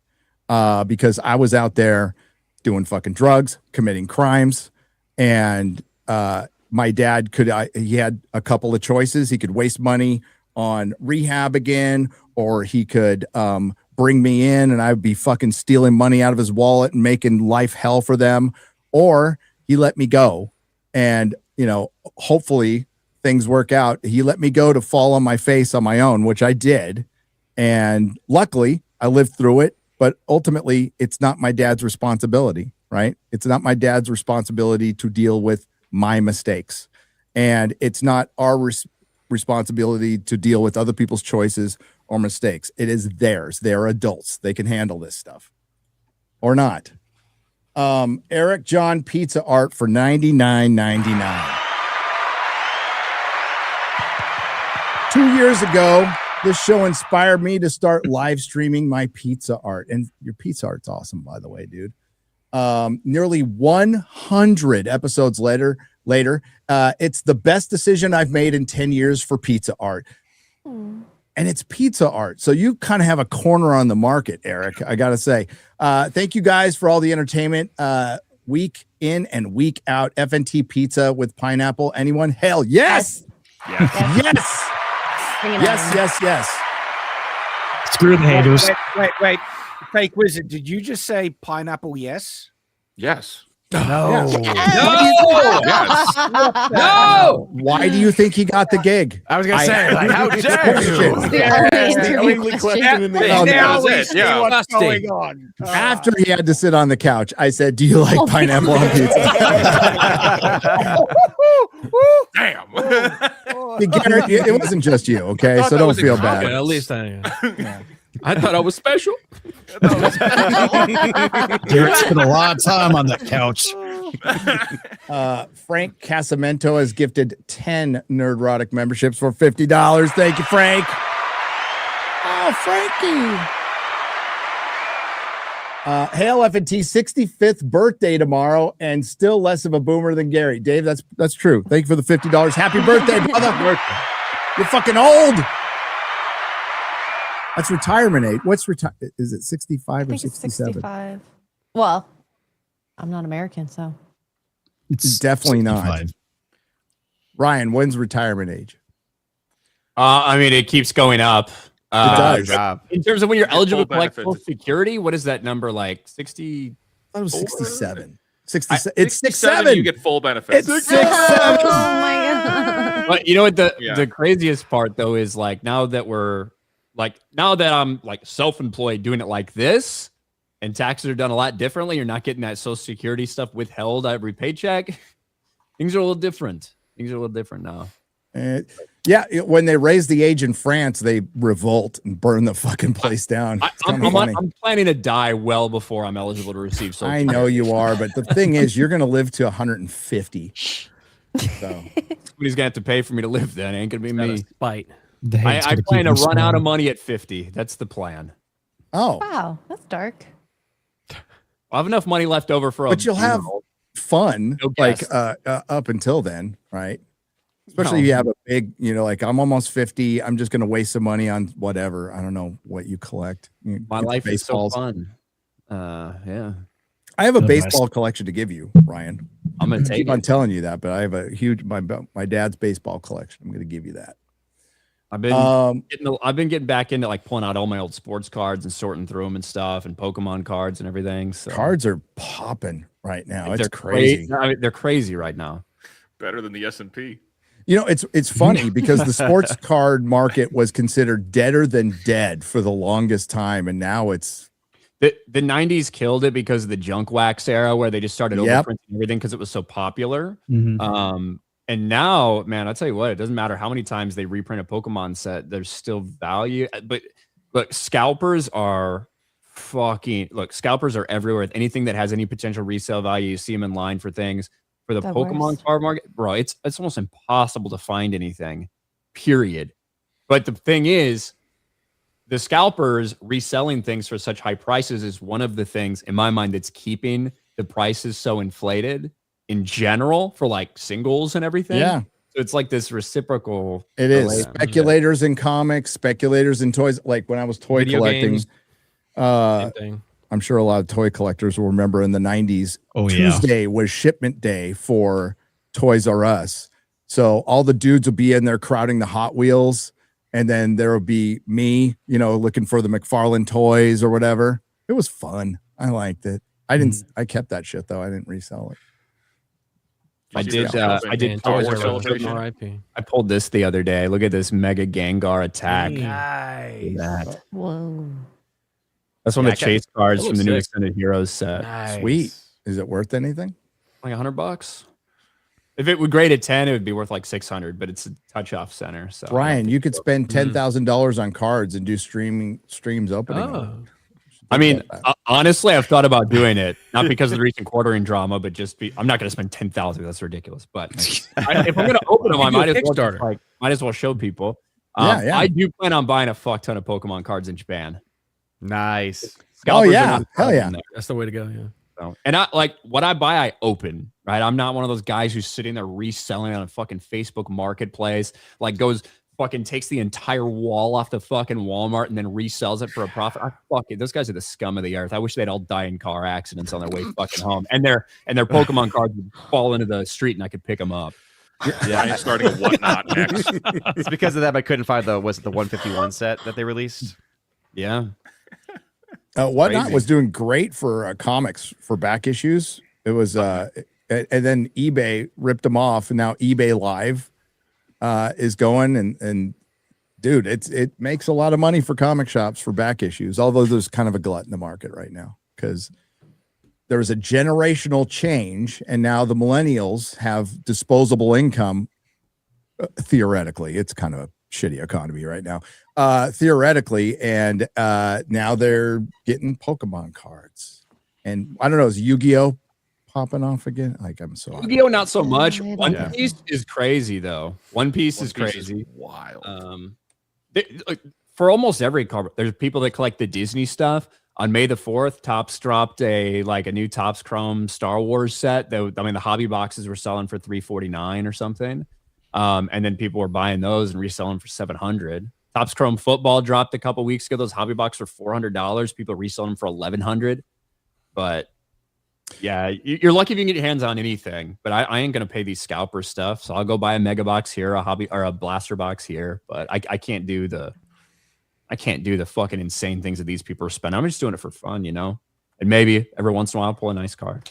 because I was out there doing fucking drugs, committing crimes, and my dad he had a couple of choices. He could waste money on rehab again, or he could bring me in and I'd be fucking stealing money out of his wallet and making life hell for them, or he let me go. And, you know, hopefully things work out. He let me go to fall on my face on my own, which I did. And luckily I lived through it, but ultimately it's not my dad's responsibility, right? It's not my dad's responsibility to deal with my mistakes. And it's not our responsibility to deal with other people's choices or mistakes. It is theirs. They're adults. They can handle this stuff or not. Eric John Pizza Art for $99.99. 2 years ago, this show inspired me to start live streaming my pizza art. And your pizza art's awesome, by the way, dude. Nearly 100 episodes later, it's the best decision I've made in 10 years for pizza art. And it's pizza art. So you kind of have a corner on the market, Eric, I got to say. Thank you guys for all the entertainment. Week in and week out. FNT pizza with pineapple. Anyone? Hell yes. Yes. Yes. Screw the haters. Wait. Fake wizard, did you just say pineapple yes? Yes. No. Yes. No. Why do you think he got the gig? I was gonna say, like, how dare you? It's the only question in the Now world. we see what's going on. After he had to sit on the couch, I said, "Do you like pineapple on pizza?" Damn. Garrett, it wasn't just you, okay? So don't feel bad. At least I thought I was special. Derek spent a lot of time on that couch. Frank Casamento has gifted 10 Nerdrotic memberships for $50. Thank you, Frank. Oh, Frankie. Hail FNT 65th birthday tomorrow, and still less of a boomer than Gary. Dave, that's true. Thank you for the $50. Happy birthday, brother. You're fucking old. That's retirement age. What's is it 65 or 67? 65. Well, I'm not American, so it's definitely 65. Not. Ryan, when's retirement age? I mean, it keeps going up. It does. In terms of when you're eligible to collect Social Security, what is that number like? 60? I was 67. 67. It's 67. You get full benefits. It's 67. Oh my god! But you know what the craziest part though is, like, now that I'm like self-employed doing it like this, and taxes are done a lot differently, you're not getting that Social Security stuff withheld every paycheck. Things are a little different. Now. When they raise the age in France, they revolt and burn the fucking place down. I'm planning to die well before I'm eligible to receive Social I know you are, but the thing is, you're going to live to 150. So somebody's gonna have to pay for me to live. Then ain't gonna be me. Spite. I plan to run out of money at 50. That's the plan. Oh wow, that's dark. I'll have enough money left over for but you'll have fun up until then, right? Especially if you have a big, like I'm almost 50. I'm just going to waste some money on whatever. I don't know what you collect. My life is so fun. Yeah. I have a baseball collection to give you, Ryan. I'm going to keep on telling you that, but I have a huge, my dad's baseball collection. I'm going to give you that. I've been getting back into like pulling out all my old sports cards and sorting through them and stuff, and Pokemon cards and everything. So cards are popping right now. It's crazy. They're crazy right now. Better than the S&P. It's funny because the sports card market was considered deader than dead for the longest time, and now it's the 90s killed it because of the junk wax era, where they just started overprinting everything because it was so popular. Mm-hmm. And now, man, I'll tell you what, it doesn't matter how many times they reprint a Pokemon set, there's still value. But Look, scalpers are scalpers are everywhere. Anything that has any potential resale value, you see them in line for things. For the Pokemon card market, bro, it's almost impossible to find anything, period. But the thing is, the scalpers reselling things for such high prices is one of the things in my mind that's keeping the prices so inflated in general for like singles and everything. Yeah. So it's like this reciprocal. It is speculators in comics, speculators in toys. Like when I was toy Video collecting, games, same thing. I'm sure a lot of toy collectors will remember in the 90s, Oh, yeah. Tuesday was shipment day for Toys R Us. So all the dudes will be in there crowding the Hot Wheels. And then there will be me, you know, looking for the McFarlane toys or whatever. It was fun. I liked it. I kept that shit though. I didn't resell it. I did. I pulled this the other day. Look at this Mega Gengar attack. Nice. That. Whoa. That's one of the chase cards That from the looks new sick. Extended Heroes set. Nice. Sweet. Is it worth anything? Like $100. If it would grade at 10, it would be worth like 600, but it's a touch off center. So Brian, you could spend $10,000 on cards and do streams opening. them. I mean, honestly, I've thought about doing it, not because of the recent quartering drama, but just I'm not going to spend 10,000. That's ridiculous. But if I'm going to open them, I might as well show people. Yeah. I do plan on buying a fuck ton of Pokemon cards in Japan. Nice. Scalpers are yeah. not Hell yeah. in there. That's the way to go. Yeah. So, and I like what I buy, I open, right? I'm not one of those guys who's sitting there reselling on a fucking Facebook marketplace, like fucking takes the entire wall off the fucking Walmart and then resells it for a profit. Those guys are the scum of the earth. I wish they'd all die in car accidents on their way fucking home. And their Pokemon cards would fall into the street and I could pick them up. Yeah, I'm starting a whatnot next. It's because of that I couldn't find the 151 set that they released. Yeah. Whatnot was doing great for comics for back issues. It was, and then eBay ripped them off, and now eBay Live is going, and dude, it makes a lot of money for comic shops for back issues. Although there's kind of a glut in the market right now because there was a generational change, and now the millennials have disposable income. Theoretically, it's kind of a shitty economy right now. Theoretically, and now they're getting Pokemon cards, and I don't know, is Yu-Gi-Oh popping off again? Like, I'm so Yu-Gi-Oh not so much. One Piece is crazy though. One Piece is crazy. Wild. For almost every card, there's people that collect the Disney stuff. On May the 4th, Topps dropped a new Topps Chrome Star Wars set. The hobby boxes were selling for $349 or something. And then people were buying those and reselling for $700. Topps Chrome Football dropped a couple weeks ago. Those hobby boxes were $400. People reselling them for $1,100. But yeah, you're lucky if you can get your hands on anything. But I ain't gonna pay these scalper stuff. So I'll go buy a mega box here, a blaster box here. But I can't do the fucking insane things that these people are spending. I'm just doing it for fun, you know. And maybe every once in a while I'll pull a nice card.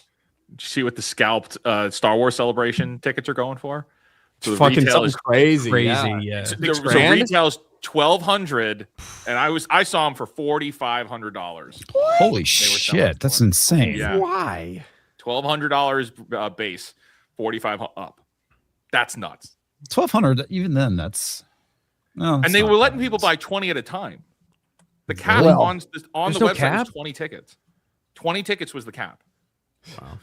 Did you see what the scalped Star Wars Celebration tickets are going for? So the Fucking retail is crazy. Yeah. So retail's $1,200, and I saw them for $4,500. Holy shit, that's insane. Yeah. Why? $1,200 base, $4,500 up. That's nuts. 1,200. Even then, that's. No, And they were letting people buy 20 at a time. The cap on the website was 20 tickets. 20 tickets was the cap. Wow.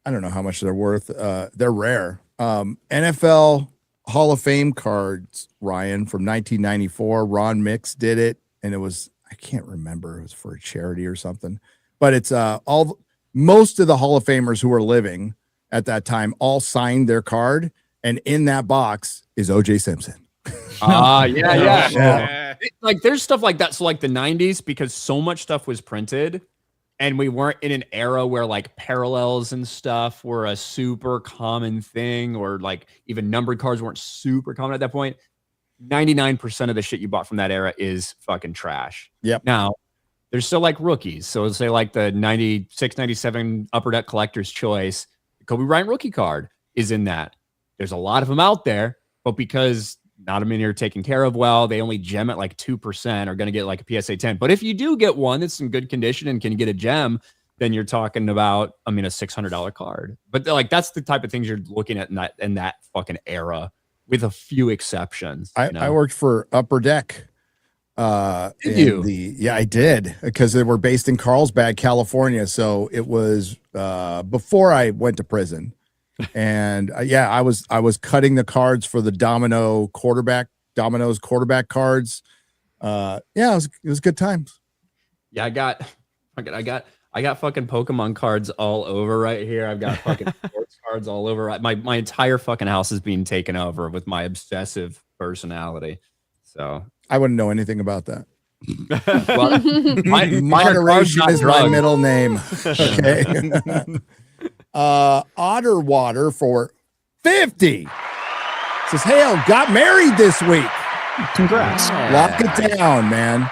I don't know how much they're worth. They're rare. NFL Hall of Fame cards, Ryan, from 1994. Ron Mix did it, and it was, I can't remember, it was for a charity or something. But it's most of the Hall of Famers who are living at that time all signed their card, and in that box is O.J. Simpson. Yeah. Like there's stuff like that. So like the 90s, because so much stuff was printed and we weren't in an era where like parallels and stuff were a super common thing, or like even numbered cards weren't super common at that point. 99% of the shit you bought from that era is fucking trash. Yep. Now there's still like rookies. So say like the 96, 97 Upper Deck Collector's Choice, Kobe Bryant rookie card is in that. There's a lot of them out there, but because not many are taken care of well, they only gem at like 2%, are going to get like a PSA 10. But if you do get one that's in good condition and can get a gem, then you're talking about, a $600 card. But like that's the type of things you're looking at in that fucking era, with a few exceptions. I worked for Upper Deck Yeah, I did, because they were based in Carlsbad, California. So it was before I went to prison, and I was cutting the cards for the Domino's quarterback cards. It was good times. Yeah, I got fucking Pokemon cards all over right here. I've got fucking sports cards all over. My entire fucking house is being taken over with my obsessive personality. So I wouldn't know anything about that. Well, moderation is my middle name. Okay. Otter Water for 50 says, Hale got married this week. Congrats. Lock it down, man.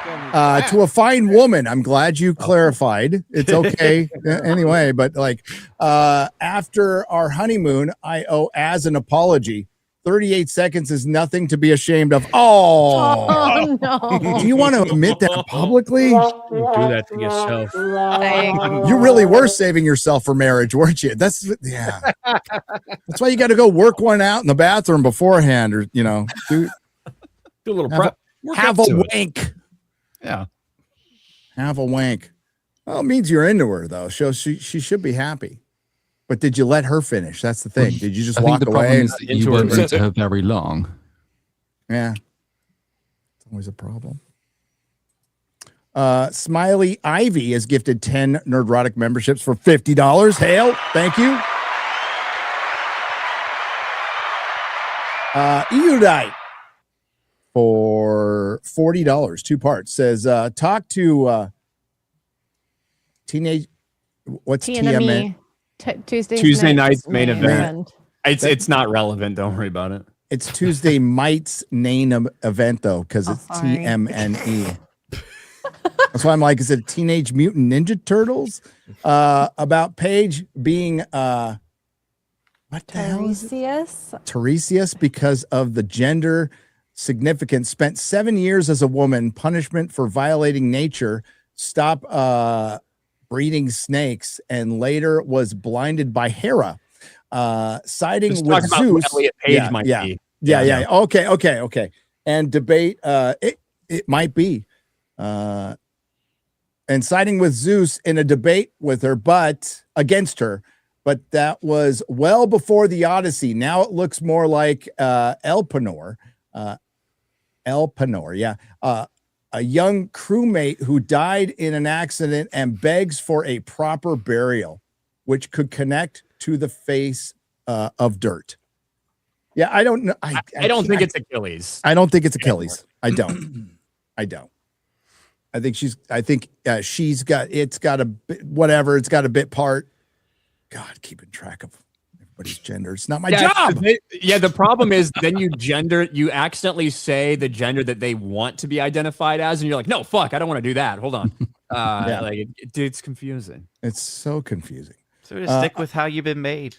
To a fine woman. I'm glad you clarified. It's okay anyway, but like after our honeymoon, I owe as an apology. 38 seconds is nothing to be ashamed of. Oh no. Do you want to admit that publicly? You do that to yourself. You really were saving yourself for marriage, weren't you? That's why you got to go work one out in the bathroom beforehand, or do a little prep. Have a wank. Yeah. Have a wank. Well, it means you're into her, though. So she should be happy. But did you let her finish? That's the thing. Did you just walk the away? problem is that you weren't into her very long. Yeah. It's always a problem. Smiley Ivy has gifted 10 Nerdrotic memberships for $50. Hale, thank you. Eudite for $40, 2 parts, says talk to teenage. What's TMN? Tuesday night's main event. It's not relevant. Don't worry about it. It's Tuesday night's main event though, because it's TMNE. That's why I'm like, is it Teenage Mutant Ninja Turtles? About Paige being what the hell is it? Tiresias, because of the gender significance. Spent 7 years as a woman. Punishment for violating nature. Stop breeding snakes, and later was blinded by Hera. Siding with Zeus. Yeah. Okay. And debate. It might be. And siding with Zeus in a debate with her, but against her. But that was well before the Odyssey. Now it looks more like Elpenor. A young crewmate who died in an accident and begs for a proper burial, which could connect to the face of dirt. Yeah, I don't know. I don't think it's Achilles. I don't think it's Achilles. I don't. I think she's got a bit, whatever. It's got a bit part. God, keeping track of everybody's gender. It's not my job. The problem is then you accidentally say the gender that they want to be identified as, and you're like, no, fuck, I don't want to do that. Hold on. It's confusing. It's so confusing. So just stick with how you've been made.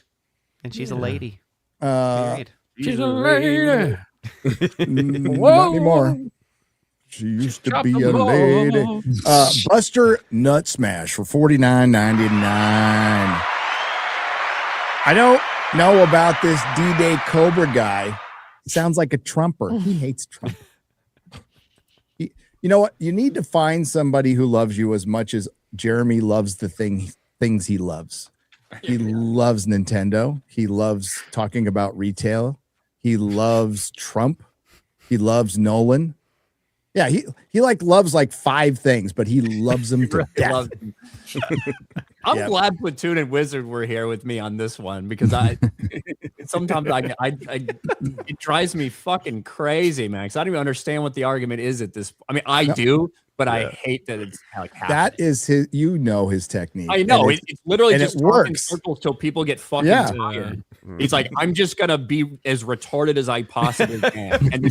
And she's a lady. She's a lady. Not anymore. She used to be a lady. Buster Nut Smash for $49.99. I don't know about this D-Day Cobra guy. Sounds like a Trumper. He hates Trump. You know what? You need to find somebody who loves you as much as Jeremy loves the things he loves. He loves Nintendo. He loves talking about retail. He loves Trump. He loves Nolan. Yeah, he loves 5 things, but he loves them to death. I'm glad Platoon and Wizard were here with me on this one, because sometimes it drives me fucking crazy, man. 'Cause I don't even understand what the argument is at this. I mean, I do, but I hate that it's happening. That is his. His technique. I know it's literally just it works circles till people get fucking tired. He's like, I'm just gonna be as retarded as I possibly can. And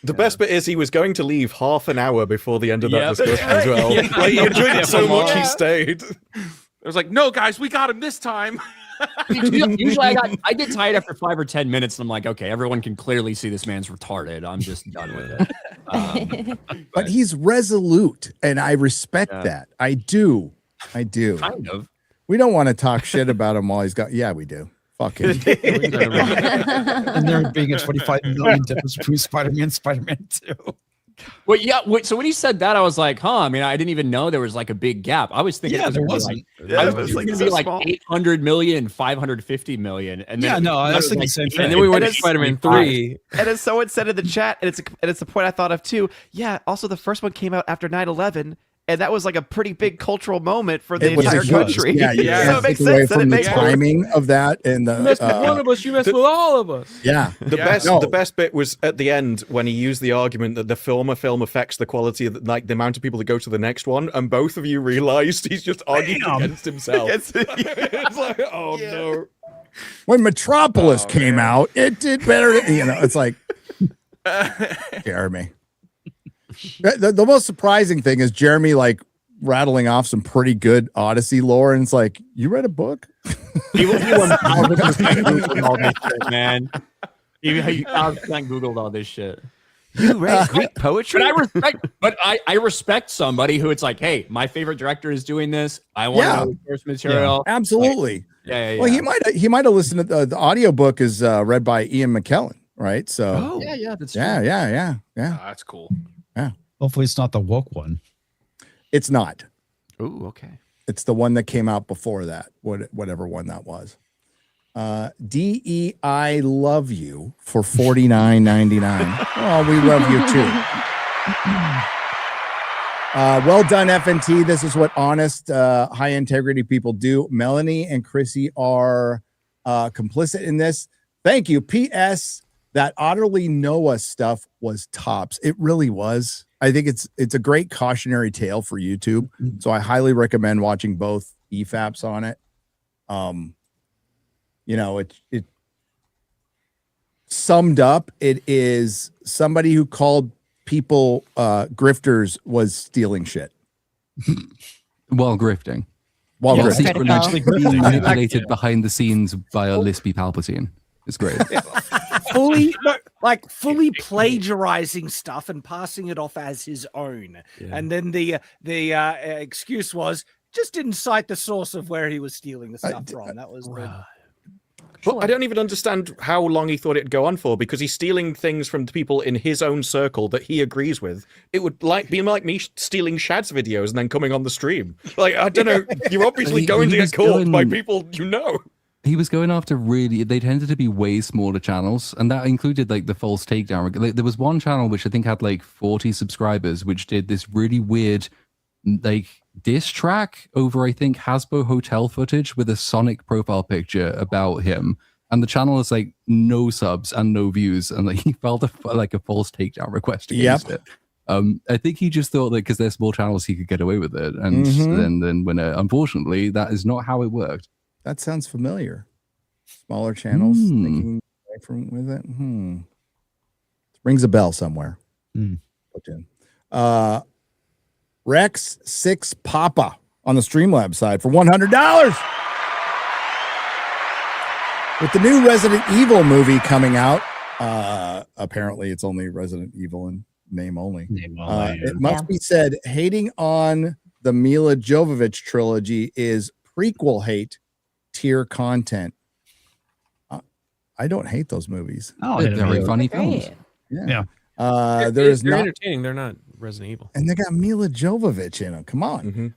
the best bit is he was going to leave half an hour before the end of that discussion as well. He enjoyed it so much he stayed. I was like, no, guys, we got him this time. Usually I get tired after 5 or 10 minutes, and I'm like, okay, everyone can clearly see this man's retarded. I'm just done with it. But he's resolute, and I respect that. I do. Kind of. We don't want to talk shit about him while he's got. Yeah, we do. Fucking. And there being a 25 million difference between Spider-Man and Spider-Man 2. Well, yeah. So when he said that, I was like, huh. I mean, I didn't even know there was like a big gap. I was thinking there wasn't. I was going to be like 800 million, 550 million. And then I was thinking the same thing. And then we went to Spider-Man 3. And as someone said in the chat, and it's a point I thought of too. Yeah. Also, the first one came out after 9/11. And that was like a pretty big cultural moment for the entire country. Yeah, So it makes away sense. from the timing of that and the You mess with one of us, you mess with all of us. Yeah. The best bit was at the end when he used the argument that the film affects the quality of the amount of people that go to the next one, and both of you realized he's just arguing against himself. It's like, oh no. When Metropolis came out, it did better. It's like Jeremy. The most surprising thing is Jeremy like rattling off some pretty good Odyssey lore, and it's like, you read a book? He 1000% Googled all this shit, man. He 1000% Googled all this shit. You read Greek poetry? But I respect somebody who it's like, hey, my favorite director is doing this. I want to know the source material. Yeah, absolutely. Like, Well, he might have listened to the audiobook is read by Ian McKellen, right? So that's true. Yeah. That's cool. Yeah. Hopefully it's not the woke one. It's not. Ooh, okay. It's the one that came out before that, whatever one that was. DEI love you for $49.99. Oh, we love you too. Well done, FNT. This is what honest, high integrity people do. Melanie and Chrissy are complicit in this. Thank you. P.S. That Utterly Noah stuff was tops. It really was. I think it's a great cautionary tale for YouTube. So I highly recommend watching both EFAPs on it. It summed up. It is somebody who called people grifters was stealing shit while grifting. Secretly being manipulated behind the scenes by a lispy Palpatine. It's great. fully plagiarizing stuff and passing it off as his own. And then the excuse was just didn't cite the source of where he was stealing the stuff from. That was Well, I don't even understand how long he thought it'd go on for, because he's stealing things from people in his own circle that he agrees with. It would be like me stealing Shad's videos and then coming on the stream. Like, I don't know. You're obviously going to get caught by people you know. He was going after they tended to be way smaller channels, and that included like the false takedown. Like, there was one channel which I think had like 40 subscribers, which did this really weird like diss track over, I think, Hasbro hotel footage with a Sonic profile picture about him. And the channel is like no subs and no views, and like he filed a false takedown request against it. I think he just thought that because they're small channels, he could get away with it, and then when unfortunately that is not how it worked. That sounds familiar. Smaller channels thinking away from with it. Rings a bell somewhere. Put in. Rex 6 Papa on the Streamlabs side for $100. With the new Resident Evil movie coming out, apparently it's only Resident Evil in name only. It must be said, hating on the Mila Jovovich trilogy is prequel hate tier content. I don't hate those movies. They're very funny films. Yeah. They're entertaining. They're not Resident Evil. And they got Mila Jovovich in them. Come on.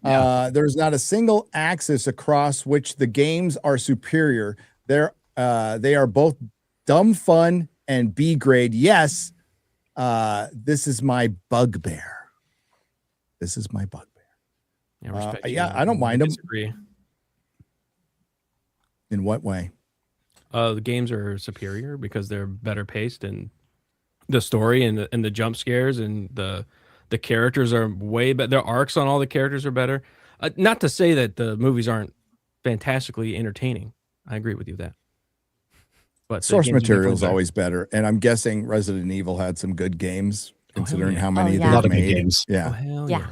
There's not a single axis across which the games are superior. They are both dumb fun and B grade. Yes. This is my bugbear. Yeah, I don't mind them. Disagree. In what way? The games are superior because they're better paced, and the story and the jump scares and the characters are way better. Their arcs on all the characters are better. Not to say that the movies aren't fantastically entertaining. I agree with you that. But source material is always better, and I'm guessing Resident Evil had some good games considering how many they've made. Games. Yeah. Oh, hell yeah.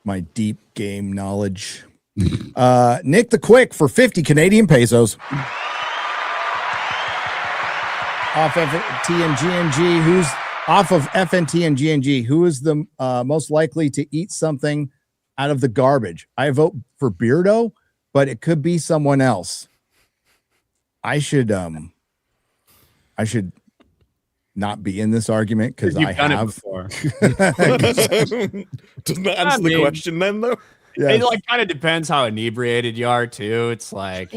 My deep game knowledge. Nick the Quick for 50 Canadian pesos. Off FNT and GNG. Who's off of FNT and GNG? Who is the most likely to eat something out of the garbage? I vote for Beardo, but it could be someone else. I should not be in this argument because I done have it before. Doesn't that answer the question then, though? It like kind of depends how inebriated you are too. It's like,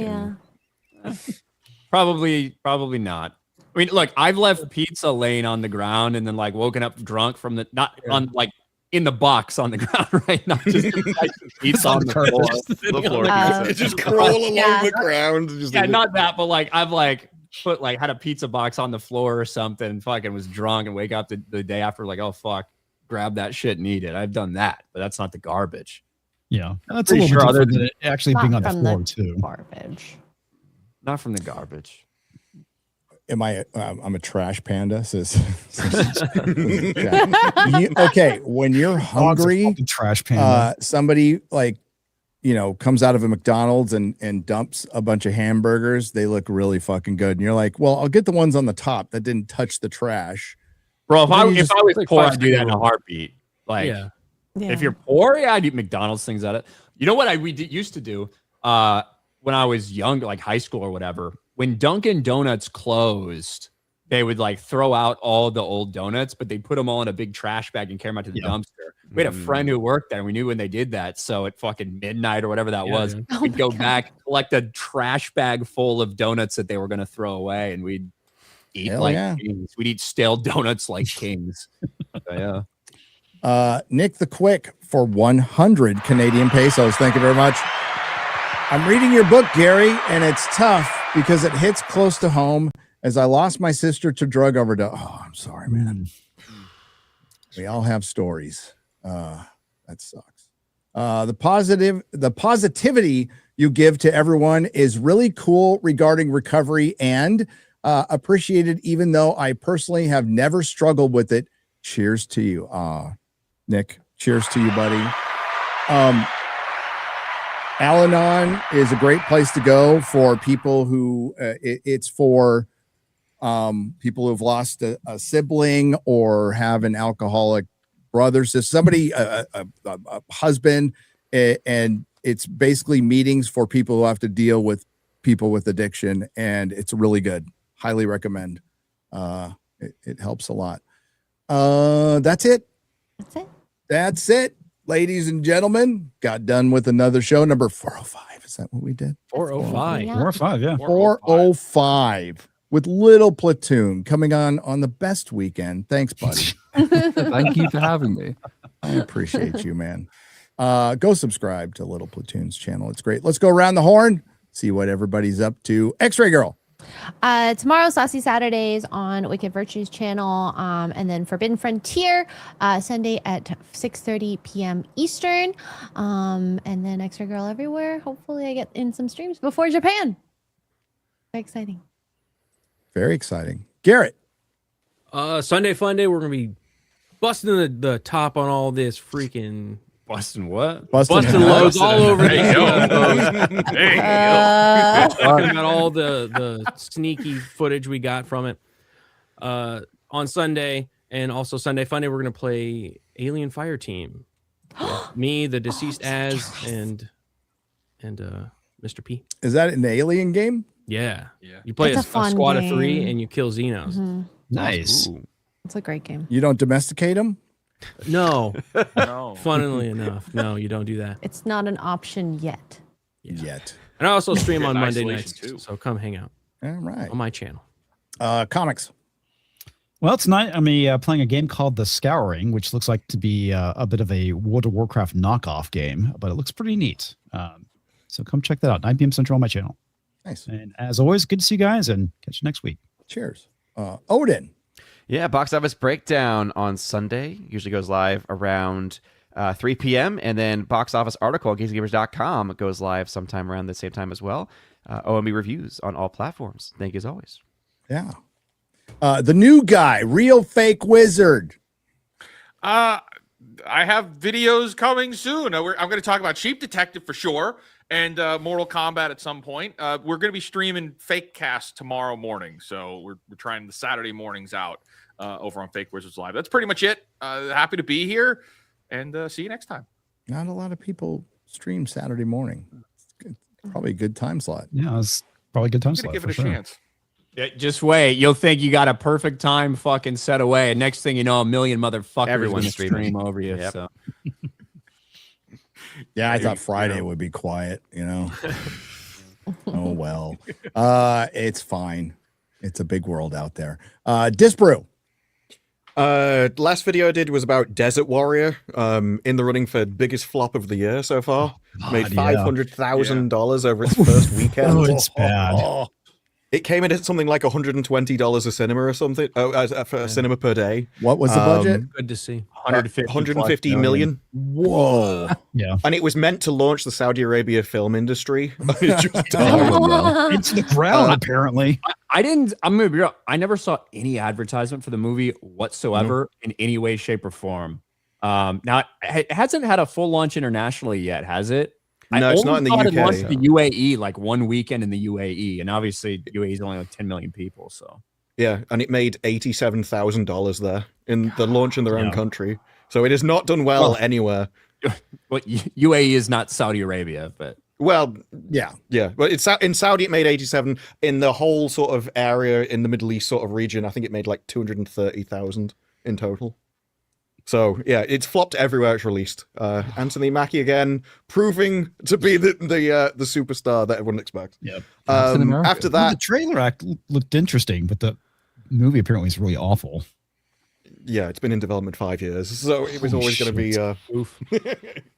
probably not. I mean, look, I've left pizza laying on the ground and then like woken up drunk from the on like in the box on the ground, right? Not just pizza on the floor. The floor pizza. You just crawl along the ground. Just Not that, but like I've like put like had a pizza box on the floor or something, and fucking was drunk and wake up the day after like, oh fuck, grab that shit and eat it. I've done that, but that's not the garbage. Yeah, that's a little bit different than it actually being on the floor too. Garbage. Not from the garbage. Am I? I'm a trash panda. Okay, when you're hungry, trash panda. Somebody like, comes out of a McDonald's and dumps a bunch of hamburgers. They look really fucking good, and you're like, well, I'll get the ones on the top that didn't touch the trash. Bro, if I was poor, I'd do that in a heartbeat. Like, Yeah. if you're poor, I'd eat McDonald's things at it. You know what we used to do when I was young, like high school or whatever. When Dunkin' Donuts closed, they would like throw out all the old donuts, but they put them all in a big trash bag and carry them out to the dumpster. We had a friend who worked there, and we knew when they did that. So at fucking midnight or whatever that was, we'd go back, collect a trash bag full of donuts that they were going to throw away, and we'd eat kings. We'd eat stale donuts like kings. So, yeah. Nick the Quick for 100 Canadian pesos. Thank you very much. I'm reading your book, Gary, and it's tough because it hits close to home as I lost my sister to drug overdose. Oh, I'm sorry, man. We all have stories. That sucks. The positivity you give to everyone is really cool regarding recovery and appreciated, even though I personally have never struggled with it. Cheers to you. Nick, cheers to you, buddy. Al-Anon is a great place to go for people who it's for people who've lost a sibling or have an alcoholic brother, so somebody, a husband, and it's basically meetings for people who have to deal with people with addiction, and it's really good. Highly recommend. It helps a lot. That's it. That's it. Ladies and gentlemen, got done with another show, number 405. Is that what we did? 405. 405, yeah. 405 with Little Platoon coming on the best weekend. Thanks, buddy. Thank you for having me. I appreciate you, man. Go subscribe to Little Platoon's channel. It's great. Let's go around the horn, see what everybody's up to. X-Ray Girl. Tomorrow, Saucy Saturdays on Wicked Virtues channel, and then Forbidden Frontier Sunday at 6:30 p.m. Eastern, and then Extra Girl everywhere. Hopefully, I get in some streams before Japan. Very exciting. Very exciting. Garrett. Sunday Fun Day. We're gonna be busting the top on all this freaking. Busting what? Busting loads all over There you go. There you go. Talking about all the sneaky footage we got from it on Sunday, and also Sunday Fun Day. We're gonna play Alien Fire Team. Me, the deceased and Mr. P. Is that an alien game? Yeah. You play It's a a fun squad game. of 3 and you kill Xenos. Mm-hmm. Nice. Ooh. It's a great game. You don't domesticate them? No. No. Funnily enough, no, you don't do that It's not an option yet. Yet. And I also stream on In Monday isolation, nights, too. so come hang out All right. on my channel. Comics. Well, tonight I'm playing a game called The Scouring, which looks like to be a bit of a World of Warcraft knockoff game, but it looks pretty neat. So come check that out. 9 p.m. Central on my channel. Nice. And as always, good to see you guys, and catch you next week. Cheers. Odin. Yeah, Box Office Breakdown on Sunday usually goes live around 3 p.m. And then Box Office Article at GazeGamers.com goes live sometime around the same time as well. OMB reviews on all platforms. Thank you as always. Yeah. The new guy, Real Fake Wizard. I have videos coming soon. I'm going to talk about Cheap Detective for sure, and Mortal Kombat at some point. We're going to be streaming Fake Cast tomorrow morning, so we're trying the Saturday mornings out over on Fake Wizards Live. That's pretty much it. Happy to be here, and see you next time. Not a lot of people stream Saturday morning. Probably a good time slot. Yeah, it's probably a good time I'm gonna slot. give for it a sure. chance. Yeah, just wait. You'll think you got a perfect time fucking set away. And next thing you know, a million motherfuckers Everyone's gonna streaming. stream over you. Yep. So Yeah, I thought Friday would be quiet, you know. Oh well. It's fine. It's a big world out there. Disbrew. Last video I did was about Desert Warrior, in the running for biggest flop of the year so far. Made $500,000 over its first weekend. Oh, it's bad. It came in at something like $120 a cinema or something. For a cinema per day. What was the budget? Good to see. 150 million. Whoa. Yeah. And it was meant to launch the Saudi Arabia film industry. It just died. Into the ground, apparently. I'm gonna be real. I never saw any advertisement for the movie whatsoever in any way, shape, or form. Now it hasn't had a full launch internationally yet, has it? No, it's not in the UK. It UK. launched the UAE like one weekend in the UAE, and obviously UAE is only like 10 million people. So Yeah, and it made $87,000 there in the launch in their own country. So it has not done well anywhere. Well, UAE is not Saudi Arabia, but well, yeah. But it's in Saudi. It made 87. In the whole sort of area in the Middle East sort of region, I think it made like 230,000 in total. So yeah, it's flopped everywhere it's released. Anthony Mackie again, proving to be the superstar that everyone expects. Yep. After that, the trailer act looked interesting, but the movie apparently is really awful. Yeah, it's been in development 5 years, so it was always going to be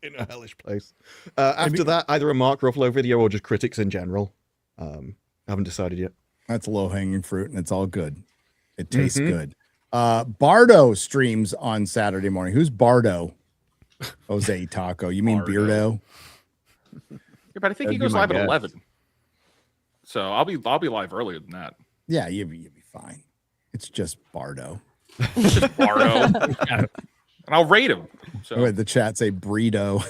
in a hellish place. After that, either a Mark Ruffalo video or just critics in general. Haven't decided yet. That's low hanging fruit, and it's all good. It tastes good. Bardo streams on Saturday morning. Who's Bardo? Jose Taco. You mean Beardo? Yeah, but I think he goes live at 11. So I'll be live earlier than that. Yeah, you'll be fine. It's just Bardo. It's just Bardo. And I'll rate him. So Wait, the chat say Burrito.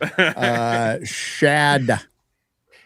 Burrito. Shad.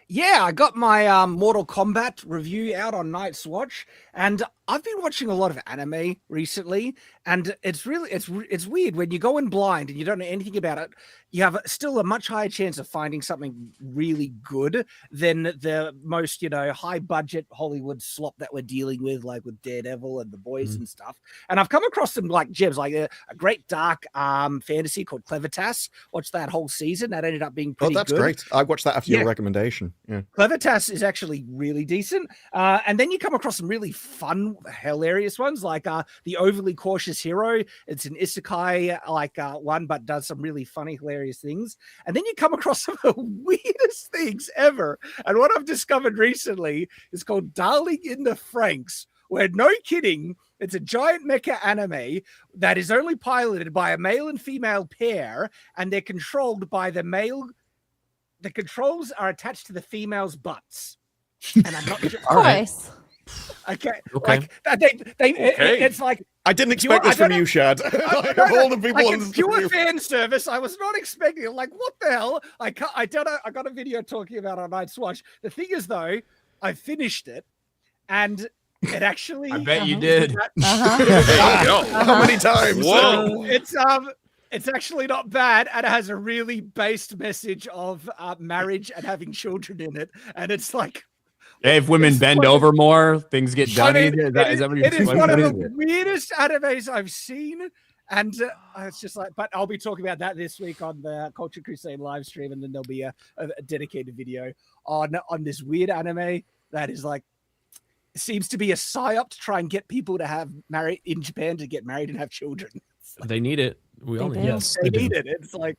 Yeah, I got my Mortal Kombat review out on Night's Watch, and I've been watching a lot of anime recently, and it's weird when you go in blind and you don't know anything about it. You have still a much higher chance of finding something really good than the most, high budget Hollywood slop that we're dealing with, like with Daredevil and The Boys and stuff. And I've come across some like gems, like a great dark fantasy called Clevitas. Watched that whole season. That ended up being pretty good. Oh, that's great. I watched that after your recommendation. Yeah. Clevitas is actually really decent. And then you come across some really fun, hilarious ones like The Overly Cautious Hero. It's an isekai one, but does some really funny, hilarious things. And then you come across some of the weirdest things ever. And what I've discovered recently is called Darling in the Franxx, where, no kidding, it's a giant mecha anime that is only piloted by a male and female pair, and they're controlled by the male. The controls are attached to the female's butts. And I'm not sure. Of course. Okay. Okay. Like it's like I didn't expect this from you, Shad. Like, of all the people on it's pure fan service. I was not expecting it. Like, what the hell? I don't know. I got a video talking about it on Night's Watch. The thing is, though, I finished it, and it actually. I bet you did. How many times? Whoa! It's actually not bad, and it has a really based message of marriage and having children in it, and it's like. Hey, if women bend over more, things get done. Is that what you're it is saying? one of the weirdest animes I've seen, and it's just like. But I'll be talking about that this week on the Culture Crusade live stream, and then there'll be a dedicated video on this weird anime that is like. Seems to be a psyop to try and get people to have married in Japan to get married and have children. They need it. We all need it. Yes, They need it. It's like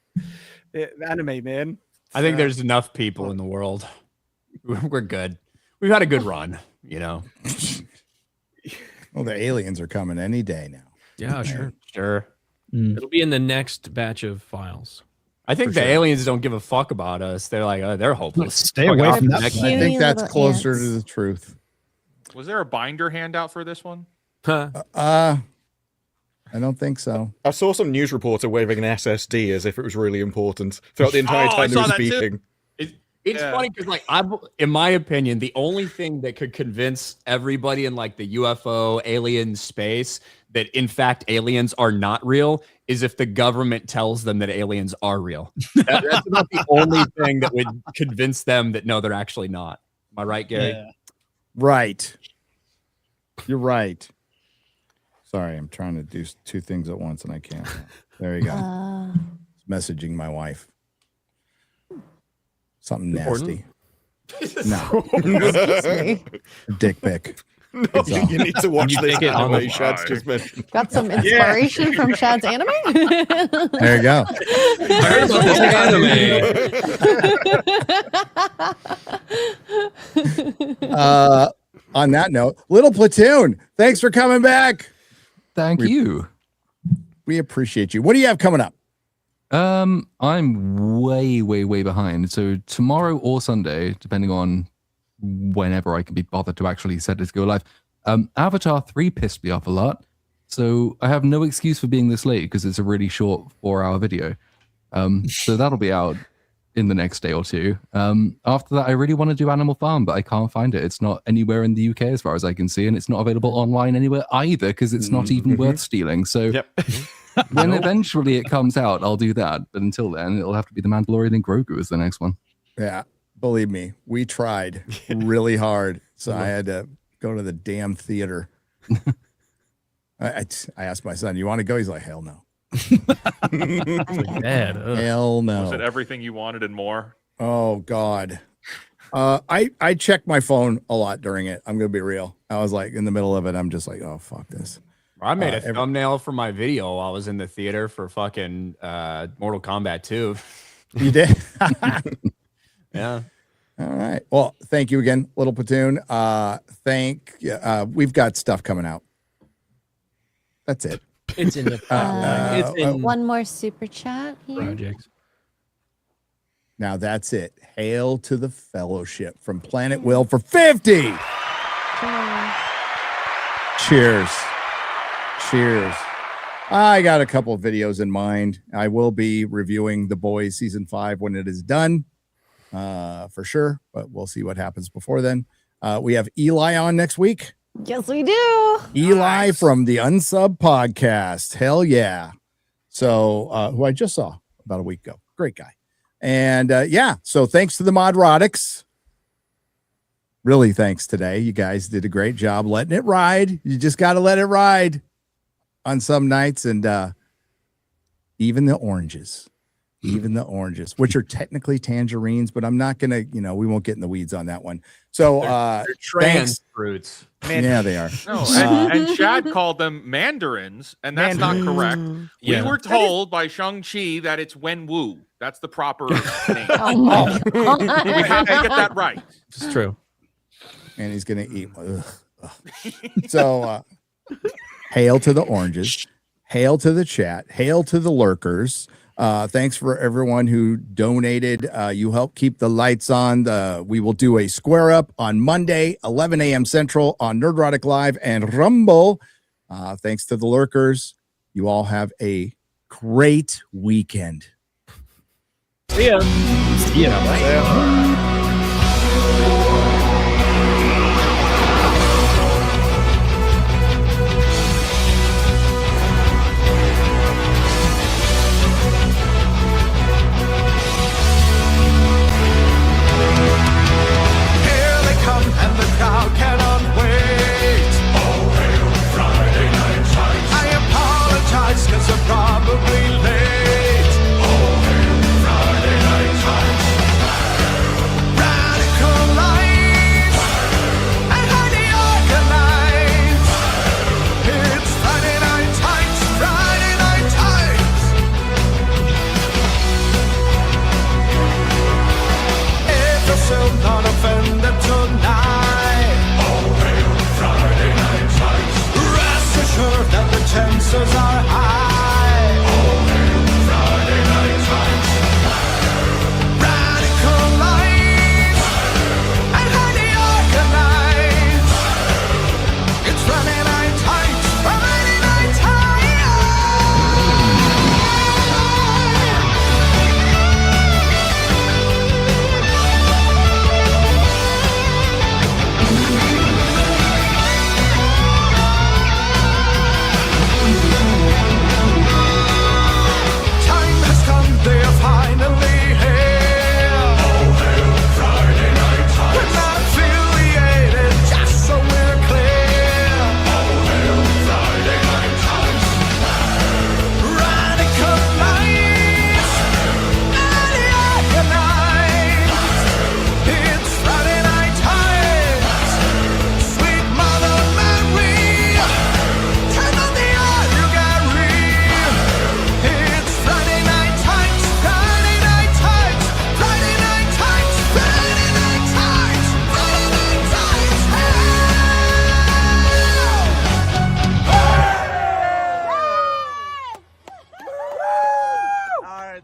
anime, man. I think there's enough people in the world. We're good. We've had a good run, Well, the aliens are coming any day now. Yeah, Sure. It'll be in the next batch of files. I think the aliens don't give a fuck about us. They're like, they're hopeless. Stay away from that. I think that's closer to the truth. Was there a binder handout for this one? I don't think so. I saw some news reporter waving an SSD as if it was really important throughout the entire time he was speaking. It's funny because, like, in my opinion, the only thing that could convince everybody in like the UFO alien space that in fact aliens are not real is if the government tells them that aliens are real. That's about the only thing that would convince them that no, they're actually not. Am I right, Gary? Yeah. Right. You're right. Sorry, I'm trying to do two things at once and I can't. There you go. Messaging my wife. Something nasty. No. Excuse me. Dick pic. No, you need to watch this anime Shad's just mentioned. Got some inspiration from Shad's anime? There you go. I heard about this anime. On that note, Little Platoon, thanks for coming back. Thank you. We appreciate you. What do you have coming up? I'm way behind. So tomorrow or Sunday, depending on whenever I can be bothered to actually set it to go live. Avatar 3 pissed me off a lot. So I have no excuse for being this late because it's a really short 4-hour video. So that'll be out in the next day or two. After that, I really want to do Animal Farm, but I can't find it. It's not anywhere in the UK as far as I can see, and it's not available online anywhere either because it's not even worth stealing. So when eventually it comes out, I'll do that. But until then, it'll have to be The Mandalorian and Grogu as the next one. Yeah, believe me, we tried really hard. So I had to go to the damn theater. I asked my son, "You want to go?" He's like, "Hell no." Hell no. Was it everything you wanted and more? Oh God. I checked my phone a lot during it. I'm gonna be real. I was like in the middle of it. I'm just like, oh fuck this. I made a thumbnail for my video while I was in the theater for fucking Mortal Kombat 2. You did? Yeah. All right. Well, thank you again, Little Platoon. We've got stuff coming out. That's it. It's in the it's in one more super chat here. projects. Now that's it. Hail to the Fellowship from Planet Will for 50. Cheers. Cheers. I got a couple of videos in mind. I will be reviewing The Boys season 5 when it is done, for sure. But we'll see what happens before then. We have Eli on next week. Yes, we do. Eli from the Unsub podcast. Hell yeah. So, who I just saw about a week ago. Great guy. And so thanks to the Modrotics. Really thanks today. You guys did a great job letting it ride. You just got to let it ride on some nights. And even the oranges, which are technically tangerines, but I'm not going to, we won't get in the weeds on that one. So they're trans fruits. Yeah, they are. No, and Shad called them mandarins, and that's not correct. Yeah. We were told by Shang-Chi that it's Wenwu. That's the proper name. Oh my God. We have to get that right. It's true. And he's going to eat. So hail to the oranges. Hail to the chat. Hail to the lurkers. Thanks for everyone who donated. You help keep the lights on. We will do a square up on Monday, 11 a.m. Central on Nerdrotic Live and Rumble. Thanks to the lurkers. You all have a great weekend. See ya. See ya. Bye. Probably late. Oh, hail Friday night times.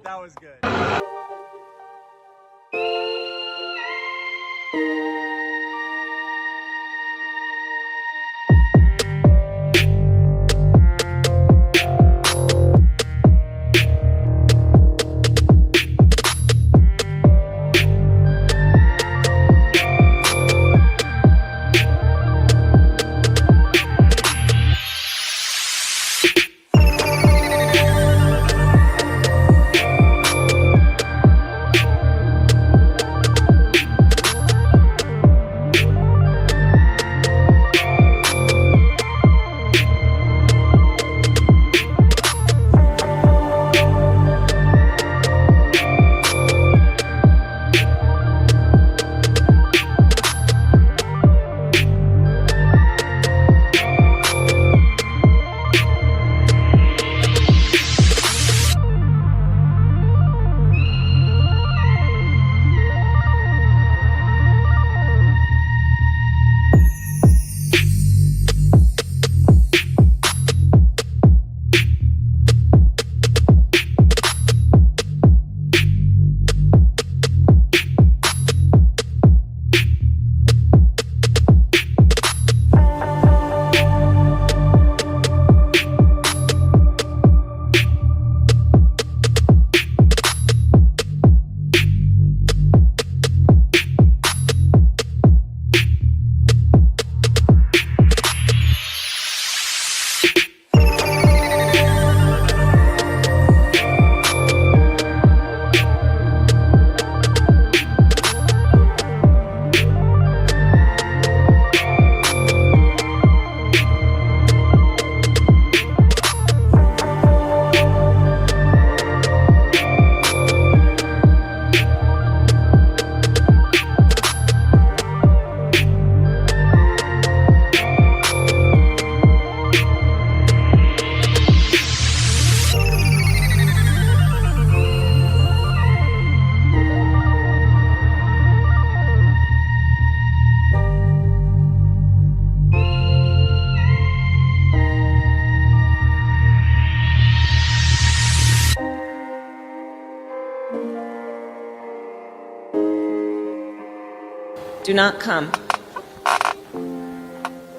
That was good. Do not come.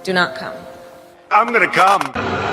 Do not come. I'm gonna come.